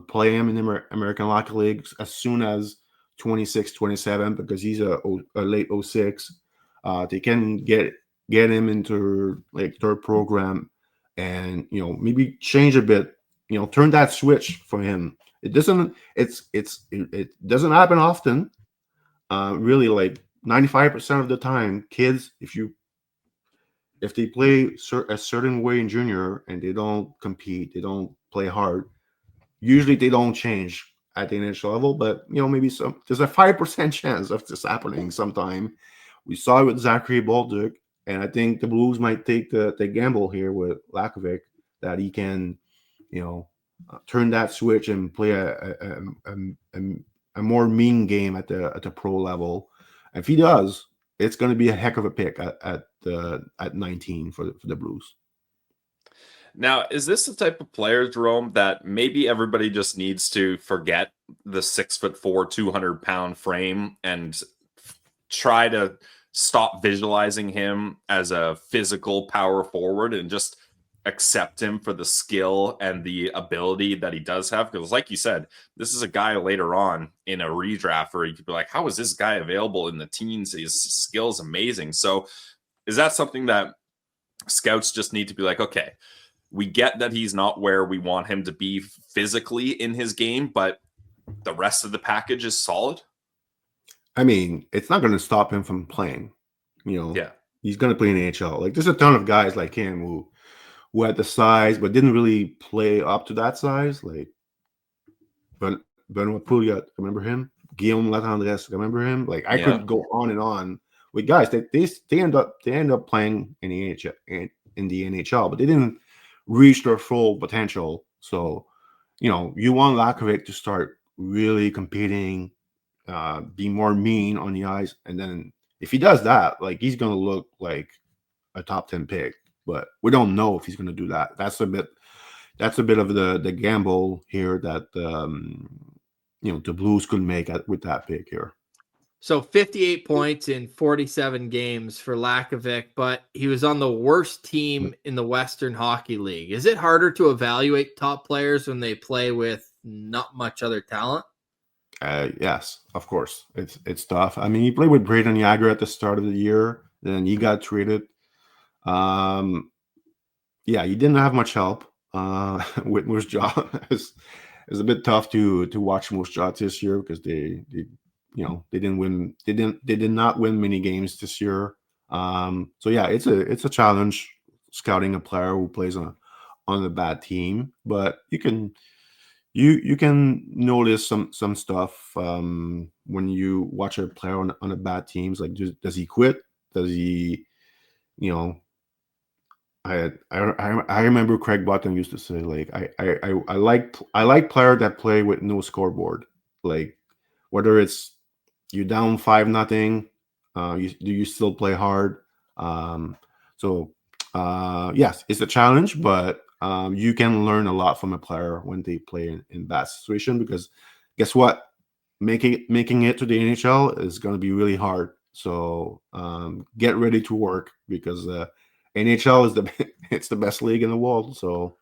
play him in the American Hockey League as soon as 26-27 because he's a late 06. They can get him into like their program and maybe change a bit, turn that switch for him. It doesn't happen often. Really, like 95% of the time, kids, if they play a certain way in junior and they don't compete, they don't play hard, usually they don't change at the NHL level. But maybe there's a 5% chance of this happening sometime. We saw it with Zachary Bolduc, and I think the Blues might take the gamble here with Lakovic that he can, turn that switch and play a more mean game at the pro level. If he does, it's going to be a heck of a pick at 19 for the Blues. Now, is this the type of player, Jerome, that maybe everybody just needs to forget the 6'4", 200-pound frame and try to stop visualizing him as a physical power forward and just accept him for the skill and the ability that he does have? Because like you said, this is a guy later on in a redraft where you could be like, how is this guy available in the teens? His skill is amazing. So is that something that scouts just need to be like, okay, we get that he's not where we want him to be physically in his game, but the rest of the package is solid? I mean, it's not going to stop him from playing. Yeah, he's going to play in the NHL. Like, there's a ton of guys like him who had the size but didn't really play up to that size. Like, Benoit Pouliot, remember him? Guillaume Latendresse, remember him? Like, I could go on and on with guys that they end up playing in the NHL, but they didn't reach their full potential. So, you want Lakovic to start really competing, be more mean on the ice, and then if he does that, like, he's going to look like a top 10 pick. But we don't know if he's going to do that. That's a bit of the gamble here that the Blues could make with that pick here. So 58 points in 47 games for Lakovic, but he was on the worst team in the Western Hockey League. Is it harder to evaluate top players when they play with not much other talent? Yes, of course. It's tough. I mean, he played with Braden Yager at the start of the year, then he got traded. Yeah, he didn't have much help with Moose Jaw. It's a bit tough to watch Moose Jaw this year because they didn't win. They did not win many games this year. So yeah, it's a challenge scouting a player who plays on a bad team. But you can notice some stuff when you watch a player on a bad teams. Like, does he quit? Does he, I remember Craig Button used to say, like, I like player that play with no scoreboard. Like, whether it's you down 5-0, do you still play hard? Yes, it's a challenge, but you can learn a lot from a player when they play in bad situation, because guess what? Making it to the NHL is going to be really hard. So get ready to work, because NHL is the best league in the world. So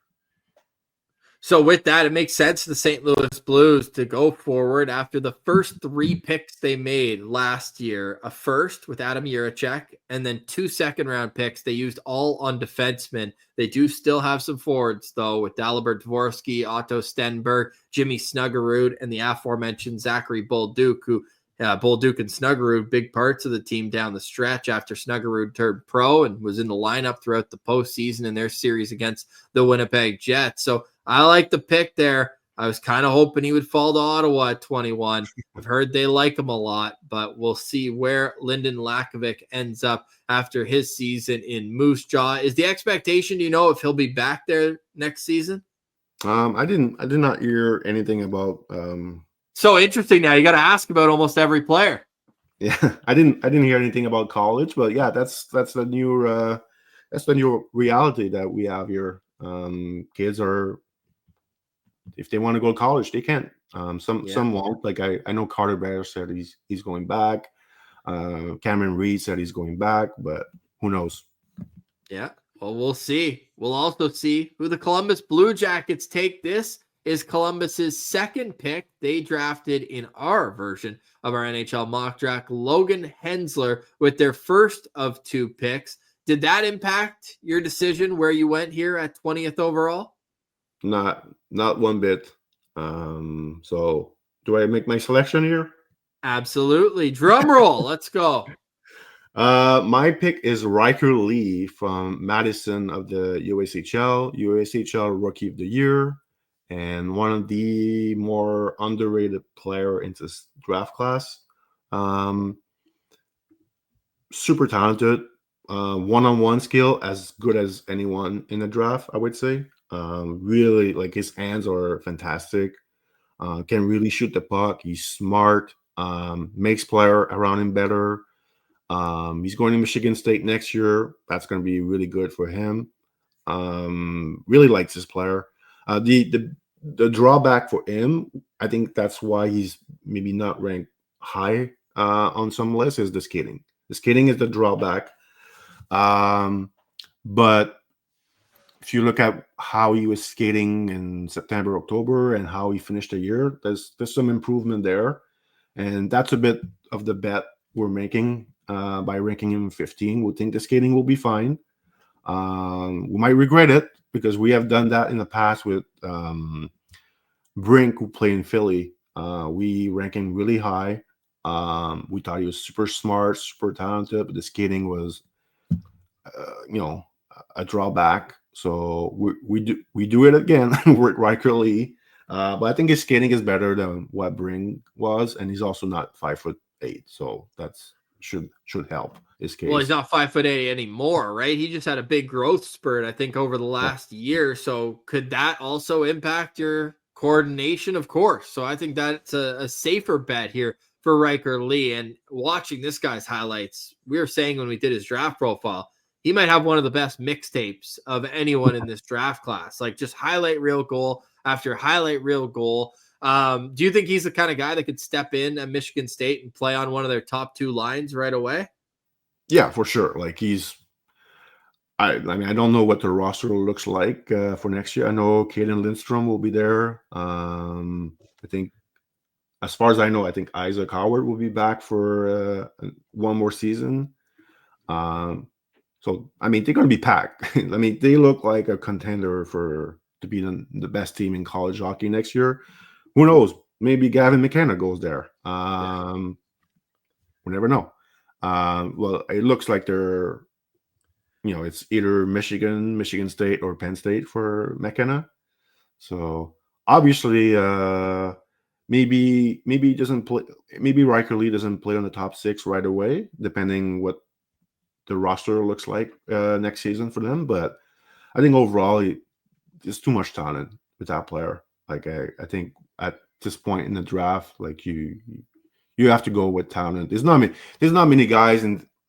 with that, it makes sense to the St. Louis Blues to go forward after the first 3 picks they made last year. A first with Adam Jiricek, and then 2 second-round picks. They used all on defensemen. They do still have some forwards, though, with Dalibor Dvorsky, Otto Stenberg, Jimmy Snuggerud, and the aforementioned Zachary Bolduc, who Bolduc and Snuggerud, big parts of the team down the stretch after Snuggerud turned pro and was in the lineup throughout the postseason in their series against the Winnipeg Jets. So I like the pick there. I was kind of hoping he would fall to Ottawa at 21. I've heard they like him a lot, but we'll see where Lyndon Lakovic ends up after his season in Moose Jaw. Is the expectation, do you know if he'll be back there next season? I did not hear anything about So interesting. Now you got to ask about almost every player. Yeah, I didn't hear anything about college, but yeah, that's the new reality that we have here. Kids are, if they want to go to college, they can. Some won't. Like I know Carter Bear said he's going back. Cameron Reed said he's going back, but who knows? Yeah. Well, we'll see. We'll also see who the Columbus Blue Jackets take. This is Columbus's second pick. They drafted in our version of our NHL Mock Draft Logan Hensler with their first of 2 picks. Did that impact your decision where you went here at 20th overall? Not one bit. So do I make my selection here? Absolutely. Drum roll. Let's go. My pick is Riker Lee from Madison of the USHL Rookie of the Year, and one of the more underrated player in this draft class. Super talented, one-on-one skill as good as anyone in the draft, I would say. Really, like his hands are fantastic. Can really shoot the puck. He's smart. Makes player around him better. He's going to Michigan State next year. That's going to be really good for him. Really likes his player. The drawback for him, I think that's why he's maybe not ranked high on some lists, is the skating. The skating is the drawback. But if you look at how he was skating in September, October, and how he finished the year, there's some improvement there. And that's a bit of the bet we're making by ranking him 15. We think the skating will be fine. We might regret it because we have done that in the past with Brink, who played in Philly. We rank him really high. We thought he was super smart, super talented, but the skating was, a drawback. So we do it again with Riker Lee. But I think his skating is better than what Brink was, and he's also not 5'8", so that's should help his case. Well, he's not 5'8" anymore, right? He just had a big growth spurt, I think, over the last year. So could that also impact your coordination? Of course. So I think that's a safer bet here for Riker Lee. And watching this guy's highlights, we were saying when we did his draft profile, he might have one of the best mixtapes of anyone in this draft class. Like just highlight reel goal after highlight reel goal. Do you think he's the kind of guy that could step in at Michigan State and play on one of their top two lines right away? Yeah, for sure. Like I mean, I don't know what the roster looks like for next year. I know Caden Lindstrom will be there. I think, as far as I know, I think Isaac Howard will be back for one more season. So, I mean, they're going to be packed. I mean, they look like a contender to be the best team in college hockey next year. Who knows? Maybe Gavin McKenna goes there. We never know. Well, it looks like they're, it's either Michigan State, or Penn State for McKenna. So obviously, maybe he doesn't play. Maybe Riker Lee doesn't play on the top six right away, depending what the roster looks like next season for them. But I think overall, there's too much talent with that player. Like I think at this point in the draft, like you have to go with talent. There's not many guys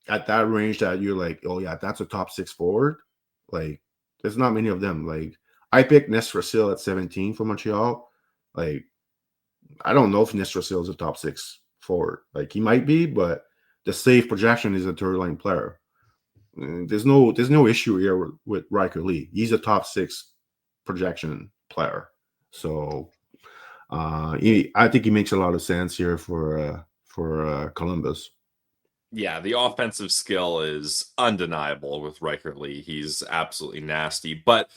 at that range that you're like, oh yeah, that's a top six forward. Like there's not many of them. Like I picked Nestrasil at 17 for Montreal. Like I don't know if Nestrasil is a top six forward. Like he might be, but the safe projection is a third line player. There's no issue here with Riker Lee. He's a top six projection player. So I think he makes a lot of sense here for Columbus. Yeah, the offensive skill is undeniable with Riker Lee. He's absolutely nasty. But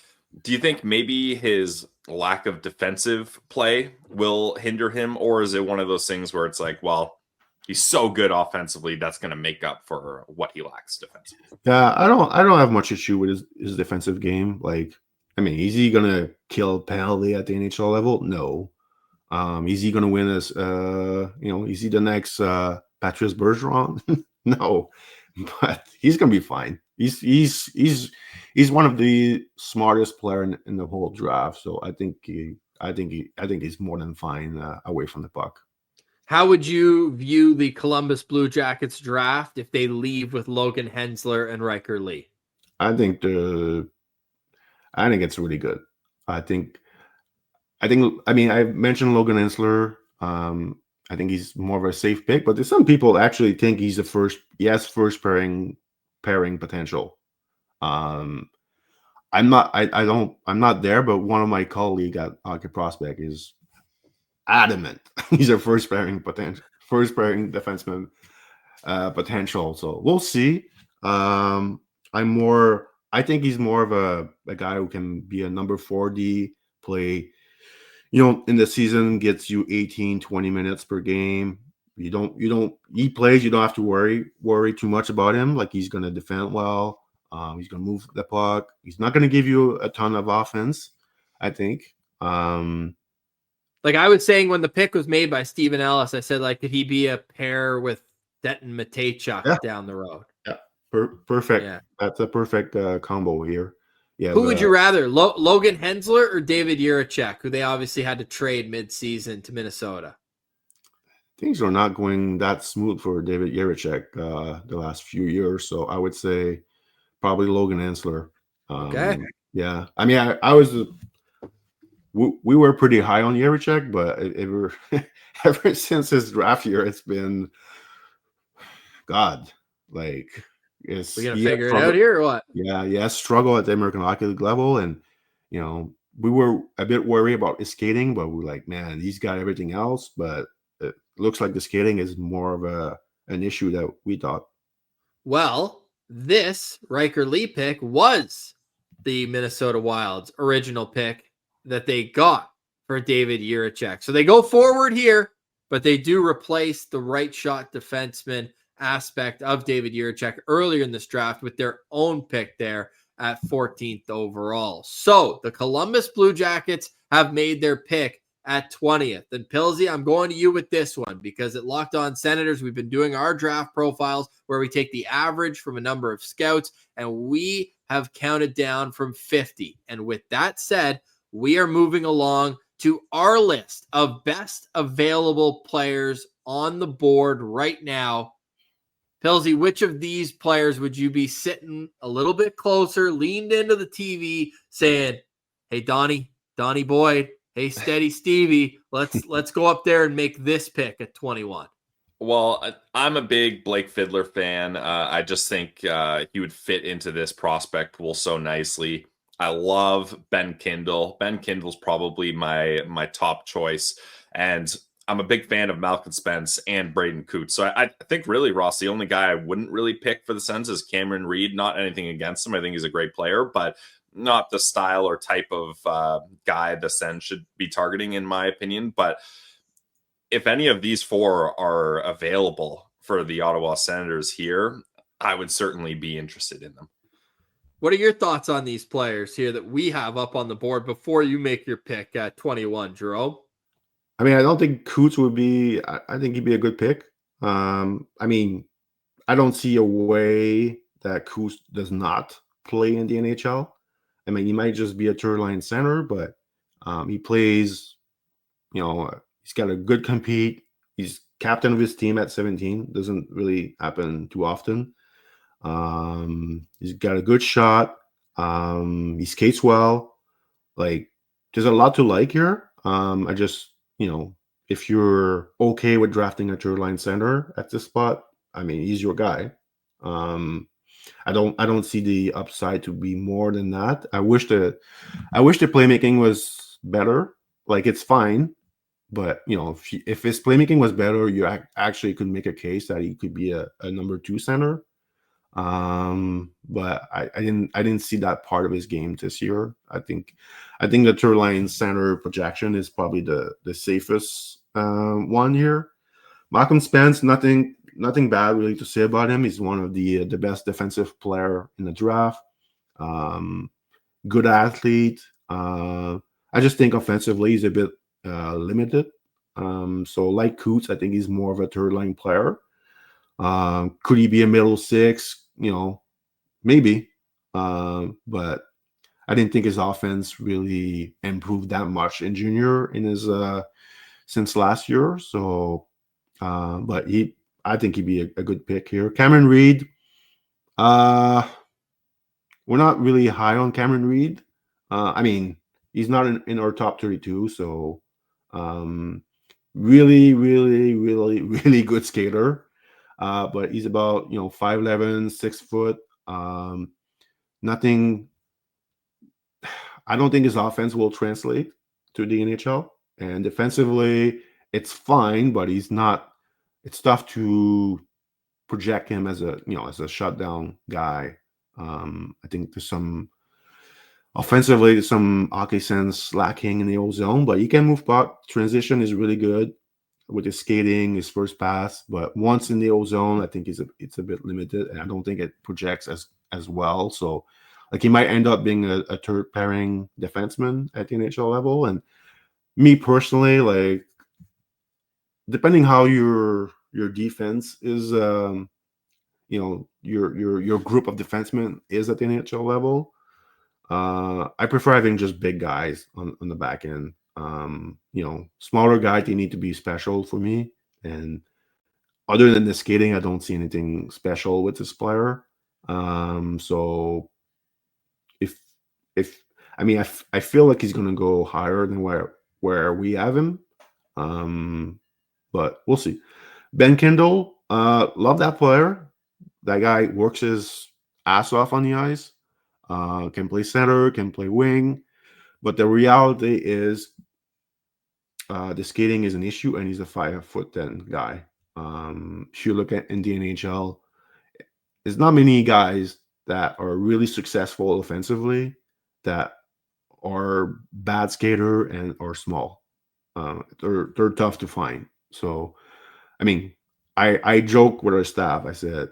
do you think maybe his lack of defensive play will hinder him? Or is it one of those things where it's like, well, he's so good offensively, that's going to make up for what he lacks defensively? Yeah, I don't have much issue with his defensive game. Like, I mean, is he going to kill penalty at the NHL level? No. Is he going to win us? Is he the next Patrice Bergeron? No, but he's going to be fine. He's one of the smartest player in the whole draft. So I think he's more than fine away from the puck. How would you view the Columbus Blue Jackets draft if they leave with Logan Hensler and Riker Lee? I think it's really good. I mean, I mentioned Logan Hensler. I think he's more of a safe pick, but there's some people actually think he's first pairing potential. I'm not there, but one of my colleagues at EliteProspects is adamant he's a first pairing defenseman potential. So we'll see. I think he's more of a guy who can be a number 4D, play, in the season, gets you 18, 20 minutes per game. He plays, you don't have to worry too much about him. Like he's going to defend well. He's going to move the puck. He's not going to give you a ton of offense, I think. Like I was saying when the pick was made by Stephen Ellis, I said, like, could he be a pair with Denton Mateychuk down the road? Yeah, perfect. Yeah. That's a perfect combo here. Yeah. Who would you rather, Logan Hensler or David Jiricek, who they obviously had to trade mid-season to Minnesota? Things are not going that smooth for David Jiricek the last few years, so I would say probably Logan Hensler. Okay. Yeah. I mean, I was we were pretty high on Jiricek, but ever since his draft year, it's been God. Like, We're gonna figure it out here or what? Yeah, struggle at the American Hockey League level, and we were a bit worried about his skating, but we're like, man, he's got everything else, but it looks like the skating is more of an issue that we thought. Well, this Riker Lee pick was the Minnesota Wild's original pick that they got for David Jiricek. So they go forward here, but they do replace the right shot defenseman aspect of David Jiricek earlier in this draft with their own pick there at 14th overall. So the Columbus Blue Jackets have made their pick at 20th. And Pilsy, I'm going to you with this one because at Locked On Senators, we've been doing our draft profiles where we take the average from a number of scouts, and we have counted down from 50. And with that said, we are moving along to our list of best available players on the board right now. Pilsy, which of these players would you be sitting a little bit closer, leaned into the TV, saying, "Hey, Donnie Boyd, hey, Steady Stevie, let's go up there and make this pick at 21." Well, I'm a big Blake Fiddler fan. I just think he would fit into this prospect pool so nicely. I love Ben Kindle. Ben Kindle's probably my top choice, and I'm a big fan of Malcolm Spence and Braden Coots. So I think really, Ross, the only guy I wouldn't really pick for the Sens is Cameron Reed. Not anything against him. I think he's a great player, but not the style or type of guy the Sens should be targeting, in my opinion. But if any of these four are available for the Ottawa Senators here, I would certainly be interested in them. What are your thoughts on these players here that we have up on the board before you make your pick at 21, Jerome? I mean, I don't think Coots would be. I think he'd be a good pick. I mean, I don't see a way that Coots does not play in the NHL. I mean, he might just be a third line center, but he plays. He's got a good compete. He's captain of his team at 17. Doesn't really happen too often. He's got a good shot. He skates well. Like, there's a lot to like here. I just, if you're okay with drafting a third line center at this spot, I mean, he's your guy. I don't see the upside to be more than that. I wish the playmaking was better. Like, it's fine, but if his playmaking was better, you actually could make a case that he could be a number 2 center. But I didn't see that part of his game this year. I think the third line center projection is probably the safest one here. Malcolm Spence, nothing bad really to say about him. He's one of the best defensive player in the draft. Good athlete. I just think offensively he's a bit limited. So like Coots, I think he's more of a third line player. Could he be a middle 6? Maybe. But I didn't think his offense really improved that much in junior in his since last year. So, but I think he'd be a good pick here. Cameron Reed. We're not really high on Cameron Reed. I mean, he's not in our top 32. So, really, really, really, really good skater. But he's about 5'11", 6 foot. Nothing. I don't think his offense will translate to the NHL. And defensively, it's fine, but he's not. It's tough to project him as a shutdown guy. I think there's some offensively, some hockey sense lacking in the old zone, but he can move puck. Transition is really good with his skating, his first pass, but once in the old zone, I think it's a bit limited, and I don't think it projects as well. So, like, he might end up being a third pairing defenseman at the NHL level. And me personally, like, depending how your defense is, your group of defensemen is at the NHL level, I prefer having just big guys on the back end. Smaller guys, they need to be special for me. And other than the skating, I don't see anything special with this player. So if I mean, I feel like he's going to go higher than where we have him. But we'll see. Ben Kindle, love that player. That guy works his ass off on the ice. Can play center, can play wing. But the reality is the skating is an issue, and he's a 5'10" guy. If you look at in the NHL, there's not many guys that are really successful offensively that are bad skater and are small. They're tough to find. So, I mean, I joke with our staff. I said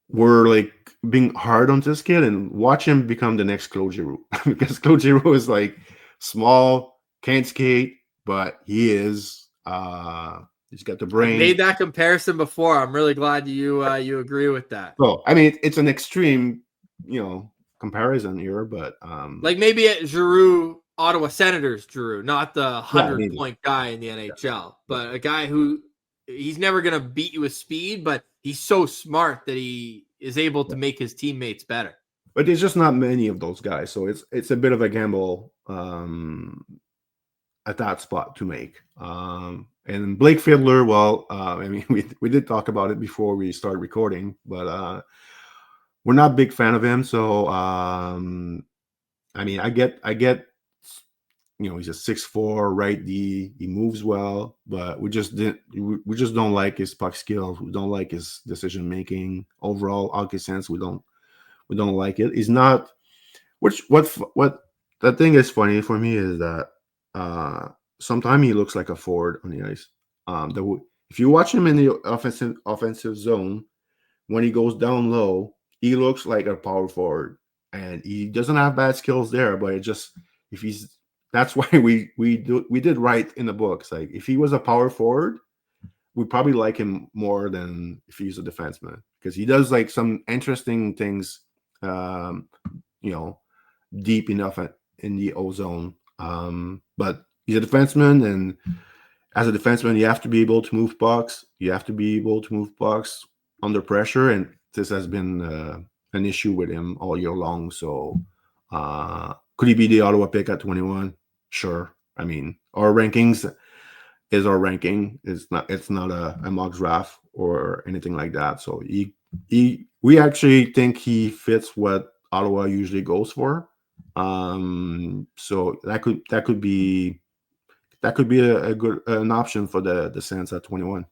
we're like being hard on this kid and watch him become the next Claude Giroux because Claude Giroux is like small, can't skate, but he is. He's got the brain. I made that comparison before. I'm really glad you agree with that. So I mean, it's an extreme, comparison here, but like maybe at Giroux, Ottawa Senators Giroux, not the 100-point guy in the NHL, but a guy who he's never gonna beat you with speed, but he's so smart that he is able to make his teammates better. But there's just not many of those guys, so it's a bit of a gamble at that spot to make. And Blake Fiddler, well, I mean, we did talk about it before we started recording, but we're not a big fan of him. So, I mean, I get, he's a 6'4" right D. He moves well, but we just don't like his puck skills. We don't like his decision making. Overall, hockey sense, we don't like it. He's not. What the thing is funny for me is that sometimes he looks like a forward on the ice. If you watch him in the offensive zone, when he goes down low, he looks like a power forward, and he doesn't have bad skills there. But it just that's why we did right in the books. Like if he was a power forward, we probably like him more than if he's a defenseman because he does like some interesting things, deep enough in the O zone. But he's a defenseman, and as a defenseman, you have to be able to move pucks. You have to be able to move pucks under pressure, and this has been an issue with him all year long. So, could he be the Ottawa pick at 21? Sure. I mean, our rankings is our ranking. It's not a mock draft or anything like that. So we actually think he fits what Ottawa usually goes for. So that could be a good option for the Sens at 21.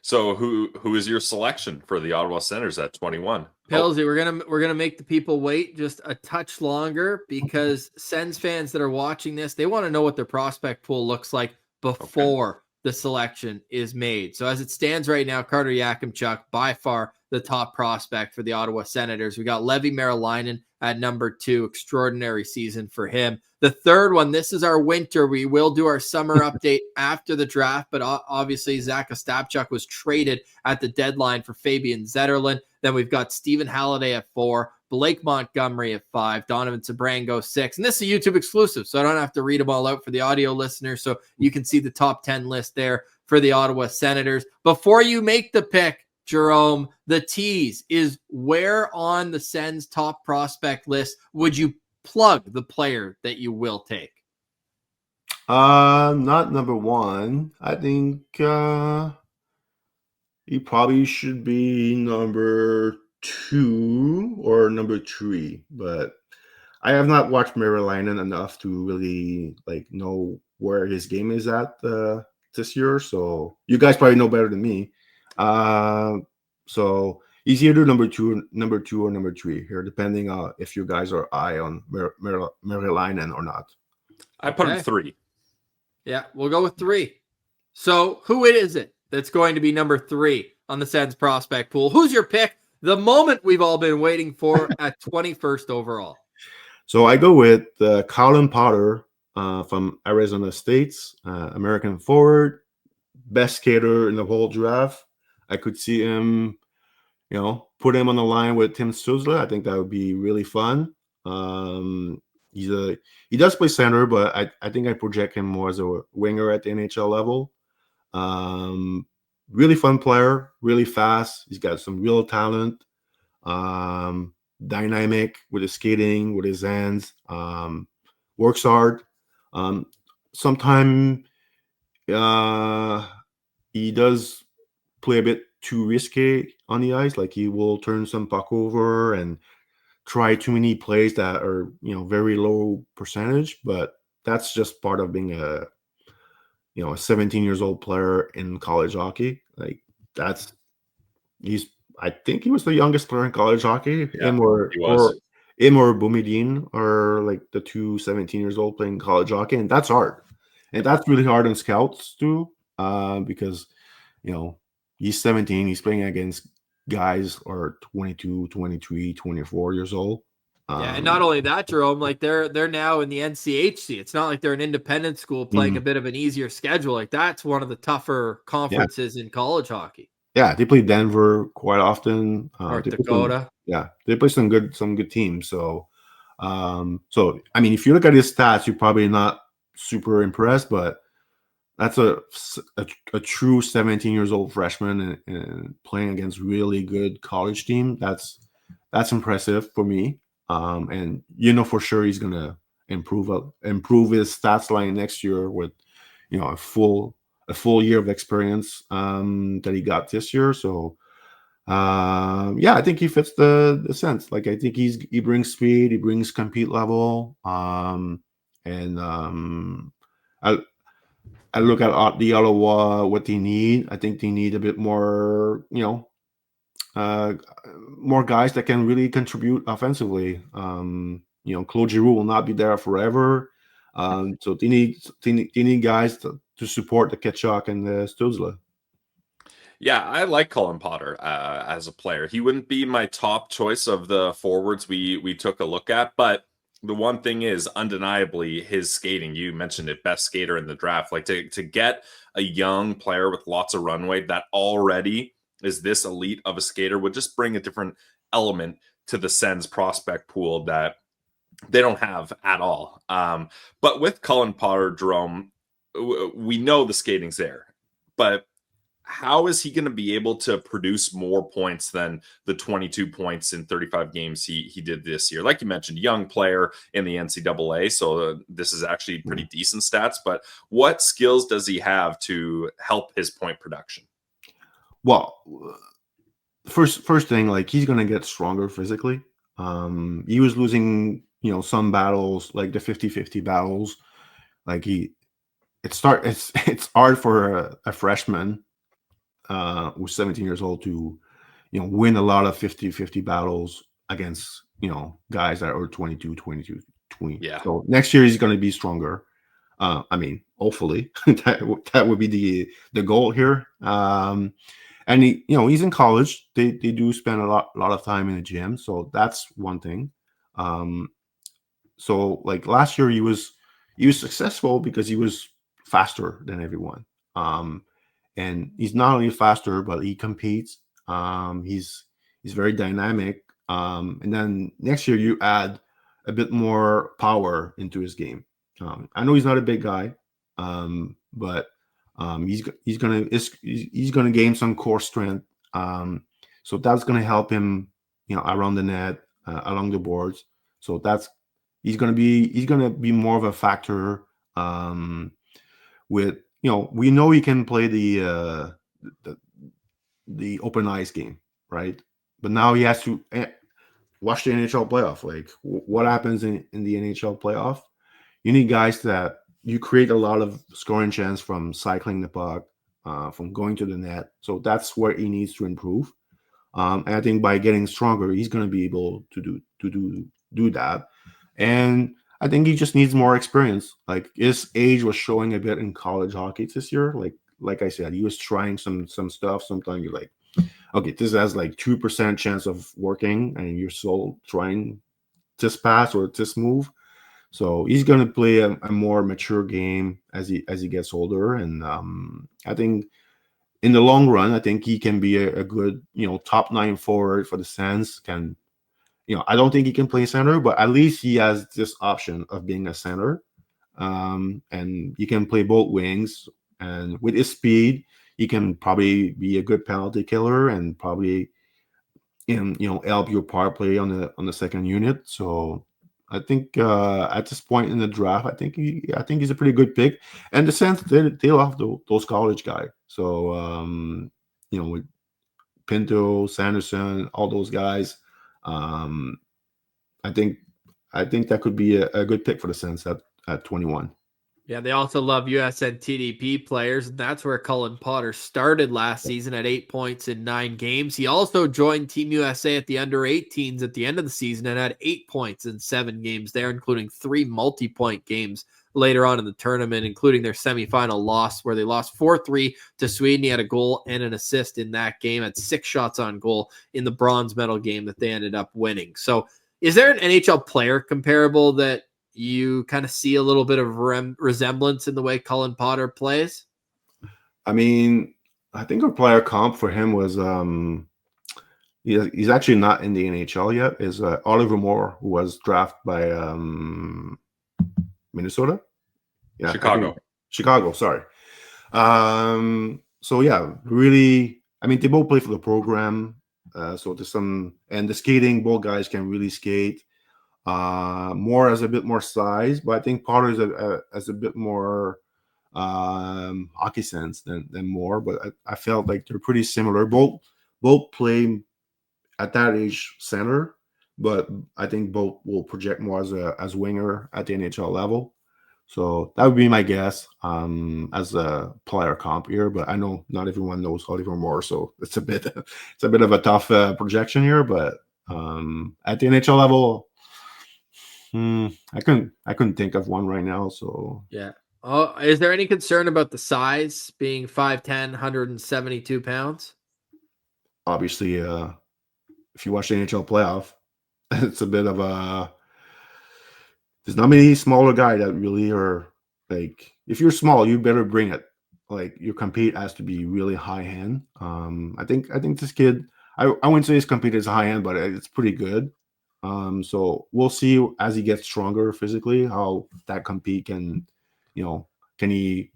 So who is your selection for the Ottawa Senators at 21? Pillsy, we're gonna make the people wait just a touch longer because Sens fans that are watching this, they want to know what their prospect pool looks like before the selection is made. So as it stands right now, Carter Yakimchuk by far the top prospect for the Ottawa Senators. We got Levi Merilainen at number 2. Extraordinary season for him. The third one, this is our winter. We will do our summer update after the draft, but obviously Zach Ostapchuk was traded at the deadline for Fabian Zetterlund. Then we've got Stephen Halliday at 4, Blake Montgomery at 5, Donovan Sabrango 6. And this is a YouTube exclusive, so I don't have to read them all out for the audio listeners. So you can see the top 10 list there for the Ottawa Senators. Before you make the pick, Jerome, the tease is where on the Sens top prospect list would you plug the player that you will take? Not number 1. I think he probably should be number 2 or number 3, but I have not watched Merilainen enough to really know where his game is at this year. So you guys probably know better than me. So he's either number 2 or number 3 here, depending on if you guys are high on Merilainen or not. I put him 3. Yeah, we'll go with 3. So who is it that's going to be number 3 on the Sens prospect pool? Who's your pick? The moment we've all been waiting for at 21st overall. So I go with Colin Potter from Arizona State, American forward, best skater in the whole draft. I could see him put him on the line with Tim Stützle. I think that would be really fun. He does play center, but I think I project him more as a winger at the NHL level. Really fun player, really fast. He's got some real talent. Dynamic with his skating, with his hands. Works hard. Sometimes he does play a bit too risky on the ice. Like he will turn some puck over and try too many plays that are very low percentage. But that's just part of being a 17 years old player in college hockey. Like I think he was the youngest player in college hockey. Yeah, him or Boumediene are like the two 17 years old playing college hockey, and that's hard. And that's really hard on scouts too, because he's 17. He's playing against guys who are 22, 23, 24 years old. Yeah, and not only that, Jerome, like they're now in the NCHC. It's not like they're an independent school playing a bit of an easier schedule. Like that's one of the tougher conferences in college hockey. Yeah, they play Denver quite often. North Dakota. They play some good teams. So, I mean, if you look at his stats, you're probably not super impressed, but that's a true 17 years old freshman and playing against really good college team. That's impressive for me. And for sure he's gonna improve his stats line next year with a full year of experience that he got this year. So I think he fits the sense. Like I think he brings speed, he brings compete level, and I look at the Ottawa, what they need. I think they need a bit more, more guys that can really contribute offensively. Claude Giroux will not be there forever. So they need guys to support the Ketchuk and the Stützle. Yeah, I like Colin Potter as a player. He wouldn't be my top choice of the forwards we took a look at, but the one thing is undeniably his skating. You mentioned it, best skater in the draft. Like to get a young player with lots of runway that already is this elite of a skater would just bring a different element to the Sens prospect pool that they don't have at all. But with Colin Potter, Jerome, we know the skating's there, but how is he going to be able to produce more points than the 22 points in 35 games he did this year? Like you mentioned, young player in the NCAA, so this is actually pretty decent stats, but what skills does he have to help his point production? Well, first thing, like he's going to get stronger physically. He was losing, some battles, like the 50-50 battles. Like it's hard for a freshman who's 17 years old to, win a lot of 50-50 battles against, guys that are 22, 20. Yeah. So next year he's going to be stronger. I mean, hopefully that would be the goal here. And he's in college. They do spend a lot of time in the gym. So that's one thing. So like last year he was successful because he was faster than everyone. And he's not only faster, but he competes. He's very dynamic. And then next year you add a bit more power into his game. I know he's not a big guy, but he's gonna gain some core strength. So that's gonna help him, around the net, along the boards. So he's gonna be more of a factor. With we know he can play the open ice game, right? But now he has to watch the NHL playoff. Like what happens in the NHL playoff? You need guys that you create a lot of scoring chance from cycling the puck, from going to the net. So that's where he needs to improve. And I think by getting stronger, he's going to be able to do that. And I think he just needs more experience. Like his age was showing a bit in college hockey this year. Like I said, he was trying some stuff. Sometimes you're like, okay, this has like 2% chance of working, and you're still trying this pass or this move. So he's going to play a more mature game as he gets older, and I think in the long run, I think he can be a good, top 9 forward for the Sens. I don't think he can play center, but at least he has this option of being a center. And he can play both wings. And with his speed, he can probably be a good penalty killer and probably help your power play on the second unit. So I think at this point in the draft, I think he's a pretty good pick. And the Sens, they love those college guys. So with Pinto, Sanderson, all those guys, I think that could be a good pick for the Sens at 21. Yeah, they also love USN TDP players, and that's where Cullen Potter started last season at 8 points in 9 games. He also joined Team USA at the under-18s at the end of the season and had 8 points in 7 games there, including 3 multi-point games later on in the tournament, including their semifinal loss where they lost 4-3 to Sweden. He had a goal and an assist in that game, had 6 shots on goal in the bronze medal game that they ended up winning. So is there an NHL player comparable that you kind of see a little bit of resemblance in the way Cullen Potter plays? I mean, I think our player comp for him was he's actually not in the NHL yet. Is Oliver Moore, who was drafted by Minnesota? Yeah, Chicago. Sorry. So yeah, really. I mean, they both play for the program. So there's and the skating, both guys can really skate. Moore has a bit more size, but I think Potter has a bit more hockey sense than Moore. But I felt like they're pretty similar. Both play at that age center, but I think both will project more as winger at the NHL level. So that would be my guess as a player comp here. But I know not everyone knows Oliver Moore, so it's a bit of a tough projection here. But at the NHL level, I couldn't think of one right now. So yeah. Oh, is there any concern about the size being 5'10", 172 pounds? Obviously, if you watch the NHL playoff, it's a bit of a. There's not many smaller guys that really are like. If you're small, you better bring it. Like your compete has to be really high hand. I think this kid. I wouldn't say his compete is high end, but it's pretty good. So we'll see as he gets stronger physically how that compete can he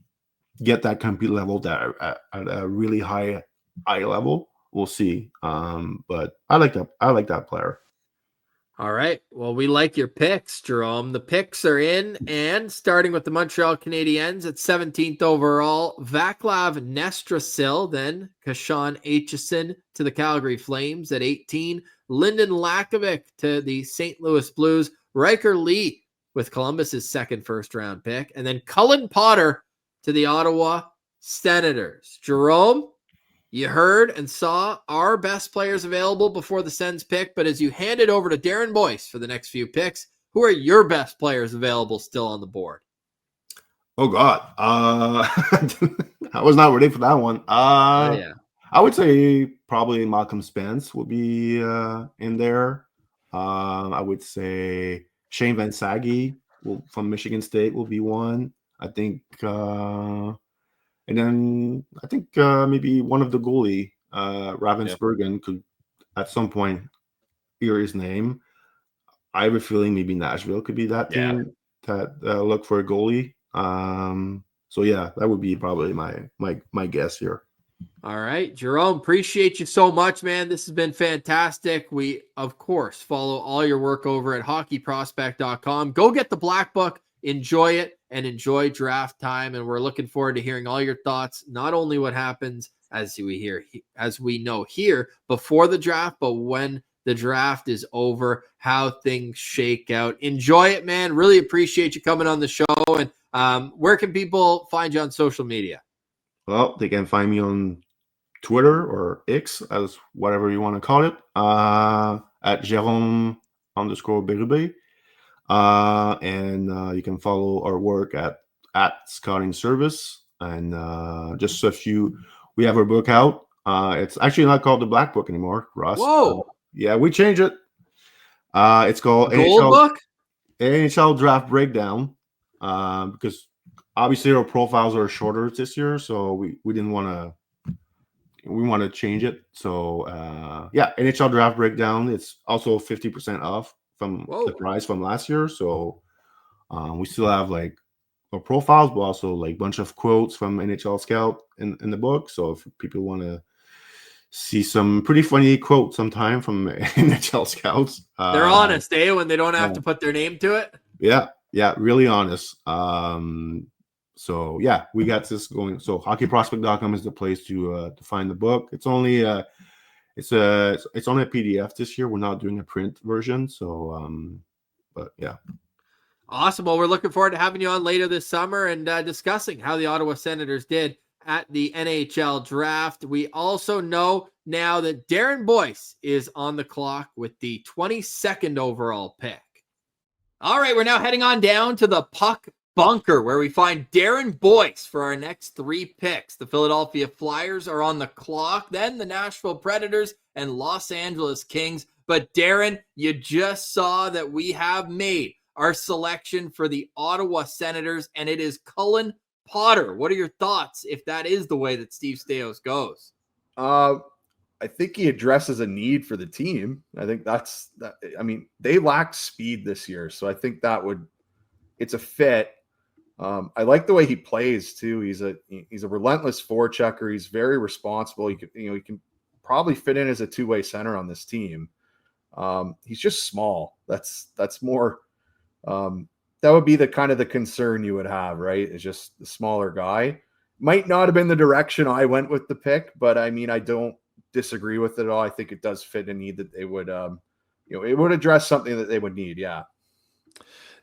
get that compete level that at a really high level. We'll see. But I like that player. All right. Well, we like your picks, Jerome. The picks are in, and starting with the Montreal Canadiens at 17th overall, Vaclav Nestrasil, then Kashan Aitchison to the Calgary Flames at 18, Lyndon Lakovic to the St. Louis Blues, Riker Lee with Columbus's second first-round pick, and then Cullen Potter to the Ottawa Senators. Jerome, you heard and saw our best players available before the Sens pick, but as you hand it over to Darren Boyce for the next few picks, who are your best players available still on the board? Oh, God. I was not ready for that one. Yeah. I would say probably Malcolm Spence would be in there. I would say Shane Van Sage from Michigan State will be one. I think and then I think maybe one of the goalie, Ravensburgen, could at some point hear his name. I have a feeling maybe Nashville could be that team that look for a goalie. So yeah, that would be probably my guess here. All right, Jerome, appreciate you so much, man. This has been fantastic. We, of course, follow all your work over at hockeyprospect.com. Go get the Black Book, enjoy it, and enjoy draft time. And we're looking forward to hearing all your thoughts, not only what happens as we know here before the draft, but when the draft is over, how things shake out. Enjoy it, man. Really appreciate you coming on the show. And where can people find you on social media? Well, they can find me on Twitter or X, as whatever you want to call it, at Jerome _Berube. And you can follow our work at Scouting Service. And just a few, we have our book out. It's actually not called the Black Book anymore, Ross. Whoa. Yeah, we changed it. It's called NHL Draft Breakdown, because obviously our profiles are shorter this year, so we didn't want to we want to change it. So NHL draft breakdown. It's also 50% off from the price from last year. So we still have like our profiles, but also like bunch of quotes from NHL Scout in the book. So if people want to see some pretty funny quotes sometime from NHL Scouts, they're honest, when they don't have to put their name to it. Yeah, really honest. So yeah, we got this going. So hockeyprospect.com is the place to find the book. It's only it's only a PDF this year. We're not doing a print version. So but yeah. Awesome. Well, we're looking forward to having you on later this summer and discussing how the Ottawa Senators did at the NHL draft. We also know now that Darren Boyce is on the clock with the 22nd overall pick. All right, we're now heading on down to the puck bunker where we find Darren Boyce for our next 3 picks. The Philadelphia Flyers are on the clock, then the Nashville Predators and Los Angeles Kings. But Darren, you just saw that we have made our selection for the Ottawa Senators, and it is Cullen Potter. What are your thoughts if that is the way that Steve Staios goes? I think he addresses a need for the team. I think that's that. I mean, they lacked speed this year, so I think it's a fit. I like the way he plays too. He's a relentless forechecker. He's very responsible. He can probably fit in as a two-way center on this team. He's just small. That's more. That would be the kind of the concern you would have, right? It's just the smaller guy. Might not have been the direction I went with the pick, but I mean, I don't disagree with it at all. I think it does fit a need that they would, it would address something that they would need. Yeah.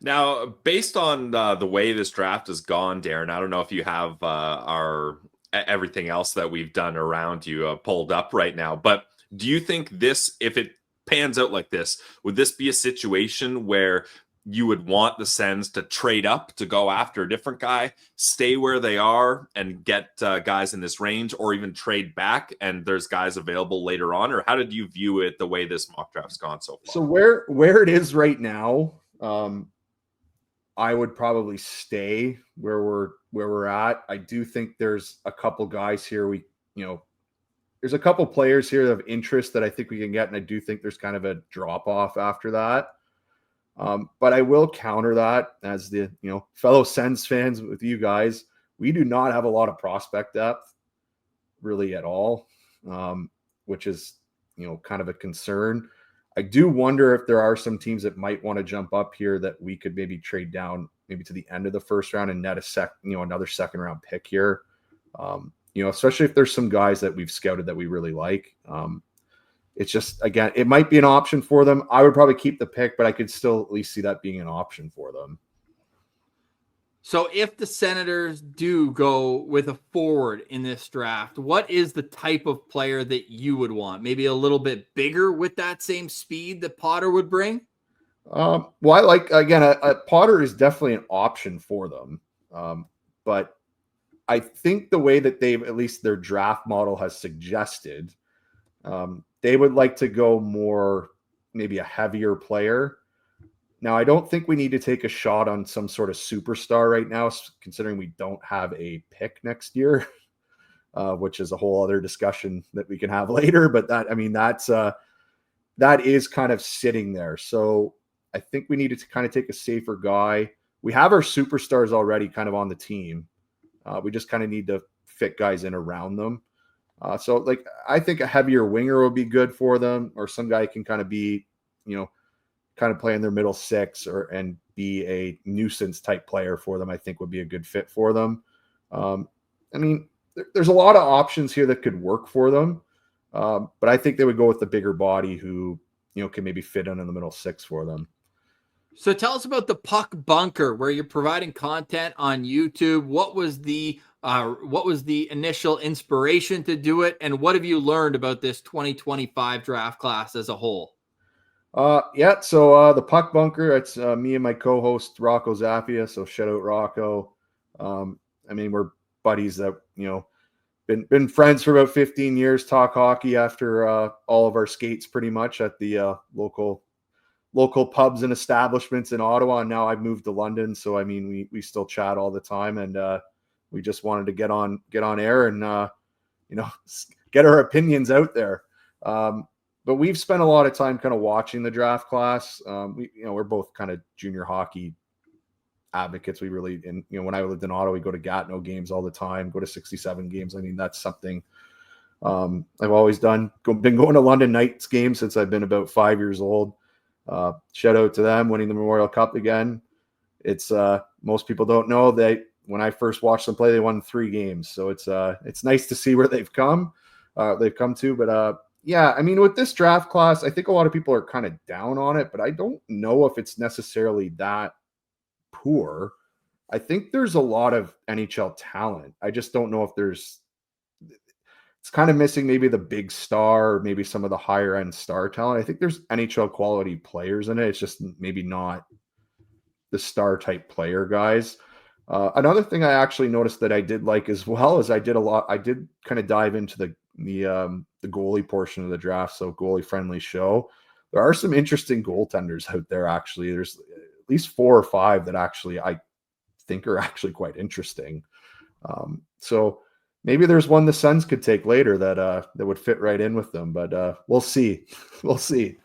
Now, based on the way this draft has gone, Darren, I don't know if you have our everything else that we've done around you pulled up right now, but do you think this, if it pans out like this, would this be a situation where you would want the Sens to trade up to go after a different guy, stay where they are and get guys in this range, or even trade back and there's guys available later on? Or how did you view it the way this mock draft's gone so far? So where it is right now, I would probably stay where we're at. I do think there's a couple guys here. There's a couple players here of interest that I think we can get, and I do think there's kind of a drop off after that. But I will counter that as the fellow Sens fans with you guys. We do not have a lot of prospect depth really at all, which is kind of a concern. I do wonder if there are some teams that might want to jump up here that we could maybe trade down maybe to the end of the first round and net another second round pick here. Especially if there's some guys that we've scouted that we really like. It's just, again, it might be an option for them. I would probably keep the pick, but I could still at least see that being an option for them. So if the Senators do go with a forward in this draft, what is the type of player that you would want? Maybe a little bit bigger with that same speed that Potter would bring? Well, I like, again, Potter is definitely an option for them. But I think the way that they've, at least their draft model has suggested, they would like to go more, maybe a heavier player. Now, I don't think we need to take a shot on some sort of superstar right now, considering we don't have a pick next year, which is a whole other discussion that we can have later. But that is kind of sitting there. So I think we need to kind of take a safer guy. We have our superstars already kind of on the team. We just kind of need to fit guys in around them. So like, I think a heavier winger would be good for them, or some guy can kind of be, kind of play in their middle six and be a nuisance type player for them. I think would be a good fit for them. I mean, there's a lot of options here that could work for them. But I think they would go with the bigger body who, can maybe fit in the middle six for them. So tell us about the Puck Bunker, where you're providing content on YouTube. What was the initial inspiration to do it, and what have you learned about this 2025 draft class as a whole? So the Puck Bunker, it's me and my co-host Rocco Zappia. So shout out Rocco. I mean, we're buddies that been friends for about 15 years. Talk hockey after all of our skates, pretty much at the local pubs and establishments in Ottawa. And now I've moved to London, so I mean, we still chat all the time, and we just wanted to get on air and get our opinions out there. But we've spent a lot of time kind of watching the draft class. We're both kind of junior hockey advocates. We really, and when I lived in Ottawa, we go to Gatineau games all the time, go to 67 games. I mean, that's something I've always done. Been going to London Knights games since I've been about 5 years old. Shout out to them winning the Memorial Cup again. It's most people don't know that when I first watched them play, they won 3 games. So it's nice to see where they've come to. But yeah, I mean, with this draft class, I think a lot of people are kind of down on it, but I don't know if it's necessarily that poor. I think there's a lot of NHL talent. I just don't know if it's kind of missing maybe the big star, or maybe some of the higher end star talent. I think there's NHL quality players in it. It's just maybe not the star type player guys. Another thing I actually noticed that I did like as well is I did kind of dive into the goalie portion of the draft. So goalie friendly show. There are some interesting goaltenders out there. Actually, there's at least 4 or 5 that actually I think are actually quite interesting. So maybe there's one the Sens could take later that would fit right in with them, but we'll see. We'll see.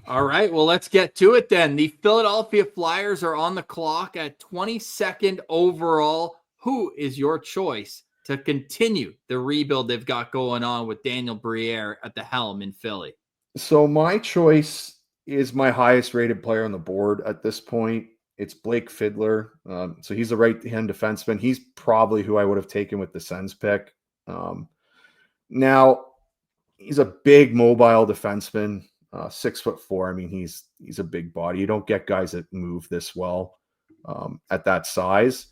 All right, well, let's get to it then. The Philadelphia Flyers are on the clock at 22nd overall. Who is your choice to continue the rebuild they've got going on with Daniel Briere at the helm in Philly? So my choice is my highest rated player on the board at this point. It's Blake Fiddler. So he's a right-hand defenseman. He's probably who I would have taken with the Sens pick. Now, he's a big mobile defenseman, 6'4". I mean, he's a big body. You don't get guys that move this well at that size.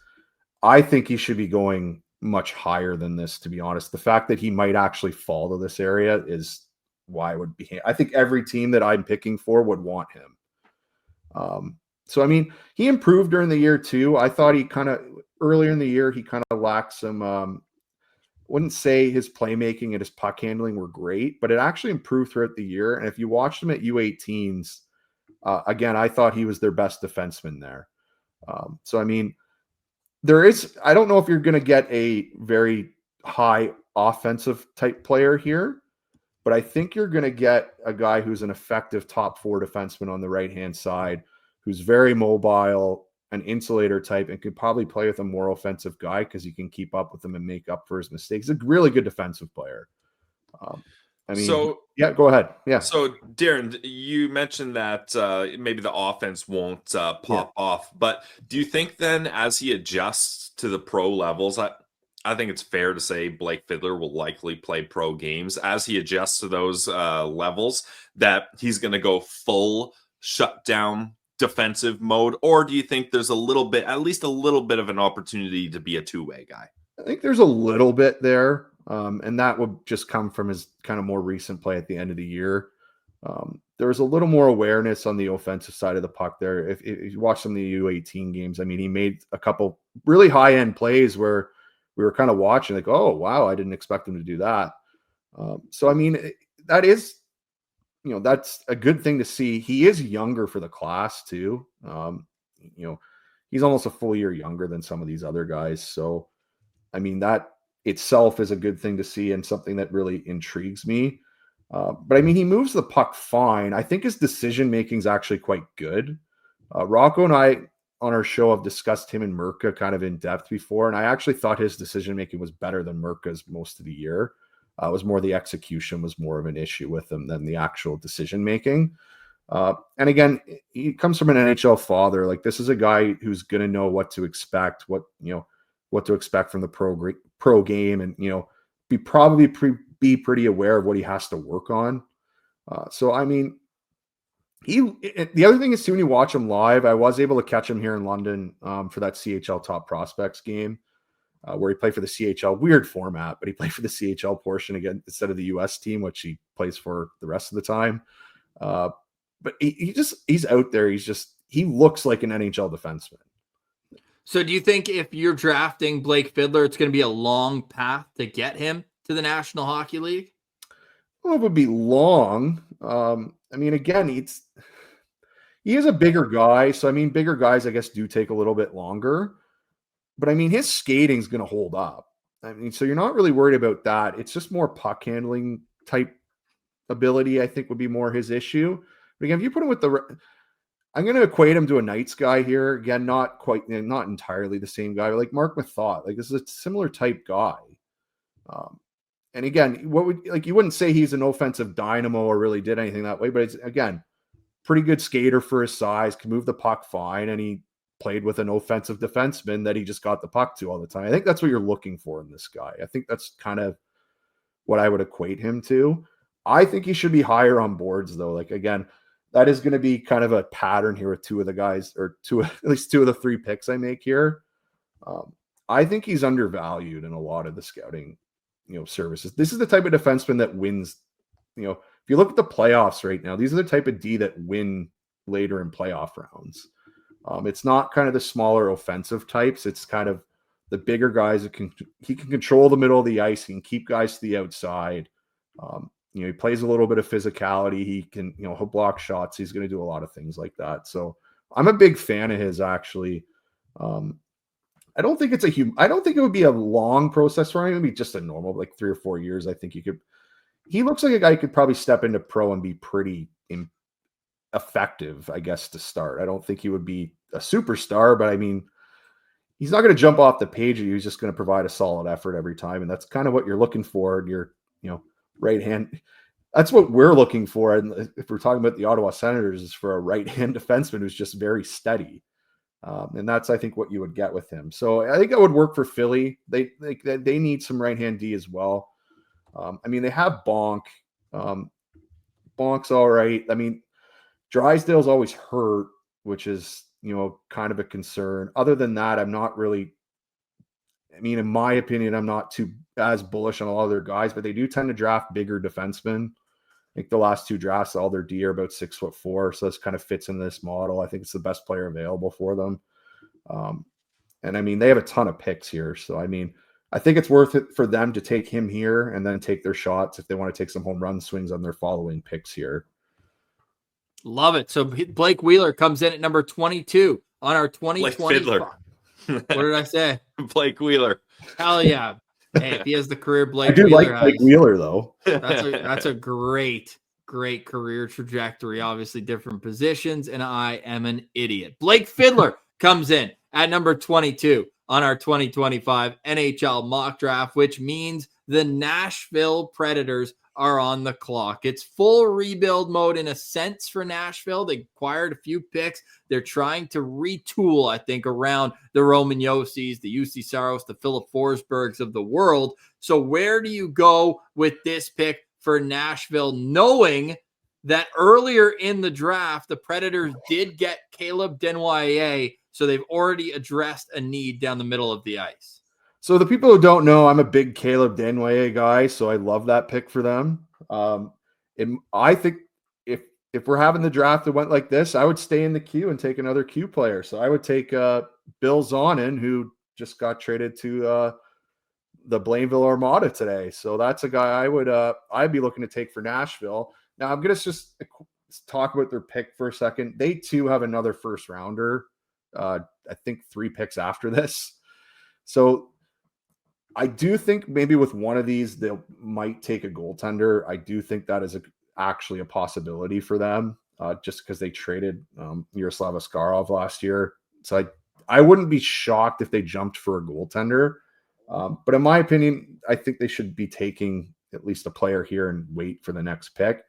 I think he should be going much higher than this, to be honest. The fact that he might actually fall to this area is why I would be. I think every team that I'm picking for would want him. So, I mean, he improved during the year too. I thought earlier in the year, he kind of lacked some, wouldn't say his playmaking and his puck handling were great, but it actually improved throughout the year. And if you watched him at U18s, again, I thought he was their best defenseman there. So, I mean, I don't know if you're going to get a very high offensive type player here, but I think you're going to get a guy who's an effective top 4 defenseman on the right-hand side, who's very mobile, an insulator type, and could probably play with a more offensive guy because he can keep up with him and make up for his mistakes. He's a really good defensive player. Yeah, go ahead. Yeah. So, Darren, you mentioned that maybe the offense won't pop off, but do you think then as he adjusts to the pro levels, I think it's fair to say Blake Fiddler will likely play pro games as he adjusts to those levels, that he's going to go full shutdown defensive mode? Or do you think there's at least a little bit of an opportunity to be a two-way guy? I think there's a little bit there. And that would just come from his kind of more recent play at the end of the year. There was a little more awareness on the offensive side of the puck there. If you watch some of the U18 games, I mean, he made a couple really high-end plays where we were kind of watching like, oh, wow, I didn't expect him to do that. So, I mean, that is, that's a good thing to see. He is younger for the class too. He's almost a full year younger than some of these other guys. So, I mean, that itself is a good thing to see and something that really intrigues me. But I mean, he moves the puck fine. I think his decision-making is actually quite good. Rocco and I on our show have discussed him and Mrtka kind of in depth before. And I actually thought his decision-making was better than Mrtka's most of the year. It was more the execution was more of an issue with him than the actual decision-making. And again, he comes from an NHL father. Like, this is a guy who's going to know what to expect, what to expect from the pro game, and be pretty aware of what he has to work on. So I mean, the other thing is too, when you watch him live, I was able to catch him here in London for that CHL Top Prospects game where he played for the CHL. Weird format, but he played for the CHL portion again instead of the US team, which he plays for the rest of the time. But he's out there. He looks like an NHL defenseman. So do you think if you're drafting Blake Fiddler, it's going to be a long path to get him to the National Hockey League? Well, it would be long. I mean, again, he is a bigger guy. So, I mean, bigger guys, I guess, do take a little bit longer. But, I mean, his skating is going to hold up. I mean, so you're not really worried about that. It's just more puck handling type ability, I think, would be more his issue. But again, if you put him with I'm going to equate him to a Knights guy here. Again, not entirely the same guy, but like Mark Mathot. Like, this is a similar type guy. And again, you wouldn't say he's an offensive dynamo or really did anything that way, but it's, again, pretty good skater for his size, can move the puck fine, and he played with an offensive defenseman that he just got the puck to all the time. I think that's what you're looking for in this guy. I think that's kind of what I would equate him to. I think he should be higher on boards, though. Like, again, that is going to be kind of a pattern here with two of the guys, or at least two of the three picks I make here. I think he's undervalued in a lot of the scouting, services. This is the type of defenseman that wins. If you look at the playoffs right now, these are the type of D that win later in playoff rounds. It's not kind of the smaller offensive types. It's kind of the bigger guys that he can control the middle of the ice. He can keep guys to the outside. He plays a little bit of physicality. He can, he'll block shots. He's going to do a lot of things like that. So I'm a big fan of his, actually. I don't think I don't think it would be a long process for him. It would be just a normal, like 3 or 4 years. I think he looks like a guy who could probably step into pro and be pretty effective, I guess, to start. I don't think he would be a superstar, but I mean, he's not going to jump off the page. He's just going to provide a solid effort every time. And that's kind of what you're looking for in your, right hand. That's what we're looking for. And if we're talking about the Ottawa Senators, is for a right hand defenseman who's just very steady. And that's, I think, what you would get with him. So I think that would work for Philly. They need some right hand D as well. I mean, they have Bonk. Bonk's all right. I mean, Drysdale's always hurt, which is, kind of a concern. Other than that, I'm not really, in my opinion, I'm not too as bullish on a lot of their guys, but they do tend to draft bigger defensemen. I think the last 2 drafts, all their D are about 6'4", so this kind of fits in this model. I think it's the best player available for them. And I mean, they have a ton of picks here. So, I mean, I think it's worth it for them to take him here and then take their shots if they want to take some home run swings on their following picks here. Love it. So Blake Wheeler comes in at number 22 on our 2020. What did I say? Blake Wheeler. Hell yeah. Hey, if he has the career Blake I do Wheeler like Blake Wheeler, though. That's a great career trajectory. Obviously, different positions, and I am an idiot. Blake Fiddler comes in at number 22 on our 2025 NHL Mock Draft, which means the Nashville Predators are on the clock. It's full rebuild mode in a sense for Nashville. They acquired a few picks. They're trying to retool, I think, around the Roman Yossi's, the UC Saros, the Philip Forsbergs of the world. So where do you go with this pick for Nashville, knowing that earlier in the draft, the Predators did get Caleb Desnoyers, so they've already addressed a need down the middle of the ice? So the people who don't know, I'm a big Caleb Desnoyers guy, so I love that pick for them. And I think if we're having the draft that went like this, I would stay in the queue and take another Q player. So I would take Bill Zonin, who just got traded to the Blainville Armada today. So that's a guy I'd be looking to take for Nashville. Now I'm going to just talk about their pick for a second. They too have another first rounder. I think 3 picks after this. So I do think maybe with one of these, they might take a goaltender. I do think that is actually a possibility for them, just because they traded Yaroslav Askarov last year. So I wouldn't be shocked if they jumped for a goaltender. But in my opinion, I think they should be taking at least a player here and wait for the next pick.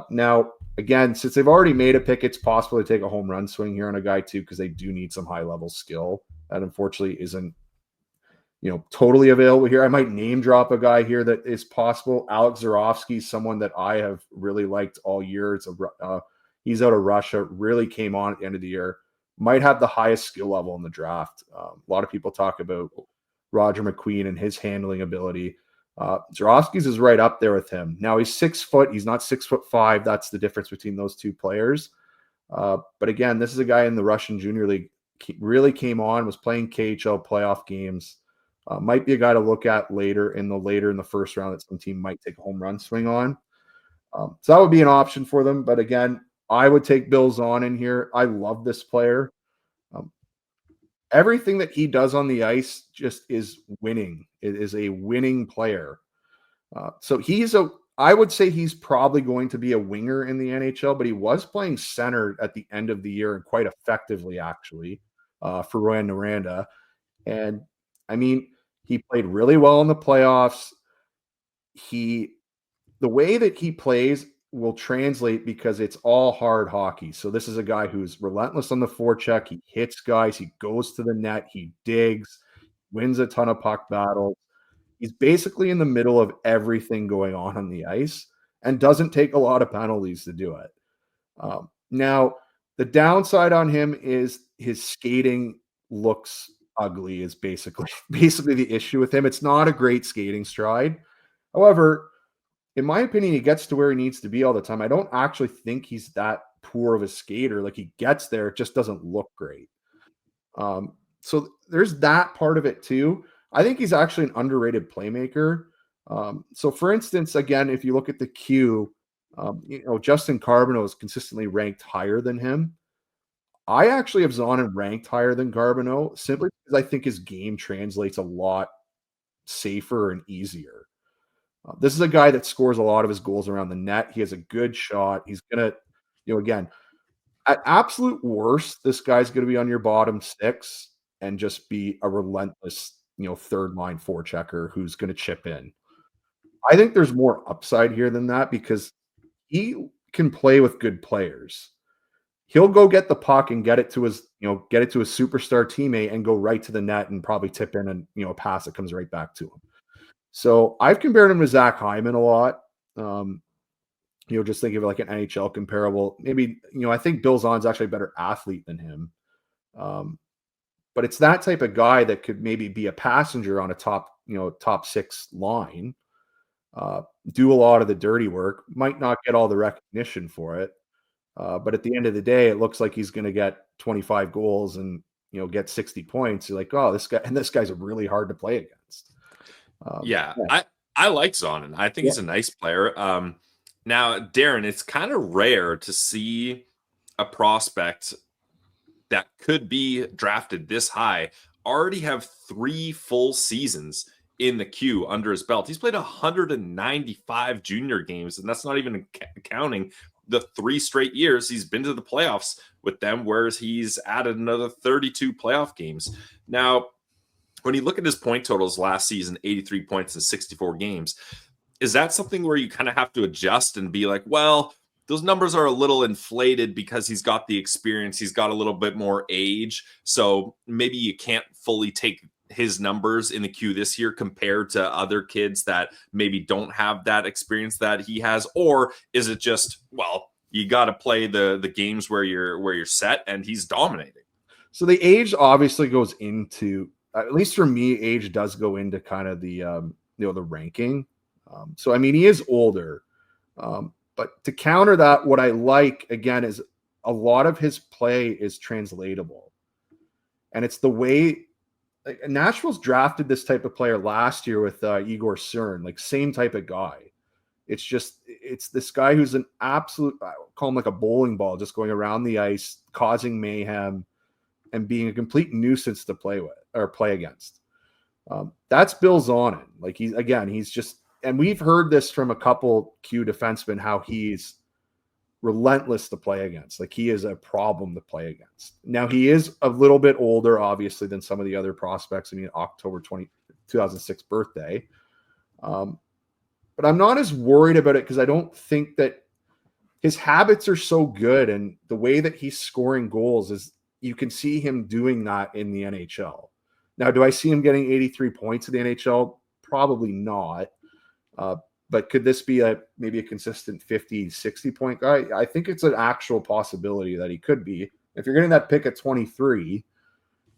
Now, again, since they've already made a pick, it's possible to take a home run swing here on a guy too, because they do need some high-level skill. That unfortunately isn't totally available here. I might name drop a guy here that is possible. Alex Zarovsky, someone that I have really liked all year. He's out of Russia, really came on at the end of the year. Might have the highest skill level in the draft. A lot of people talk about Roger McQueen and his handling ability. Zarovsky's is right up there with him. Now he's 6 foot. He's not 6'5". That's the difference between those two players. But again, this is a guy in the Russian Junior League. Really came on, was playing KHL playoff games. Might be a guy to look at later in the first round that some team might take a home run swing on. So that would be an option for them. But again, I would take Bill Zahn in here. I love this player. everything that he does on the ice just is winning. It is a winning player. So I would say he's probably going to be a winger in the NHL, but he was playing center at the end of the year and quite effectively, actually, for Royan Noranda. And I mean, he played really well in the playoffs. The way that he plays will translate because it's all hard hockey. So this is a guy who's relentless on the forecheck. He hits guys. He goes to the net. He digs, wins a ton of puck battles. He's basically in the middle of everything going on the ice and doesn't take a lot of penalties to do it. Now, the downside on him is his skating looks ugly is basically the issue with him. It's not a great skating stride. However, in my opinion, he gets to where he needs to be all the time. I don't actually think he's that poor of a skater. Like, he gets there, it just doesn't look great. So there's that part of it too. I think he's actually an underrated playmaker. So for instance, again, if you look at the queue, Justin Carbonneau is consistently ranked higher than him. I actually have Zonin ranked higher than Carbonneau simply because I think his game translates a lot safer and easier. This is a guy that scores a lot of his goals around the net. He has a good shot. He's going to, again, at absolute worst, this guy's going to be on your bottom six and just be a relentless, third line forechecker who's going to chip in. I think there's more upside here than that because he can play with good players. He'll go get the puck and get it to his superstar teammate and go right to the net and probably tip in a pass that comes right back to him. So I've compared him to Zach Hyman a lot. Just think of it like an NHL comparable. Maybe, I think Bill Zahn's actually a better athlete than him. But it's that type of guy that could maybe be a passenger on a top six line, do a lot of the dirty work, might not get all the recognition for it. But at the end of the day, it looks like he's going to get 25 goals and, get 60 points. You're like, oh, this guy's really hard to play against. I like Zonin. I think he's a nice player. Now, Darren, it's kind of rare to see a prospect that could be drafted this high already have 3 full seasons in the queue under his belt. He's played 195 junior games, and that's not even counting the 3 straight years he's been to the playoffs with them, whereas he's added another 32 playoff games. Now, when you look at his point totals last season, 83 points in 64 games, is that something where you kind of have to adjust and be like, well, those numbers are a little inflated because he's got the experience, he's got a little bit more age, so maybe you can't fully take his numbers in the queue this year compared to other kids that maybe don't have that experience that he has? Or is it just, well, you got to play the games where you're set, and he's dominating? So the age obviously goes into, at least for me, age does go into kind of the the ranking. So I mean, he is older, but to counter that, what I like again is a lot of his play is translatable, and it's the way. Like, Nashville's drafted this type of player last year with Igor Cern, like same type of guy. It's this guy who's an absolute, I call him like a bowling ball, just going around the ice, causing mayhem, and being a complete nuisance to play with or play against. That's Bill Zonin. Like, he's just, and we've heard this from a couple Q defensemen, how he's relentless to play against. Like, he is a problem to play against. Now, he is a little bit older, obviously, than some of the other prospects. I mean, October 2006 birthday. But I'm not as worried about it because I don't think that his habits are so good, and the way that he's scoring goals is you can see him doing that in the NHL. Now, do I see him getting 83 points in the NHL? Probably not. But could this be maybe a consistent 50, 60 point guy? I think it's an actual possibility that he could be. If you're getting that pick at 23,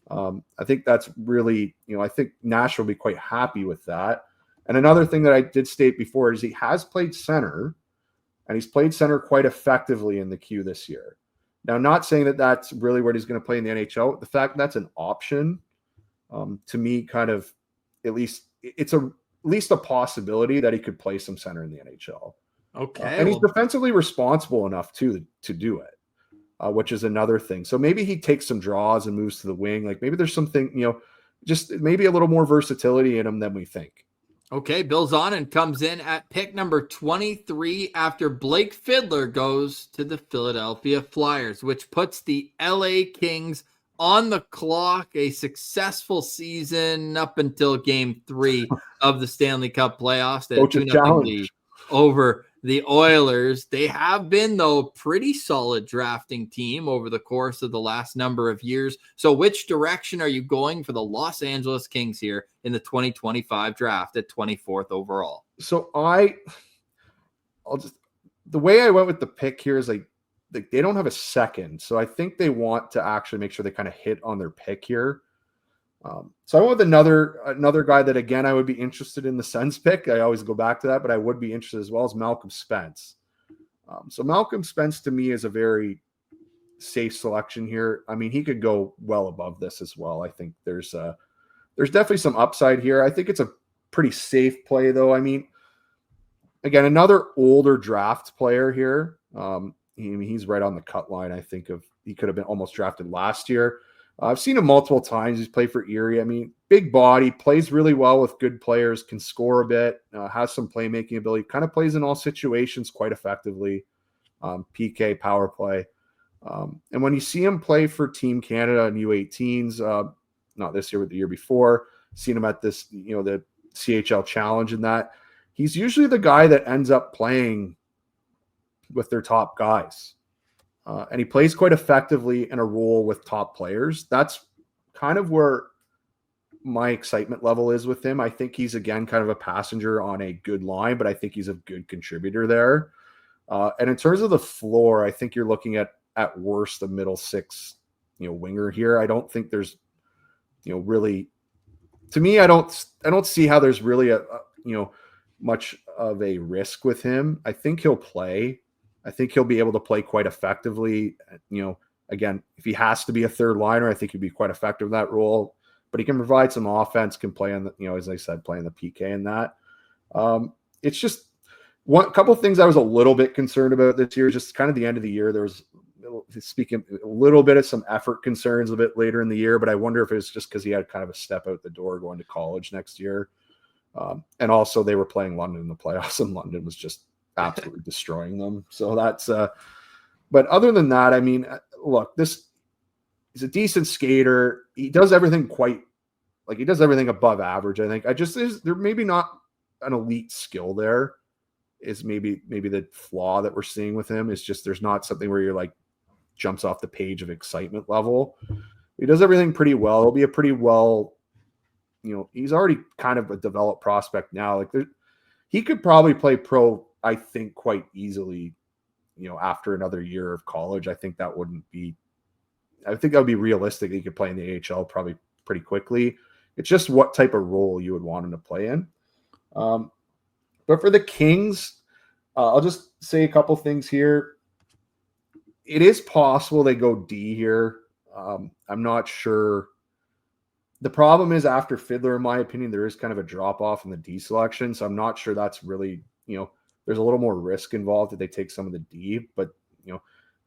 I think that's really, I think Nashville will be quite happy with that. And another thing that I did state before is he has played center, and he's played center quite effectively in the queue this year. Now, not saying that that's really where he's going to play in the NHL. The fact that's an option, to me, kind of, at least a possibility that he could play some center in the NHL. Okay. And he's defensively responsible enough to do it. which is another thing. So maybe he takes some draws and moves to the wing. Like maybe there's something, just maybe a little more versatility in him than we think. Okay, Bill Zonin comes in at pick number 23 after Blake Fiddler goes to the Philadelphia Flyers, which puts the LA Kings on the clock. A successful season up until Game 3 of the Stanley Cup playoffs. They had 2-0 lead over the Oilers. They have been, though, pretty solid drafting team over the course of the last number of years. So which direction are you going for the Los Angeles Kings here in the 2025 draft at 24th overall? So the way I went with the pick here is like they don't have a second. So I think they want to actually make sure they kind of hit on their pick here. So I went with another guy that, again, I would be interested in the Sens pick. I always go back to that, but I would be interested as well as Malcolm Spence. So Malcolm Spence to me is a very safe selection here. I mean, he could go well above this as well. I think there's definitely some upside here. I think it's a pretty safe play, though. I mean, again, another older draft player here. He's right on the cut line. I think he could have been almost drafted last year. I've seen him multiple times. He's played for Erie. I mean, big body, plays really well with good players, can score a bit, has some playmaking ability, kind of plays in all situations quite effectively. PK, power play. And when you see him play for Team Canada and U18s, not this year, but the year before, seen him at this, the CHL Challenge and that, he's usually the guy that ends up playing with their top guys. And he plays quite effectively in a role with top players. That's kind of where my excitement level is with him. I think he's, again, kind of a passenger on a good line, but I think he's a good contributor there. And in terms of the floor, I think you're looking at worst, the middle six, winger here. I don't think there's, really, to me, I don't see how there's really a much of a risk with him. I think he'll play. I think he'll be able to play quite effectively. Again, if he has to be a third liner, I think he'd be quite effective in that role. But he can provide some offense, can play on the, as I said, playing the PK and that. It's just a couple of things I was a little bit concerned about this year. Just kind of the end of the year, there was speaking a little bit of some effort concerns a bit later in the year. But I wonder if it's just because he had kind of a step out the door going to college next year. And also they were playing London in the playoffs, and London was just absolutely destroying them. So that's but other than that, I mean, look, he's a decent skater. He does everything he does everything above average. I think there maybe not an elite skill there is maybe the flaw that we're seeing with him is just there's not something where you're like jumps off the page of excitement level. He does everything pretty well. He'll be a pretty well, he's already kind of a developed prospect now. Like he could probably play pro, I think, quite easily, after another year of college. I think that would be realistic. He could play in the AHL probably pretty quickly. It's just what type of role you would want him to play in. But for the Kings, I'll just say a couple things here. It is possible they go D here. I'm not sure. The problem is after Fiddler, in my opinion, there is kind of a drop off in the D selection. So I'm not sure that's really, there's a little more risk involved if they take some of the D. But,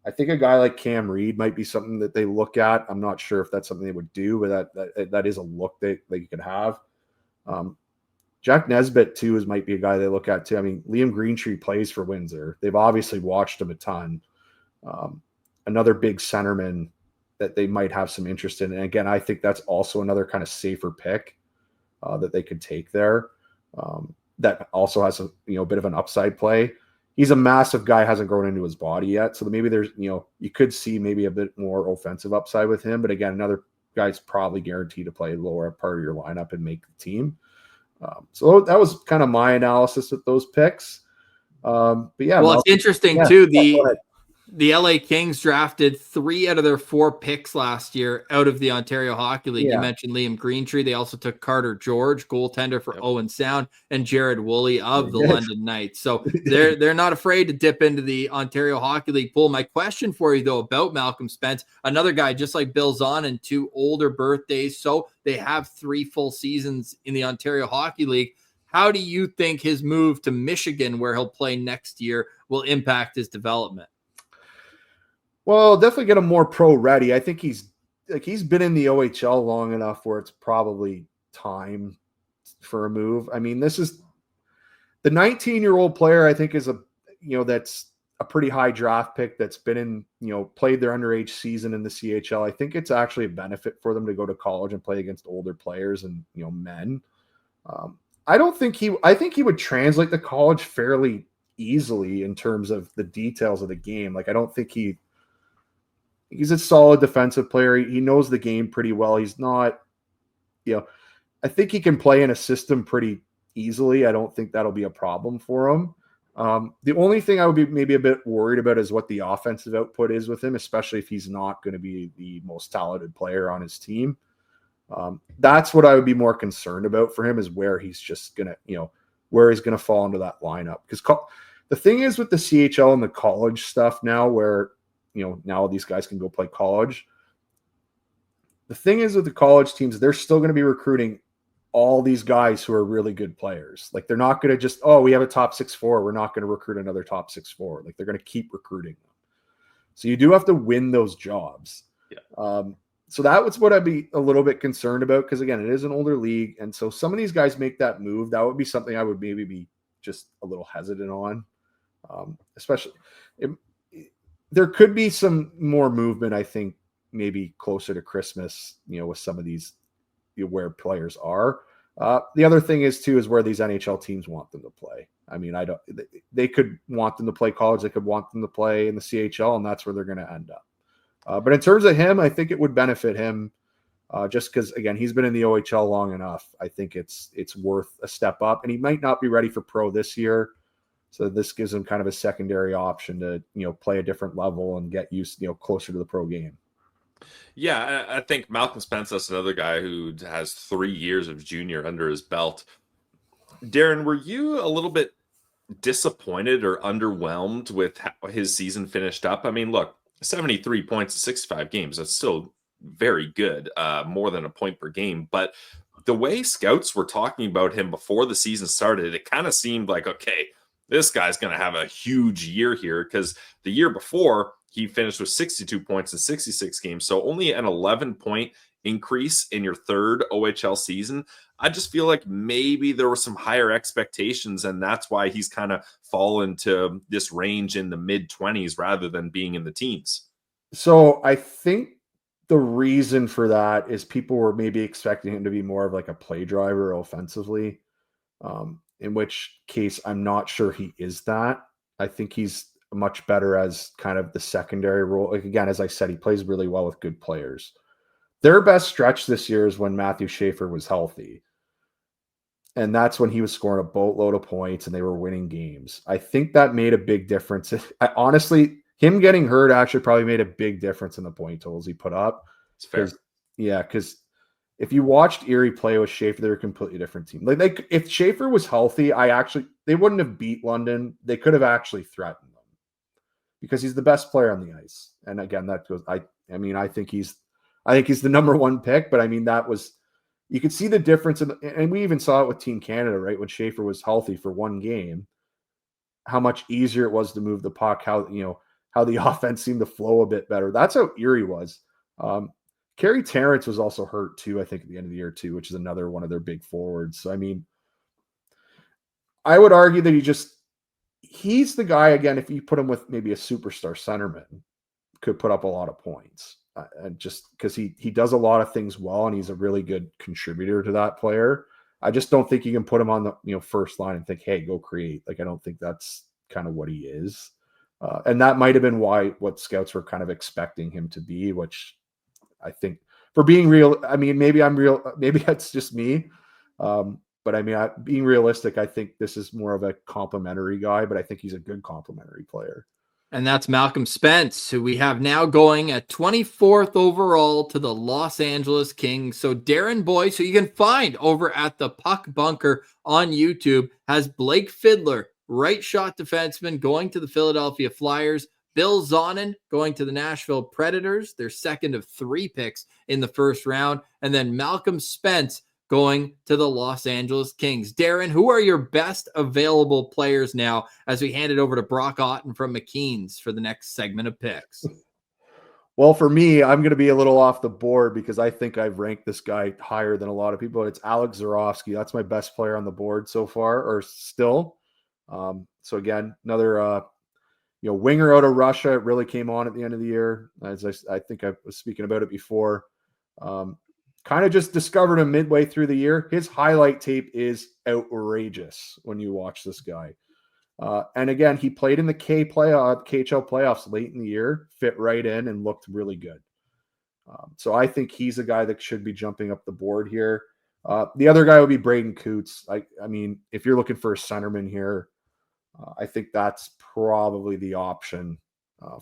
I think a guy like Cam Reed might be something that they look at. I'm not sure if that's something they would do, but that is a look that you could have. Jack Nesbitt, too, might be a guy they look at, too. I mean, Liam Greentree plays for Windsor. They've obviously watched him a ton. Another big centerman that they might have some interest in. And again, I think that's also another kind of safer pick that they could take there. That also has a bit of an upside play. He's a massive guy, hasn't grown into his body yet. So maybe there's, you could see maybe a bit more offensive upside with him. But again, another guy's probably guaranteed to play lower part of your lineup and make the team. So that was kind of my analysis with those picks. But yeah. Well, it's interesting too. The LA Kings drafted 3 out of their 4 picks last year out of the Ontario Hockey League. You mentioned Liam Greentree. They also took Carter George, goaltender for Owen Sound, and Jared Woolley of the London Knights. So they're not afraid to dip into the Ontario Hockey League pool. My question for you, though, about Malcolm Spence, another guy just like Bill Zahn and 2 older birthdays. So they have 3 full seasons in the Ontario Hockey League. How do you think his move to Michigan, where he'll play next year, will impact his development? Well, definitely get him more pro ready. I think he's been in the OHL long enough where it's probably time for a move. I mean, this is the 19-year-old player. I think is that's a pretty high draft pick that's been in, played their underage season in the CHL. I think it's actually a benefit for them to go to college and play against older players and, men. I think he would translate to college fairly easily in terms of the details of the game. Like, I don't think he's a solid defensive player. He knows the game pretty well. He's not, I think he can play in a system pretty easily. I don't think that'll be a problem for him. The only thing I would be maybe a bit worried about is what the offensive output is with him, especially if he's not going to be the most talented player on his team. That's what I would be more concerned about for him, is where he's just going to, where he's going to fall into that lineup. Because the thing is with the CHL and the college stuff now, where, now these guys can go play college. The thing is with the college teams, they're still going to be recruiting all these guys who are really good players. Like, they're not going to just, we have a top 6'4", we're not going to recruit another top 6'4". Like, they're going to keep recruiting them. So you do have to win those jobs. Yeah. So that was what I'd be a little bit concerned about, because again, it is an older league. And so some of these guys make that move. That would be something I would maybe be just a little hesitant on. Especially there could be some more movement, I think, maybe closer to Christmas, with some of these, where players are. The other thing is where these NHL teams want them to play. I mean, they could want them to play college. They could want them to play in the CHL, and that's where they're going to end up. But in terms of him, I think it would benefit him just because, again, he's been in the OHL long enough. I think it's worth a step up, and he might not be ready for pro this year. So this gives him kind of a secondary option to, play a different level and get used, closer to the pro game. Yeah, I think Malcolm Spence, that's another guy who has 3 years of junior under his belt. Darren, were you a little bit disappointed or underwhelmed with how his season finished up? I mean, look, 73 points in 65 games, that's still very good, more than a point per game. But the way scouts were talking about him before the season started, it kind of seemed like, okay, this guy's going to have a huge year here, because the year before he finished with 62 points in 66 games. So only an 11-point increase in your third OHL season. I just feel like maybe there were some higher expectations, and that's why he's kind of fallen to this range in the mid-20s rather than being in the teens. So I think the reason for that is people were maybe expecting him to be more of like a play driver offensively, in which case I'm not sure he is that. I think he's much better as kind of the secondary role. Like, again, as I said, he plays really well with good players. Their best stretch this year is when Matthew Schaefer was healthy. And that's when he was scoring a boatload of points and they were winning games. I think that made a big difference. Honestly, him getting hurt actually probably made a big difference in the point totals he put up. It's fair. Yeah, because if you watched Erie play with Schaefer, they're a completely different team. Like if Schaefer was healthy, they wouldn't have beat London. They could have actually threatened them because he's the best player on the ice. And again, that goes. I think he's the number one pick. But I mean, you could see the difference, and we even saw it with Team Canada, right? When Schaefer was healthy for one game, how much easier it was to move the puck. How the offense seemed to flow a bit better. That's how Erie was. Kerry Terrence was also hurt too, I think, at the end of the year too, which is another one of their big forwards. So, I mean, I would argue that he's the guy, again, if you put him with maybe a superstar centerman, could put up a lot of points. And just because he does a lot of things well, and he's a really good contributor to that player. I just don't think you can put him on the first line and think, hey, go create. Like, I don't think that's kind of what he is. And that might have been what scouts were kind of expecting him to be, which I think, for being real, I mean, maybe I'm real, maybe that's just me. But I mean, being realistic, I think this is more of a complimentary guy, but I think he's a good complimentary player. And that's Malcolm Spence, who we have now going at 24th overall to the Los Angeles Kings. So Darren Boyce, who you can find over at the Puck Bunker on YouTube, has Blake Fiddler, right shot defenseman, going to the Philadelphia Flyers. Bill Zonin going to the Nashville Predators, their second of 3 picks in the first round. And then Malcolm Spence going to the Los Angeles Kings. Darren, who are your best available players now as we hand it over to Brock Otten from McKean's for the next segment of picks? Well, for me, I'm going to be a little off the board because I think I've ranked this guy higher than a lot of people. It's Alex Zurovsky. That's my best player on the board so far, or still. So again, another winger out of Russia. It really came on at the end of the year, as I think I was speaking about it before. Kind of just discovered him midway through the year. His highlight tape is outrageous when you watch this guy. And again, he played in the KHL playoffs late in the year, fit right in, and looked really good. So I think he's a guy that should be jumping up the board here. The other guy would be Braden Coots. I mean, if you're looking for a centerman here, I think that's probably the option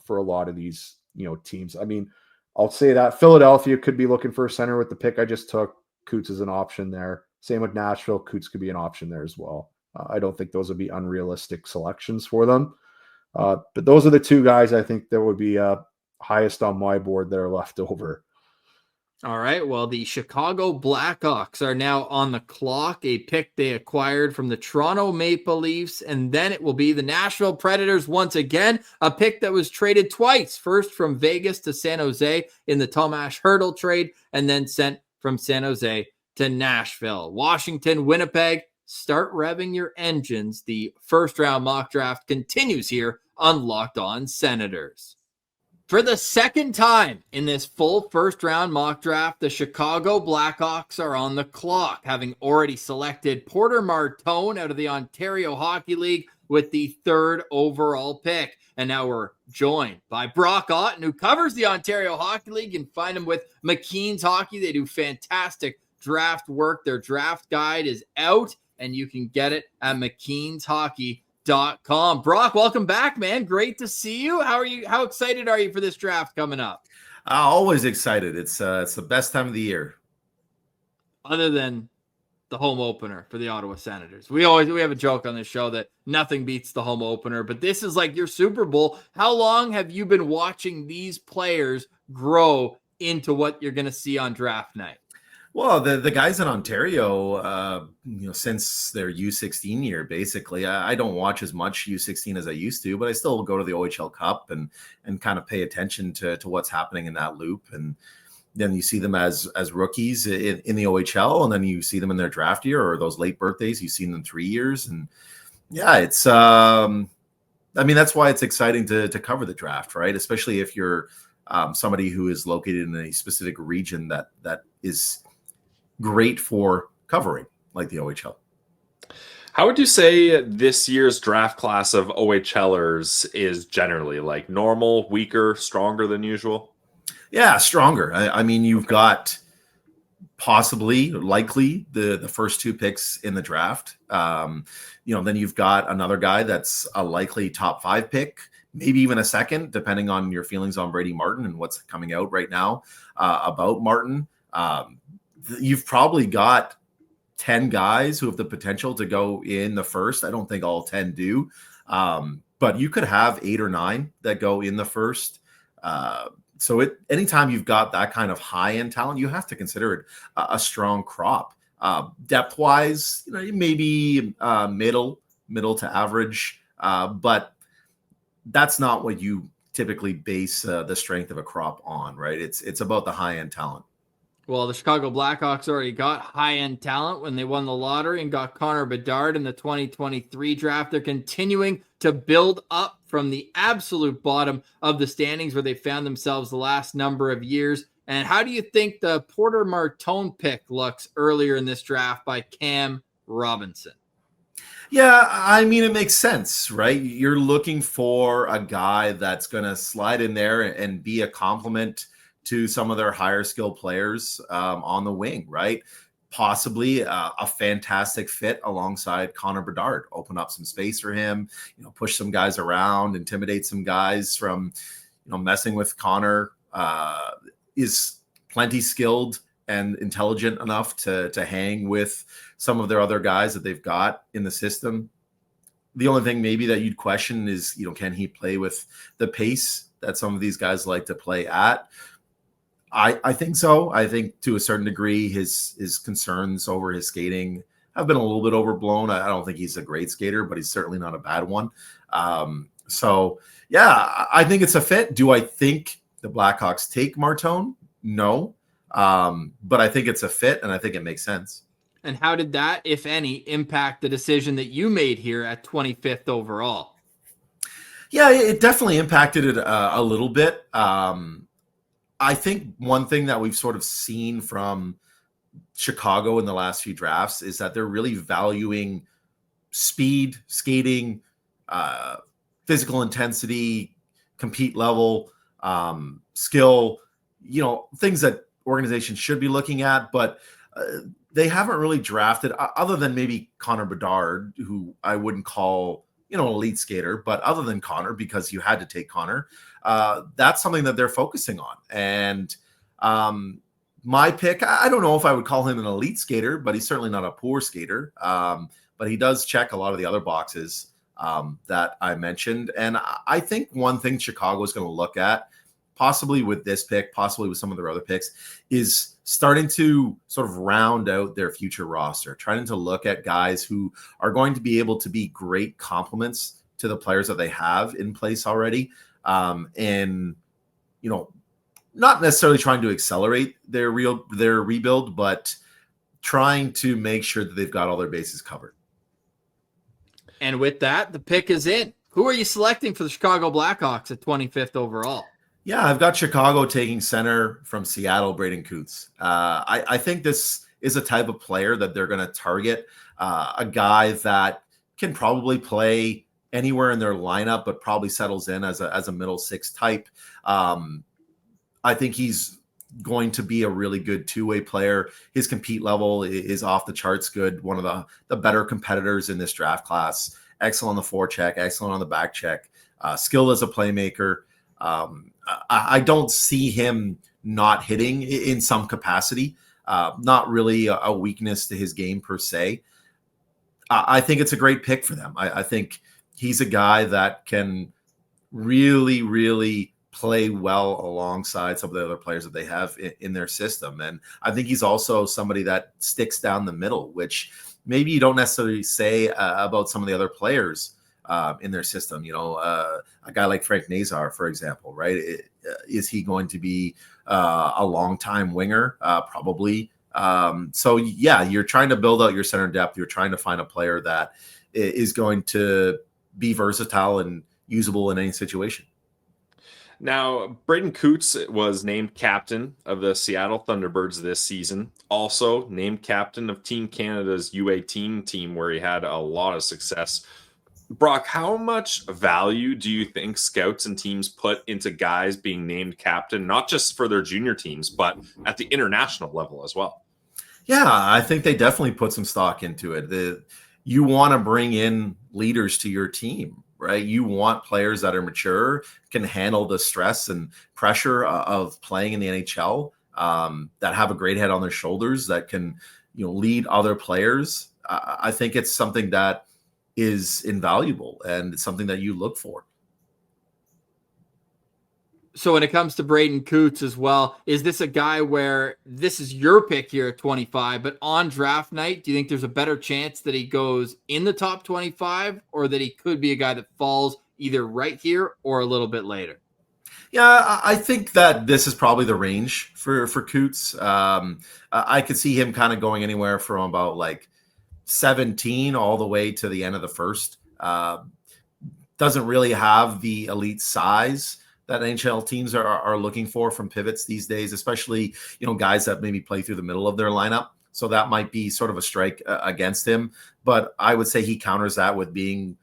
for a lot of these teams. I mean, I'll say that Philadelphia could be looking for a center with the pick I just took. Coots is an option there. Same with Nashville. Coots could be an option there as well. I don't think those would be unrealistic selections for them. But those are the two guys I think that would be highest on my board that are left over. All right. Well, the Chicago Blackhawks are now on the clock, a pick they acquired from the Toronto Maple Leafs. And then it will be the Nashville Predators once again, a pick that was traded twice, first from Vegas to San Jose in the Tomas Hertl trade, and then sent from San Jose to Nashville. Washington, Winnipeg, start revving your engines. The first round mock draft continues here on Locked On Senators. For the second time in this full first round mock draft, the Chicago Blackhawks are on the clock, having already selected Porter Martone out of the Ontario Hockey League with the third overall pick. And now we're joined by Brock Otten, who covers the Ontario Hockey League. You can find him with McKeen's Hockey. They do fantastic draft work. Their draft guide is out, and you can get it at McKeensHockey.com. Brock, welcome back, man. Great to see you. How are you? How excited are you for this draft coming up? Always excited. It's the best time of the year. Other than the home opener for the Ottawa Senators. We have a joke on this show that nothing beats the home opener, but this is like your Super Bowl. How long have you been watching these players grow into what you're going to see on draft night? Well, the guys in Ontario, since their U16 year, basically, I don't watch as much U16 as I used to, but I still go to the OHL Cup and kind of pay attention to what's happening in that loop. And then you see them as rookies in the OHL, and then you see them in their draft year or those late birthdays. You've seen them 3 years, and yeah, it's. I mean, that's why it's exciting to cover the draft, right? Especially if you're somebody who is located in a specific region that is great for covering, like the OHL. How would you say this year's draft class of OHLers is generally? Like normal, weaker, stronger than usual? Yeah, stronger. I mean, you've got possibly, likely, the first two picks in the draft. Then you've got another guy that's a likely top 5 pick, maybe even a second, depending on your feelings on Brady Martin and what's coming out right now about Martin. You've probably got 10 guys who have the potential to go in the first. I don't think all 10 do. But you could have 8 or 9 that go in the first. So anytime you've got that kind of high-end talent, you have to consider it a strong crop. Depth-wise, maybe middle to average. But that's not what you typically base the strength of a crop on, right? It's about the high-end talent. Well, the Chicago Blackhawks already got high-end talent when they won the lottery and got Connor Bedard in the 2023 draft. They're continuing to build up from the absolute bottom of the standings where they found themselves the last number of years. And how do you think the Porter Martone pick looks earlier in this draft by Cam Robinson? Yeah, I mean, it makes sense, right? You're looking for a guy that's going to slide in there and be a complement to some of their higher skill players on the wing, right? Possibly a fantastic fit alongside Connor Bedard, open up some space for him, push some guys around, intimidate some guys from, messing with Connor. Is plenty skilled and intelligent enough to hang with some of their other guys that they've got in the system. The only thing maybe that you'd question is, can he play with the pace that some of these guys like to play at? I think so. I think to a certain degree, his concerns over his skating have been a little bit overblown. I don't think he's a great skater, but he's certainly not a bad one. So yeah, I think it's a fit. Do I think the Blackhawks take Martone? No. But I think it's a fit, and I think it makes sense. And how did that, if any, impact the decision that you made here at 25th overall? Yeah, it definitely impacted it a little bit. I think one thing that we've sort of seen from Chicago in the last few drafts is that they're really valuing speed, skating, physical intensity, compete level, skill, things that organizations should be looking at, but they haven't really drafted, other than maybe Connor Bedard, who I wouldn't call, an elite skater, but other than Connor, because you had to take Connor, that's something that they're focusing on. And my pick, I don't know if I would call him an elite skater, but he's certainly not a poor skater. But he does check a lot of the other boxes that I mentioned. And I think one thing Chicago is going to look at, possibly with this pick, possibly with some of their other picks, is starting to sort of round out their future roster, trying to look at guys who are going to be able to be great complements to the players that they have in place already. And, not necessarily trying to accelerate their rebuild, but trying to make sure that they've got all their bases covered. And with that, the pick is in. Who are you selecting for the Chicago Blackhawks at 25th overall? Yeah, I've got Chicago taking center from Seattle, Braden Coots. I think this is a type of player that they're going to target, a guy that can probably play anywhere in their lineup, but probably settles in as a middle six type. I think he's going to be a really good two-way player. His compete level is off the charts good. One of the better competitors in this draft class. Excellent on the forecheck, excellent on the back check, skilled as a playmaker. I don't see him not hitting in some capacity. Not really a weakness to his game per se. I think it's a great pick for them. I think he's a guy that can really, really play well alongside some of the other players that they have in their system. And I think he's also somebody that sticks down the middle, which maybe you don't necessarily say about some of the other players in their system. A guy like Frank Nazar, for example, right? Is he going to be a long-time winger? Probably. So yeah, you're trying to build out your center depth. You're trying to find a player that is going to be versatile and usable in any situation. Now, Braden Coots was named captain of the Seattle Thunderbirds this season. Also named captain of Team Canada's U18 team, where he had a lot of success. Brock, how much value do you think scouts and teams put into guys being named captain, not just for their junior teams, but at the international level as well? Yeah, I think they definitely put some stock into it. You want to bring in leaders to your team, right? You want players that are mature, can handle the stress and pressure of playing in the NHL, that have a great head on their shoulders, that can, lead other players. I think it's something that is invaluable and it's something that you look for. So when it comes to Braden Coots as well, is this a guy where this is your pick here at 25, but on draft night, do you think there's a better chance that he goes in the top 25 or that he could be a guy that falls either right here or a little bit later? Yeah, I think that this is probably the range for Coots. I could see him kind of going anywhere from about like 17 all the way to the end of the first. Doesn't really have the elite size that NHL teams are looking for from pivots these days, especially, guys that maybe play through the middle of their lineup. So that might be sort of a strike against him. But I would say he counters that with being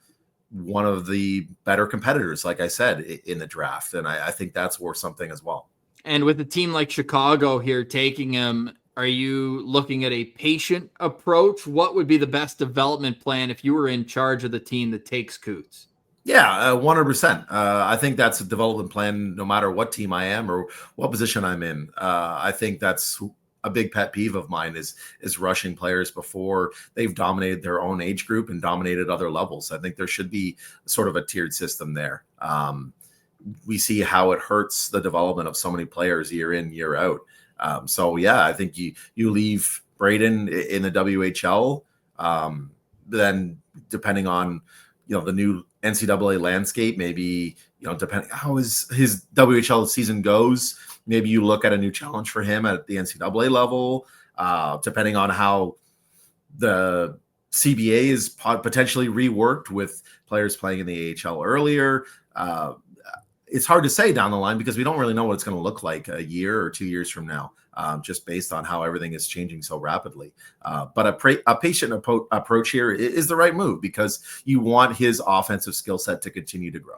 one of the better competitors, like I said, in the draft. And I think that's worth something as well. And with a team like Chicago here taking him, are you looking at a patient approach? What would be the best development plan if you were in charge of the team that takes Coots? Yeah, 100%. I think that's a development plan no matter what team I am or what position I'm in. I think that's a big pet peeve of mine is rushing players before they've dominated their own age group and dominated other levels. I think there should be sort of a tiered system there. We see how it hurts the development of so many players year in, year out. So yeah, I think you leave Braden in the WHL, then depending on the new NCAA landscape, maybe, depending how his WHL season goes, maybe you look at a new challenge for him at the NCAA level, depending on how the CBA is potentially reworked with players playing in the AHL earlier. It's hard to say down the line because we don't really know what it's going to look like a year or 2 years from now, just based on how everything is changing so rapidly. But a patient approach here is the right move because you want his offensive skill set to continue to grow.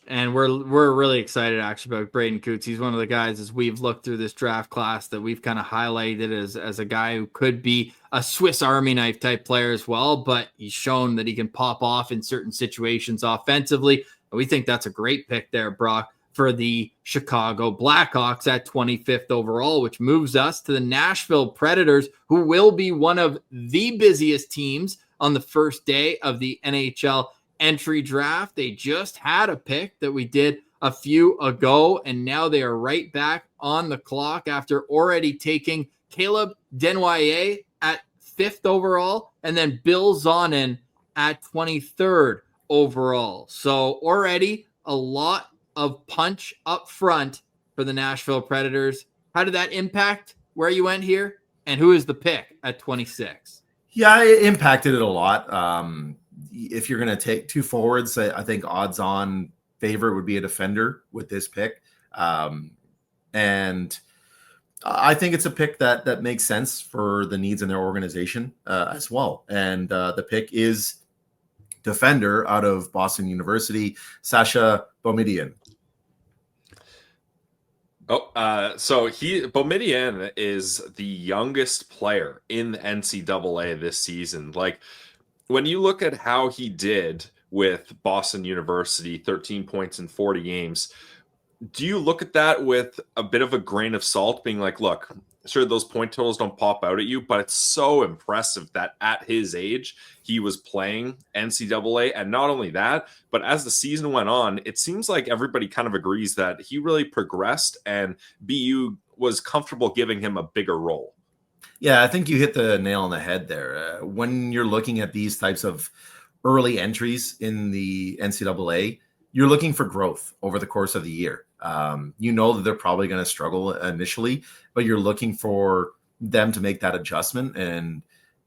And we're really excited actually about Braden Coots. He's one of the guys, as we've looked through this draft class, that we've kind of highlighted as a guy who could be a Swiss Army knife type player as well, but he's shown that he can pop off in certain situations offensively. We think that's a great pick there, Brock, for the Chicago Blackhawks at 25th overall, which moves us to the Nashville Predators, who will be one of the busiest teams on the first day of the NHL entry draft. They just had a pick that we did a few ago, and now they are right back on the clock after already taking Caleb Desnoyers at 5th overall and then Bill Zonin at 23rd overall. So already a lot of punch up front for the Nashville Predators. How did that impact where you went here? And who is the pick at 26? Yeah, it impacted it a lot. If you're going to take two forwards, I think odds on favorite would be a defender with this pick. And I think it's a pick that makes sense for the needs in their organization as well. And the pick is defender out of Boston University, Sasha Boumediene. So Boumediene is the youngest player in the NCAA this season. Like, when you look at how he did with Boston University, 13 points in 40 games, do you look at that with a bit of a grain of salt, being like, look, sure, those point totals don't pop out at you, but it's so impressive that at his age, he was playing NCAA. And not only that, but as the season went on, it seems like everybody kind of agrees that he really progressed and BU was comfortable giving him a bigger role. Yeah, I think you hit the nail on the head there. When you're looking at these types of early entries in the NCAA, you're looking for growth over the course of the year. You know that they're probably going to struggle initially, but you're looking for them to make that adjustment, and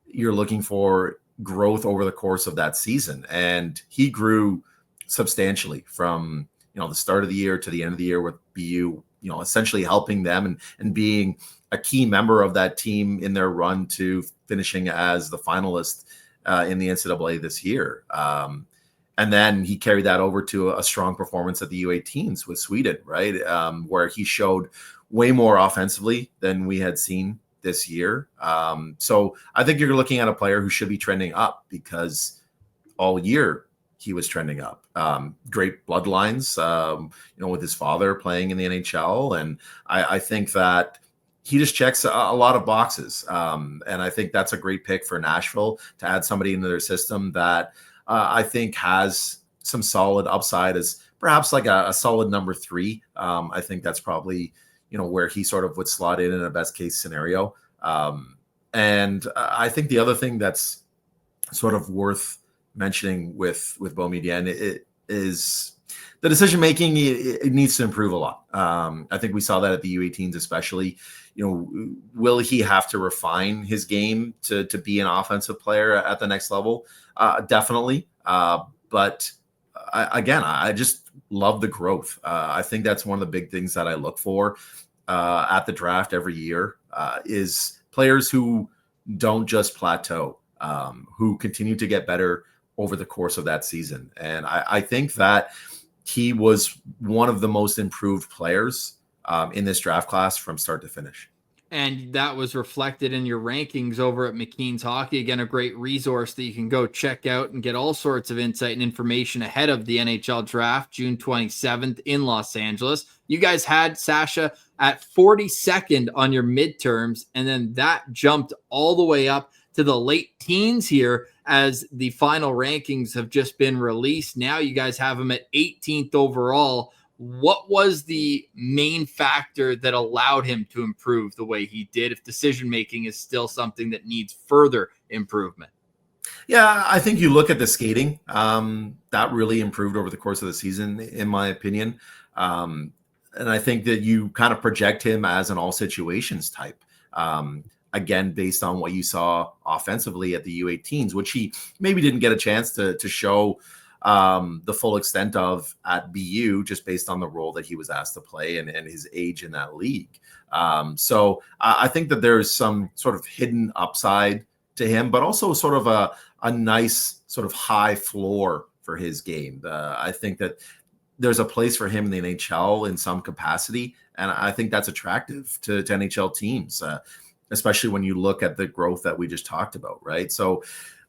you're looking for growth over the course of that season. And he grew substantially from the start of the year to the end of the year with BU, essentially helping them and being a key member of that team in their run to finishing as the finalist in the NCAA this year. And then he carried that over to a strong performance at the U18s with Sweden, right? Where he showed way more offensively than we had seen this year. So I think you're looking at a player who should be trending up because all year he was trending up. Great bloodlines, with his father playing in the NHL. And I think that he just checks a lot of boxes. And I think that's a great pick for Nashville to add somebody into their system that I think has some solid upside as perhaps like a solid number 3. I think that's probably, where he sort of would slot in a best case scenario. And I think the other thing that's sort of worth mentioning with Boumediene is the decision making. It needs to improve a lot. I think we saw that at the U18s, especially. Will he have to refine his game to be an offensive player at the next level? Definitely. But I just love the growth. I think that's one of the big things that I look for at the draft every year is players who don't just plateau, who continue to get better over the course of that season. And I think that he was one of the most improved players in this draft class from start to finish. And that was reflected in your rankings over at McKeen's Hockey. Again, a great resource that you can go check out and get all sorts of insight and information ahead of the NHL draft, June 27th in Los Angeles. You guys had Sasha at 42nd on your midterms, and then that jumped all the way up to the late teens here as the final rankings have just been released. Now you guys have him at 18th overall. What was the main factor that allowed him to improve the way he did, if decision-making is still something that needs further improvement? Yeah, I think you look at the skating. That really improved over the course of the season, in my opinion. And I think that you kind of project him as an all situations type. Again, based on what you saw offensively at the U18s, which he maybe didn't get a chance to show the full extent of at BU, just based on the role that he was asked to play and his age in that league. So I think that there's some sort of hidden upside to him, but also sort of a nice sort of high floor for his game. I think that there's a place for him in the NHL in some capacity, and I think that's attractive to NHL teams, especially when you look at the growth that we just talked about, right? So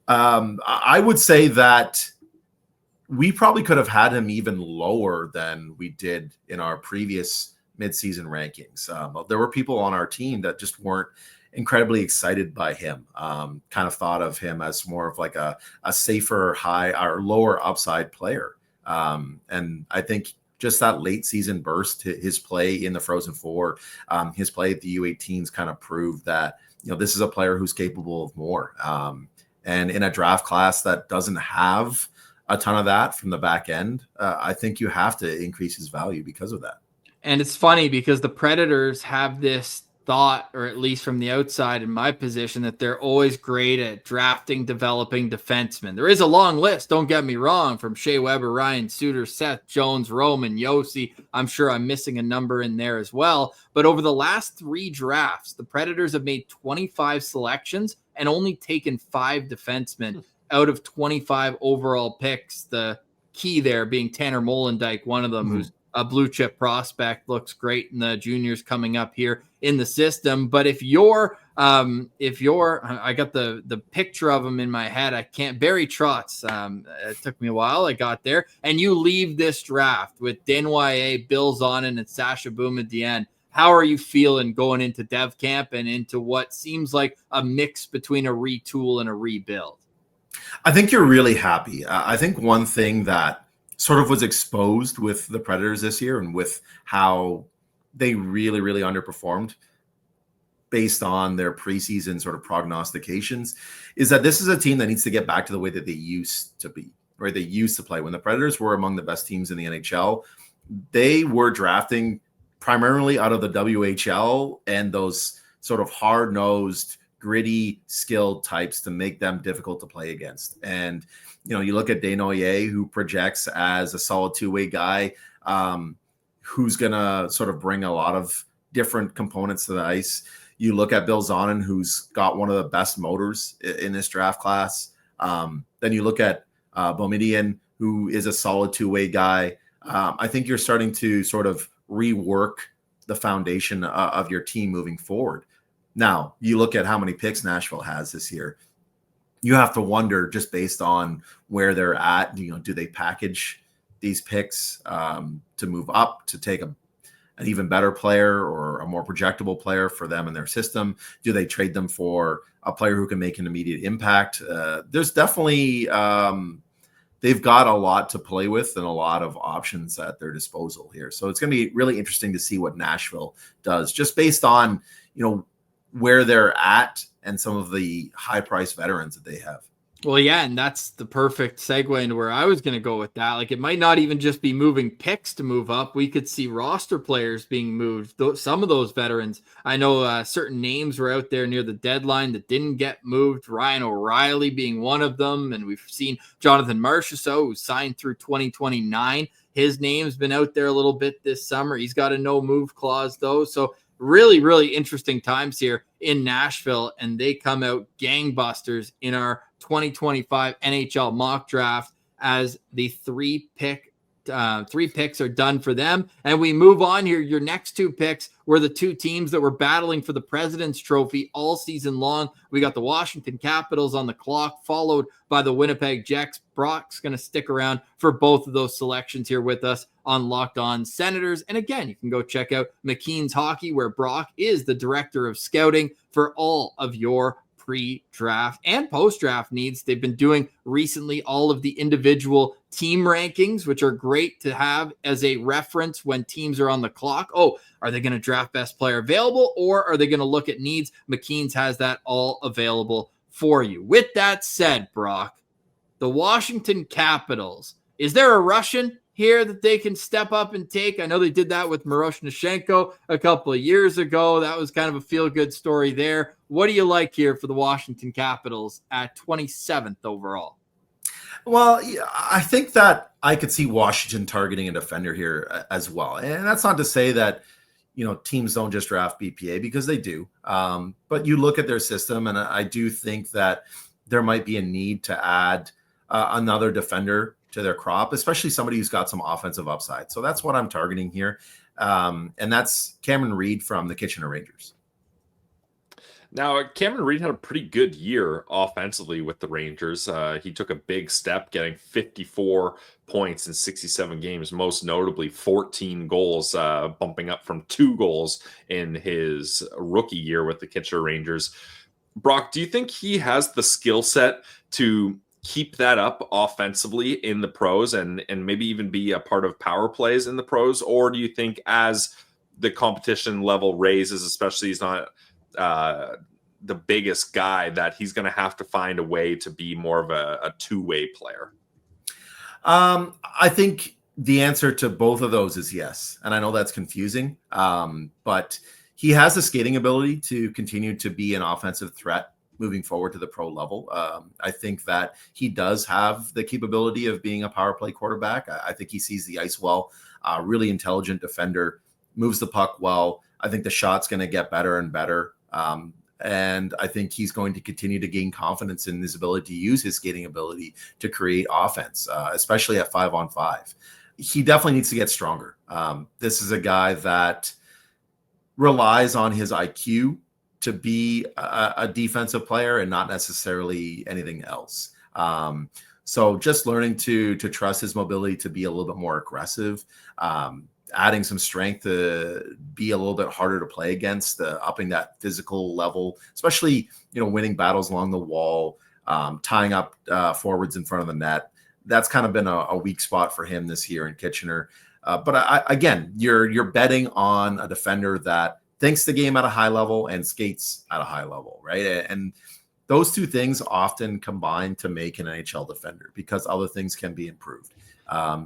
I would say that we probably could have had him even lower than we did in our previous midseason rankings. There were people on our team that just weren't incredibly excited by him, kind of thought of him as more of like a safer, high or lower upside player. And I think just that late season burst, his play in the Frozen Four, his play at the U18s kind of proved that, this is a player who's capable of more. And in a draft class that doesn't have a ton of that from the back end, I think you have to increase his value because of that. And it's funny because the Predators have this thought, or at least from the outside in my position, that they're always great at drafting, developing defensemen. There is a long list, don't get me wrong, from Shea Weber, Ryan Suter, Seth Jones, Roman, Yossi. I'm sure I'm missing a number in there as well. But over the last 3 drafts, the Predators have made 25 selections and only taken 5 defensemen out of 25 overall picks. The key there being Tanner Molendyk, one of them, who's a blue chip prospect, looks great in the juniors coming up here in the system. But if you're, I got the picture of him in my head. I can't, Barry Trotz. It took me a while. I got there, and you leave this draft with Desnoyers, Bill Zonin, and Sasha Boumedienne. How are you feeling going into dev camp and into what seems like a mix between a retool and a rebuild? I think you're really happy. I think one thing that sort of was exposed with the Predators this year and with how they really, really underperformed based on their preseason sort of prognostications is that this is a team that needs to get back to the way that they used to be, right? They used to play. When the Predators were among the best teams in the NHL, they were drafting primarily out of the WHL and those sort of hard-nosed, gritty, skilled types to make them difficult to play against. And you look at Desnoyers, who projects as a solid two-way guy, who's going to sort of bring a lot of different components to the ice. You look at Bill Zonin, who's got one of the best motors in this draft class. Then you look at Boumedienne, who is a solid two-way guy. I think you're starting to sort of rework the foundation of your team moving forward. Now, you look at how many picks Nashville has this year. You have to wonder, just based on where they're at, do they package these picks to move up, to take an even better player or a more projectable player for them in their system? Do they trade them for a player who can make an immediate impact? There's definitely, they've got a lot to play with and a lot of options at their disposal here. So it's going to be really interesting to see what Nashville does, just based on, where they're at and some of the high-priced veterans that they have. Well, yeah, and that's the perfect segue into where I was going to go with that. Like, it might not even just be moving picks to move up. We could see roster players being moved. Some of those veterans, I know certain names were out there near the deadline that didn't get moved. Ryan O'Reilly being one of them, and we've seen Jonathan Marchessault, who signed through 2029. His name's been out there a little bit this summer. He's got a no-move clause, though, so really, really interesting times here in Nashville, and they come out gangbusters in our 2025 NHL mock draft as the 3 picks are done for them. And we move on here. Your next 2 picks were the 2 teams that were battling for the President's Trophy all season long. We got the Washington Capitals on the clock, followed by the Winnipeg Jets. Brock's going to stick around for both of those selections here with us on Locked On Senators. And again, you can go check out McKeen's Hockey, where Brock is the director of scouting for all of your pre-draft and post-draft needs. They've been doing recently all of the individual team rankings, which are great to have as a reference when teams are on the clock. Oh, are they going to draft best player available, or are they going to look at needs? McKeen's has that all available for you. With that said, Brock, the Washington Capitals, is there a Russian here that they can step up and take? I know they did that with Miroshnichenko a couple of years ago. That was kind of a feel-good story there. What do you like here for the Washington Capitals at 27th overall? Well, I think that I could see Washington targeting a defender here as well. And that's not to say that, teams don't just draft BPA, because they do. But you look at their system, and I do think that there might be a need to add another defender to their crop, especially somebody who's got some offensive upside. So that's what I'm targeting here. And that's Cameron Reed from the Kitchener Rangers. Now, Cameron Reed had a pretty good year offensively with the Rangers. He took a big step, getting 54 points in 67 games, most notably 14 goals, bumping up from 2 goals in his rookie year with the Kitchener Rangers. Brock, do you think he has the skill set to keep that up offensively in the pros and maybe even be a part of power plays in the pros? Or do you think as the competition level raises, especially he's not the biggest guy, that he's going to have to find a way to be more of a two-way player? I think the answer to both of those is yes. And I know that's confusing, but he has the skating ability to continue to be an offensive threat moving forward to the pro level. I think that he does have the capability of being a power play quarterback. I think he sees the ice well, really intelligent defender, moves the puck well. I think the shot's going to get better and better. And I think he's going to continue to gain confidence in his ability to use his skating ability to create offense, especially at 5-on-5. He definitely needs to get stronger. This is a guy that relies on his IQ to be a defensive player and not necessarily anything else. So just learning to trust his mobility to be a little bit more aggressive, adding some strength to be a little bit harder to play against, upping that physical level, especially, winning battles along the wall, tying up forwards in front of the net. That's kind of been a weak spot for him this year in Kitchener. But again, you're betting on a defender that thinks the game at a high level and skates at a high level, right? And those two things often combine to make an NHL defender because other things can be improved.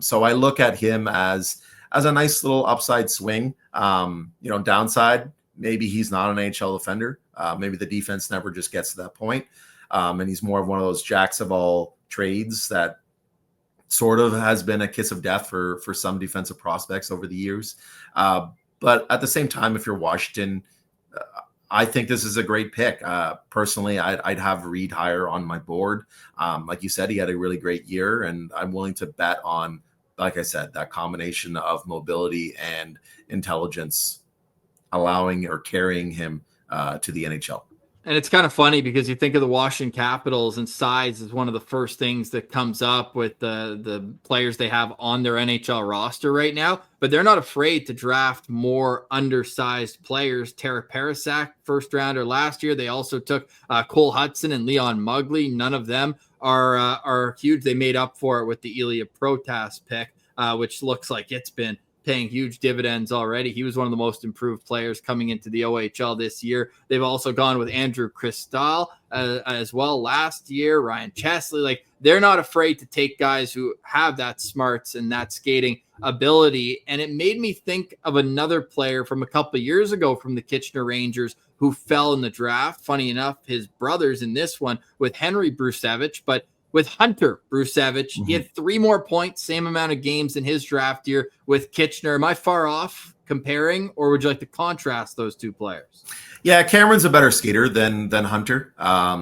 So I look at him as a nice little upside swing. Downside, maybe he's not an NHL defender. Maybe the defense never just gets to that point. And he's more of one of those jacks of all trades that sort of has been a kiss of death for some defensive prospects over the years. But at the same time, if you're Washington, I think this is a great pick. Personally, I'd have Reed higher on my board. Like you said, he had a really great year, and I'm willing to bet on, like I said, that combination of mobility and intelligence allowing or carrying him to the NHL. And it's kind of funny because you think of the Washington Capitals, and size is one of the first things that comes up with the players they have on their NHL roster right now. But they're not afraid to draft more undersized players. Tara Parasak, first rounder last year. They also took Cole Hudson and Leon Mugley. None of them are huge. They made up for it with the EliteProspects pick, which looks like it's been paying huge dividends already. He was one of the most improved players coming into the OHL this year. They've also gone with Andrew Cristal as well last year, Ryan Chesley. Like, they're not afraid to take guys who have that smarts and that skating ability. And it made me think of another player from a couple of years ago from the Kitchener Rangers who fell in the draft. Funny enough, his brother's in this one with Henry Brusevich, but with Hunter Brusevich, he had 3 more points, same amount of games in his draft year with Kitchener. Am I far off comparing, or would you like to contrast those two players? Yeah, Cameron's a better skater than Hunter,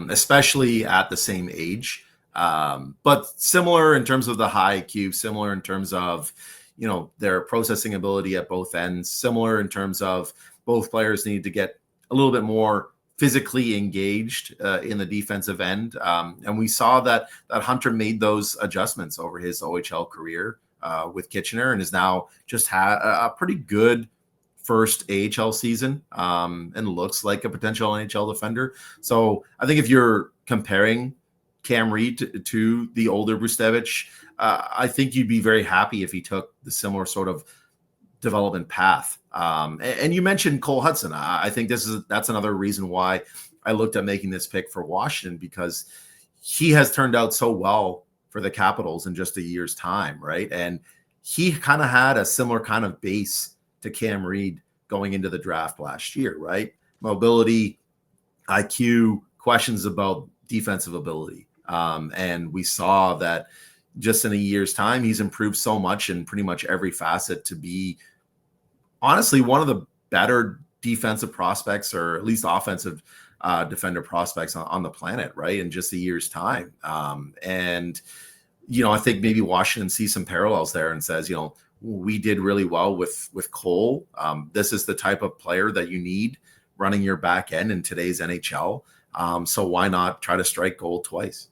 especially at the same age. But similar in terms of the high IQ, similar in terms of, their processing ability at both ends, similar in terms of both players need to get a little bit more physically engaged in the defensive end. And we saw that Hunter made those adjustments over his OHL career with Kitchener and has now just had a pretty good first AHL season and looks like a potential NHL defender. So I think if you're comparing Cam Reed to the older Brusevich, I think you'd be very happy if he took the similar sort of development path. And you mentioned Cole Hudson. I think that's another reason why I looked at making this pick for Washington because he has turned out so well for the Capitals in just a year's time, right? And he kind of had a similar kind of base to Cam Reed going into the draft last year, right? Mobility, IQ, questions about defensive ability. And we saw that just in a year's time, he's improved so much in pretty much every facet to be honestly one of the better defensive prospects, or at least offensive defender prospects on the planet, right? In just a year's time. And, I think maybe Washington sees some parallels there and says, we did really well with Cole. This is the type of player that you need running your back end in today's NHL. So why not try to strike gold twice?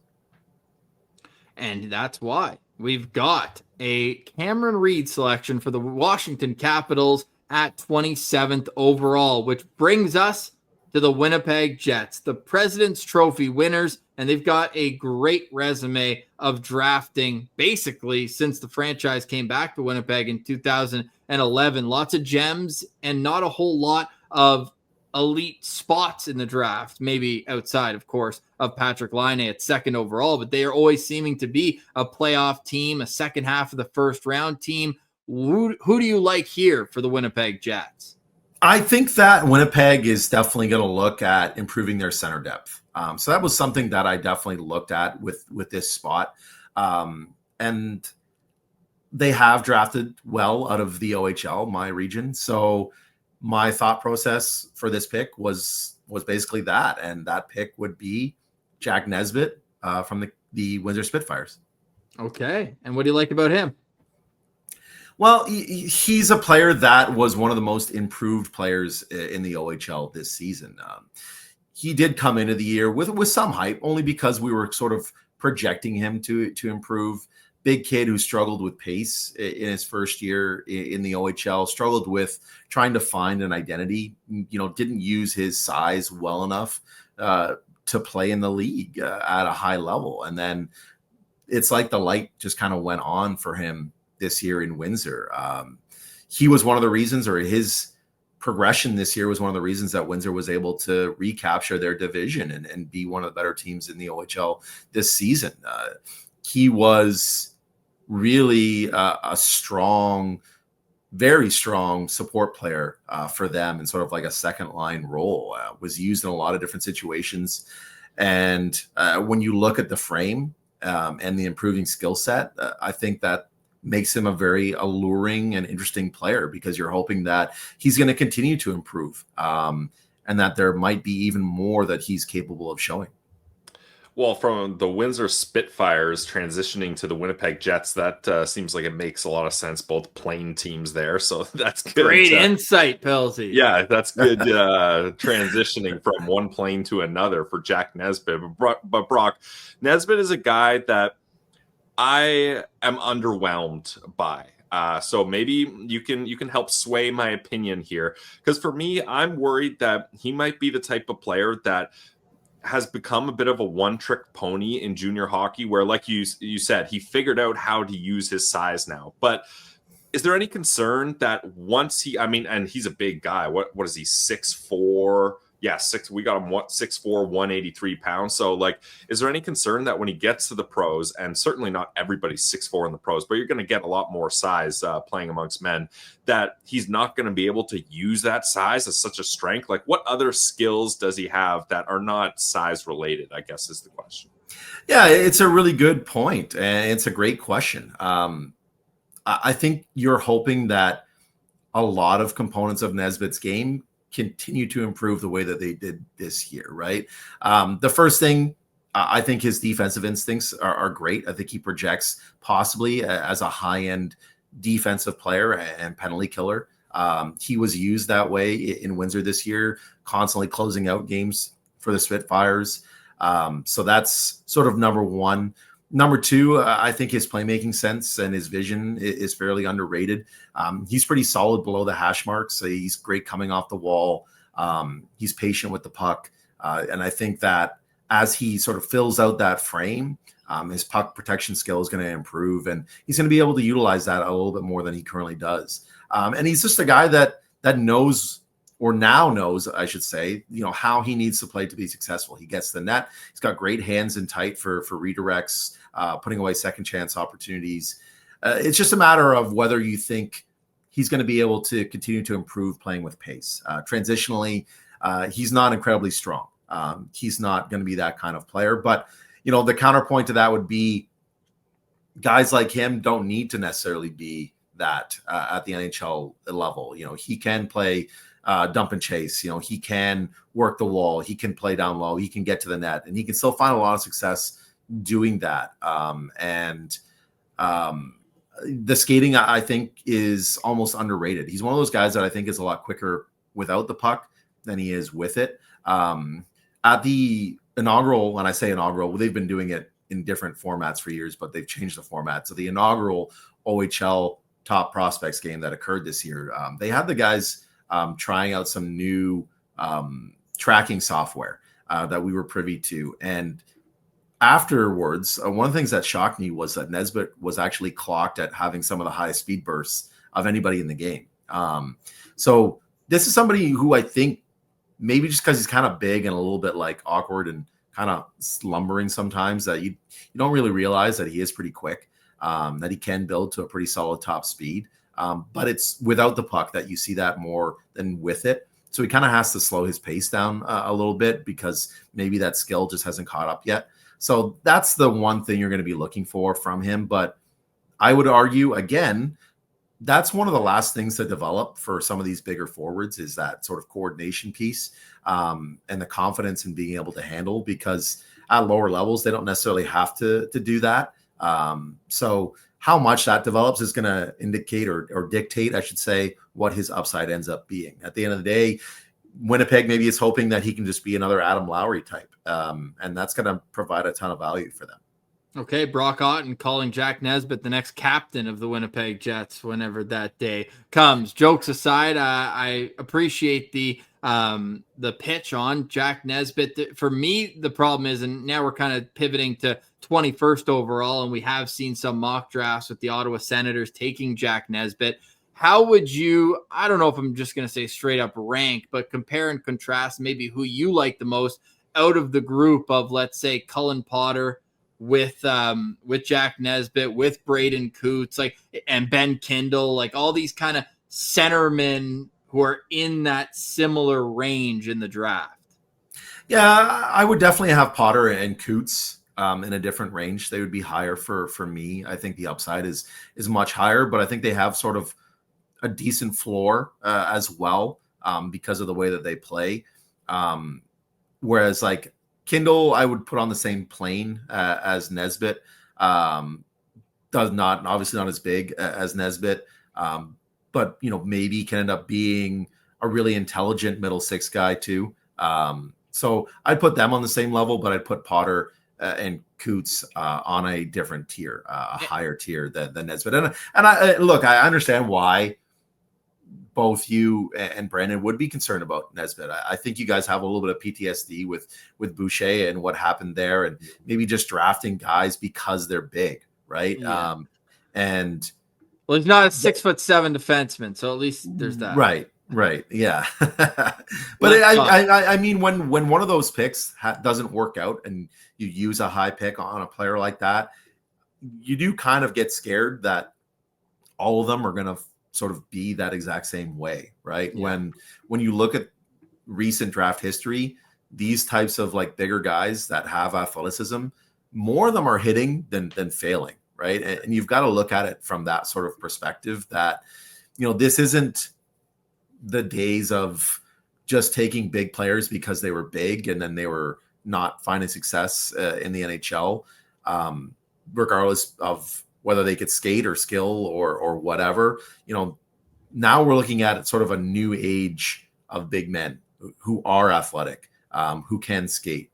And that's why we've got a Cameron Reed selection for the Washington Capitals at 27th overall, which brings us to the Winnipeg Jets, the President's Trophy winners, and they've got a great resume of drafting basically since the franchise came back to Winnipeg in 2011. Lots of gems and not a whole lot of elite spots in the draft, maybe outside, of course, of Patrick Laine at second overall, but they are always seeming to be a playoff team, a second half of the first round team. Who do you like here for the Winnipeg Jets? I think that Winnipeg is definitely going to look at improving their center depth. So that was something that I definitely looked at with this spot. And they have drafted well out of the OHL, my region. So my thought process for this pick was basically that. And that pick would be Jack Nesbitt from the Windsor Spitfires. Okay. And what do you like about him? Well, he's a player that was one of the most improved players in the OHL this season. He did come into the year with some hype, only because we were sort of projecting him to improve. Big kid who struggled with pace in his first year in the OHL, struggled with trying to find an identity, didn't use his size well enough to play in the league at a high level. And then it's like the light just kind of went on for him this year in Windsor. He was one of the reasons, or his progression this year was one of the reasons that Windsor was able to recapture their division and be one of the better teams in the OHL this season. He was really a strong, very strong support player for them in sort of like a second line role. Was used in a lot of different situations. And when you look at the frame and the improving skill set, I think that makes him a very alluring and interesting player, because you're hoping that he's going to continue to improve and that there might be even more that he's capable of showing. Well, from the Windsor Spitfires transitioning to the Winnipeg Jets, that seems like it makes a lot of sense. Both plane teams there, so that's good. Great insight, Pilsy. Yeah, that's good transitioning from one plane to another for Jack Nesbitt. But Brock, Nesbitt is a guy that I am underwhelmed by. So maybe you can help sway my opinion here, because for me, I'm worried that he might be the type of player that has become a bit of a one-trick pony in junior hockey, where, like you said, he figured out how to use his size now. But is there any concern that once and he's a big guy. What is he, 6'4"? Yeah, we got him 6'4", 183 pounds. So, is there any concern that when he gets to the pros, and certainly not everybody's 6'4" in the pros, but you're going to get a lot more size playing amongst men, that he's not going to be able to use that size as such a strength? What other skills does he have that are not size related, I guess is the question. Yeah, it's a really good point, and it's a great question. I think you're hoping that a lot of components of Nesbitt's game continue to improve the way that they did this year, right? The first thing, I think his defensive instincts are great. I think he projects possibly as a high-end defensive player and penalty killer. He was used that way in Windsor this year, constantly closing out games for the Spitfires. So that's sort of number one. Number two, I think his playmaking sense and his vision is fairly underrated. He's pretty solid below the hash marks. So he's great coming off the wall. He's patient with the puck. And I think that as he sort of fills out that frame, his puck protection skill is going to improve, and he's going to be able to utilize that a little bit more than he currently does. And he's just a guy that knows or now knows, I should say, how he needs to play to be successful. He gets the net. He's got great hands in tight for redirects, putting away second chance opportunities. It's just a matter of whether you think he's going to be able to continue to improve playing with pace. Transitionally, he's not incredibly strong. He's not going to be that kind of player. But, the counterpoint to that would be guys like him don't need to necessarily be that at the NHL level. He can play dump and chase. He can work the wall. He can play down low. He can get to the net, and he can still find a lot of success doing that. The skating, I think, is almost underrated. He's one of those guys that I think is a lot quicker without the puck than he is with it. At the inaugural, when I say inaugural, they've been doing it in different formats for years, but they've changed the format. So the inaugural OHL top prospects game that occurred this year, they had the guys trying out some new tracking software that we were privy to. And afterwards, one of the things that shocked me was that Nesbitt was actually clocked at having some of the highest speed bursts of anybody in the game. So this is somebody who I think maybe just because he's kind of big and a little bit like awkward and kind of slumbering sometimes, that you don't really realize that he is pretty quick, that he can build to a pretty solid top speed. But it's without the puck that you see that more than with it. So he kind of has to slow his pace down a little bit because maybe that skill just hasn't caught up yet. So that's the one thing you're going to be looking for from him. But I would argue, again, that's one of the last things to develop for some of these bigger forwards is that sort of coordination piece and the confidence in being able to handle, because at lower levels, they don't necessarily have to do that. So how much that develops is going to indicate or dictate, I should say, what his upside ends up being. At the end of the day, Winnipeg maybe is hoping that he can just be another Adam Lowry type. And that's going to provide a ton of value for them. Okay, Brock Otten calling Jack Nesbitt the next captain of the Winnipeg Jets whenever that day comes. Jokes aside, I appreciate the pitch on Jack Nesbitt. For me, the problem is, and now we're kind of pivoting to 21st overall, and we have seen some mock drafts with the Ottawa Senators taking Jack Nesbitt. How would you, I don't know if I'm just going to say straight up rank, but compare and contrast maybe who you like the most out of the group of, let's say, Cullen Potter with Jack Nesbitt, with Braden Coots, and Ben Kindle, all these kind of centermen who are in that similar range in the draft? Yeah, I would definitely have Potter and Coots in a different range. They would be higher for me. I think the upside is much higher, but I think they have sort of a decent floor as well because of the way that they play. Whereas Kindle, I would put on the same plane as Nesbitt. Obviously not as big as Nesbitt, but maybe can end up being a really intelligent middle six guy too. So I'd put them on the same level, but I'd put Potter and Coots on a different tier, a higher tier than Nesbitt. And I understand why both you and Brandon would be concerned about Nesbitt. I think you guys have a little bit of PTSD with Boucher and what happened there, and maybe just drafting guys because they're big, right? Yeah. Well, he's not a 6'7" defenseman, so at least there's that. Right. Yeah. But I mean, when one of those picks doesn't work out and you use a high pick on a player like that, you do kind of get scared that all of them are going to sort of be that exact same way, right? Yeah. When you look at recent draft history, these types of bigger guys that have athleticism, more of them are hitting than failing, right? And you've got to look at it from that sort of perspective that, this isn't the days of just taking big players because they were big and then they were not finding success in the NHL, regardless of whether they could skate or skill or whatever. Now we're looking at sort of a new age of big men who are athletic, who can skate,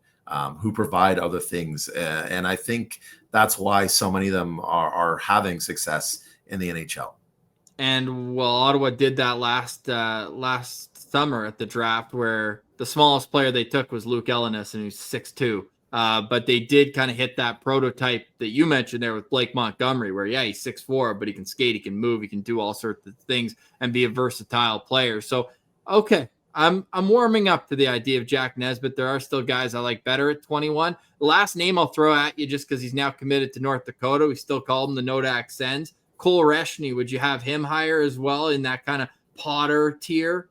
who provide other things. And I think that's why so many of them are having success in the NHL. And Ottawa did that last summer at the draft, where the smallest player they took was Luke Ellenis, and he's 6'2". But they did kind of hit that prototype that you mentioned there with Blake Montgomery, where, he's 6'4", but he can skate, he can move, he can do all sorts of things and be a versatile player. So, okay, I'm warming up to the idea of Jack Nesbitt. There are still guys I like better at 21. The last name I'll throw at you, just because he's now committed to North Dakota. We still call him the Nodak Sens. Cole Reshny, would you have him higher as well in that kind of Potter tier?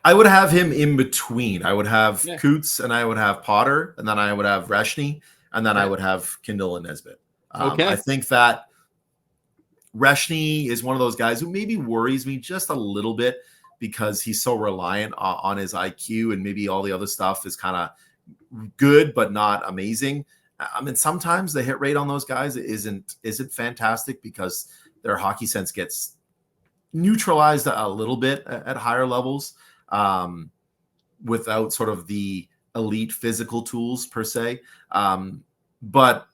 I would have him in between. I would have Coots, and I would have Potter, and then I would have Reshny, and then I would have Kindle and Nesbitt. I think that Reshny is one of those guys who maybe worries me just a little bit because he's so reliant on his IQ, and maybe all the other stuff is kind of good but not amazing. I mean, sometimes the hit rate on those guys isn't fantastic because their hockey sense gets neutralized a little bit at higher levels without sort of the elite physical tools per se. But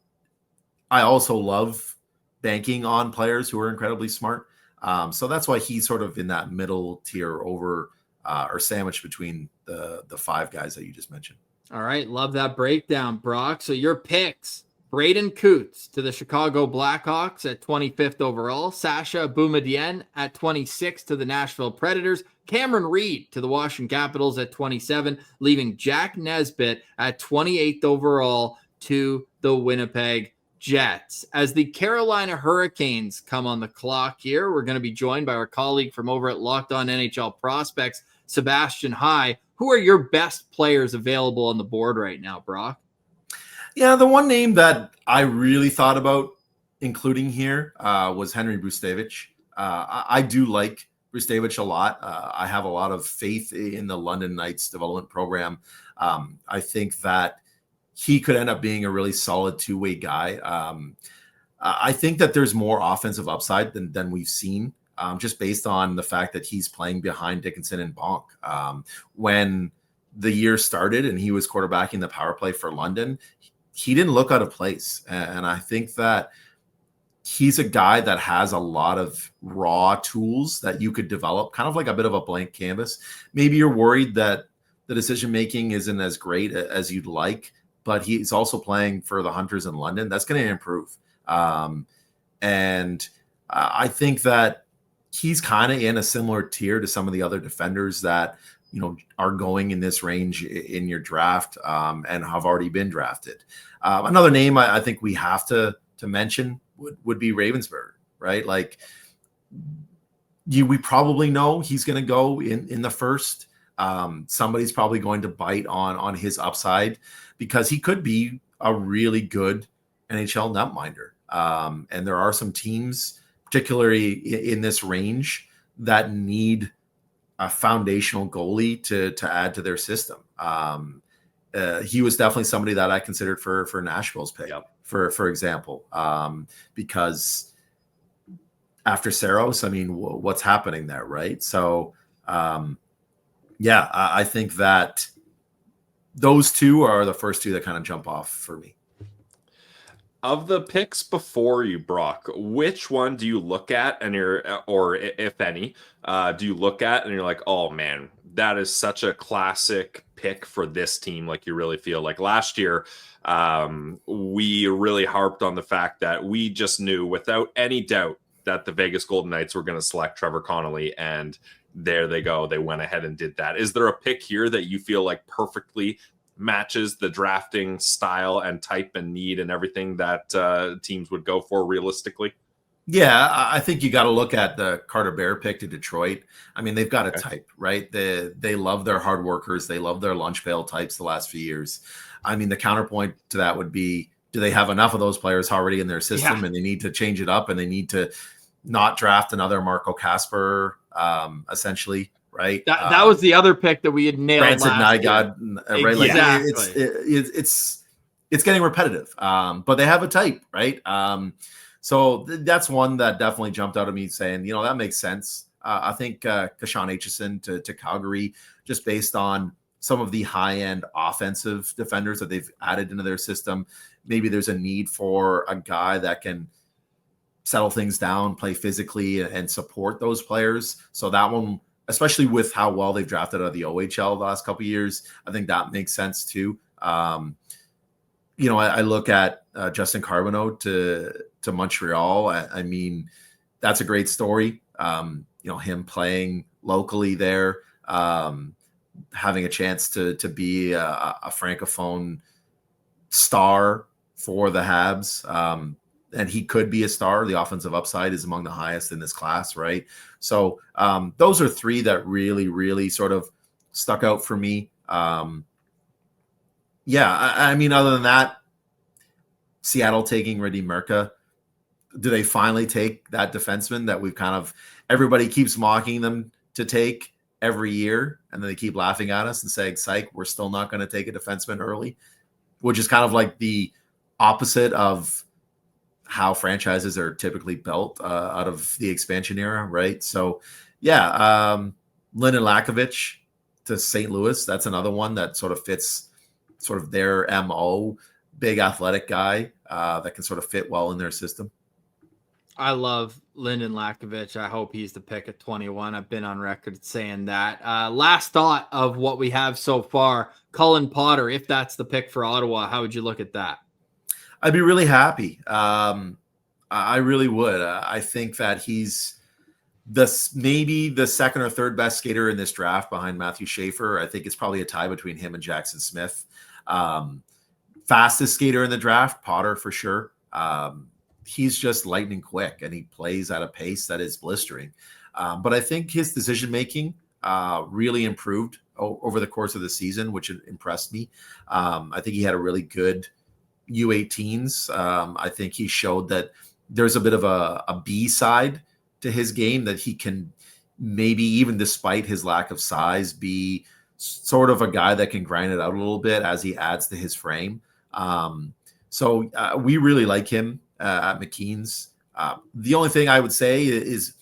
I also love banking on players who are incredibly smart. So that's why he's sort of in that middle tier over or sandwiched between the five guys that you just mentioned. All right. Love that breakdown, Brock. So your picks: Braden Coots to the Chicago Blackhawks at 25th overall, Sasha Boumedienne at 26 to the Nashville Predators, Cameron Reed to the Washington Capitals at 27, leaving Jack Nesbitt at 28th overall to the Winnipeg Jets. As the Carolina Hurricanes come on the clock here, we're going to be joined by our colleague from over at Locked On NHL Prospects, Sebastian High. Who are your best players available on the board right now, Brock? Yeah, the one name that I really thought about including here was Henry Brustevich. I do like Brustevich a lot. I have a lot of faith in the London Knights development program. I think that he could end up being a really solid two-way guy. I think that there's more offensive upside than we've seen, just based on the fact that he's playing behind Dickinson and Bonk. When the year started and he was quarterbacking the power play for London, he didn't look out of place. And I think that he's a guy that has a lot of raw tools that you could develop, kind of like a bit of a blank canvas. Maybe you're worried that the decision-making isn't as great as you'd like, but he's also playing for the Hunters in London. That's going to improve. And I think that he's kind of in a similar tier to some of the other defenders that, you know, are going in this range in your draft and have already been drafted. Another name I think we have to mention would be Ravensburg, right? Like we probably know he's going to go in the first. Somebody's probably going to bite on his upside because he could be a really good NHL netminder. And there are some teams, particularly in this range, that need a foundational goalie to add to their system. He was definitely somebody that I considered for Nashville's pick, for example, because after Saros, I mean, what's happening there, right? So, I think that those two are the first two that kind of jump off for me. Of the picks before you, Brock, which one do you look at and or if any, do you look at and you're like, oh man, that is such a classic pick for this team? Like you really feel like last year, we really harped on the fact that we just knew without any doubt that the Vegas Golden Knights were going to select Trevor Connolly, and there they go. They went ahead and did that. Is there a pick here that you feel like perfectly matches the drafting style and type and need and everything that teams would go for realistically? Yeah, I think you got to look at the Carter Bear pick to Detroit. I mean, they've got a type, right? They love their hard workers. They love their lunch pail types the last few years. I mean, the counterpoint to that would be, do they have enough of those players already in their system and they need to change it up and they need to not draft another Marco Kasper, essentially, right? That was the other pick that we had nailed last year. Right? Like it's getting repetitive, but they have a type, right? So that's one that definitely jumped out at me saying, you know, that makes sense. I think Kashan Aitchison to Calgary, just based on some of the high-end offensive defenders that they've added into their system. Maybe there's a need for a guy that can settle things down, play physically, and support those players. So that one, especially with how well they've drafted out of the OHL the last couple of years, I think that makes sense too. You know, I look at Justin Carbonneau to Montreal. I mean, that's a great story. You know, him playing locally there. having a chance to be a francophone star for the Habs. And he could be a star. The offensive upside is among the highest in this class, right? So those are three that really, really sort of stuck out for me. I mean, other than that, Seattle taking Radim Mrtka. Do they finally take that defenseman that we've kind of, everybody keeps mocking them to take every year, and then they keep laughing at us and saying, psych, we're still not going to take a defenseman early, which is kind of like the opposite of how franchises are typically built out of the expansion era, right? So, Lyndon Lakovic to St. Louis, that's another one that sort of fits sort of their MO, big athletic guy that can sort of fit well in their system. I love Lyndon Lakovic. I hope he's the pick at 21. I've been on record saying that. Last thought of what we have so far, Cullen Potter, if that's the pick for Ottawa, how would you look at that? I'd be really happy. I really would. I think that he's maybe the second or third best skater in this draft behind Matthew Schaefer. I think it's probably a tie between him and Jackson Smith. Fastest skater in the draft, Potter for sure. He's just lightning quick, and he plays at a pace that is blistering. But I think his decision-making really improved over the course of the season, which impressed me. I think he had a really good U18s. I think he showed that there's a bit of a B side to his game, that he can maybe, even despite his lack of size, be sort of a guy that can grind it out a little bit as he adds to his frame. So we really like him at McKeen's. The only thing I would say is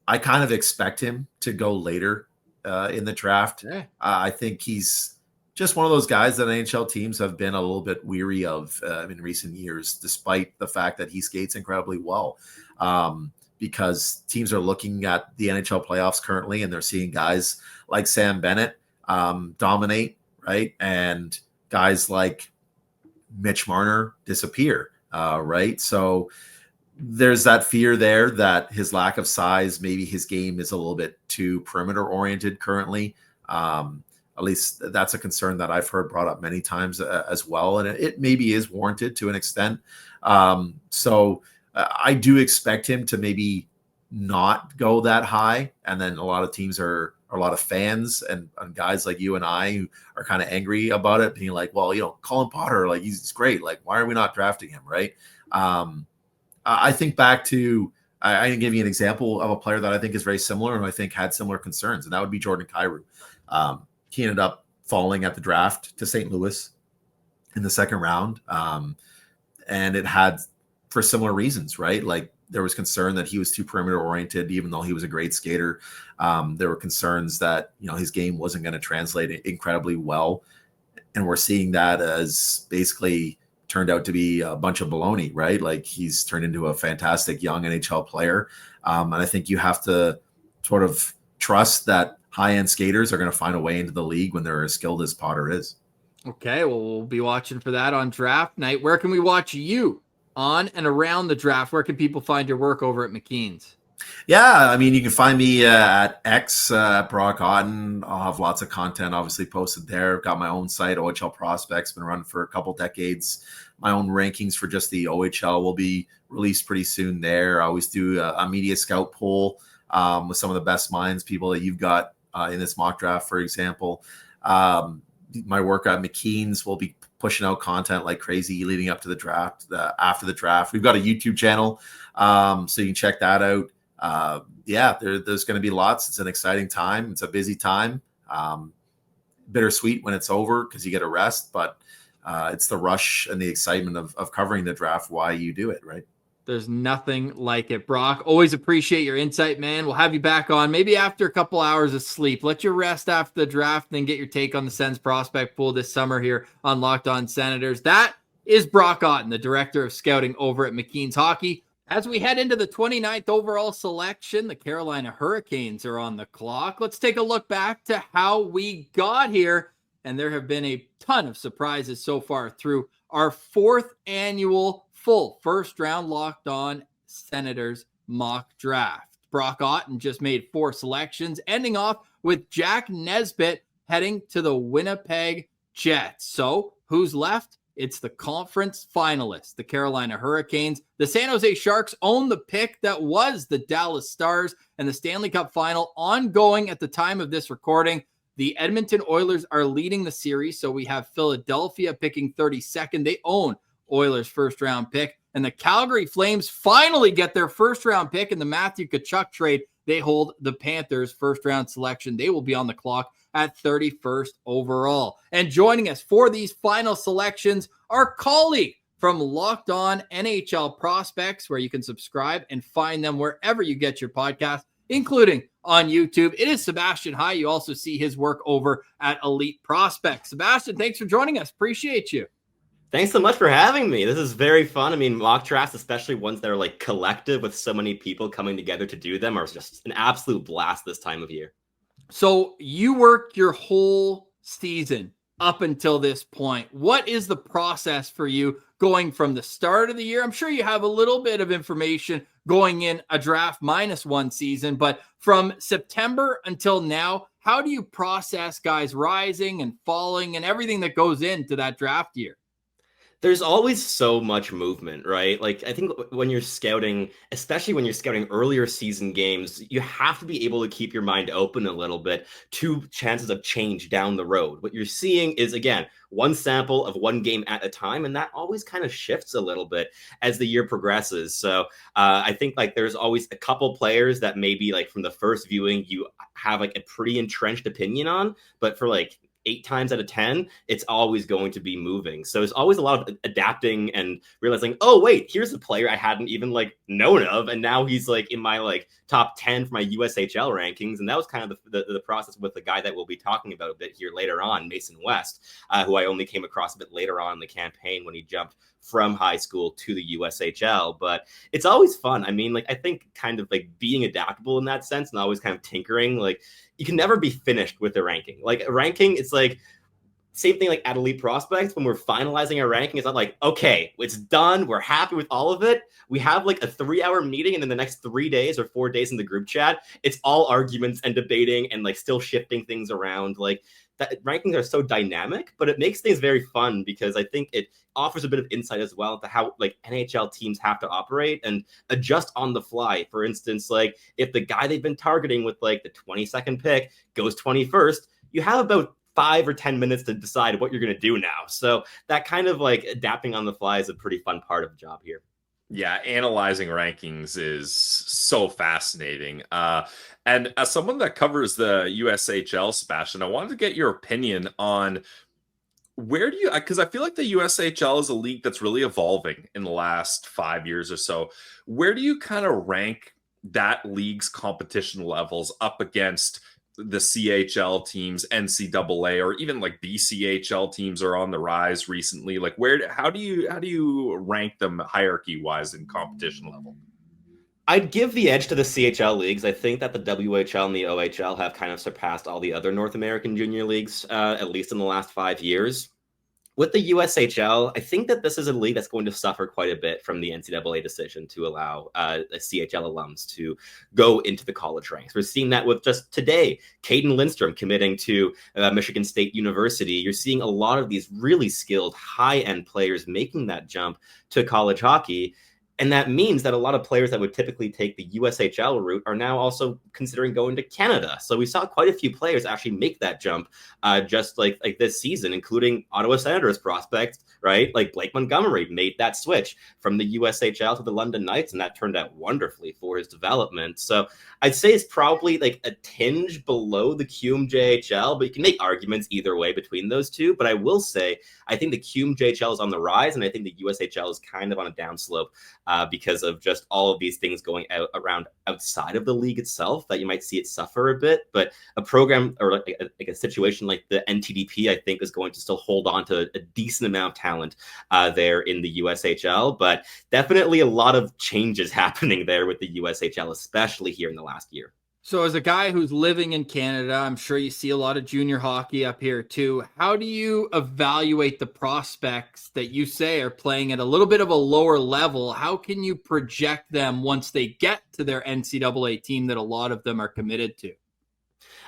I kind of expect him to go later in the draft. Yeah. I think he's just one of those guys that NHL teams have been a little bit weary of in recent years, despite the fact that he skates incredibly well. Because teams are looking at the NHL playoffs currently, and they're seeing guys like Sam Bennett dominate, right? And guys like Mitch Marner disappear, right? So there's that fear there that his lack of size, maybe his game is a little bit too perimeter oriented currently. At least that's a concern that I've heard brought up many times as well. And it maybe is warranted to an extent. So I do expect him to maybe not go that high. And then a lot of teams a lot of fans and guys like you and I who are kind of angry about it, being like, well, Cullen Potter, like he's great. Like, why are we not drafting him? Right. I think back to, I can give you an example of a player that I think is very similar and I think had similar concerns, and that would be Jordan Kyrou. He ended up falling at the draft to St. Louis in the second round. And it had for similar reasons, right? Like there was concern that he was too perimeter oriented, even though he was a great skater. There were concerns that, his game wasn't going to translate incredibly well. And we're seeing that as basically turned out to be a bunch of baloney, right? Like he's turned into a fantastic young NHL player. And I think you have to sort of trust that high-end skaters are going to find a way into the league when they're as skilled as Potter is. Okay, well, we'll be watching for that on draft night. Where can we watch you on and around the draft? Where can people find your work over at McKeen's? Yeah, I mean, you can find me at X, Brock Otten. I'll have lots of content obviously posted there. I've got my own site, OHL Prospects, been running for a couple decades. My own rankings for just the OHL will be released pretty soon there. I always do a media scout poll with some of the best minds, people that you've got in this mock draft, for example. My work at McKeen's will be pushing out content like crazy leading up to the draft, after the draft. We've got a YouTube channel, so you can check that out. There's going to be lots. It's an exciting time. It's a busy time. Bittersweet when it's over because you get a rest, but it's the rush and the excitement of covering the draft why you do it, right? There's nothing like it. Brock, always appreciate your insight, man. We'll have you back on maybe after a couple hours of sleep. Let you rest after the draft, then get your take on the Sens prospect pool this summer here on Locked On Senators. That is Brock Otten, the director of scouting over at McKeen's Hockey. As we head into the 29th overall selection, the Carolina Hurricanes are on the clock. Let's take a look back to how we got here. And there have been a ton of surprises so far through our fourth annual full first round Locked On Senators mock draft. Brock Otten just made 4 selections, ending off with Jack Nesbitt heading to the Winnipeg Jets. So who's left? It's the conference finalists, the Carolina Hurricanes. The San Jose Sharks own the pick that was the Dallas Stars, and the Stanley Cup final ongoing at the time of this recording. The Edmonton Oilers are leading the series, so we have Philadelphia picking 32nd. They own Oilers' first-round pick. And the Calgary Flames finally get their first-round pick in the Matthew Tkachuk trade. They hold the Panthers' first-round selection. They will be on the clock at 31st overall. And joining us for these final selections, our colleague from Locked On NHL Prospects, where you can subscribe and find them wherever you get your podcast, including on YouTube. It is Sebastian. Hi. You also see his work over at Elite Prospects. Sebastian, thanks for joining us. Appreciate you. Thanks so much for having me. This is very fun. I mean, mock drafts, especially ones that are like collective with so many people coming together to do them, are just an absolute blast this time of year. So you worked your whole season up until this point. What is the process for you going from the start of the year? I'm sure you have a little bit of information going in a draft -1 season, but from September until now, how do you process guys rising and falling and everything that goes into that draft year? There's always so much movement, right? Like, I think when you're scouting, especially when you're scouting earlier season games, you have to be able to keep your mind open a little bit to chances of change down the road. What you're seeing is, again, one sample of one game at a time, and that always kind of shifts a little bit as the year progresses. So I think like there's always a couple players that maybe like from the first viewing you have like a pretty entrenched opinion on, but for like 8 times out of 10, it's always going to be moving. So there's always a lot of adapting and realizing, oh, wait, here's a player I hadn't even like known of. And now he's like in my like top 10 for my USHL rankings. And that was kind of the process with the guy that we'll be talking about a bit here later on, Mason West, who I only came across a bit later on in the campaign when he jumped from high school to the USHL. But it's always fun. I mean, like, I think kind of like being adaptable in that sense and always kind of tinkering, like, you can never be finished with the ranking. Like a ranking, it's like same thing like at Elite Prospects. When we're finalizing our ranking, it's not like, okay, it's done. We're happy with all of it. We have like a 3-hour meeting, and in the next 3 days or 4 days in the group chat, it's all arguments and debating and like still shifting things around. Like that rankings are so dynamic, but it makes things very fun because I think it offers a bit of insight as well to how like NHL teams have to operate and adjust on the fly. For instance, like if the guy they've been targeting with like the 22nd pick goes 21st, you have about 5 or 10 minutes to decide what you're going to do now. So that kind of like adapting on the fly is a pretty fun part of the job here. Yeah, analyzing rankings is so fascinating. And as someone that covers the USHL, Sebastian, I wanted to get your opinion on where do you, because I feel like the USHL is a league that's really evolving in the last 5 years or so. Where do you kind of rank that league's competition levels up against the CHL teams, NCAA, or even like BCHL teams are on the rise recently? Like how do you rank them hierarchy wise in competition level? I'd give the edge to the CHL leagues. I think that the WHL and the OHL have kind of surpassed all the other North American junior leagues, at least in the last 5 years. With the USHL, I think that this is a league that's going to suffer quite a bit from the NCAA decision to allow CHL alums to go into the college ranks. We're seeing that with just today, Caden Lindstrom committing to Michigan State University. You're seeing a lot of these really skilled high-end players making that jump to college hockey. And that means that a lot of players that would typically take the USHL route are now also considering going to Canada. So we saw quite a few players actually make that jump just like this season, including Ottawa Senators prospects, right? Like Blake Montgomery made that switch from the USHL to the London Knights, and that turned out wonderfully for his development. So I'd say it's probably like a tinge below the QMJHL, but you can make arguments either way between those two. But I will say, I think the QMJHL is on the rise, and I think the USHL is kind of on a downslope because of just all of these things going around outside of the league itself, that you might see it suffer a bit. But a program or like a situation like the NTDP, I think, is going to still hold on to a decent amount of talent there in the USHL. But definitely a lot of changes happening there with the USHL, especially here in the last year. So as a guy who's living in Canada, I'm sure you see a lot of junior hockey up here too. How do you evaluate the prospects that you say are playing at a little bit of a lower level? How can you project them once they get to their NCAA team that a lot of them are committed to?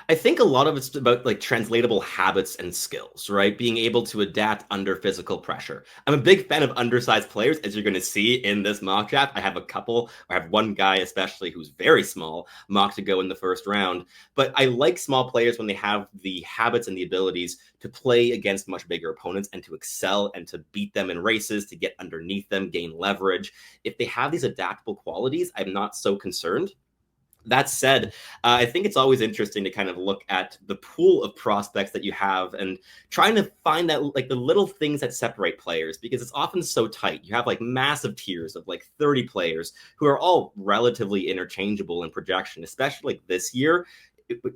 I think a lot of it's about like translatable habits and skills, right? Being able to adapt under physical pressure. I'm a big fan of undersized players, as you're going to see in this mock draft. I have one guy especially who's very small, mocked to go in the first round. But I like small players when they have the habits and the abilities to play against much bigger opponents and to excel and to beat them in races, to get underneath them, gain leverage. If they have these adaptable qualities, I'm not so concerned. That said, I think it's always interesting to kind of look at the pool of prospects that you have and trying to find that like the little things that separate players, because it's often so tight. You have like massive tiers of like 30 players who are all relatively interchangeable in projection, especially like this year.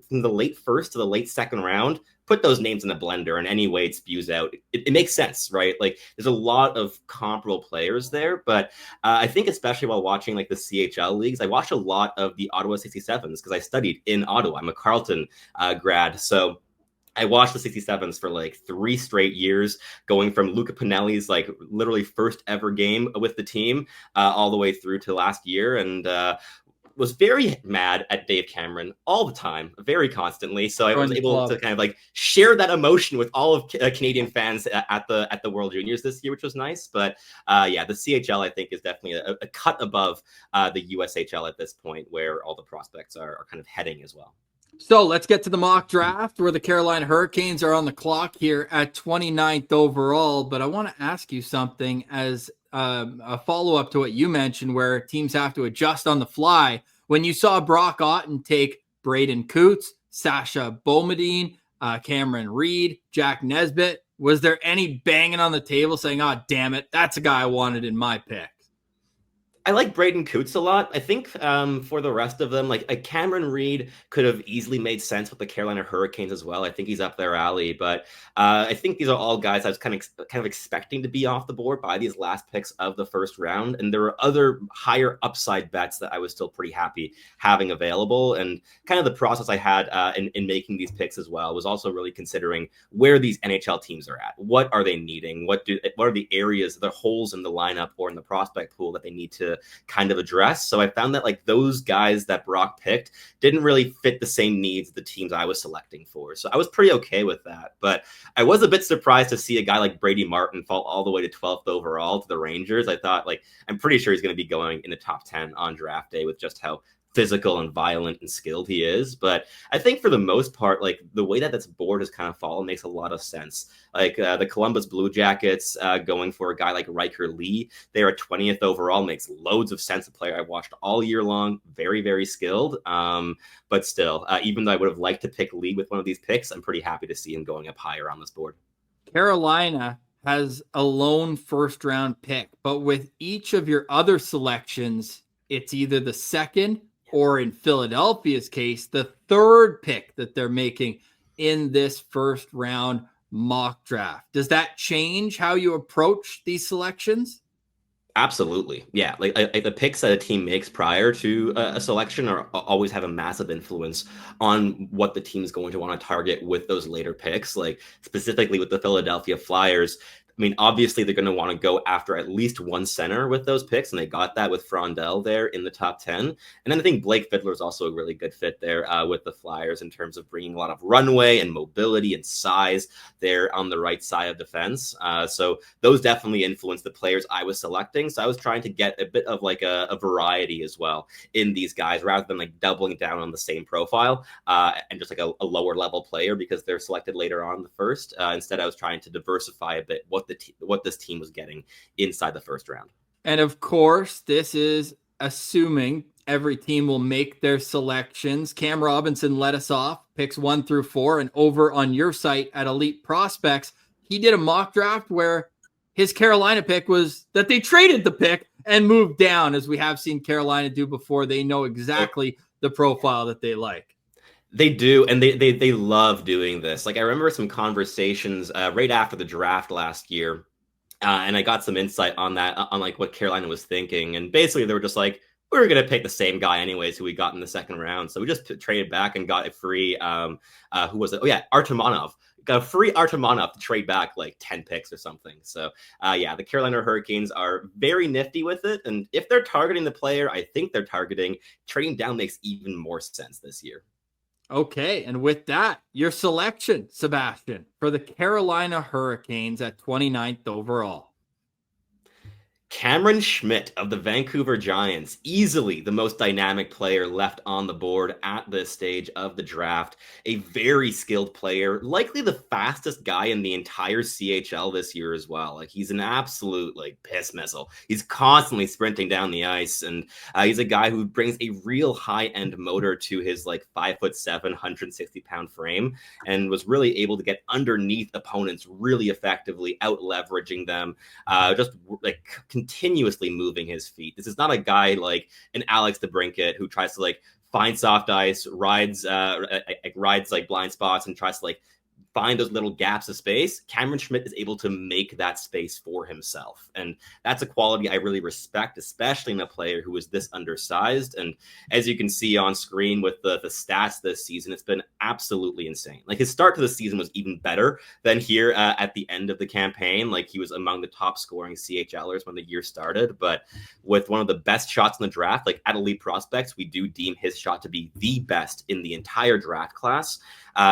From the late first to the late second round, put those names in a blender and any way it spews out, it makes sense, right? Like there's a lot of comparable players there, but I think especially while watching like the CHL leagues, I watched a lot of the Ottawa 67s because I studied in Ottawa. I'm a Carleton grad, so I watched the 67s for like 3 straight years, going from Luca Pinelli's like literally first ever game with the team all the way through to last year, and was very mad at Dave Cameron all the time, very constantly. So I was able to kind of like share that emotion with all of Canadian fans at the World Juniors this year, which was nice. But yeah, the CHL I think is definitely a cut above the USHL at this point, where all the prospects are kind of heading as well. So let's get to the mock draft, where the Carolina Hurricanes are on the clock here at 29th overall. But I want to ask you something as a follow-up to what you mentioned, where teams have to adjust on the fly. When you saw Brock Otten take Braden Coots, Sasha Boumediene, Cameron Reed, Jack Nesbitt, was there any banging on the table saying, oh, damn it, that's a guy I wanted in my pick? I like Braden Coots a lot. I think for the rest of them, like Cameron Reed could have easily made sense with the Carolina Hurricanes as well. I think he's up their alley, but I think these are all guys I was kind of expecting to be off the board by these last picks of the first round. And there were other higher upside bets that I was still pretty happy having available. And kind of the process I had in making these picks as well was also really considering where these NHL teams are at. What are they needing? What are the areas, the holes in the lineup or in the prospect pool that they need to kind of address? So I found that like those guys that Brock picked didn't really fit the same needs of the teams I was selecting for. So I was pretty okay with that. But I was a bit surprised to see a guy like Brady Martin fall all the way to 12th overall to the Rangers. I thought, like, I'm pretty sure he's going to be going in the top 10 on draft day with just how physical and violent and skilled he is. But I think for the most part, like the way that this board has kind of fallen makes a lot of sense. Like the Columbus Blue Jackets going for a guy like Riker Lee, they're at 20th overall, makes loads of sense. A player I watched all year long, very, very skilled. But still, even though I would have liked to pick Lee with one of these picks, I'm pretty happy to see him going up higher on this board. Carolina has a lone first round pick, but with each of your other selections, it's either the second or in Philadelphia's case, the third pick that they're making in this first round mock draft. Does that change how you approach these selections? Absolutely. Yeah. Like the picks that a team makes prior to a selection always have a massive influence on what the team's going to want to target with those later picks. Like specifically with the Philadelphia Flyers, I mean, obviously they're going to want to go after at least one center with those picks, and they got that with Frondell there in the top 10. And then I think Blake Fiddler is also a really good fit there with the Flyers in terms of bringing a lot of runway and mobility and size there on the right side of defense. So those definitely influence the players I was selecting. So I was trying to get a bit of like a variety as well in these guys, rather than like doubling down on the same profile and just like a lower level player because they're selected later on in the first. Instead, I was trying to diversify a bit what this team was getting inside the first round. And of course, this is assuming every team will make their selections. Cam Robinson led us off, picks 1 through 4, and over on your site at Elite Prospects, he did a mock draft where his Carolina pick was that they traded the pick and moved down, as we have seen Carolina do before. They know exactly the profile that they like. They do, and they love doing this. Like I remember some conversations right after the draft last year, and I got some insight on that, on like what Carolina was thinking. And basically, they were just like, we were going to pick the same guy anyways, who we got in the second round. So we just traded back and got a free, who was it? Oh yeah, Artemonov. Got a free Artemonov to trade back like 10 picks or something. So yeah, the Carolina Hurricanes are very nifty with it. And if they're targeting the player I think they're targeting, trading down makes even more sense this year. Okay, and with that, your selection, Sebastian, for the Carolina Hurricanes at 29th overall. Cameron Schmidt of the Vancouver Giants, easily the most dynamic player left on the board at this stage of the draft. A very skilled player, likely the fastest guy in the entire CHL this year as well. Like, he's an absolute piss missile. He's constantly sprinting down the ice, and he's a guy who brings a real high-end motor to his 5'7", 160-pound frame, and was really able to get underneath opponents really effectively, out-leveraging them, continuously moving his feet. This is not a guy like an Alex DeBrincat who tries to find soft ice, rides blind spots, and tries to find those little gaps of space. Cameron Schmidt is able to make that space for himself. And that's a quality I really respect, especially in a player who is this undersized. And as you can see on screen with the stats this season, it's been absolutely insane. His start to the season was even better than here at the end of the campaign. He was among the top scoring CHLers when the year started, but with one of the best shots in the draft, at Elite Prospects, we do deem his shot to be the best in the entire draft class.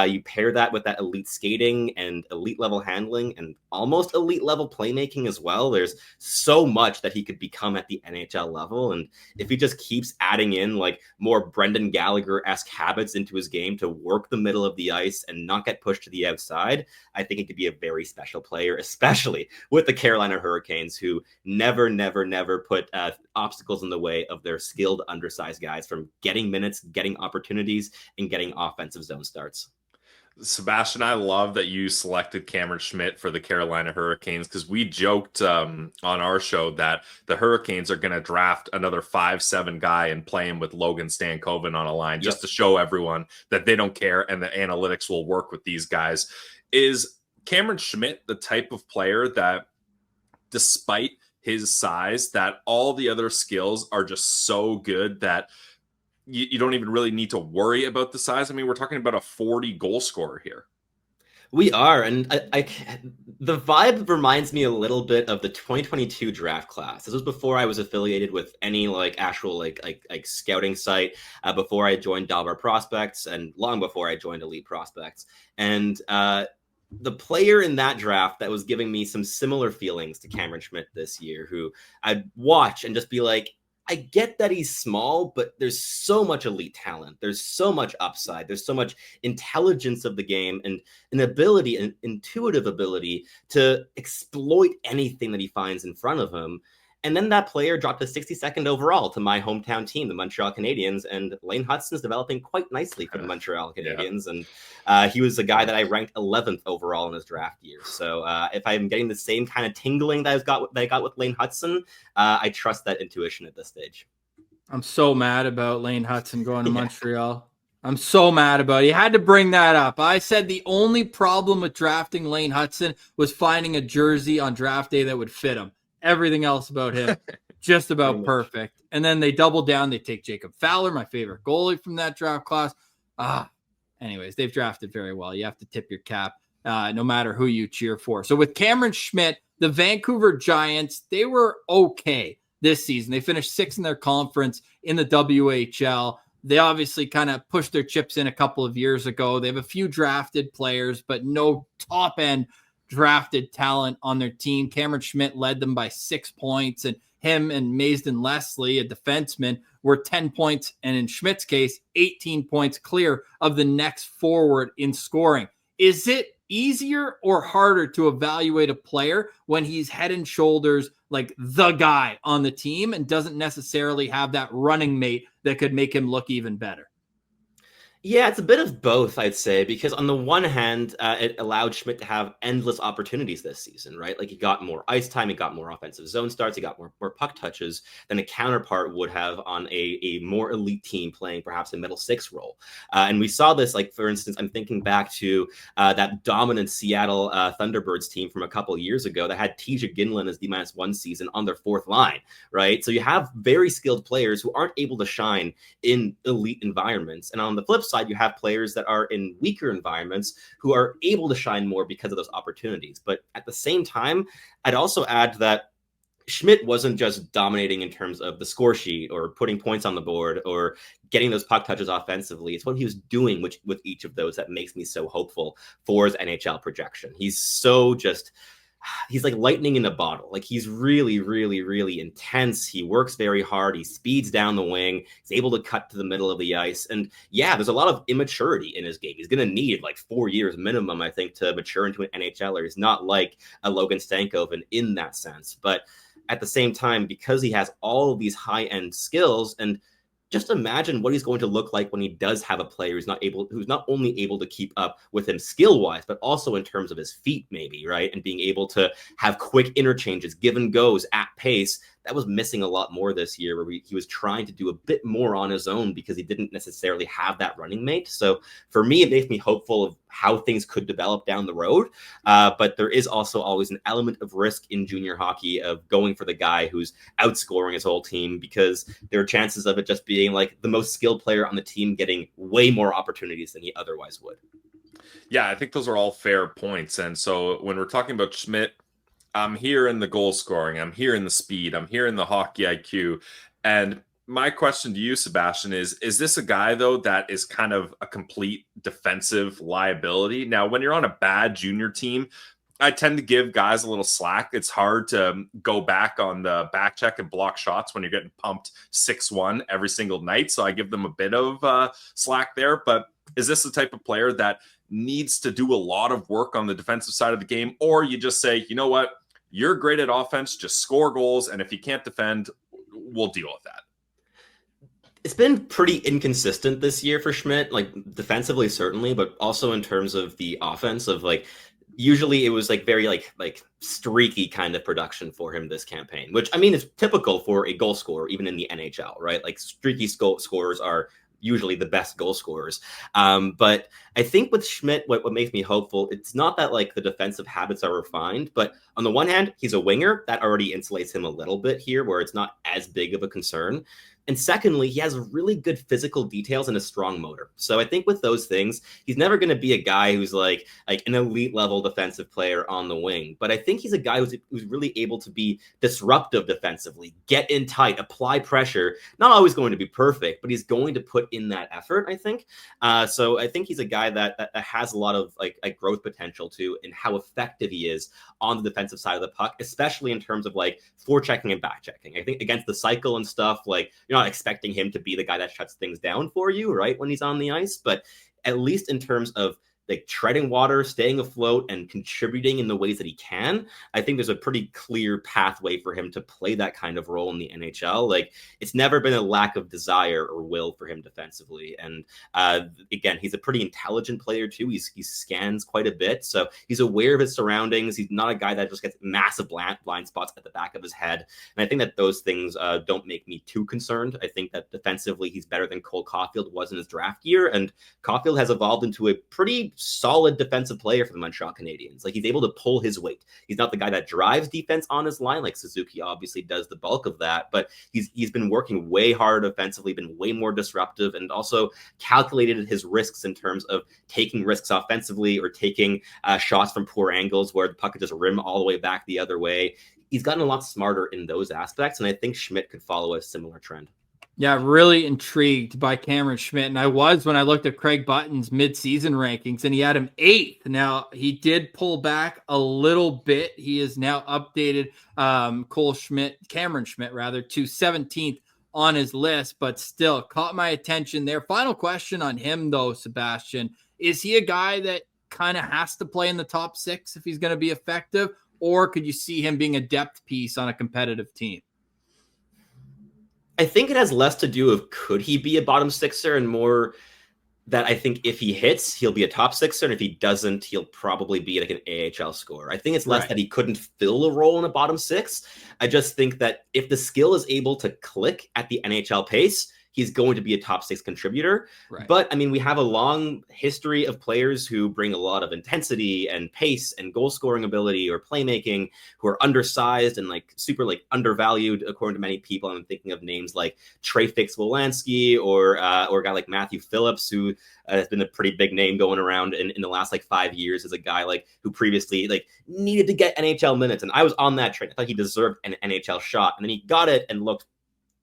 You pair that with that elite skating and elite level handling and almost elite level playmaking as well. There's so much that he could become at the NHL level. And if he just keeps adding in more Brendan Gallagher-esque habits into his game to work the middle of the ice and not get pushed to the outside, I think he could be a very special player, especially with the Carolina Hurricanes, who never put obstacles in the way of their skilled undersized guys from getting minutes, getting opportunities, and getting offensive zone starts. Sebastian, I love that you selected Cameron Schmidt for the Carolina Hurricanes, because we joked on our show that the Hurricanes are going to draft another 5'7" guy and play him with Logan Stankoven on a line, just to show everyone that they don't care and the analytics will work with these guys. Is Cameron Schmidt the type of player that, despite his size, that all the other skills are just so good that you don't even really need to worry about the size? I mean, we're talking about a 40 goal scorer here. We are, and the vibe reminds me a little bit of the 2022 draft class. This was before I was affiliated with any actual scouting site, before I joined EliteProspects, and long before I joined Elite Prospects. And the player in that draft that was giving me some similar feelings to Cameron Schmidt this year, who I'd watch and just be like, I get that he's small, but there's so much elite talent. There's so much upside. There's so much intelligence of the game and an ability, an intuitive ability to exploit anything that he finds in front of him. And then that player dropped to 62nd overall to my hometown team, the Montreal Canadiens, and Lane Hutson's developing quite nicely for the Montreal Canadiens. Yeah. And he was a guy that I ranked 11th overall in his draft year. So if I'm getting the same kind of tingling that I got with Lane Hutson, I trust that intuition at this stage. I'm so mad about Lane Hutson going to Montreal. I'm so mad about it. You had to bring that up. I said the only problem with drafting Lane Hutson was finding a jersey on draft day that would fit him. Everything else about him, just about perfect. And then they double down. They take Jacob Fowler, my favorite goalie from that draft class. Anyways, they've drafted very well. You have to tip your cap, no matter who you cheer for. So with Cameron Schmidt, the Vancouver Giants, they were okay this season. They finished 6th in their conference in the WHL. They obviously kind of pushed their chips in a couple of years ago. They have a few drafted players, but no top-end drafted talent on their team. Cameron Schmidt led them by 6 points, and him and Maysden Leslie, a defenseman, were 10 points, and in Schmidt's case, 18 points clear of the next forward in scoring. Is it easier or harder to evaluate a player when he's head and shoulders like the guy on the team and doesn't necessarily have that running mate that could make him look even better? Yeah, it's a bit of both, I'd say, because on the one hand, it allowed Schmidt to have endless opportunities this season, right? He got more ice time, he got more offensive zone starts, he got more puck touches than a counterpart would have on a more elite team playing perhaps a middle six role. And we saw this, for instance, I'm thinking back to that dominant Seattle Thunderbirds team from a couple of years ago that had TJ Ginlin as the -1 season on their 4th line, right? So you have very skilled players who aren't able to shine in elite environments. And on the flip side, you have players that are in weaker environments who are able to shine more because of those opportunities. But at the same time, I'd also add that Schmidt wasn't just dominating in terms of the score sheet or putting points on the board or getting those puck touches offensively. It's what he was doing with each of those that makes me so hopeful for his NHL projection. He's like lightning in a bottle. Like, he's really, really, really intense. He works very hard. He speeds down the wing. He's able to cut to the middle of the ice. And yeah, there's a lot of immaturity in his game. He's going to need like 4 years minimum, I think, to mature into an NHLer. He's not like a Logan Stankoven in that sense. But at the same time, because he has all of these high-end skills, and just imagine what he's going to look like when he does have a player who's not only able to keep up with him skill-wise, but also in terms of his feet, maybe, right? And being able to have quick interchanges, give and goes at pace. That was missing a lot more this year, where he was trying to do a bit more on his own because he didn't necessarily have that running mate. So for me, it makes me hopeful of how things could develop down the road. But there is also always an element of risk in junior hockey of going for the guy who's outscoring his whole team, because there are chances of it just being like the most skilled player on the team getting way more opportunities than he otherwise would. Yeah, I think those are all fair points. And so when we're talking about Schmidt, I'm here in the goal scoring, I'm here in the speed, I'm here in the hockey IQ. And my question to you, Sebastian, is this a guy, though, that is kind of a complete defensive liability? Now, when you're on a bad junior team, I tend to give guys a little slack. It's hard to go back on the back check and block shots when you're getting pumped 6-1 every single night. So I give them a bit of slack there. But is this the type of player that needs to do a lot of work on the defensive side of the game? Or you just say, you know what, you're great at offense, just score goals, and if you can't defend, we'll deal with that? It's been pretty inconsistent this year for Schmidt, like defensively certainly, but also in terms of the offense of like, usually it was like very like streaky kind of production for him this campaign, which I mean is typical for a goal scorer, even in the NHL, right? Like streaky goal scorers are usually the best goal scorers. But I think with Schmidt, what makes me hopeful, it's not that like the defensive habits are refined, but on the one hand, he's a winger. That already insulates him a little bit here, where it's not as big of a concern. And secondly, he has really good physical details and a strong motor. So I think with those things, he's never going to be a guy who's like an elite level defensive player on the wing. But I think he's a guy who's really able to be disruptive defensively, get in tight, apply pressure. Not always going to be perfect, but he's going to put in that effort, I think. So I think he's a guy that has a lot of like growth potential too, in how effective he is on the defensive side of the puck, especially in terms of like forechecking and backchecking. I think against the cycle and stuff, like you're not expecting him to be the guy that shuts things down for you, right, when he's on the ice, but at least in terms of like treading water, staying afloat, and contributing in the ways that he can, I think there's a pretty clear pathway for him to play that kind of role in the NHL. Like, it's never been a lack of desire or will for him defensively. And again, he's a pretty intelligent player too. He scans quite a bit, so he's aware of his surroundings. He's not a guy that just gets massive blind spots at the back of his head. And I think that those things don't make me too concerned. I think that defensively, he's better than Cole Caulfield was in his draft year, and Caulfield has evolved into a pretty solid defensive player for the Montreal Canadiens. Like, he's able to pull his weight. He's not the guy that drives defense on his line, like Suzuki obviously does the bulk of that, but he's been working way hard offensively, been way more disruptive, and also calculated his risks in terms of taking risks offensively or taking shots from poor angles where the puck could just rim all the way back the other way. He's gotten a lot smarter in those aspects, and I think Schmidt could follow a similar trend. Yeah, really intrigued by Cameron Schmidt. And I was when I looked at Craig Button's midseason rankings, and he had him 8th. Now, he did pull back a little bit. He is now updated Cameron Schmidt, to 17th on his list, but still caught my attention there. Final question on him, though, Sebastian. Is he a guy that kind of has to play in the top 6 if he's going to be effective? Or could you see him being a depth piece on a competitive team? I think it has less to do with could he be a bottom sixer and more that I think if he hits, he'll be a top sixer. And if he doesn't, he'll probably be like an AHL scorer. I think it's less that he couldn't fill a role in a bottom 6. I just think that if the skill is able to click at the NHL pace, he's going to be a top 6 contributor. Right. But I mean, we have a long history of players who bring a lot of intensity and pace and goal scoring ability or playmaking, who are undersized and like super like undervalued according to many people. I'm thinking of names like Trey Fix-Wolanski or a guy like Matthew Phillips, who has been a pretty big name going around in the last like 5 years as a guy like who previously like needed to get NHL minutes. And I was on that train. I thought he deserved an NHL shot, and then he got it and looked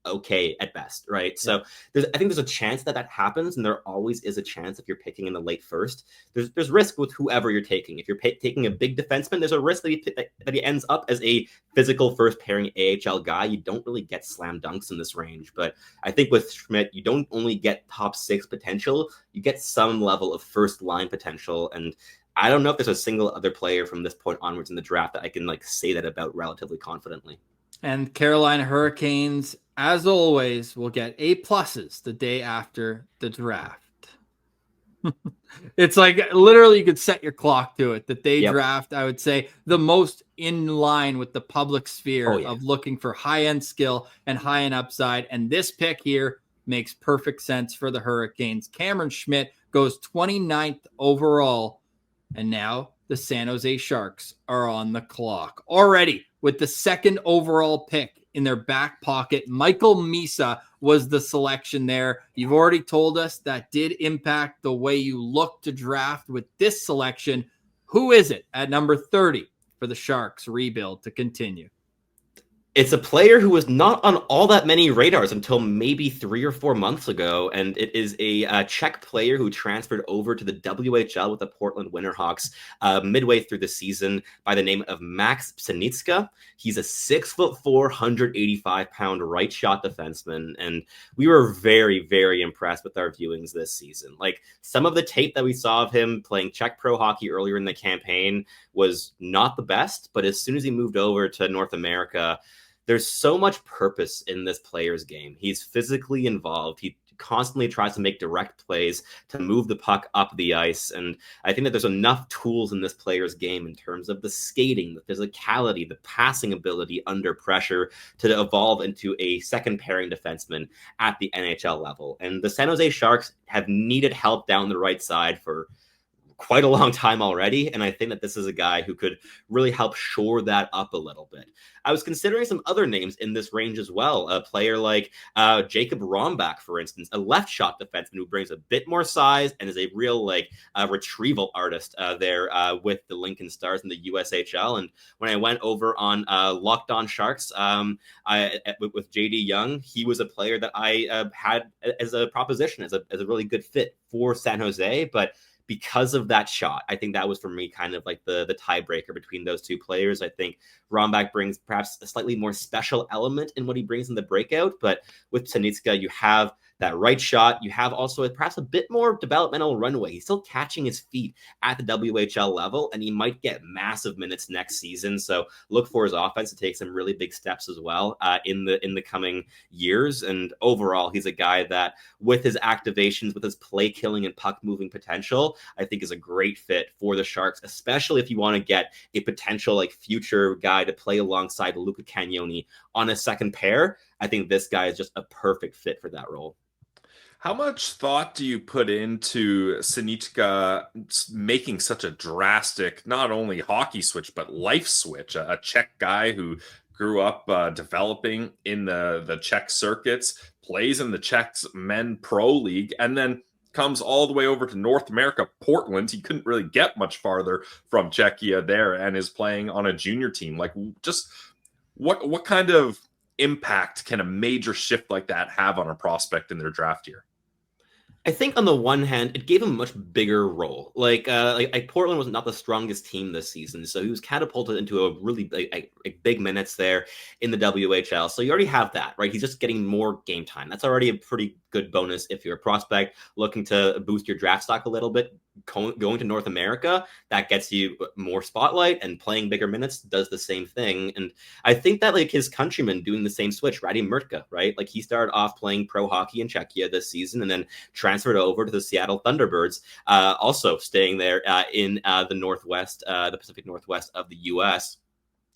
okay at best, right? So I think there's a chance that happens, and there always is a chance if you're picking in the late first. There's risk with whoever you're taking. If you're taking a big defenseman, there's a risk that he ends up as a physical first pairing AHL guy. You don't really get slam dunks in this range, but I think with Schmidt, you don't only get top 6 potential, you get some level of first line potential. And I don't know if there's a single other player from this point onwards in the draft that I can say that about relatively confidently. And Carolina Hurricanes, as always, will get A+ the day after the draft. It's like literally you could set your clock to it that they draft, I would say, the most in line with the public sphere of looking for high-end skill and high-end upside. And this pick here makes perfect sense for the Hurricanes. Cameron Schmidt goes 29th overall. And now the San Jose Sharks are on the clock. Already with the 2nd overall pick in their back pocket, Michael Misa was the selection there. You've already told us that did impact the way you look to draft with this selection. Who is it at number 30 for the Sharks rebuild to continue? It's a player who was not on all that many radars until maybe 3 or 4 months ago, and it is a Czech player who transferred over to the WHL with the Portland Winterhawks midway through the season by the name of Max Pseniczka. He's a 6'4", 185-pound right shot defenseman, and we were very, very impressed with our viewings this season. Like, some of the tape that we saw of him playing Czech pro hockey earlier in the campaign was not the best, but as soon as he moved over to North America, there's so much purpose in this player's game. He's physically involved. He constantly tries to make direct plays to move the puck up the ice. And I think that there's enough tools in this player's game in terms of the skating, the physicality, the passing ability under pressure to evolve into a second pairing defenseman at the NHL level. And the San Jose Sharks have needed help down the right side for quite a long time already, and I think that this is a guy who could really help shore that up a little bit. I was considering some other names in this range as well. A player like Jacob Rombach, for instance, a left shot defenseman who brings a bit more size and is a real retrieval artist there with the Lincoln Stars in the USHL. And when I went over on Locked On Sharks with JD Young, he was a player that I had as a proposition, as a really good fit for San Jose, but because of that shot, I think that was for me kind of like the tiebreaker between those two players. I think Rombach brings perhaps a slightly more special element in what he brings in the breakout, but with Pseniczka, you have that right shot. You have also perhaps a bit more developmental runway. He's still catching his feet at the WHL level, and he might get massive minutes next season. So look for his offense to take some really big steps as well in the coming years. And overall, he's a guy that, with his activations, with his play killing and puck moving potential, I think is a great fit for the Sharks, especially if you want to get a potential future guy to play alongside Luca Cagnoni on a second pair. I think this guy is just a perfect fit for that role. How much thought do you put into Pseniczka making such a drastic, not only hockey switch, but life switch? A Czech guy who grew up developing in the Czech circuits, plays in the Czech Men Pro League, and then comes all the way over to North America, Portland. He couldn't really get much farther from Czechia there, and is playing on a junior team. Just what kind of impact can a major shift like that have on a prospect in their draft year? I think on the one hand, it gave him a much bigger role. Portland was not the strongest team this season, so he was catapulted into a really big minutes there in the WHL. So you already have that, right? He's just getting more game time. That's already a pretty good bonus if you're a prospect looking to boost your draft stock a little bit. Going to North America, that gets you more spotlight, and playing bigger minutes does the same thing. And I think that his countryman doing the same switch, Radim Mrtka, right? He started off playing pro hockey in Czechia this season and then transferred over to the Seattle Thunderbirds, also staying there in the Northwest, the Pacific Northwest of the U.S.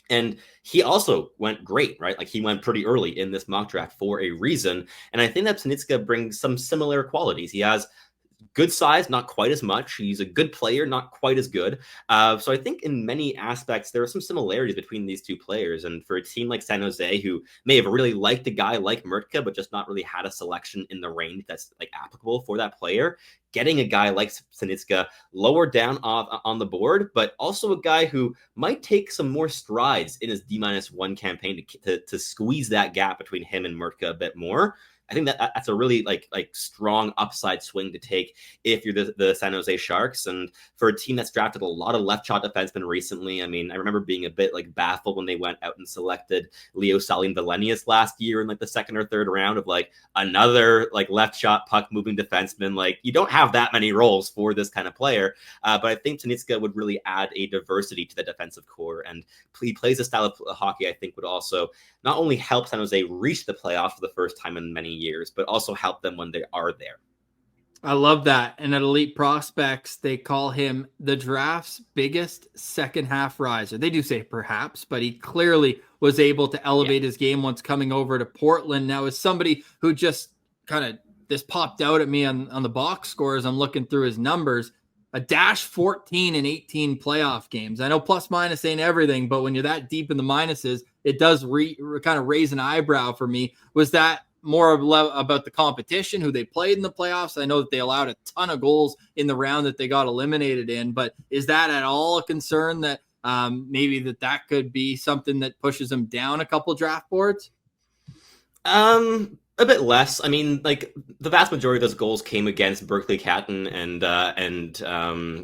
And he also went great, right? He went pretty early in this mock draft for a reason. And I think that Pseniczka brings some similar qualities. He has good size, not quite as much. He's a good player, not quite as good. So I think in many aspects, there are some similarities between these two players. And for a team like San Jose, who may have really liked a guy like Mrtka, but just not really had a selection in the range that's like applicable for that player, getting a guy like Sinitzka lower down on the board, but also a guy who might take some more strides in his D-1 campaign to squeeze that gap between him and Mrtka a bit more. I think that's a really like strong upside swing to take if you're the San Jose Sharks. And for a team that's drafted a lot of left shot defensemen recently, I mean, I remember being a bit like baffled when they went out and selected Leo Salin Valenius last year in like the second or third round of like another like left shot puck moving defenseman. Like you don't have that many roles for this kind of player. But I think Sinitzka would really add a diversity to the defensive core, and he plays a style of hockey I think would also not only help San Jose reach the playoffs for the first time in many years, but also help them when they are there. I love that. And at Elite Prospects, they call him the draft's biggest second half riser. They do say perhaps, but he clearly was able to elevate his game once coming over to Portland. Now, as somebody who just kind of this popped out at me on the box score as I'm looking through his numbers, a -14 in 18 playoff games. I know plus minus ain't everything, but when you're that deep in the minuses, it does kind of raise an eyebrow for me. Was that more about the competition, who they played in the playoffs? I know that they allowed a ton of goals in the round that they got eliminated in, but is that at all a concern that maybe that could be something that pushes them down a couple draft boards? A bit less. I mean, like the vast majority of those goals came against Berkeley Catton and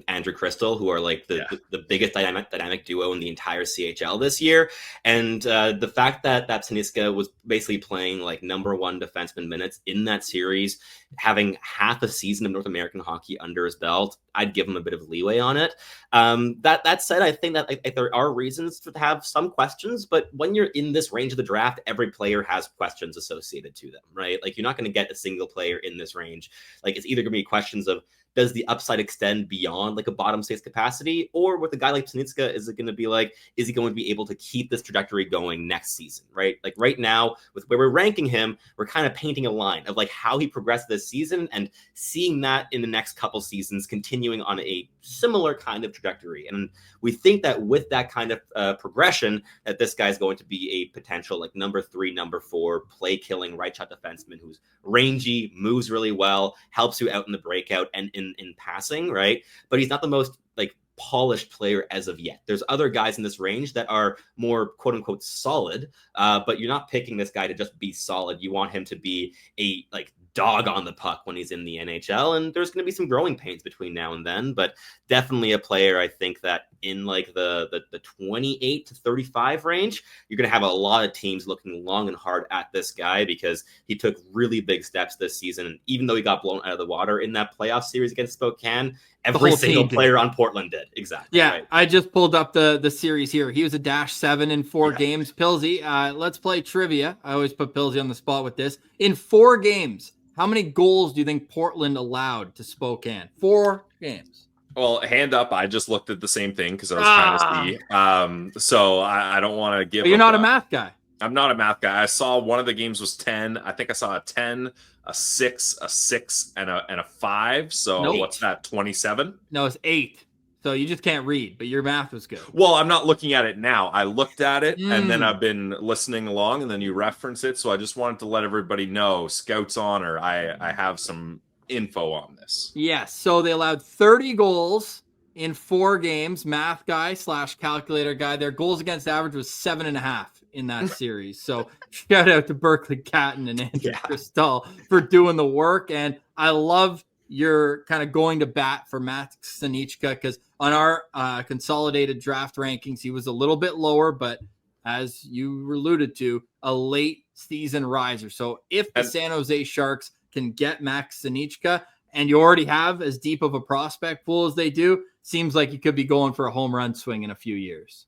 Andrew Crystal, who are like the biggest dynamic duo in the entire CHL this year. And the fact that Sinitzka was basically playing like number one defenseman minutes in that series, having half a season of North American hockey under his belt, I'd give him a bit of leeway on it. That said, I think that like, there are reasons to have some questions, but when you're in this range of the draft, every player has questions associated to them, right? Like you're not going to get a single player in this range. Like it's either going to be questions of, does the upside extend beyond like a bottom six capacity? Or with a guy like Sinitzka, is it going to be like, is he going to be able to keep this trajectory going next season, right? Like right now, with where we're ranking him, we're kind of painting a line of like how he progressed this season and seeing that in the next couple seasons continuing on a similar kind of trajectory. And we think that with that kind of progression, that this guy's going to be a potential like number 3, number 4 play killing right shot defenseman who's rangy, moves really well, helps you out in the breakout and in passing, right? But he's not the most like polished player as of yet. There's other guys in this range that are more quote unquote solid, but you're not picking this guy to just be solid. You want him to be a like dog on the puck when he's in the NHL, and there's going to be some growing pains between now and then, but definitely a player I think that in like the 28 to 35 range, you're going to have a lot of teams looking long and hard at this guy because he took really big steps this season. And even though he got blown out of the water in that playoff series against Spokane, every single player on Portland did. Exactly. Yeah, right. I just pulled up the series here. He was a -7 in 4 games. Pilsy, let's play trivia. I always put Pilsy on the spot with this. In 4 games, how many goals do you think Portland allowed to Spokane? 4 games. Well, hand up. I just looked at the same thing because I was trying to see. So I don't want to give. But you're not a math guy. I'm not a math guy. I saw one of the games was 10. I think I saw a 10, a 6, a 6, and a 5. So what's that? 27? No, it's 8. So you just can't read, but your math was good. Well, I'm not looking at it now. I looked at it and then I've been listening along and then you reference it. So I just wanted to let everybody know, Scouts Honor, I have some info on this. Yes. So they allowed 30 goals in 4 games. Math guy / calculator guy. Their goals against average was 7.5 in that series. So shout out to Berkeley Catton and Andrew Crystal for doing the work. And I love you're kind of going to bat for Max Sinitzka because on our consolidated draft rankings, he was a little bit lower, but as you alluded to, a late season riser. So if the San Jose Sharks can get Max Sinitzka and you already have as deep of a prospect pool as they do, seems like you could be going for a home run swing in a few years.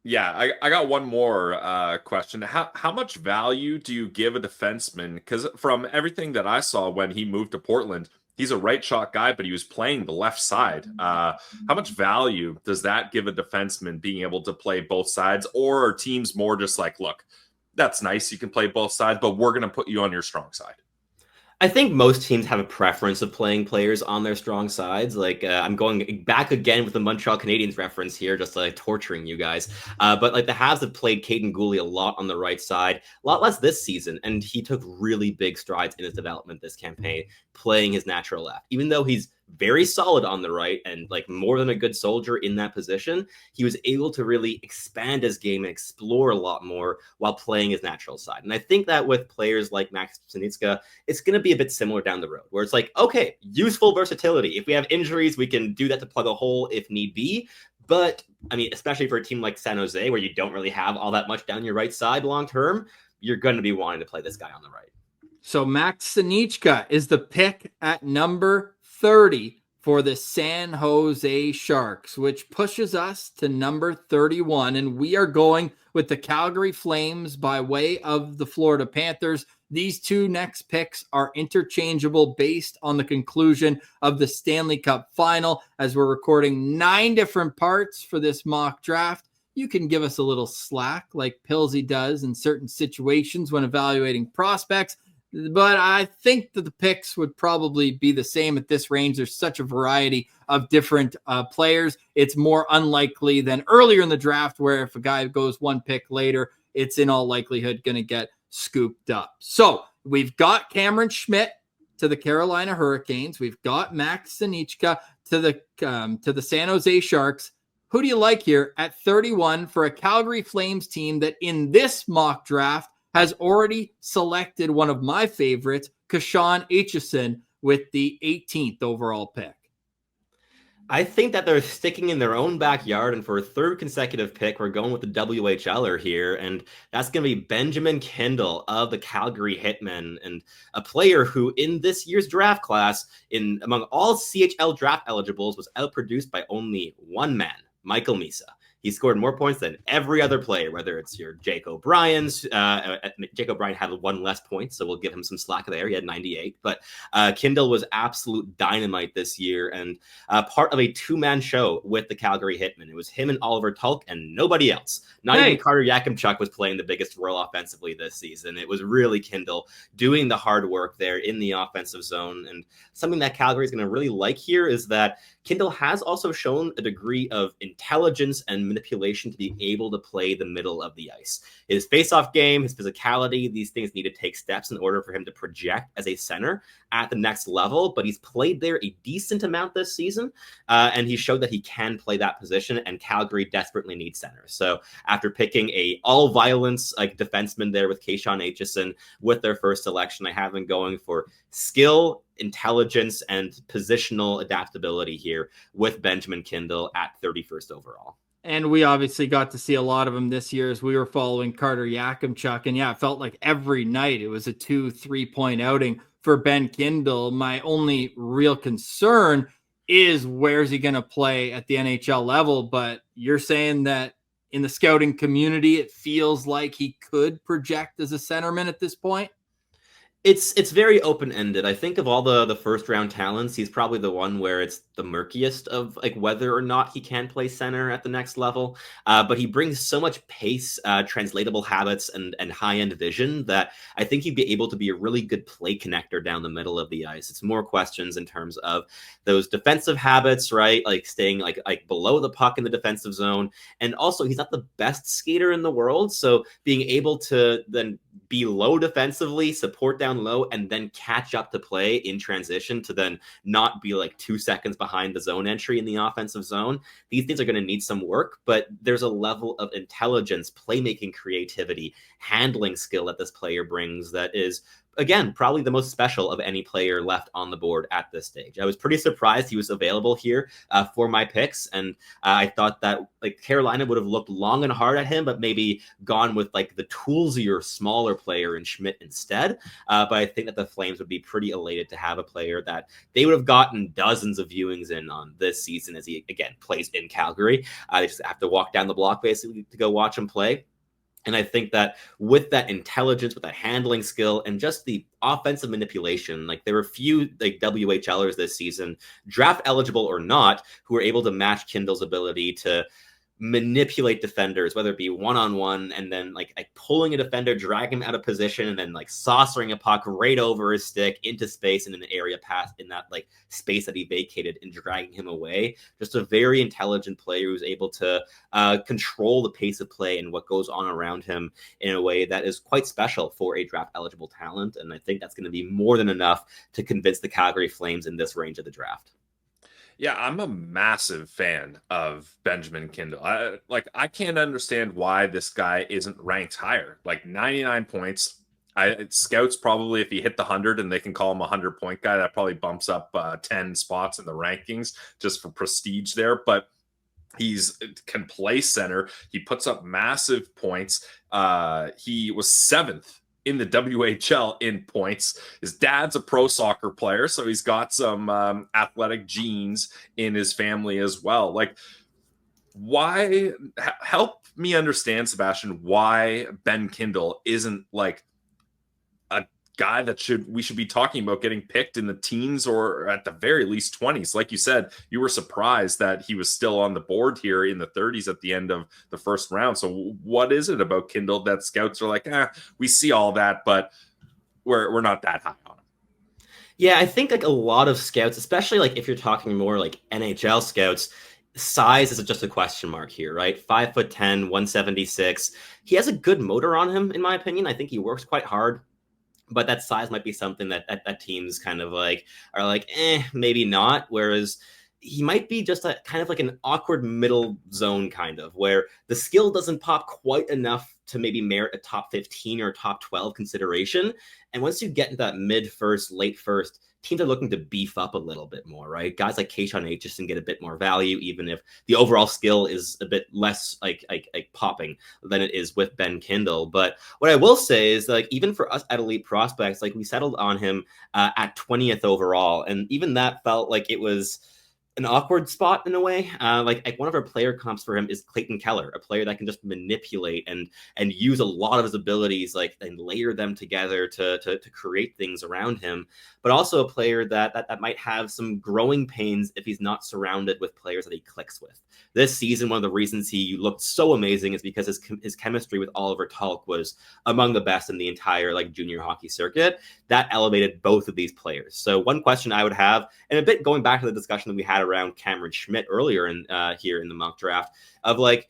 Yeah, I got one more question. How much value do you give a defenseman? Because from everything that I saw when he moved to Portland, he's a right shot guy, but he was playing the left side. How much value does that give a defenseman being able to play both sides? Or are teams more just like, look, that's nice, you can play both sides, but we're going to put you on your strong side? I think most teams have a preference of playing players on their strong sides. Like I'm going back again with the Montreal Canadiens reference here, just like torturing you guys. But like the Habs have played Caden Gooley a lot on the right side, a lot less this season, and he took really big strides in his development this campaign, playing his natural left. Even though he's very solid on the right and like more than a good soldier in that position, he was able to really expand his game and explore a lot more while playing his natural side. And I think that with players like Max Siniczka, it's going to be a bit similar down the road, where it's like, okay, useful versatility. If we have injuries, we can do that to plug a hole if need be. But I mean, especially for a team like San Jose, where you don't really have all that much down your right side long term, you're going to be wanting to play this guy on the right. So Max Siniczka is the pick at number 30 for the San Jose Sharks, which pushes us to number 31. And we are going with the Calgary Flames by way of the Florida Panthers. These two next picks are interchangeable based on the conclusion of the Stanley Cup final. As we're recording 9 different parts for this mock draft, you can give us a little slack like Pilsy does in certain situations when evaluating prospects. But I think that the picks would probably be the same at this range. There's such a variety of different players. It's more unlikely than earlier in the draft, where if a guy goes one pick later, it's in all likelihood going to get scooped up. So we've got Cameron Schmidt to the Carolina Hurricanes. We've got Max Siniczka to the San Jose Sharks. Who do you like here at 31 for a Calgary Flames team that in this mock draft has already selected one of my favorites, Kashawn Aitchison, with the 18th overall pick? I think that they're sticking in their own backyard, and for a third consecutive pick, we're going with the WHLer here, and that's going to be Benjamin Kindle of the Calgary Hitmen, and a player who in this year's draft class, among all CHL draft eligibles, was outproduced by only one man, Michael Misa. He scored more points than every other player, whether it's your Jake O'Brien's. Jake O'Brien had 1 less point, so we'll give him some slack there. He had 98. But Kindle was absolute dynamite this year, and part of a 2-man show with the Calgary Hitmen. It was him and Oliver Tulk and nobody else. Not even Carter Yakimchuk was playing the biggest role offensively this season. It was really Kindle doing the hard work there in the offensive zone. And something that Calgary is going to really like here is that Kindle has also shown a degree of intelligence and manipulation to be able to play the middle of the ice. His face-off game, his physicality, these things need to take steps in order for him to project as a center at the next level, but he's played there a decent amount this season, and he showed that he can play that position, and Calgary desperately needs centers. So after picking a all-violence like defenseman there with Kashawn Aitchison with their first selection, I have been going for skill, intelligence, and positional adaptability here with Benjamin Kindle at 31st overall. And we obviously got to see a lot of him this year as we were following Carter Yakimchuk. And yeah, it felt like every night it was a 2-3 point outing for Ben Kindle. My only real concern is where's he going to play at the NHL level? But you're saying that in the scouting community, it feels like he could project as a centerman at this point? It's very open-ended. I think of all the first-round talents, he's probably the one where it's the murkiest of like whether or not he can play center at the next level. But he brings so much pace, translatable habits, and high-end vision that I think he'd be able to be a really good play connector down the middle of the ice. It's more questions in terms of those defensive habits, right? Like staying like below the puck in the defensive zone. And also, he's not the best skater in the world, so being able to then be low defensively, support down low, and then catch up to play in transition to then not be like 2 seconds behind the zone entry in the offensive zone. These things are going to need some work, but there's a level of intelligence, playmaking creativity, handling skill that this player brings that is, again, probably the most special of any player left on the board at this stage. I was pretty surprised he was available here for my picks, and I thought that like Carolina would have looked long and hard at him, but maybe gone with like the toolsier, smaller player in Schmidt instead. But I think that the Flames would be pretty elated to have a player that they would have gotten dozens of viewings in on this season as he, again, plays in Calgary. They just have to walk down the block basically to go watch him play. And I think that with that intelligence, with that handling skill, and just the offensive manipulation, like there were few like WHLers this season, draft eligible or not, who were able to match Kindle's ability to manipulate defenders, whether it be one-on-one and then like pulling a defender, dragging him out of position, and then like saucering a puck right over his stick into space and in an area pass in that like space that he vacated and dragging him away. Just a very intelligent player who's able to control the pace of play and what goes on around him in a way that is quite special for a draft eligible talent. And I think that's going to be more than enough to convince the Calgary Flames in this range of the draft. Yeah, I'm a massive fan of Benjamin Kindle. I can't understand why this guy isn't ranked higher. Like 99 points. Scouts probably, if he hit the 100 and they can call him a 100-point guy, that probably bumps up 10 spots in the rankings just for prestige there. But can play center. He puts up massive points. He was 7th in the WHL in points. His dad's a pro soccer player, so he's got some athletic genes in his family as well. Like, why? Help me understand, Sebastian, why Ben Kindle isn't like a guy that we should be talking about getting picked in the teens or at the very least 20s. Like you said, you were surprised that he was still on the board here in the 30s at the end of the first round. So what is it about Kindle that scouts are like, we see all that, but we're not that high on him? Yeah, I think like a lot of scouts, especially like if you're talking more like NHL scouts, size is just a question mark here, right? 5'10", 176. He has a good motor on him, in my opinion. I think he works quite hard. But that size might be something that teams kind of like are like, maybe not. Whereas he might be just a kind of like an awkward middle zone kind of where the skill doesn't pop quite enough to maybe merit a top 15 or top 12 consideration. And once you get into that mid first, late first, teams are looking to beef up a little bit more, right? Guys like Keishon Aitchison get a bit more value, even if the overall skill is a bit less like popping than it is with Ben Kindle. But what I will say is like, even for us at Elite Prospects, like we settled on him at 20th overall. And even that felt like it was an awkward spot in a way. Like one of our player comps for him is Clayton Keller, a player that can just manipulate and use a lot of his abilities, like, and layer them together to create things around him. But also a player that might have some growing pains if he's not surrounded with players that he clicks with. This season, one of the reasons he looked so amazing is because his chemistry with Oliver Tulk was among the best in the entire like junior hockey circuit. That elevated both of these players. So one question I would have, and a bit going back to the discussion that we had around Cameron Schmidt earlier in here in the mock draft, of like,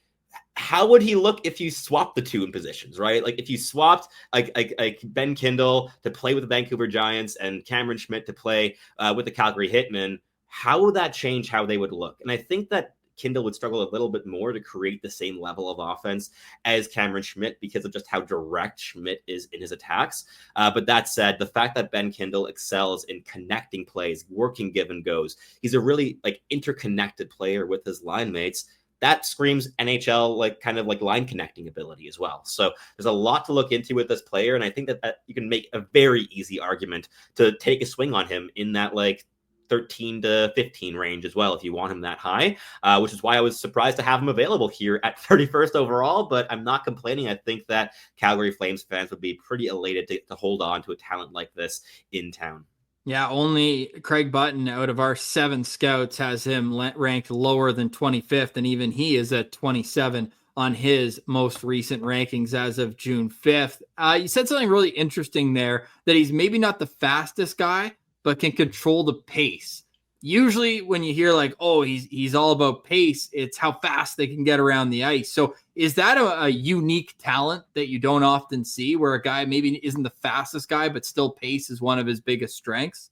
how would he look if you swapped the two in positions, right? Like if you swapped like Ben Kindle to play with the Vancouver Giants and Cameron Schmidt to play with the Calgary Hitmen, how would that change how they would look? And I think that Kindle would struggle a little bit more to create the same level of offense as Cameron Schmidt because of just how direct Schmidt is in his attacks. But that said, the fact that Ben Kindle excels in connecting plays, working give and goes, he's a really like interconnected player with his line mates. That screams NHL, like kind of like line connecting ability as well. So there's a lot to look into with this player. And I think that you can make a very easy argument to take a swing on him in that like 13 to 15 range as well, if you want him that high, which is why I was surprised to have him available here at 31st overall, but I'm not complaining. I think that Calgary Flames fans would be pretty elated to hold on to a talent like this in town. Yeah, only Craig Button out of our 7 scouts has him ranked lower than 25th, and even he is at 27 on his most recent rankings as of June 5th. You said something really interesting there, that he's maybe not the fastest guy, but can control the pace. Usually when you hear like, oh, he's all about pace, it's how fast they can get around the ice. So is that a unique talent that you don't often see, where a guy maybe isn't the fastest guy, but still pace is one of his biggest strengths?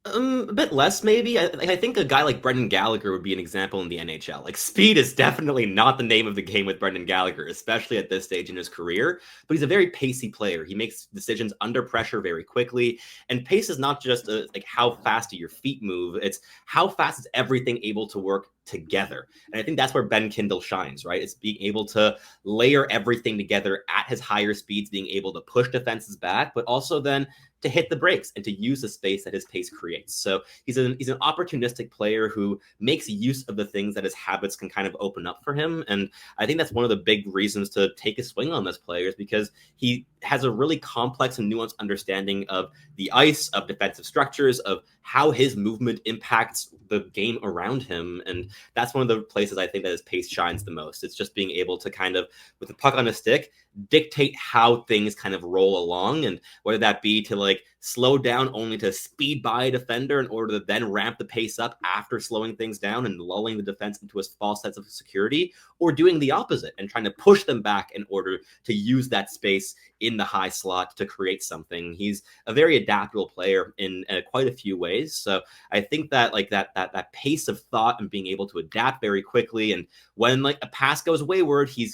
A bit less, maybe. I think a guy like Brendan Gallagher would be an example in the NHL. Like, speed is definitely not the name of the game with Brendan Gallagher, especially at this stage in his career. But he's a very pacey player. He makes decisions under pressure very quickly. And pace is not just like how fast do your feet move. It's how fast is everything able to work together. And I think that's where Ben Kindle shines, right? It's being able to layer everything together at his higher speeds, being able to push defenses back, but also then to hit the brakes and to use the space that his pace creates. So he's an opportunistic player who makes use of the things that his habits can kind of open up for him. And I think that's one of the big reasons to take a swing on this player, is because he has a really complex and nuanced understanding of the ice, of defensive structures, of how his movement impacts the game around him. And that's one of the places I think that his pace shines the most. It's just being able to kind of, with the puck on a stick, dictate how things kind of roll along, and whether that be to like slow down only to speed by a defender in order to then ramp the pace up after slowing things down and lulling the defense into a false sense of security, or doing the opposite and trying to push them back in order to use that space in the high slot to create something. He's a very adaptable player in quite a few ways. So I think that like that pace of thought and being able to adapt very quickly, and when like a pass goes wayward, he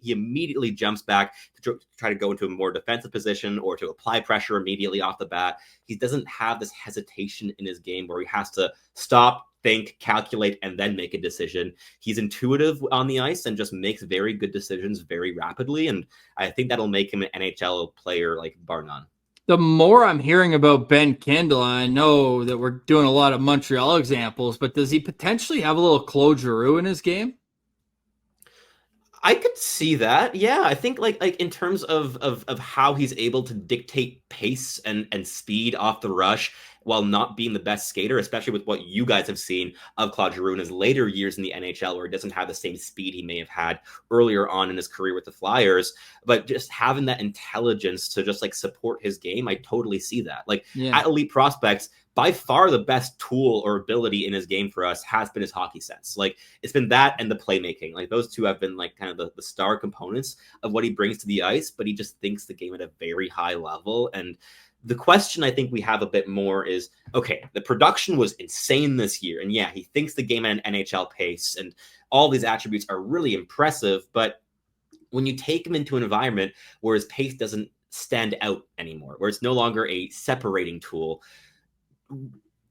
immediately jumps back to try to go into a more defensive position or to apply pressure immediately off the bat. He doesn't have this hesitation in his game where he has to stop, think, calculate, and then make a decision. He's intuitive on the ice and just makes very good decisions very rapidly. And I think that'll make him an NHL player, like, bar none. The more I'm hearing about Ben Kindle, I know that we're doing a lot of Montreal examples, but does he potentially have a little Claude Giroux in his game? I could see that. Yeah, I think like in terms of how he's able to dictate pace and speed off the rush while not being the best skater, especially with what you guys have seen of Claude Giroux in his later years in the NHL, where he doesn't have the same speed he may have had earlier on in his career with the Flyers, but just having that intelligence to just like support his game, I totally see that. Like at Elite Prospects, by far the best tool or ability in his game for us has been his hockey sense. Like it's been that and the playmaking. Like those two have been like kind of the star components of what he brings to the ice, but he just thinks the game at a very high level. And the question I think we have a bit more is, okay, the production was insane this year. And yeah, he thinks the game at an NHL pace and all these attributes are really impressive. But when you take him into an environment where his pace doesn't stand out anymore, where it's no longer a separating tool,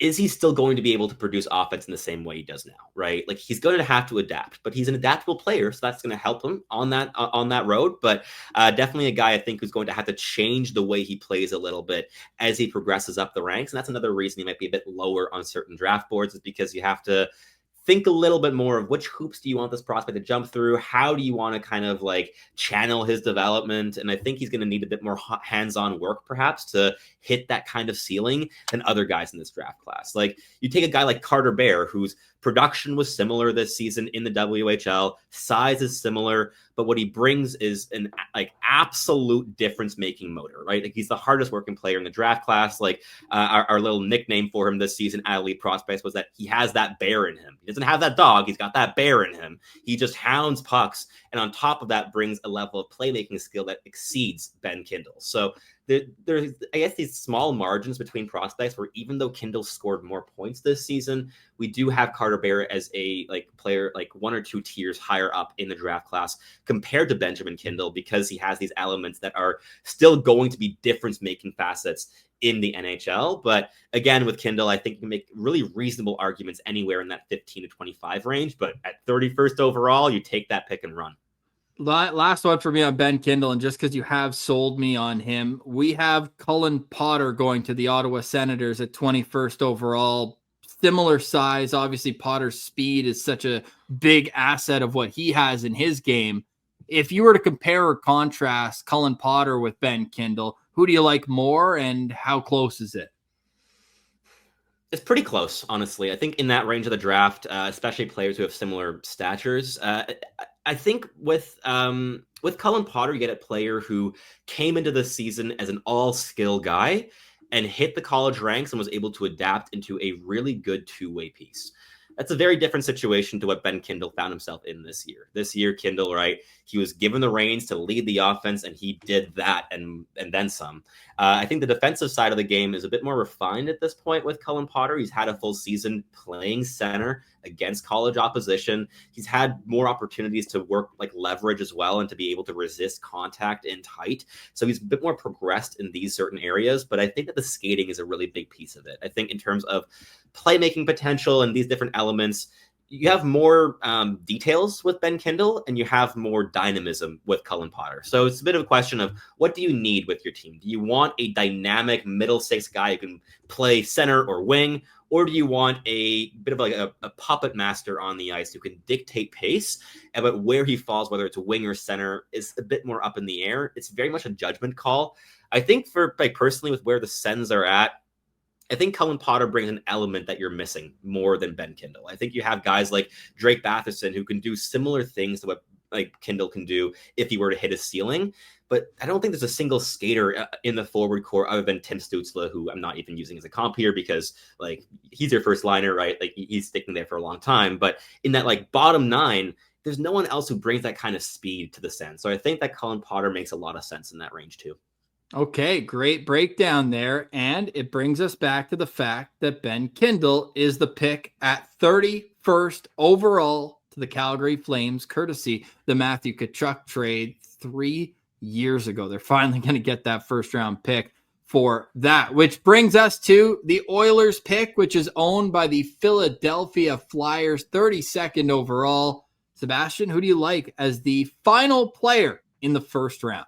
is he still going to be able to produce offense in the same way he does now, right? Like he's going to have to adapt, but he's an adaptable player, so that's going to help him on that road. But definitely a guy I think who's going to have to change the way he plays a little bit as he progresses up the ranks. And that's another reason he might be a bit lower on certain draft boards, is because you have to think a little bit more of which hoops do you want this prospect to jump through? How do you want to kind of like channel his development? And I think he's going to need a bit more hands-on work perhaps to hit that kind of ceiling than other guys in this draft class. Like you take a guy like Carter Bear, whose production was similar this season in the WHL, size is similar, but what he brings is an like absolute difference-making motor, right? Like he's the hardest working player in the draft class. Like our little nickname for him this season at Elite Prospects was that he has that bear in him. He doesn't have that dog. He's got that bear in him. He just hounds pucks. And on top of that brings a level of playmaking skill that exceeds Ben Kindle. So there's, I guess, these small margins between prospects where even though Kindle scored more points this season, we do have Carter Bear as a like player like one or two tiers higher up in the draft class compared to Benjamin Kindle, because he has these elements that are still going to be difference-making facets in the NHL. But again, with Kindle, I think you can make really reasonable arguments anywhere in that 15 to 25 range. But at 31st overall, you take that pick and run. Last one for me on Ben Kindle, and just because you have sold me on him, we have Cullen Potter going to the Ottawa Senators at 21st overall. Similar size. Obviously, Potter's speed is such a big asset of what he has in his game. If you were to compare or contrast Cullen Potter with Ben Kindle, who do you like more, and how close is it? It's pretty close, honestly. I think in that range of the draft, especially players who have similar statures, I think with Cullen Potter, you get a player who came into the season as an all-skill guy and hit the college ranks and was able to adapt into a really good two-way piece. That's a very different situation to what Ben Kindle found himself in this year. This year, Kindle, right, he was given the reins to lead the offense, and he did that and then some. I think the defensive side of the game is a bit more refined at this point with Cullen Potter. He's had a full season playing center against college opposition. He's had more opportunities to work like leverage as well and to be able to resist contact in tight. So he's a bit more progressed in these certain areas, but I think that the skating is a really big piece of it. I think in terms of playmaking potential and these different elements, you have more details with Ben Kindle and you have more dynamism with Cullen Potter. So it's a bit of a question of what do you need with your team? Do you want a dynamic middle six guy who can play center or wing? Or do you want a bit of like a puppet master on the ice who can dictate pace, but where he falls, whether it's a wing or center, is a bit more up in the air. It's very much a judgment call. I think for like personally with where the Sens are at, I think Cullen Potter brings an element that you're missing more than Ben Kindle. I think you have guys like Drake Batherson who can do similar things to what like Kindle can do if he were to hit his ceiling. But I don't think there's a single skater in the forward core other than Tim Stützle, who I'm not even using as a comp here because like he's your first liner, right? Like he's sticking there for a long time. But in that like bottom 9, there's no one else who brings that kind of speed to the Sens. So I think that Cullen Potter makes a lot of sense in that range too. Okay, great breakdown there. And it brings us back to the fact that Ben Kindle is the pick at 31st overall to the Calgary Flames, courtesy the Matthew Tkachuk trade 3 years ago. They're finally going to get that first round pick for that, which brings us to the Oilers pick, which is owned by the Philadelphia Flyers, 32nd overall. Sebastian, who do you like as the final player in the first round?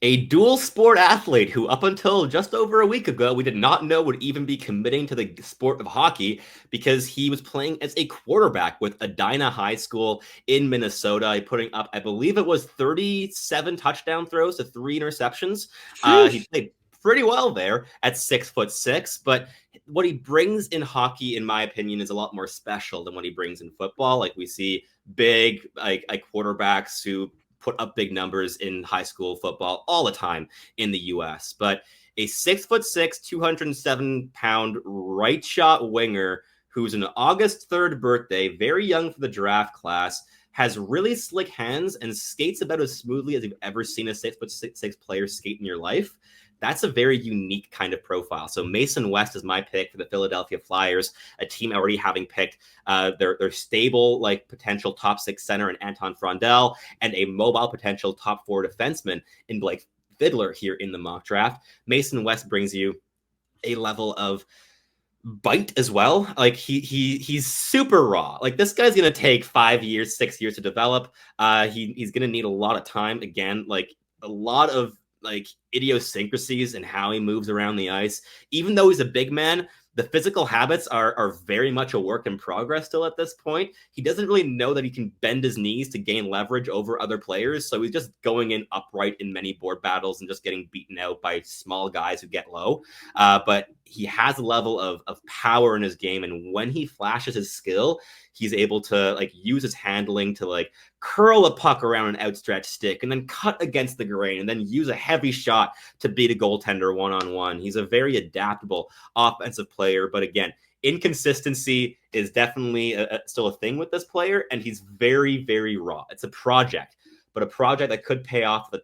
A dual sport athlete who up until just over a week ago, we did not know would even be committing to the sport of hockey because he was playing as a quarterback with Edina High School in Minnesota, putting up, I believe it was 37 touchdown throws to 3 interceptions. He played pretty well there at 6'6", but what he brings in hockey, in my opinion, is a lot more special than what he brings in football. Like we see big like quarterbacks who put up big numbers in high school football all the time in the US, but a 6'6", 207-pound right shot winger who's an August 3rd birthday, very young for the draft class, has really slick hands and skates about as smoothly as you've ever seen a 6'6" player skate in your life. That's a very unique kind of profile. So Mason West is my pick for the Philadelphia Flyers, a team already having picked their stable, like potential top 6 center in Anton Frondell and a mobile potential top 4 defenseman in Blake Fiddler here in the mock draft. Mason West brings you a level of bite as well. Like he's super raw. Like this guy's gonna take 5 years, 6 years to develop. He's gonna need a lot of time. Again, like a lot of like idiosyncrasies and how he moves around the ice. Even though he's a big man, the physical habits are very much a work in progress still at this point. He doesn't really know that he can bend his knees to gain leverage over other players. So he's just going in upright in many board battles and just getting beaten out by small guys who get low. But he has a level of power in his game. And when he flashes his skill, he's able to like use his handling to like curl a puck around an outstretched stick and then cut against the grain and then use a heavy shot to beat a goaltender one-on-one. He's a very adaptable offensive player. But again, inconsistency is definitely still a thing with this player. And he's very, very raw. It's a project, but a project that could pay off the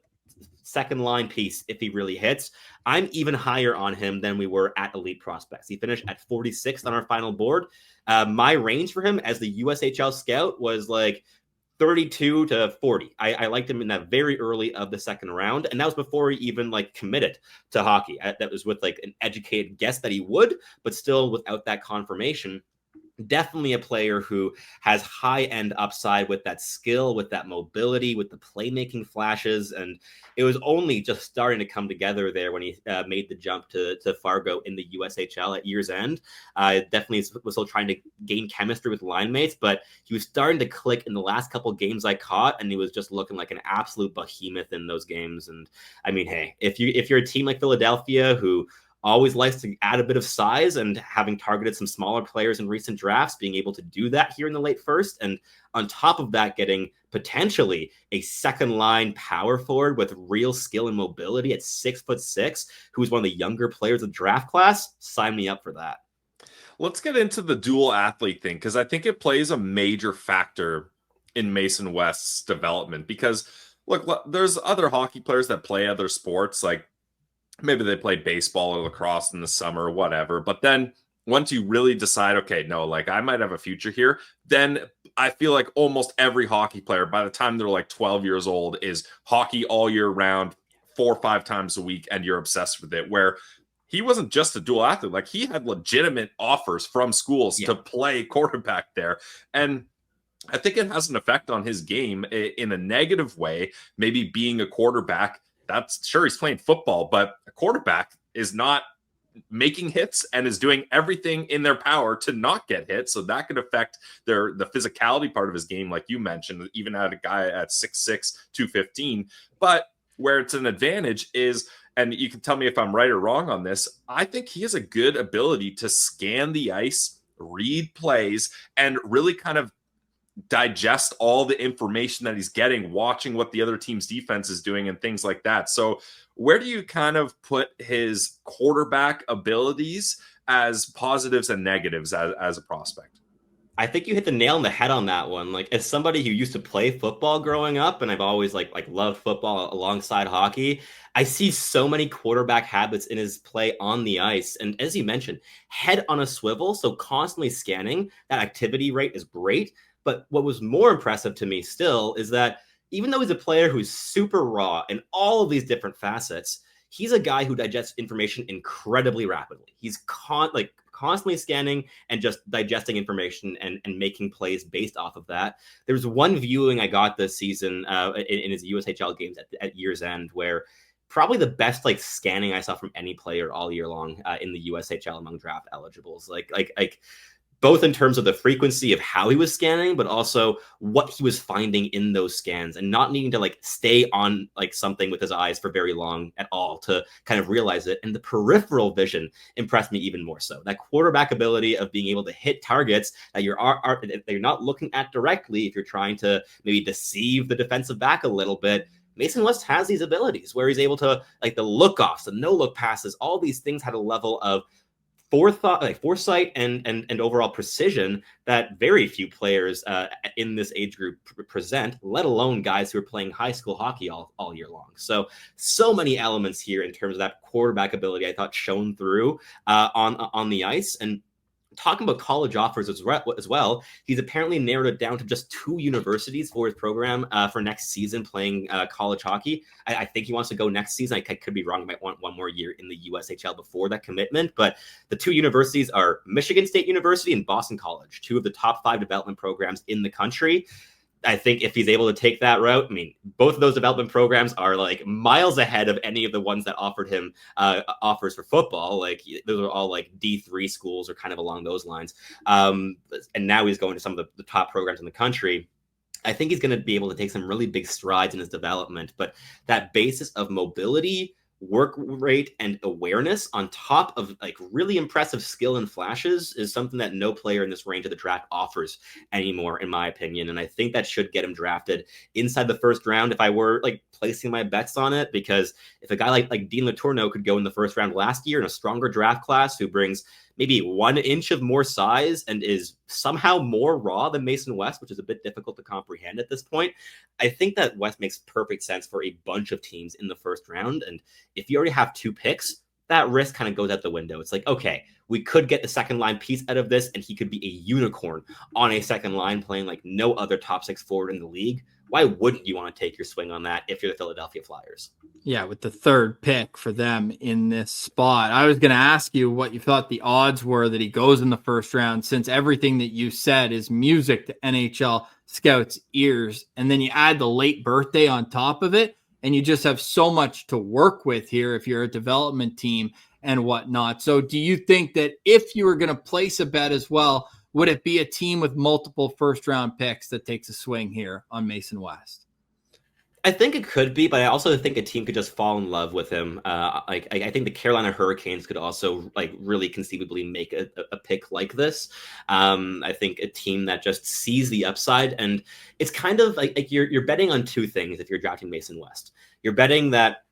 second line piece if he really hits. I'm even higher on him than we were at Elite Prospects. He finished at 46th on our final board. My range for him as the USHL scout was like 32 to 40. I liked him in that very early of the second round. And that was before he even like committed to hockey. That was with like an educated guess that he would, but still without that confirmation. Definitely a player who has high-end upside with that skill, with that mobility, with the playmaking flashes. And it was only just starting to come together there when he made the jump to Fargo in the USHL at year's end. Definitely was still trying to gain chemistry with line mates, but he was starting to click in the last couple games I caught, and he was just looking like an absolute behemoth in those games. And I mean, hey, if you're a team like Philadelphia who always likes to add a bit of size, and having targeted some smaller players in recent drafts, being able to do that here in the late first. And on top of that, getting potentially a second line power forward with real skill and mobility at 6'6", who's one of the younger players of the draft class. Sign me up for that. Let's get into the dual athlete thing, because I think it plays a major factor in Mason West's development. Because look, there's other hockey players that play other sports, like maybe they play baseball or lacrosse in the summer or whatever. But then once you really decide, okay, no, like I might have a future here, then I feel like almost every hockey player by the time they're like 12 years old is hockey all year round, 4 or 5 times a week, and you're obsessed with it. Where he wasn't just a dual athlete, like he had legitimate offers from schools to play quarterback there. And I think it has an effect on his game in a negative way. Maybe being a quarterback, that's sure he's playing football, but a quarterback is not making hits and is doing everything in their power to not get hit. So that could affect the physicality part of his game, like you mentioned, even at a guy at 6'6", 215. But where it's an advantage is and you can tell me if I'm right or wrong on this, I think he has a good ability to scan the ice, read plays, and really kind of digest all the information that he's getting, watching what the other team's defense is doing and things like that. So where do you kind of put his quarterback abilities as positives and negatives as a prospect? I think you hit the nail on the head on that one. Like, as somebody who used to play football growing up, and I've always like loved football alongside hockey, I see so many quarterback habits in his play on the ice. And as you mentioned, head on a swivel, so constantly scanning. That activity rate is great. But what was more impressive to me still is that even though he's a player who's super raw in all of these different facets, he's a guy who digests information incredibly rapidly. He's constantly scanning and just digesting information and making plays based off of that. There's one viewing I got this season in his USHL games at year's end where probably the best like scanning I saw from any player all year long in the USHL among draft eligibles. Like both in terms of the frequency of how he was scanning, but also what he was finding in those scans and not needing to like stay on like something with his eyes for very long at all to kind of realize it. And the peripheral vision impressed me even more so. That quarterback ability of being able to hit targets that you're not looking at directly if you're trying to maybe deceive the defensive back a little bit. Mason West has these abilities where he's able to, like, the look offs, the no look passes, all these things had a level of foresight and overall precision that very few players in this age group present, let alone guys who are playing high school hockey all year long. So many elements here in terms of that quarterback ability I thought shone through on the ice. And talking about college offers as well, he's apparently narrowed it down to just 2 universities for his program for next season playing college hockey. I think he wants to go next season. I could be wrong. He might want one more year in the USHL before that commitment. But the 2 universities are Michigan State University and Boston College, 2 of the top 5 development programs in the country. I think if he's able to take that route, I mean, both of those development programs are like miles ahead of any of the ones that offered him offers for football. Like, those are all like D3 schools or kind of along those lines. And now he's going to some of the top programs in the country. I think he's going to be able to take some really big strides in his development. But that basis of mobility, work rate, and awareness on top of like really impressive skill and flashes is something that no player in this range of the draft offers anymore, in my opinion. And I think that should get him drafted inside the first round if I were like placing my bets on it, because if a guy like Dean Letourneau could go in the first round last year in a stronger draft class who brings maybe 1 inch of more size and is somehow more raw than Mason West, which is a bit difficult to comprehend at this point, I think that West makes perfect sense for a bunch of teams in the first round. And if you already have 2 picks, that risk kind of goes out the window. It's like, okay, we could get the second line piece out of this, and he could be a unicorn on a second line playing like no other top 6 forward in the league. Why wouldn't you want to take your swing on that if you're the Philadelphia Flyers? Yeah, with the 3rd pick for them in this spot. I was going to ask you what you thought the odds were that he goes in the first round, since everything that you said is music to NHL scouts' ears. And then you add the late birthday on top of it, and you just have so much to work with here if you're a development team and whatnot. So do you think that if you were going to place a bet as well, would it be a team with multiple first-round picks that takes a swing here on Mason West? I think it could be, but I also think a team could just fall in love with him. I think the Carolina Hurricanes could also like really conceivably make a pick like this. I think a team that just sees the upside, and it's kind of like you're betting on 2 things if you're drafting Mason West. You're betting that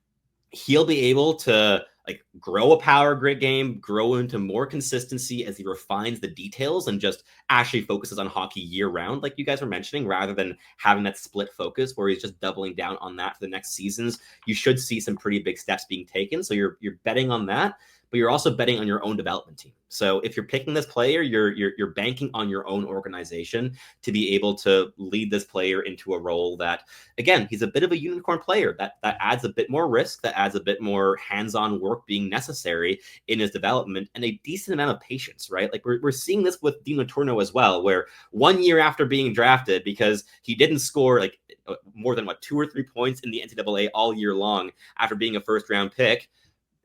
he'll be able to like grow a power grid game, grow into more consistency as he refines the details and just actually focuses on hockey year round, like you guys were mentioning, rather than having that split focus where he's just doubling down on that for the next seasons. You should see some pretty big steps being taken. So you're betting on that, but you're also betting on your own development team. So if you're picking this player, you're banking on your own organization to be able to lead this player into a role that, again, he's a bit of a unicorn player that adds a bit more risk, that adds a bit more hands-on work being necessary in his development, and a decent amount of patience, right? Like we're seeing this with Dean Letourneau as well, where 1 year after being drafted, because he didn't score like more than 2 or 3 points in the NCAA all year long after being a first-round pick.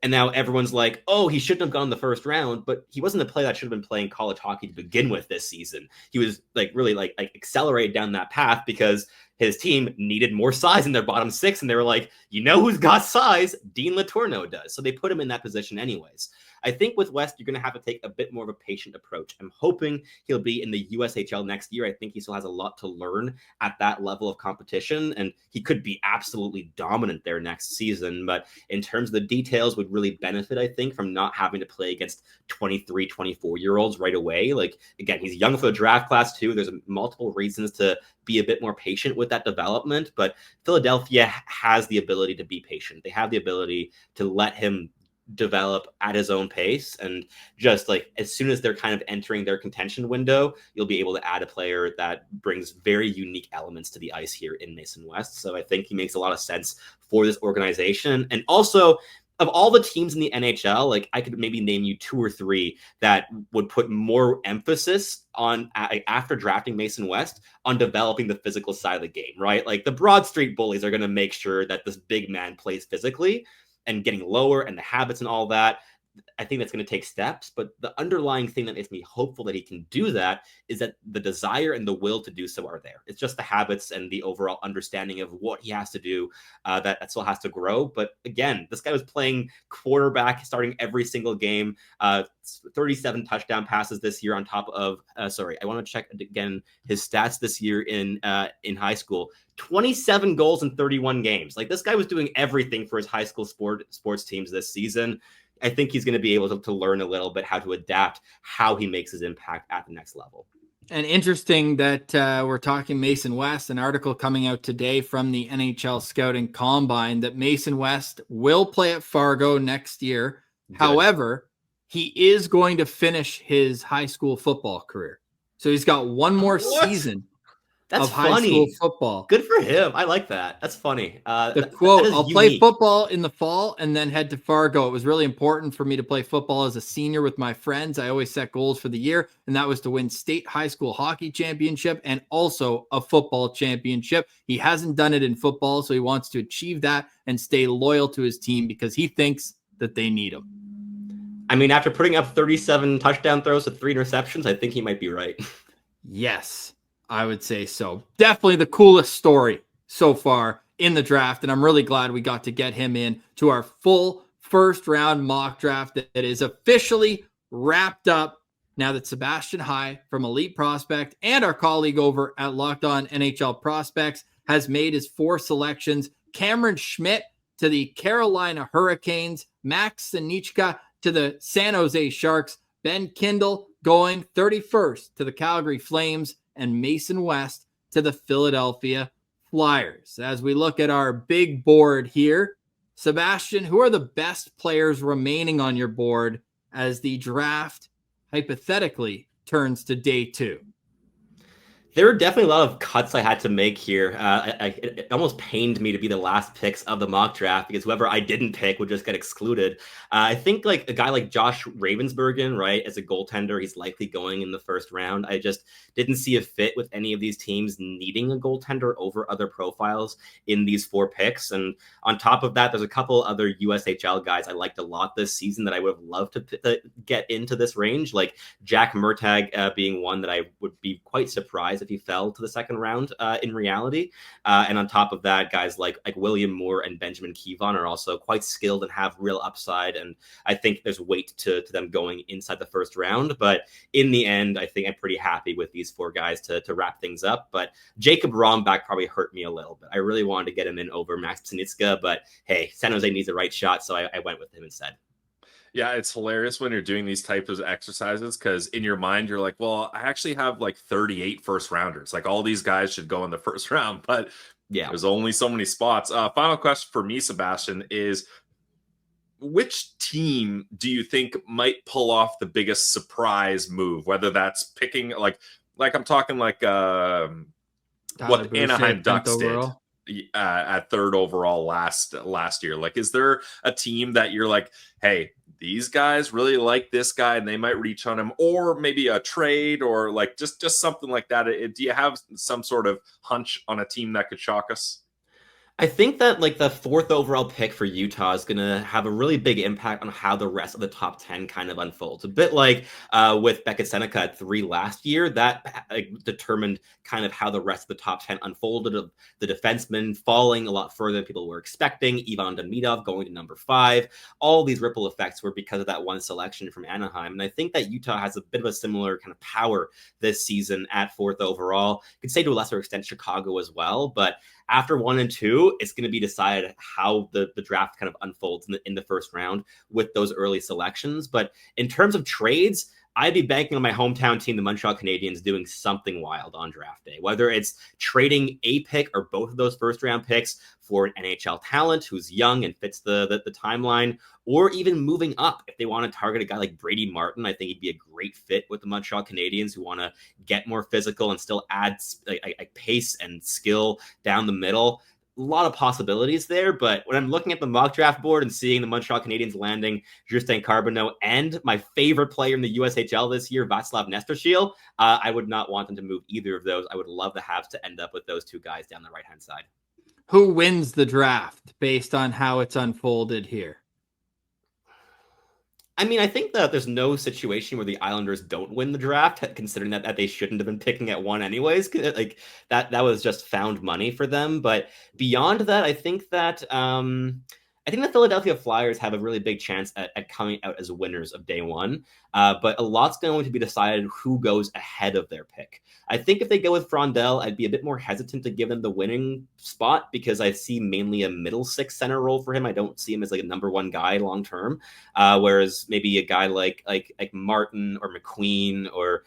And now everyone's like, oh, he shouldn't have gone in the first round, but he wasn't a player that should have been playing college hockey to begin with this season. He was like really like accelerated down that path because his team needed more size in their bottom six, and they were like, you know who's got size? Dean Letourneau does. So they put him in that position anyways. I think with West, you're going to have to take a bit more of a patient approach. I'm hoping he'll be in the USHL next year. I think he still has a lot to learn at that level of competition, and he could be absolutely dominant there next season. But in terms of the details, would really benefit, I think, from not having to play against 23, 24-year-olds right away. Like, again, he's young for the draft class too. There's multiple reasons to be a bit more patient with that development, but Philadelphia has the ability to be patient. They have the ability to let him develop at his own pace, and just like as soon as they're kind of entering their contention window, you'll be able to add a player that brings very unique elements to the ice here in Mason West. So I think he makes a lot of sense for this organization. And also, of all the teams in the NHL, like I could maybe name you 2 or 3 that would put more emphasis on, after drafting Mason West, on developing the physical side of the game, right? Like the Broad Street Bullies are going to make sure that this big man plays physically and getting lower, and the habits and all that. I think that's going to take steps, but the underlying thing that makes me hopeful that he can do that is that the desire and the will to do so are there. It's just the habits and the overall understanding of what he has to do that still has to grow. But again, this guy was playing quarterback, starting every single game, 37 touchdown passes this year on top of, I want to check again his stats this year in high school. 27 goals in 31 games. Like, this guy was doing everything for his high school sports teams this season. I think he's going to be able to learn a little bit how to adapt, how he makes his impact at the next level. And interesting that we're talking Mason West, an article coming out today from the NHL Scouting Combine that Mason West will play at Fargo next year. Good. However, he is going to finish his high school football career. So he's got one more season That's of high funny. school football. Good for him. I like that. That's funny. The quote, I'll play football in the fall and then head to Fargo. It was really important for me to play football as a senior with my friends. I always set goals for the year, and that was to win state high school hockey championship and also a football championship. He hasn't done it in football, so he wants to achieve that and stay loyal to his team because he thinks that they need him. I mean, after putting up 37 touchdown throws with 3 interceptions, I think he might be right. Yes. I would say so. Definitely the coolest story so far in the draft, and I'm really glad we got to get him in to our full first round mock draft that is officially wrapped up now that Sebastian High from Elite Prospect and our colleague over at Locked On NHL Prospects has made his 4 selections. Cameron Schmidt to the Carolina Hurricanes, Max Sinichka to the San Jose Sharks, Ben Kindle going 31st to the Calgary Flames, and Mason West to the Philadelphia Flyers. As we look at our big board here, Sebastian, who are the best players remaining on your board as the draft hypothetically turns to day 2? There were definitely a lot of cuts I had to make here. It almost pained me to be the last picks of the mock draft because whoever I didn't pick would just get excluded. I think like a guy like Josh Ravensbergen, right, as a goaltender, he's likely going in the first round. I just didn't see a fit with any of these teams needing a goaltender over other profiles in these 4 picks. And on top of that, there's a couple other USHL guys I liked a lot this season that I would have loved to get into this range, like Jack Mrtka being one that I would be quite surprised if he fell to the second round in reality. And on top of that, guys like William Moore and Benjamin Kevon are also quite skilled and have real upside. And I think there's weight to them going inside the first round. But in the end, I think I'm pretty happy with these 4 guys to wrap things up. But Jacob Rombach probably hurt me a little bit. I really wanted to get him in over Max Psanitska, but hey, San Jose needs the right shot, so I went with him instead. Yeah, it's hilarious when you're doing these types of exercises because in your mind, you're like, well, I actually have like 38 first rounders. Like all these guys should go in the first round, but yeah, there's only so many spots. Final question for me, Sebastian, is which team do you think might pull off the biggest surprise move? Whether that's picking like I'm talking like what Anaheim Ducks did at 3rd overall last year. Like, is there a team that you're like, hey, these guys really like this guy and they might reach on him, or maybe a trade or like just something like that? Do you have some sort of hunch on a team that could shock us? I think that like the 4th overall pick for Utah is going to have a really big impact on how the rest of the top 10 kind of unfolds. A bit like with Beckett Seneca at 3 last year, that determined kind of how the rest of the top 10 unfolded. Of the defensemen falling a lot further than people were expecting, Ivan Demidov going to number 5. All these ripple effects were because of that one selection from Anaheim. And I think that Utah has a bit of a similar kind of power this season at 4th overall. You could say to a lesser extent Chicago as well, but after 1 and 2, it's going to be decided how the draft kind of unfolds in the first round with those early selections. But in terms of trades, I'd be banking on my hometown team, the Montreal Canadiens, doing something wild on draft day, whether it's trading a pick or both of those first round picks for an NHL talent who's young and fits the timeline, or even moving up if they want to target a guy like Brady Martin. I think he'd be a great fit with the Montreal Canadiens, who want to get more physical and still add like pace and skill down the middle. A lot of possibilities there, but when I'm looking at the mock draft board and seeing the Montreal Canadiens landing Justin Carbonneau and my favorite player in the USHL this year, Václav Nestošil, I would not want them to move either of those. I would love the Habs to end up with those two guys down the right-hand side. Who wins the draft based on how it's unfolded here? I mean, I think that there's no situation where the Islanders don't win the draft, considering that they shouldn't have been picking at 1 anyways. Like that was just found money for them. But beyond that, I think that the Philadelphia Flyers have a really big chance at coming out as winners of day 1. But a lot's going to be decided who goes ahead of their pick. I think if they go with Frondell, I'd be a bit more hesitant to give him the winning spot because I see mainly a middle 6 center role for him. I don't see him as like a number 1 guy long term. Whereas maybe a guy like Martin or McQueen or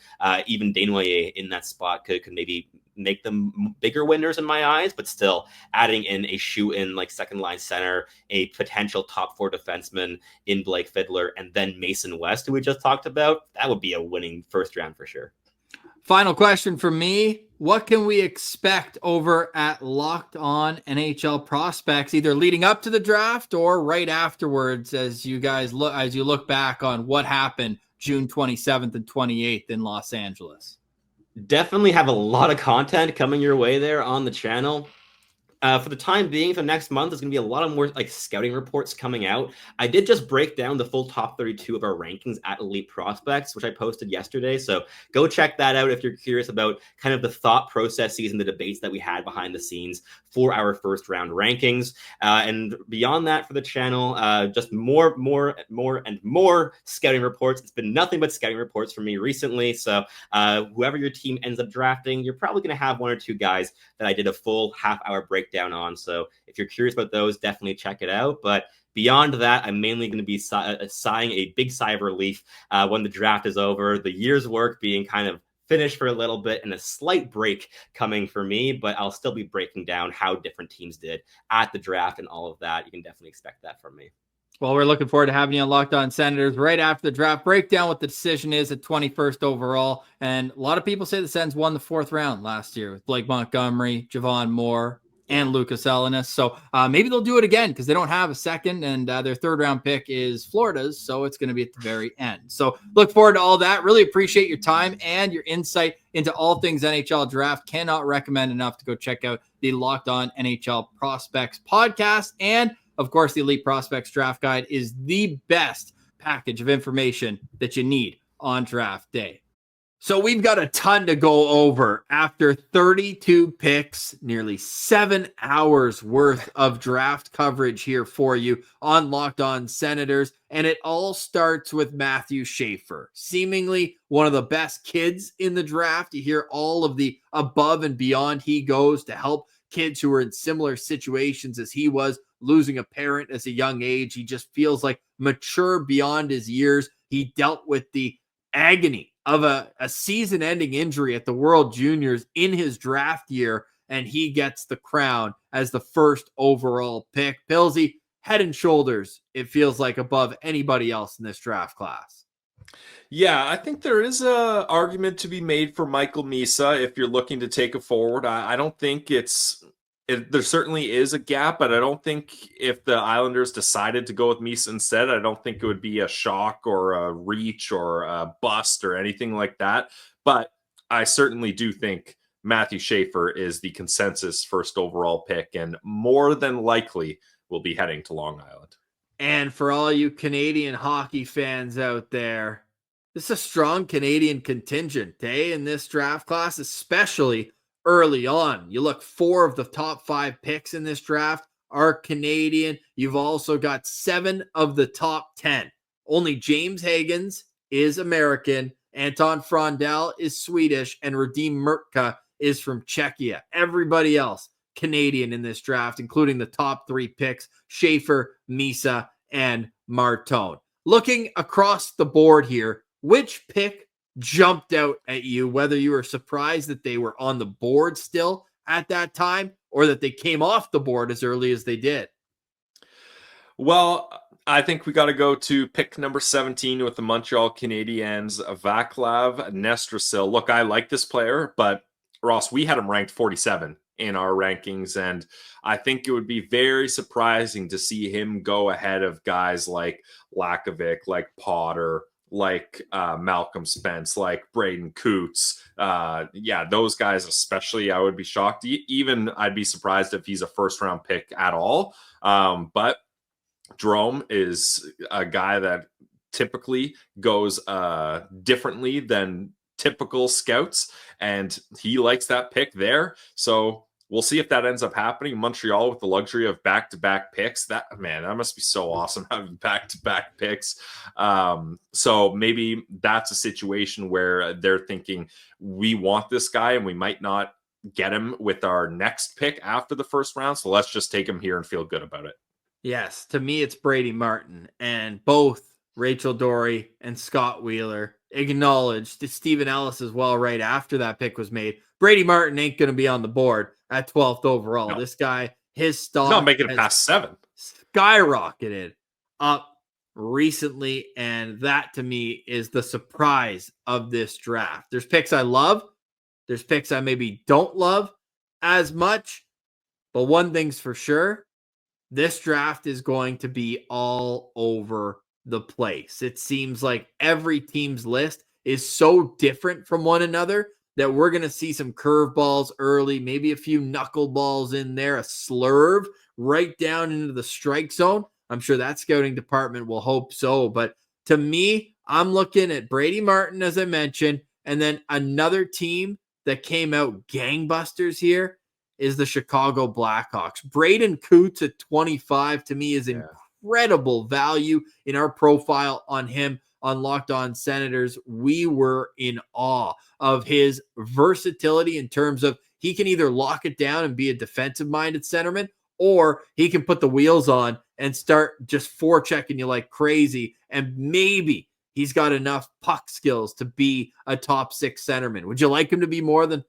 even Desnoyers in that spot could maybe make them bigger winners in my eyes, but still adding in a shoe-in like second line center, a potential top 4 defenseman in Blake Fiddler, and then Mason West, who we just talked about, that would be a winning first round for sure. Final question for me. What can we expect over at Locked On NHL Prospects, either leading up to the draft or right afterwards as you look back on what happened June 27th and 28th in Los Angeles? Definitely have a lot of content coming your way there on the channel. For the time being, for next month, there's going to be a lot of more like scouting reports coming out. I did just break down the full top 32 of our rankings at Elite Prospects, which I posted yesterday. So go check that out if you're curious about kind of the thought processes and the debates that we had behind the scenes for our first round rankings. And beyond that for the channel, just more and more scouting reports. It's been nothing but scouting reports for me recently. So whoever your team ends up drafting, you're probably going to have 1 or 2 guys that I did a full half-hour breakdown on. So if you're curious about those, definitely check it out. But beyond that, I'm mainly going to be sighing a big sigh of relief when the draft is over, the year's work being kind of finished for a little bit and a slight break coming for me, but I'll still be breaking down how different teams did at the draft and all of that. You can definitely expect that from me. Well, we're looking forward to having you on Locked On Senators right after the draft. Break down what the decision is at 21st overall. And a lot of people say the Sens won the 4th round last year with Blake Montgomery, Javon Moore, and Lucas Ellinas. So maybe they'll do it again because they don't have a second, and their 3rd round pick is Florida's, so it's going to be at the very end. So look forward to all that. Really appreciate your time and your insight into all things NHL draft. Cannot recommend enough to go check out the Locked On NHL Prospects podcast. And of course, the Elite Prospects Draft Guide is the best package of information that you need on draft day. So we've got a ton to go over after 32 picks, nearly 7 hours worth of draft coverage here for you on Locked On Senators. And it all starts with Matthew Schaefer, seemingly one of the best kids in the draft. You hear all of the above and beyond he goes to help kids who are in similar situations as he was, losing a parent as a young age. He just feels like mature beyond his years. He dealt with the agony of a season-ending injury at the World Juniors in his draft year, and he gets the crown as the 1st overall pick. Pillsy, head and shoulders, it feels like, above anybody else in this draft class. Yeah, I think there is a argument to be made for Michael Misa if you're looking to take a forward. I don't think there certainly is a gap, but I don't think if the Islanders decided to go with Misa instead, I don't think it would be a shock or a reach or a bust or anything like that. But I certainly do think Matthew Schaefer is the consensus first overall pick and more than likely will be heading to Long Island. And for all you Canadian hockey fans out there, this is a strong Canadian contingent, in this draft class, especially early on. You look, 4 of the top 5 picks in this draft are Canadian. You've also got 7 of the top 10. Only James Hagens is American. Anton Frondell is Swedish, and Radim Mrtka is from Czechia. Everybody else Canadian in this draft, including the top 3 picks, Schaefer, Misa, and Martone. Looking across the board here, which pick jumped out at you, whether you were surprised that they were on the board still at that time or that they came off the board as early as they did? Well, I think we got to go to pick number 17 with the Montreal Canadiens, Vaclav Nestrasil. Look, I like this player, but Ross, we had him ranked 47 in our rankings, and I think it would be very surprising to see him go ahead of guys like Lakovic, like Potter, like Malcolm Spence, like Braden Coots. Those guys especially, I would be shocked. Even I'd be surprised if he's a first-round pick at all. But Jerome is a guy that typically goes differently than typical scouts, and he likes that pick there. So we'll see if that ends up happening. Montreal with the luxury of back-to-back picks. That must be so awesome having back-to-back picks. So maybe that's a situation where they're thinking, we want this guy and we might not get him with our next pick after the first round. So let's just take him here and feel good about it. Yes, to me, it's Brady Martin, and both Rachel Doerrie and Scott Wheeler acknowledged Stephen Ellis as well right after that pick was made. Brady Martin ain't going to be on the board at 12th overall. No. This guy, his stock not making it past 7. Skyrocketed up recently, and that to me is the surprise of this draft. There's picks I love. There's picks I maybe don't love as much, but one thing's for sure. This draft is going to be all over the place. It seems like every team's list is so different from one another that we're going to see some curveballs early, maybe a few knuckleballs in there, a slurve right down into the strike zone. I'm sure that scouting department will hope so. But to me, I'm looking at Brady Martin, as I mentioned, and then another team that came out gangbusters here is the Chicago Blackhawks. Braden Coots at 25 to me is incredible value in our profile on him on Locked On Senators. We were in awe of his versatility in terms of he can either lock it down and be a defensive-minded centerman, or he can put the wheels on and start just forechecking you like crazy, and maybe he's got enough puck skills to be a top 6 centerman. Would you like him to be more than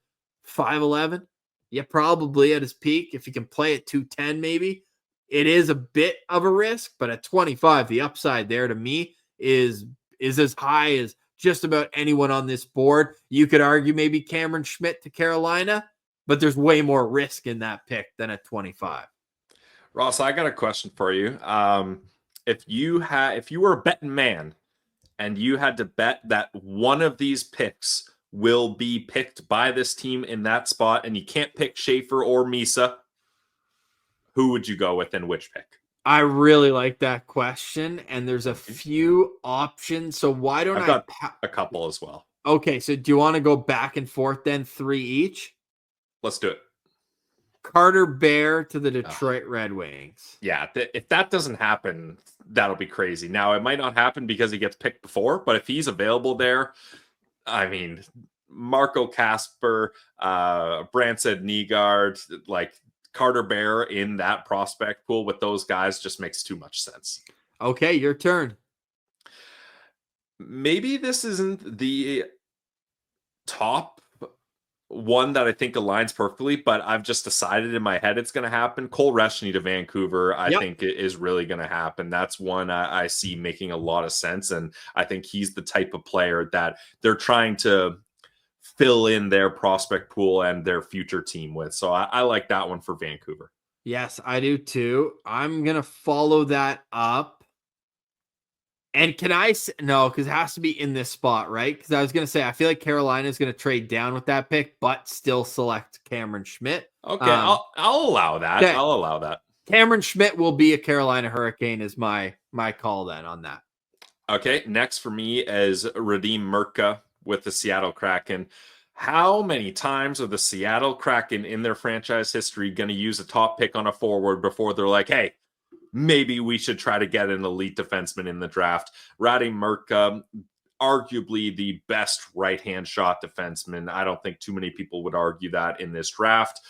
5'11"? Yeah, probably at his peak. If he can play at 210, maybe. It is a bit of a risk, but at 25, the upside there to me is as high as just about anyone on this board. You could argue maybe Cameron Schmidt to Carolina, but there's way more risk in that pick than at 25. Ross, I got a question for you. If you were a betting man and you had to bet that one of these picks will be picked by this team in that spot, and you can't pick Schaefer or Misa, who would you go with and which pick? I really like that question, and there's a few options. So why don't I've got a couple as well. Okay, so do you want to go back and forth then, 3 each? Let's do it. Carter Bear to the Detroit Red Wings. Yeah, if that doesn't happen, that'll be crazy. Now, it might not happen because he gets picked before, but if he's available there, I mean, Marco Kasper, Branson Nygaard, like Carter Bear in that prospect pool with those guys just makes too much sense. Okay, your turn. Maybe this isn't the top one that I think aligns perfectly, but I've just decided in my head it's going to happen. Cole Reshny to Vancouver, I think it is really going to happen. That's one I see making a lot of sense, and I think he's the type of player that they're trying to fill in their prospect pool and their future team with. So I like that one for Vancouver. Yes, I do too. I'm going to follow that up And can I no, because it has to be in this spot, right? Because I was going to say, I feel like Carolina is going to trade down with that pick, but still select Cameron Schmidt. Okay, I'll allow that. okay. I'll allow that. Cameron Schmidt will be a Carolina Hurricane is my call then on that. Okay, next for me is Radim Mrtka with the Seattle Kraken. How many times are the Seattle Kraken in their franchise history going to use a top pick on a forward before they're like, hey, maybe we should try to get an elite defenseman in the draft? Radim Mrtka, arguably the best right-hand shot defenseman. I don't think too many people would argue that in this draft.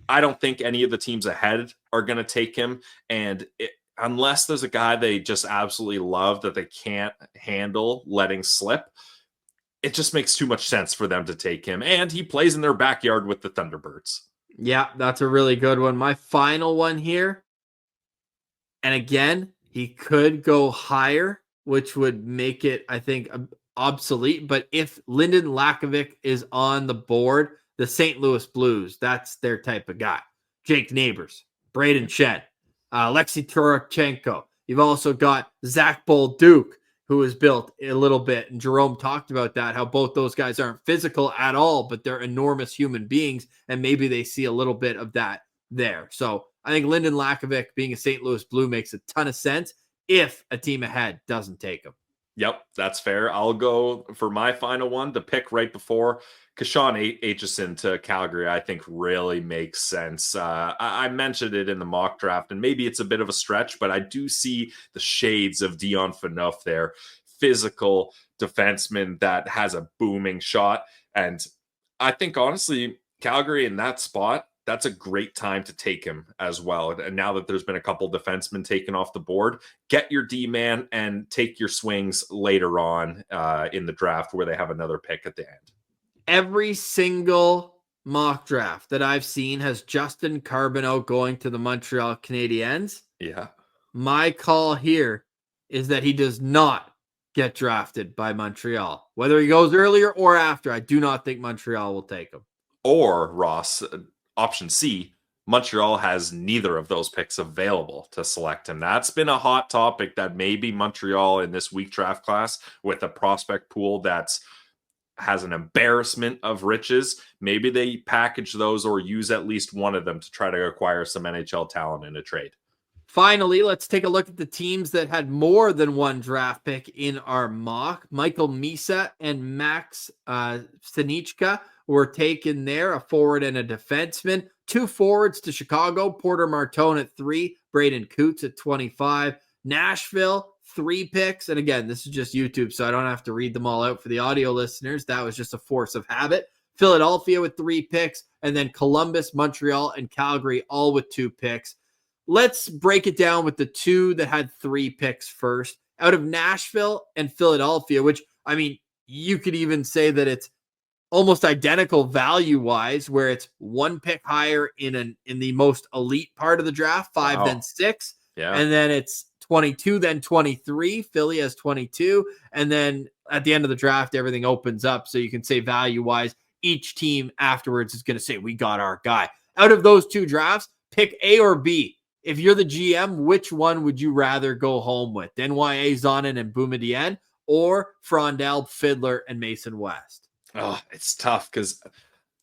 I don't think any of the teams ahead are going to take him. And unless there's a guy they just absolutely love that they can't handle letting slip, it just makes too much sense for them to take him. And he plays in their backyard with the Thunderbirds. Yeah, that's a really good one. My final one here. And again, he could go higher, which would make it, I think, obsolete. But if Lyndon Lakovic is on the board, the St. Louis Blues, that's their type of guy. Jake Neighbors, Braden Shen, Alexei Turochenko. You've also got Zach Bolduc, who is built a little bit. And Jerome talked about that, how both those guys aren't physical at all, but they're enormous human beings. And maybe they see a little bit of that there. So I think Lyndon Lakovic being a St. Louis Blue makes a ton of sense if a team ahead doesn't take him. Yep, that's fair. I'll go for my final one. The pick right before Kashawn Aitchison to Calgary, I think really makes sense. I mentioned it in the mock draft, and maybe it's a bit of a stretch, but I do see the shades of Dion Phaneuf there. Physical defenseman that has a booming shot. And I think, honestly, Calgary in that spot, that's a great time to take him as well. And now that there's been a couple defensemen taken off the board, get your D-man and take your swings later on in the draft where they have another pick at the end. Every single mock draft that I've seen has Justin Carbonneau going to the Montreal Canadiens. Yeah. My call here is that he does not get drafted by Montreal. Whether he goes earlier or after, I do not think Montreal will take him. Or, Ross, option C, Montreal has neither of those picks available to select him. That's been a hot topic, that maybe Montreal in this week draft class with a prospect pool that's has an embarrassment of riches. Maybe they package those or use at least one of them to try to acquire some NHL talent in a trade. Finally, let's take a look at the teams that had more than one draft pick in our mock. Michael Misa and Max Stanichka were taken there, a forward and a defenseman. 2 forwards to Chicago, Porter Martone at 3, Braden Coots at 25. Nashville, 3 picks. And again, this is just YouTube, so I don't have to read them all out for the audio listeners. That was just a force of habit. Philadelphia with 3 picks, and then Columbus, Montreal, and Calgary all with 2 picks. Let's break it down with the 2 that had 3 picks first. Out of Nashville and Philadelphia, which, I mean, you could even say that it's almost identical value-wise, where it's 1 pick higher in the most elite part of the draft, 5 then 6. Yeah. And then it's 22, then 23. Philly has 22. And then at the end of the draft, everything opens up. So you can say value-wise, each team afterwards is going to say, we got our guy. Out of those 2 drafts, pick A or B. If you're the GM, which one would you rather go home with? NYA, Zonin, and Boumedienne, or Frondell, Fiddler, and Mason West? Oh, it's tough because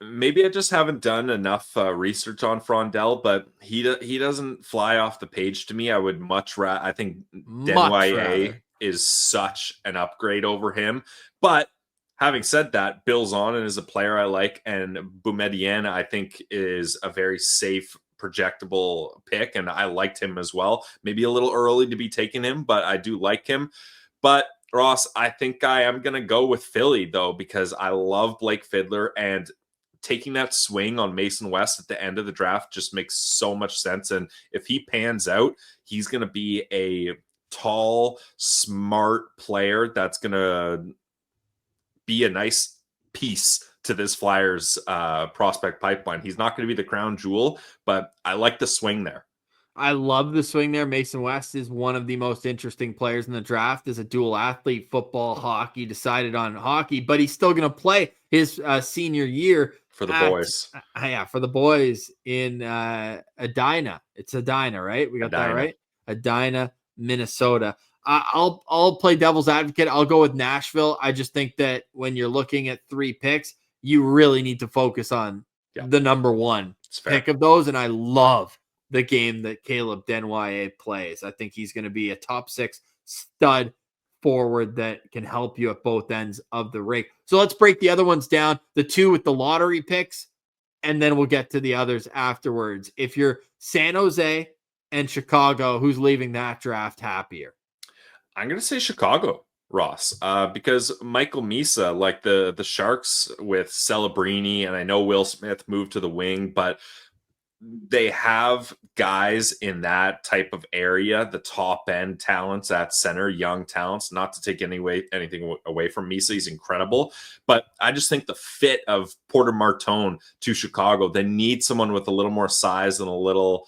maybe I just haven't done enough research on Frondell, but he doesn't fly off the page to me. I would much rather. I think NYA is such an upgrade over him. But having said that, Bill Zonin is a player I like, and Boumedienne I think is a very safe, projectable pick, and I liked him as well. Maybe a little early to be taking him, but I do like him. But Ross, I think I am going to go with Philly, though, because I love Blake Fiddler, and taking that swing on Mason West at the end of the draft just makes so much sense. And if he pans out, he's going to be a tall, smart player that's going to be a nice piece to this Flyers prospect pipeline. He's not going to be the crown jewel, but I like the swing there. I love the swing there. Mason West is one of the most interesting players in the draft. As a dual athlete, football, hockey, decided on hockey, but he's still going to play his senior year for the boys. Yeah, for the boys in Edina. It's Edina, right? We got that right? Edina, Minnesota. I'll play devil's advocate. I'll go with Nashville. I just think that when you're looking at 3 picks, you really need to focus on the number 1 pick of those. And I love the game that Caleb Desnoyers plays. I think he's going to be a top 6 stud forward that can help you at both ends of the rink. So let's break the other ones down. The 2 with the lottery picks, and then we'll get to the others afterwards. If you're San Jose and Chicago, who's leaving that draft happier? I'm going to say Chicago, Ross, because Michael Misa, like the Sharks with Celebrini, and I know Will Smith moved to the wing, but they have guys in that type of area, the top end talents at center, young talents, not to take anything away from Misa. He's incredible. But I just think the fit of Porter Martone to Chicago, they need someone with a little more size and a little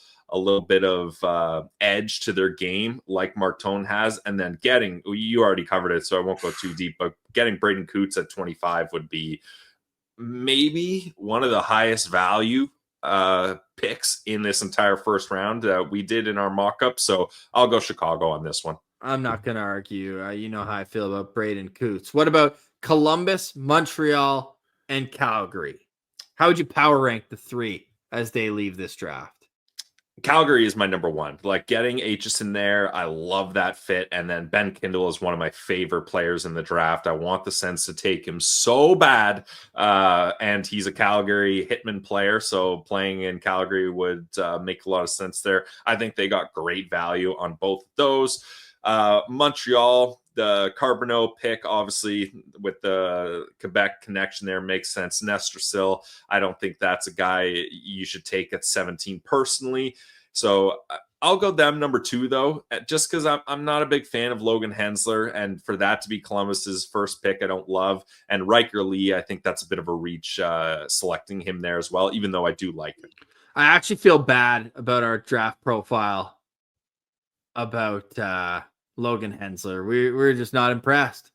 bit of edge to their game like Martone has. And then you already covered it, so I won't go too deep, but getting Braden Coots at 25 would be maybe one of the highest value picks in this entire first round we did in our mock-up. So I'll go Chicago on this one. I'm not going to argue. You know how I feel about Braden Coots. What about Columbus, Montreal, and Calgary? How would you power rank the 3 as they leave this draft? Calgary is my number 1. Like getting Aitchison there, I love that fit. And then Ben Kindle is one of my favorite players in the draft. I want the Sens to take him so bad. And he's a Calgary Hitman player, so playing in Calgary would make a lot of sense there. I think they got great value on both of those. Montreal, the Carbonneau pick, obviously with the Quebec connection there, makes sense. Nestor Sill, I don't think that's a guy you should take at 17 personally. So I'll go them number 2, though, just because I'm not a big fan of Logan Hensler. And for that to be Columbus's first pick, I don't love. And Riker Lee, I think that's a bit of a reach selecting him there as well, even though I do like him. I actually feel bad about our draft profile about Logan Hensler. We're just not impressed.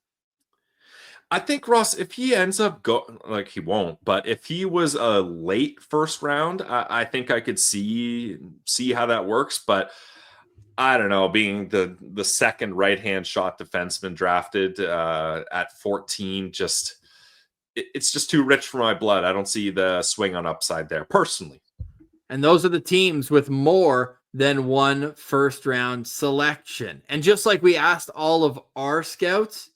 I think, Ross, if he ends up like he won't, but if he was a late first round, I think I could see how that works. But I don't know, being the second right-hand shot defenseman drafted at 14, it's just too rich for my blood. I don't see the swing on upside there personally. And those are the teams with more than 1 first-round selection. And just like we asked all of our scouts,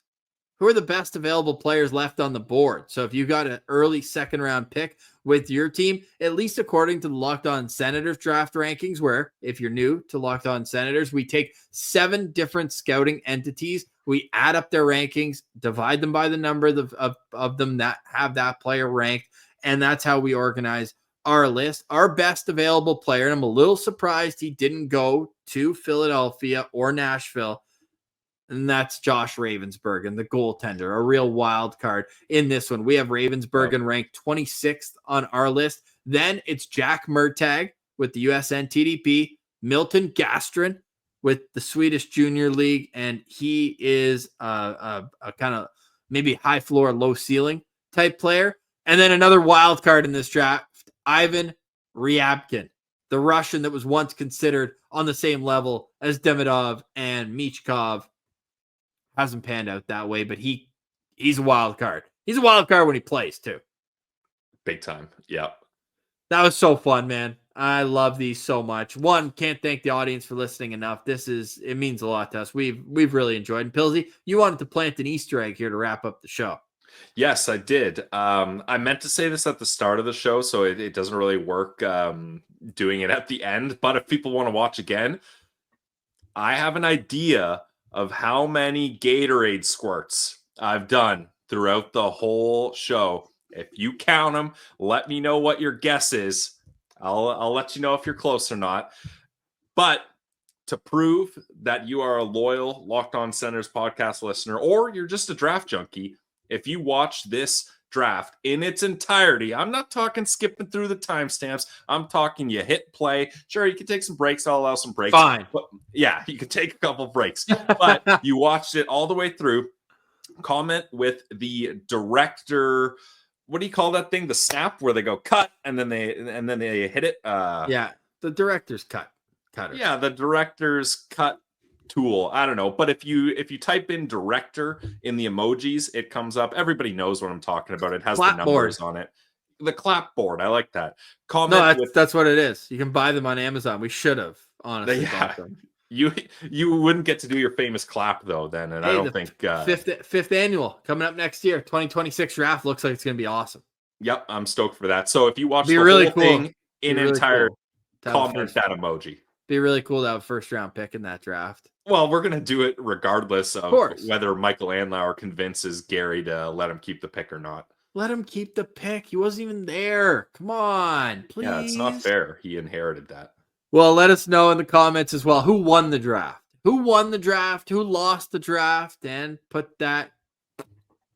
who are the best available players left on the board? So if you got an early second-round pick with your team, at least according to the Locked On Senators draft rankings, where if you're new to Locked On Senators, we take 7 different scouting entities. We add up their rankings, divide them by the number of them that have that player ranked, and that's how we organize our list. Our best available player, and I'm a little surprised he didn't go to Philadelphia or Nashville, and that's Josh Ravensbergen, the goaltender, a real wild card in this one. We have Ravensbergen ranked 26th on our list. Then it's Jack Mrtka with the USN TDP, Milton Gastrin with the Swedish Junior League, and he is a kind of maybe high floor, low ceiling type player. And then another wild card in this draft, Ivan Ryabkin, the Russian that was once considered on the same level as Demidov and Michkov. Hasn't panned out that way, but he's a wild card. He's a wild card when he plays too. Big time. Yeah. That was so fun, man. I love these so much. One, can't thank the audience for listening enough. It means a lot to us. We've really enjoyed. And Pilsy, you wanted to plant an Easter egg here to wrap up the show. Yes, I did. I meant to say this at the start of the show, so it doesn't really work doing it at the end. But if people want to watch again, I have an idea of how many Gatorade squirts I've done throughout the whole show. If you count them, let me know what your guess is. I'll let you know if you're close or not. But to prove that you are a loyal Locked On Senators podcast listener, or you're just a draft junkie, if you watch this draft in its entirety, I'm not talking skipping through the timestamps. I'm talking you hit play. Sure, you can take some breaks. I'll allow some breaks. Fine. But yeah, you can take a couple breaks. But you watched it all the way through. Comment with the director. What do you call that thing? The snap where they go cut and then they hit it. Yeah, the director's cutter. Yeah, the director's cut tool. I don't know, but if you type in director in the emojis, it comes up. Everybody knows what I'm talking about. It has the numbers on it. The clapboard. I like that. Comment. No, that's what it is. You can buy them on Amazon. We should have honestly bought them. You wouldn't get to do your famous clap though then, and I don't think fifth annual coming up next year. 2026 draft looks like it's going to be awesome. Yep, I'm stoked for that. So if you watch the really whole thing in really entire, cool comment that emoji. Be really cool to have a first round pick in that draft. Well, we're going to do it regardless of whether Michael Andlauer convinces Gary to let him keep the pick or not. Let him keep the pick. He wasn't even there. Come on, please. Yeah, it's not fair. He inherited that. Well, let us know in the comments as well who won the draft. Who won the draft? Who lost the draft? And put that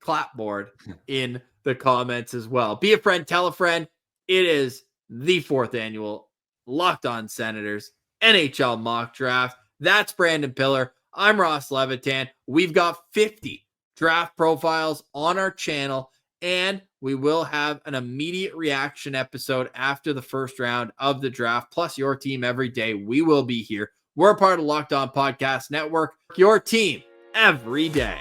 clapboard in the comments as well. Be a friend, tell a friend. It is the 4th annual Locked On Senators NHL Mock Draft. That's Brandon Piller. I'm Ross Levitan. We've got 50 draft profiles on our channel, and we will have an immediate reaction episode after the first round of the draft, plus your team every day. We will be here. We're a part of Locked On Podcast Network, your team every day.